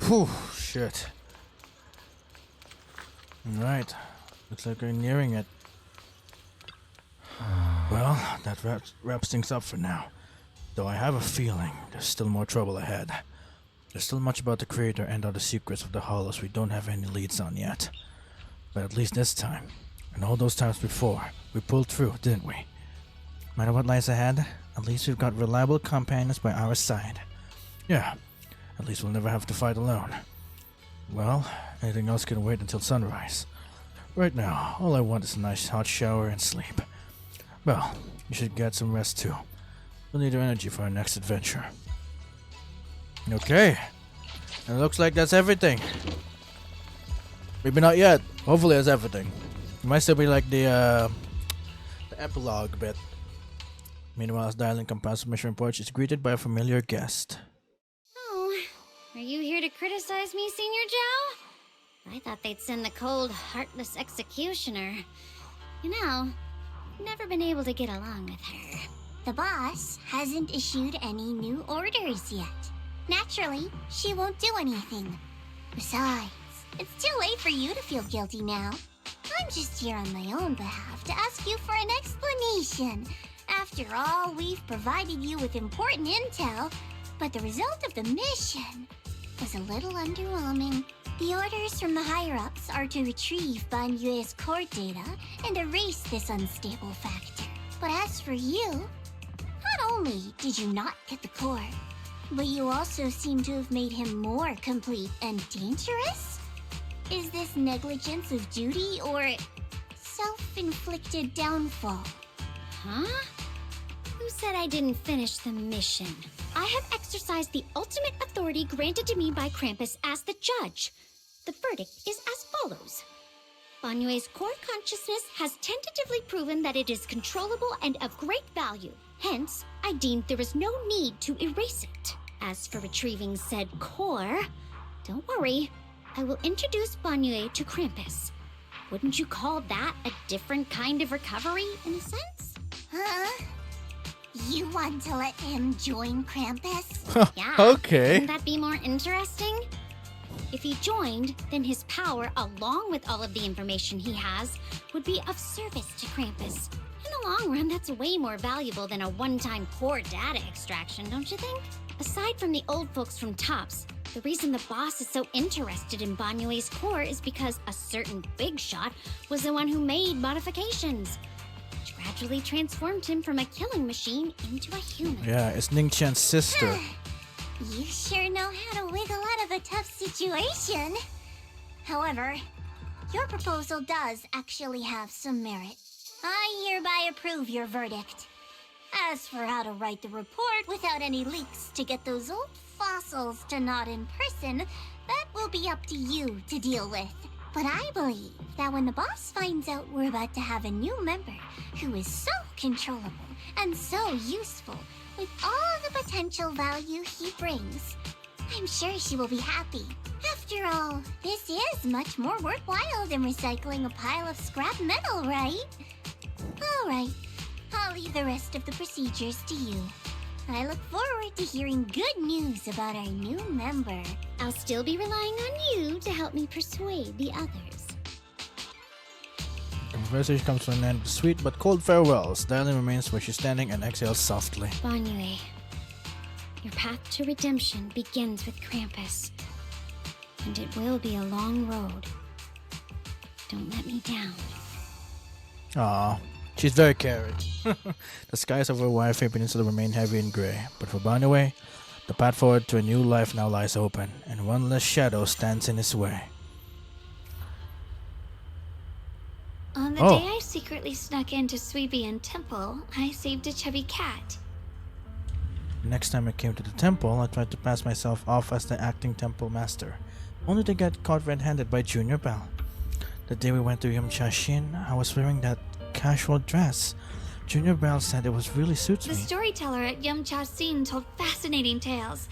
Whew, shit. Alright. Looks like we're nearing it. Well, that wraps things up for now. Though I have a feeling there's still more trouble ahead. There's still much about the Creator and other secrets of the Hollows we don't have any leads on yet. But at least this time, and all those times before, we pulled through, didn't we? No matter what lies ahead, at least we've got reliable companions by our side. Yeah, at least we'll never have to fight alone. Well, anything else can wait until sunrise. Right now, all I want is a nice hot shower and sleep. Well, you should get some rest too. We'll need your energy for our next adventure. Okay. And it looks like that's everything. Maybe not yet. Hopefully that's everything. It might still be like the epilogue bit. Meanwhile, as dialing Compass mission report, she's greeted by a familiar guest. Oh, are you here to criticize me, Senior Zhao? I thought they'd send the cold, heartless executioner. You know, never been able to get along with her. The boss hasn't issued any new orders yet. Naturally, she won't do anything. Besides, it's too late for you to feel guilty now. I'm just here on my own behalf to ask you for an explanation. After all, we've provided you with important intel, but the result of the mission was a little underwhelming. The orders from the higher-ups are to retrieve Ban Yue's core data and erase this unstable factor. But as for you, not only did you not get the core, but you also seem to have made him more complete and dangerous? Is this negligence of duty or self-inflicted downfall? Huh? Who said I didn't finish the mission? I have exercised the ultimate authority granted to me by Krampus as the judge. The verdict is as follows. Banyue's core consciousness has tentatively proven that it is controllable and of great value. Hence, I deemed there is no need to erase it. As for retrieving said core, don't worry. I will introduce Banyue to Krampus. Wouldn't you call that a different kind of recovery, in a sense? Huh? You want to let him join Krampus? Yeah. Okay. Wouldn't that be more interesting? If he joined, then his power, along with all of the information he has, would be of service to Krampus. In the long run, that's way more valuable than a one-time core data extraction, don't you think? Aside from the old folks from TOPS, the reason the boss is so interested in Banyue's core is because a certain big shot was the one who made modifications, which gradually transformed him from a killing machine into a human. Yeah, it's Ning Chan's sister. You sure know how to wiggle out of a tough situation. However, your proposal does actually have some merit. I hereby approve your verdict. As for how to write the report without any leaks to get those old fossils to nod in person, that will be up to you to deal with. But I believe that when the boss finds out we're about to have a new member who is so controllable and so useful with all the potential value he brings, I'm sure she will be happy. After all, this is much more worthwhile than recycling a pile of scrap metal, right? Alright, I'll leave the rest of the procedures to you. I look forward to hearing good news about our new member. I'll still be relying on you to help me persuade the others. The message comes to an end with sweet but cold farewells. Dylan remains where she's standing and exhales softly. Banyue, your path to redemption begins with Krampus. And it will be a long road. Don't let me down. Aww, she's very caring. The skies over Wi-Fi Peninsula remain heavy and grey, but for Banyue, the path forward to a new life now lies open, and one less shadow stands in his way. On the day I secretly snuck into Suibian Temple, I saved a chubby cat. Next time I came to the temple, I tried to pass myself off as the acting temple master, only to get caught red-handed by Junior Bell. The day we went to Yumchashin, I was wearing that casual dress. Junior Bell said it was really suits The me. storyteller at Yumchasin told fascinating tales.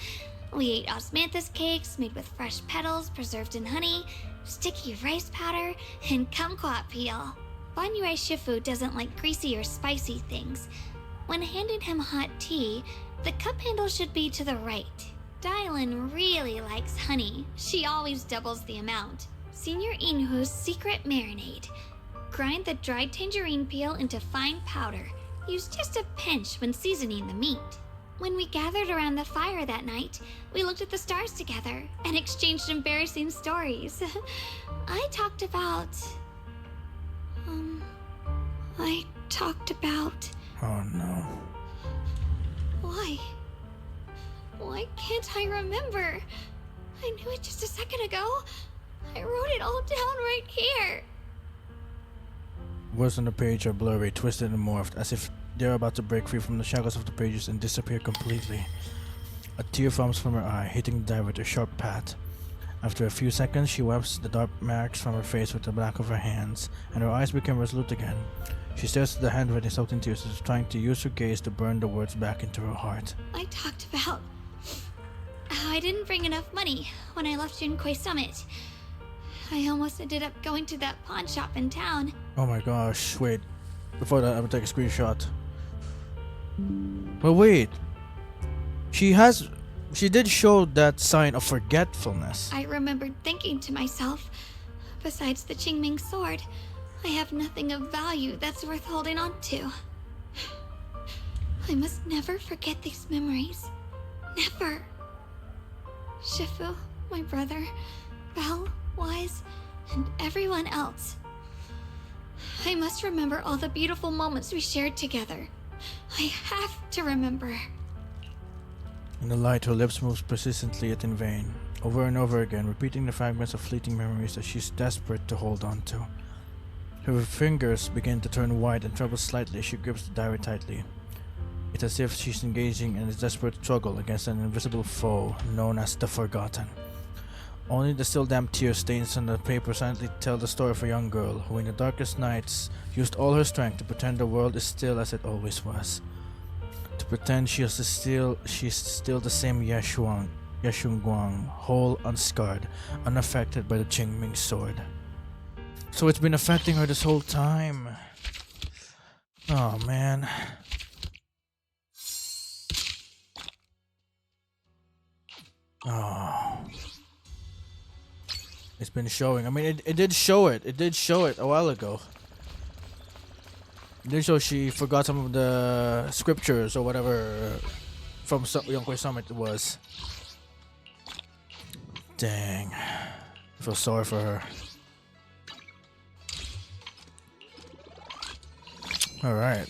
We ate osmanthus cakes made with fresh petals preserved in honey, sticky rice powder, and kumquat peel. Banyue Shifu doesn't like greasy or spicy things. When handing him hot tea, the cup handle should be to the right. Dylan really likes honey. She always doubles the amount. Senior Inhu's secret marinade. Grind the dried tangerine peel into fine powder. Use just a pinch when seasoning the meat. When we gathered around the fire that night, we looked at the stars together and exchanged embarrassing stories. I talked about... Oh no. Why? Why can't I remember? I knew it just a second ago. I wrote it all down right here. Words on the page are blurry, twisted and morphed, as if they're about to break free from the shackles of the pages and disappear completely. A tear forms from her eye, hitting the die with a sharp pat. After a few seconds, she wipes the dark marks from her face with the back of her hands, and her eyes become resolute again. She stares at the handwriting soaked in tears, as if trying to use her gaze to burn the words back into her heart. I talked about how I didn't bring enough money when I left Junkoi Summit. I almost ended up going to that pawn shop in town. Oh my gosh, wait. Before that, I'm gonna take a screenshot. But wait. She did show that sign of forgetfulness. I remembered thinking to myself, besides the Qingming sword, I have nothing of value that's worth holding on to. I must never forget these memories. Never. Shifu, my brother, Belle, Wise, and everyone else. I must remember all the beautiful moments we shared together. I have to remember. In the light, her lips move persistently yet in vain, over and over again, repeating the fragments of fleeting memories that she's desperate to hold on to. Her fingers begin to turn white and tremble slightly as she grips the diary tightly. It's as if she's engaging in a desperate struggle against an invisible foe known as the Forgotten. Only the still damp tear stains on the paper silently tell the story of a young girl who in the darkest nights used all her strength to pretend the world is still as it always was. To pretend she's still the same Shunguang, whole, unscarred, unaffected by the Qingming sword. So it's been affecting her this whole time. Oh man. Oh. It's been showing. I mean, it did show it. It did show it a while ago. It did show she forgot some of the scriptures or whatever from Yonkwei Summit it was. Dang. I feel sorry for her. Alright.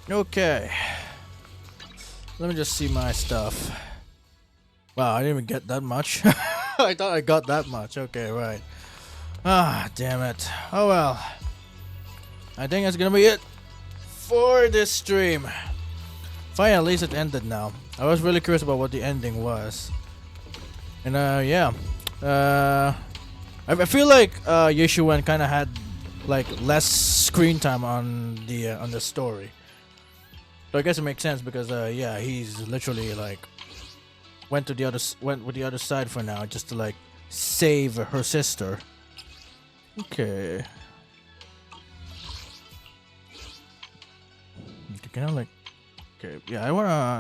Okay. Let me just see my stuff. Wow, I didn't even get that much. I thought I got that much. Okay, right. Ah, damn it. Oh well. I think that's gonna be it for this stream. Fine, at least it ended now. I was really curious about what the ending was. And yeah. I feel like Yeshuan kind of had like less screen time on the story. So I guess it makes sense because yeah, he's literally like went with the other side for now just to like save her sister. Okay. Can I like? Okay, yeah, I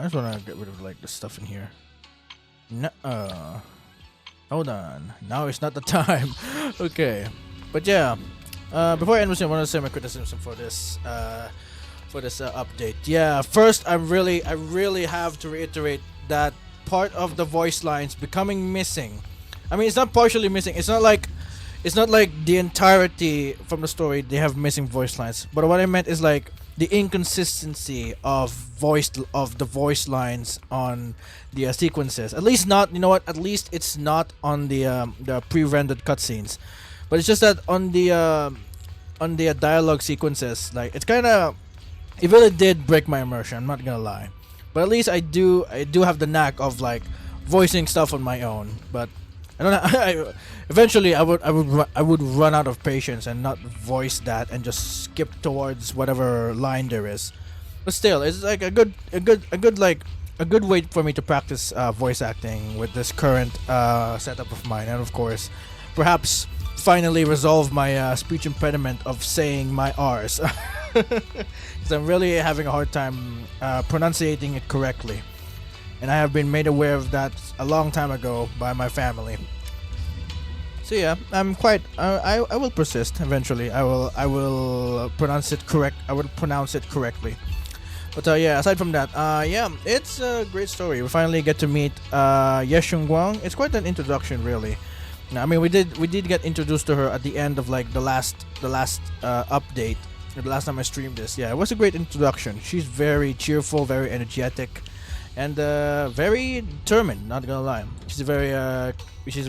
just wanna get rid of like the stuff in here. No, hold on. Now it's not the time. Okay, but yeah. Before I end, I want to say my criticism for this update. Yeah, first I really have to reiterate that part of the voice lines becoming missing. I mean, it's not partially missing. It's not like the entirety from the story they have missing voice lines. But what I meant is like the inconsistency of the voice lines on the sequences. At least not, you know what? At least it's not on the pre-rendered cutscenes. But it's just that on the dialogue sequences, like it's kind of, it really did break my immersion. I'm not gonna lie, but at least I do have the knack of like voicing stuff on my own. But I don't know. Eventually, I would run out of patience and not voice that and just skip towards whatever line there is. But still, it's like a good way for me to practice voice acting with this current setup of mine, and of course, perhaps finally resolve my speech impediment of saying my R's, because I'm really having a hard time pronunciating it correctly, and I have been made aware of that a long time ago by my family. So yeah, I'm quite. I will persist. Eventually, I will pronounce it correct. I will pronounce it correctly. But yeah, aside from that, yeah, it's a great story. We finally get to meet Shunguang. It's quite an introduction, really. I mean, we did get introduced to her at the end of like the last update. The last time I streamed this, yeah, it was a great introduction. She's very cheerful, very energetic, and very determined. Not gonna lie, she's a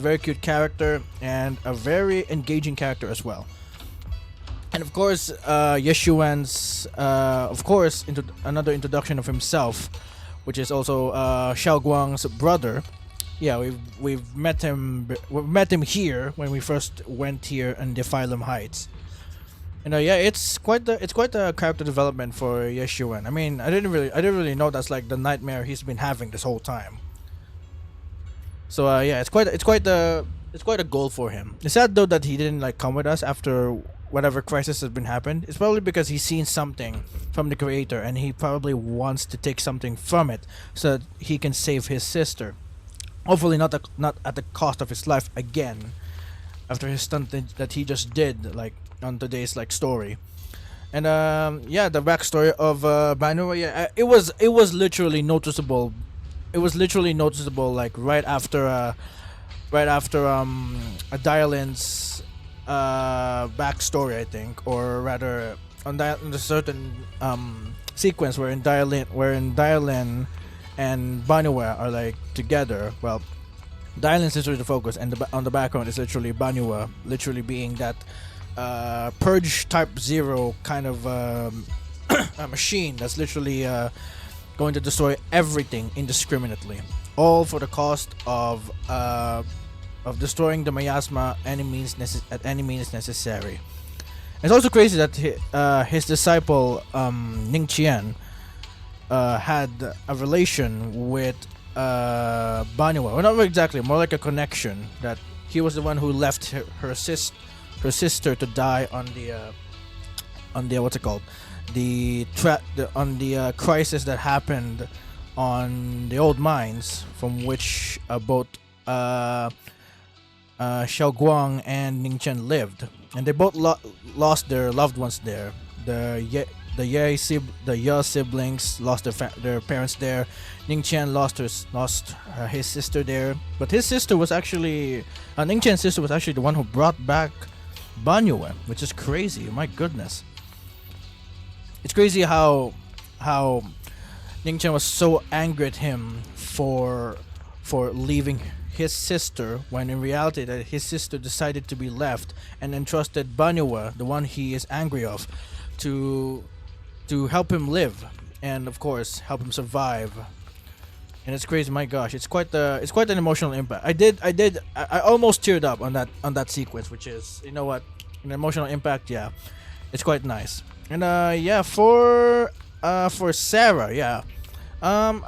very cute character and a very engaging character as well. And of course, Yeshuan's another introduction of himself, which is also Xiaoguang's brother. Yeah, we've met him here when we first went here in Defilum Heights. And yeah, it's quite a character development for Yeshuan. I mean, I didn't really know that's like the nightmare he's been having this whole time. So yeah, it's quite a goal for him. It's sad though that he didn't like come with us after whatever crisis has been happened. It's probably because he's seen something from the creator and he probably wants to take something from it so that he can save his sister. Hopefully not at the cost of his life again, after his stunt that he just did like on today's like story. And yeah, the backstory of Banua, yeah, it was literally noticeable. It was literally noticeable like right after Dialin's backstory, I think, or rather on the certain sequence where in Dialin and Banua are like together. Well, Dylan's literally the focus, and on the background is literally Banua, literally being that Purge Type 0 kind of a machine that's literally going to destroy everything indiscriminately, all for the cost of destroying the miasma at any means necessary. It's also crazy that his disciple Ning Qian had a relation with Banua. Well, not exactly, more like a connection, that he was the one who left her sister to die on the what's it called, on the crisis that happened on the old mines, from which both Xiaoguang and Ningchen lived, and they both lost their loved ones there. The Ye siblings lost their parents there. Ningchen lost his sister there, but his sister was actually Ningchen's sister was actually the one who brought back Banua, which is crazy. My goodness, it's crazy how Ningchen was so angry at him for leaving his sister, when in reality that his sister decided to be left and entrusted Banua, the one he is angry of, to help him live and of course help him survive. and it's crazy. My gosh, it's quite an emotional impact. I almost teared up on that sequence, which is, you know what, an emotional impact. Yeah, it's quite nice. And yeah, for Sarah, yeah,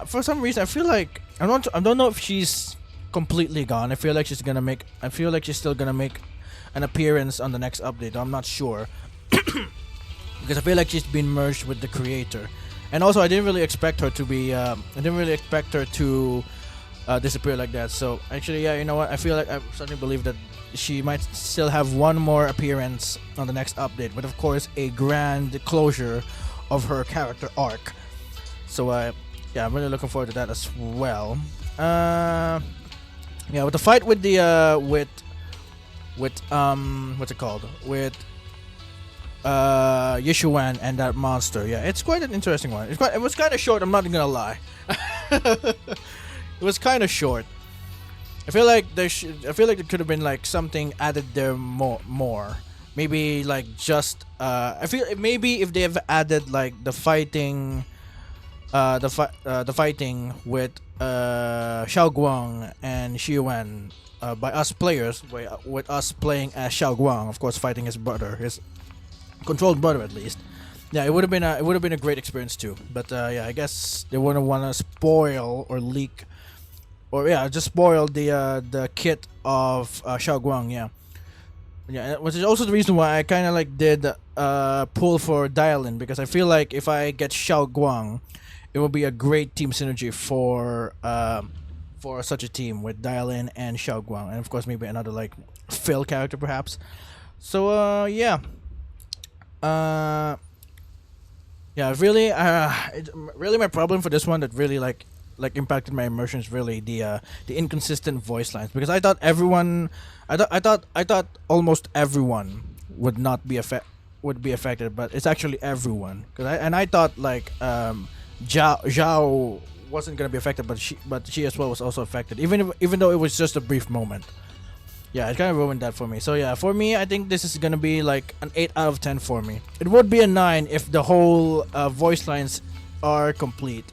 for some reason I feel like I don't know if she's completely gone. I feel like she's still gonna make an appearance on the next update. I'm not sure because I feel like she's been merged with the creator. And also, I didn't really expect her to disappear like that. So actually, yeah, you know what? I feel like I certainly believe that she might still have one more appearance on the next update, but of course, a grand closure of her character arc. So yeah, I'm really looking forward to that as well. Yeah, with the fight with the with what's it called, with Yishuan and that monster. Yeah, it's quite an interesting one. It was kind of short, I'm not gonna lie. It was kind of short. I feel like there could have been like something added there more. Maybe like just I feel maybe if they have added like the fighting the fighting with Xiaoguang and Xiuan by us players, with us playing as Xiaoguang, of course fighting his brother, his controlled brother at least. Yeah, it would have been a great experience too. But yeah, I guess they wouldn't want to spoil or leak, or yeah, just spoil the kit of Xiaoguang. Yeah, which is also the reason why I kind of like did pull for Dialin, because I feel like if I get Xiaoguang, it will be a great team synergy for such a team with Dialin and Xiaoguang, and of course maybe another like Phil character perhaps. So yeah. Yeah, really my problem for this one that really like impacted my immersions, really the inconsistent voice lines, because I thought almost everyone would not be affected, but it's actually everyone. I thought like Zhao wasn't gonna be affected, but she as well was also affected, even though it was just a brief moment. Yeah, it kind of ruined that for me. So yeah, for me, I think this is gonna be like an 8 out of 10 for me. It would be a 9 if the whole voice lines are complete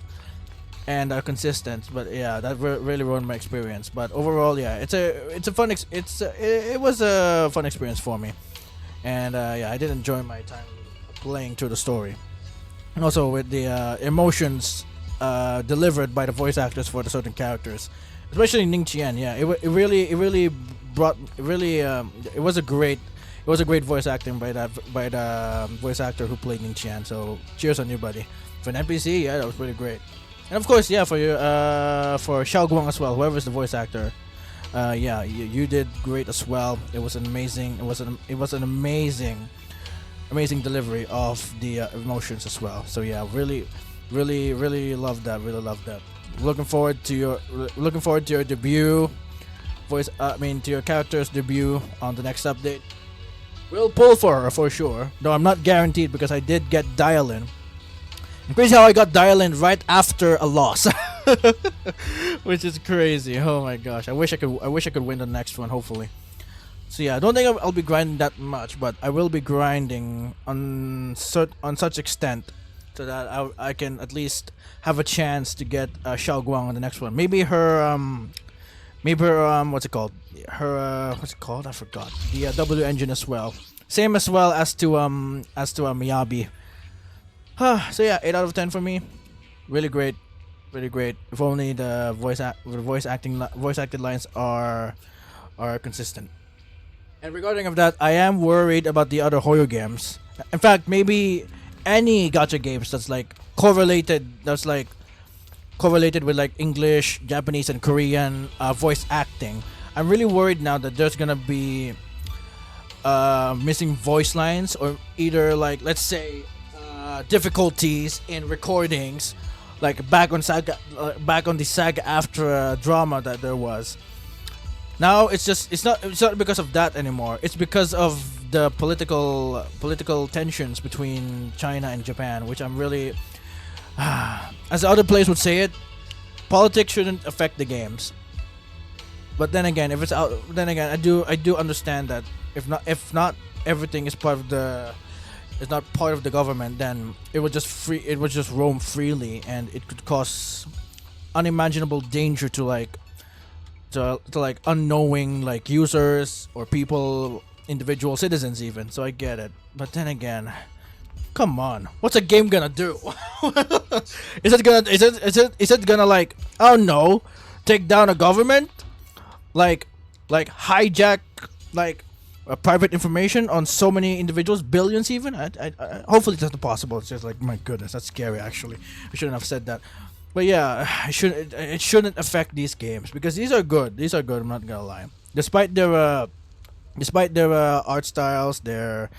and are consistent. But yeah, that really ruined my experience. But overall, yeah, it was a fun experience for me, and yeah, I did enjoy my time playing through the story, and also with the emotions delivered by the voice actors for the certain characters, especially Ning Qian. Yeah, it really brought it was a great voice acting by the voice actor who played Ning Qian. So cheers on you, buddy. For an NPC, yeah, that was pretty great. And of course, yeah, for Xiao Guang as well, whoever's the voice actor, yeah, you did great as well. It was an amazing delivery of the emotions as well. So yeah, really loved that. Really loved that. Looking forward to your debut to your character's debut on the next update. We'll pull for her for sure, though I'm not guaranteed because I did get Dialin. And crazy how I got Dialin right after a loss, which is crazy. Oh my gosh, I wish I could win the next one, hopefully. So yeah, I don't think I'll be grinding that much, but I will be grinding on such extent so that I can at least have a chance to get Xiao Guang on the next one. Maybe her what's it called? What's it called? I forgot. The W engine as well. Same as well as to Miyabi. So yeah, 8 out of 10 for me. Really great. If only the voice acted lines are consistent. And regarding of that, I am worried about the other Hoyo games. In fact, maybe any gacha games that's like correlated with like English, Japanese, and Korean voice acting. I'm really worried now that there's gonna be missing voice lines, or either like, let's say, difficulties in recordings, like back on the Saga After drama that there was. Now it's not because of that anymore. It's because of the political tensions between China and Japan, which I'm really, as the other players would say it, politics shouldn't affect the games. But then again, I do understand that if not everything is part of the government, then it would just roam freely, and it could cause unimaginable danger to like to like unknowing like users or people, individual citizens even. So I get it, but then again, come on, what's a game gonna do? Is it gonna like, oh no, take down a government, like hijack like private information on so many individuals, billions even? Hopefully that's not possible. It's just like, my goodness, that's scary. Actually, I shouldn't have said that. But yeah, it shouldn't affect these games because these are good. These are good. I'm not gonna lie. Despite their art styles, their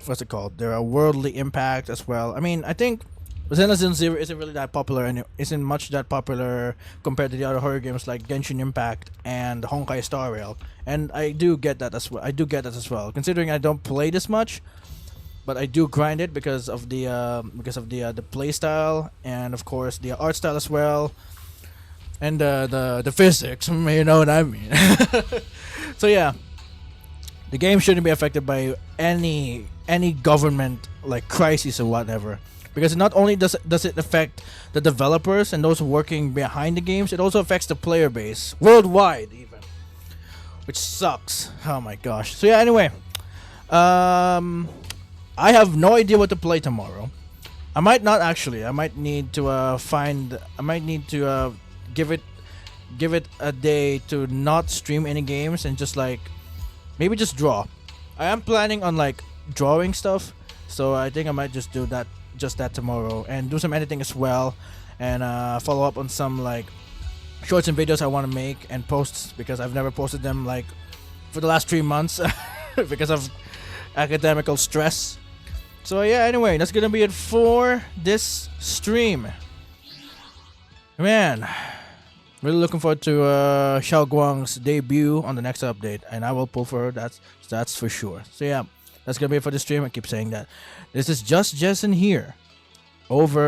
what's it called? Their worldly impact as well. I mean, I think Zenless Zero isn't really that popular and it isn't much that popular compared to the other horror games like Genshin Impact and Honkai Star Rail. And I do get that as well. Considering I don't play this much, but I do grind it because of the play style and of course the art style as well, and the physics. You know what I mean? So yeah, the game shouldn't be affected by any government like crisis or whatever. Because not only does it affect the developers and those working behind the games, it also affects the player base worldwide even, which sucks. Oh my gosh. So yeah, anyway, I have no idea what to play tomorrow. I might not actually. I might need to give it a day to not stream any games and just like maybe just draw. I am planning on like drawing stuff, so I think I might just do that tomorrow and do some editing as well, and follow up on some like shorts and videos I want to make and posts because I've never posted them like for the last 3 months because of academical stress. So yeah, anyway, that's gonna be it for this stream. Man, really looking forward to Shunguang's debut on the next update, and I will pull for her. That's for sure. So yeah, that's gonna be it for the stream. I keep saying that. This is Just Jason here. Over.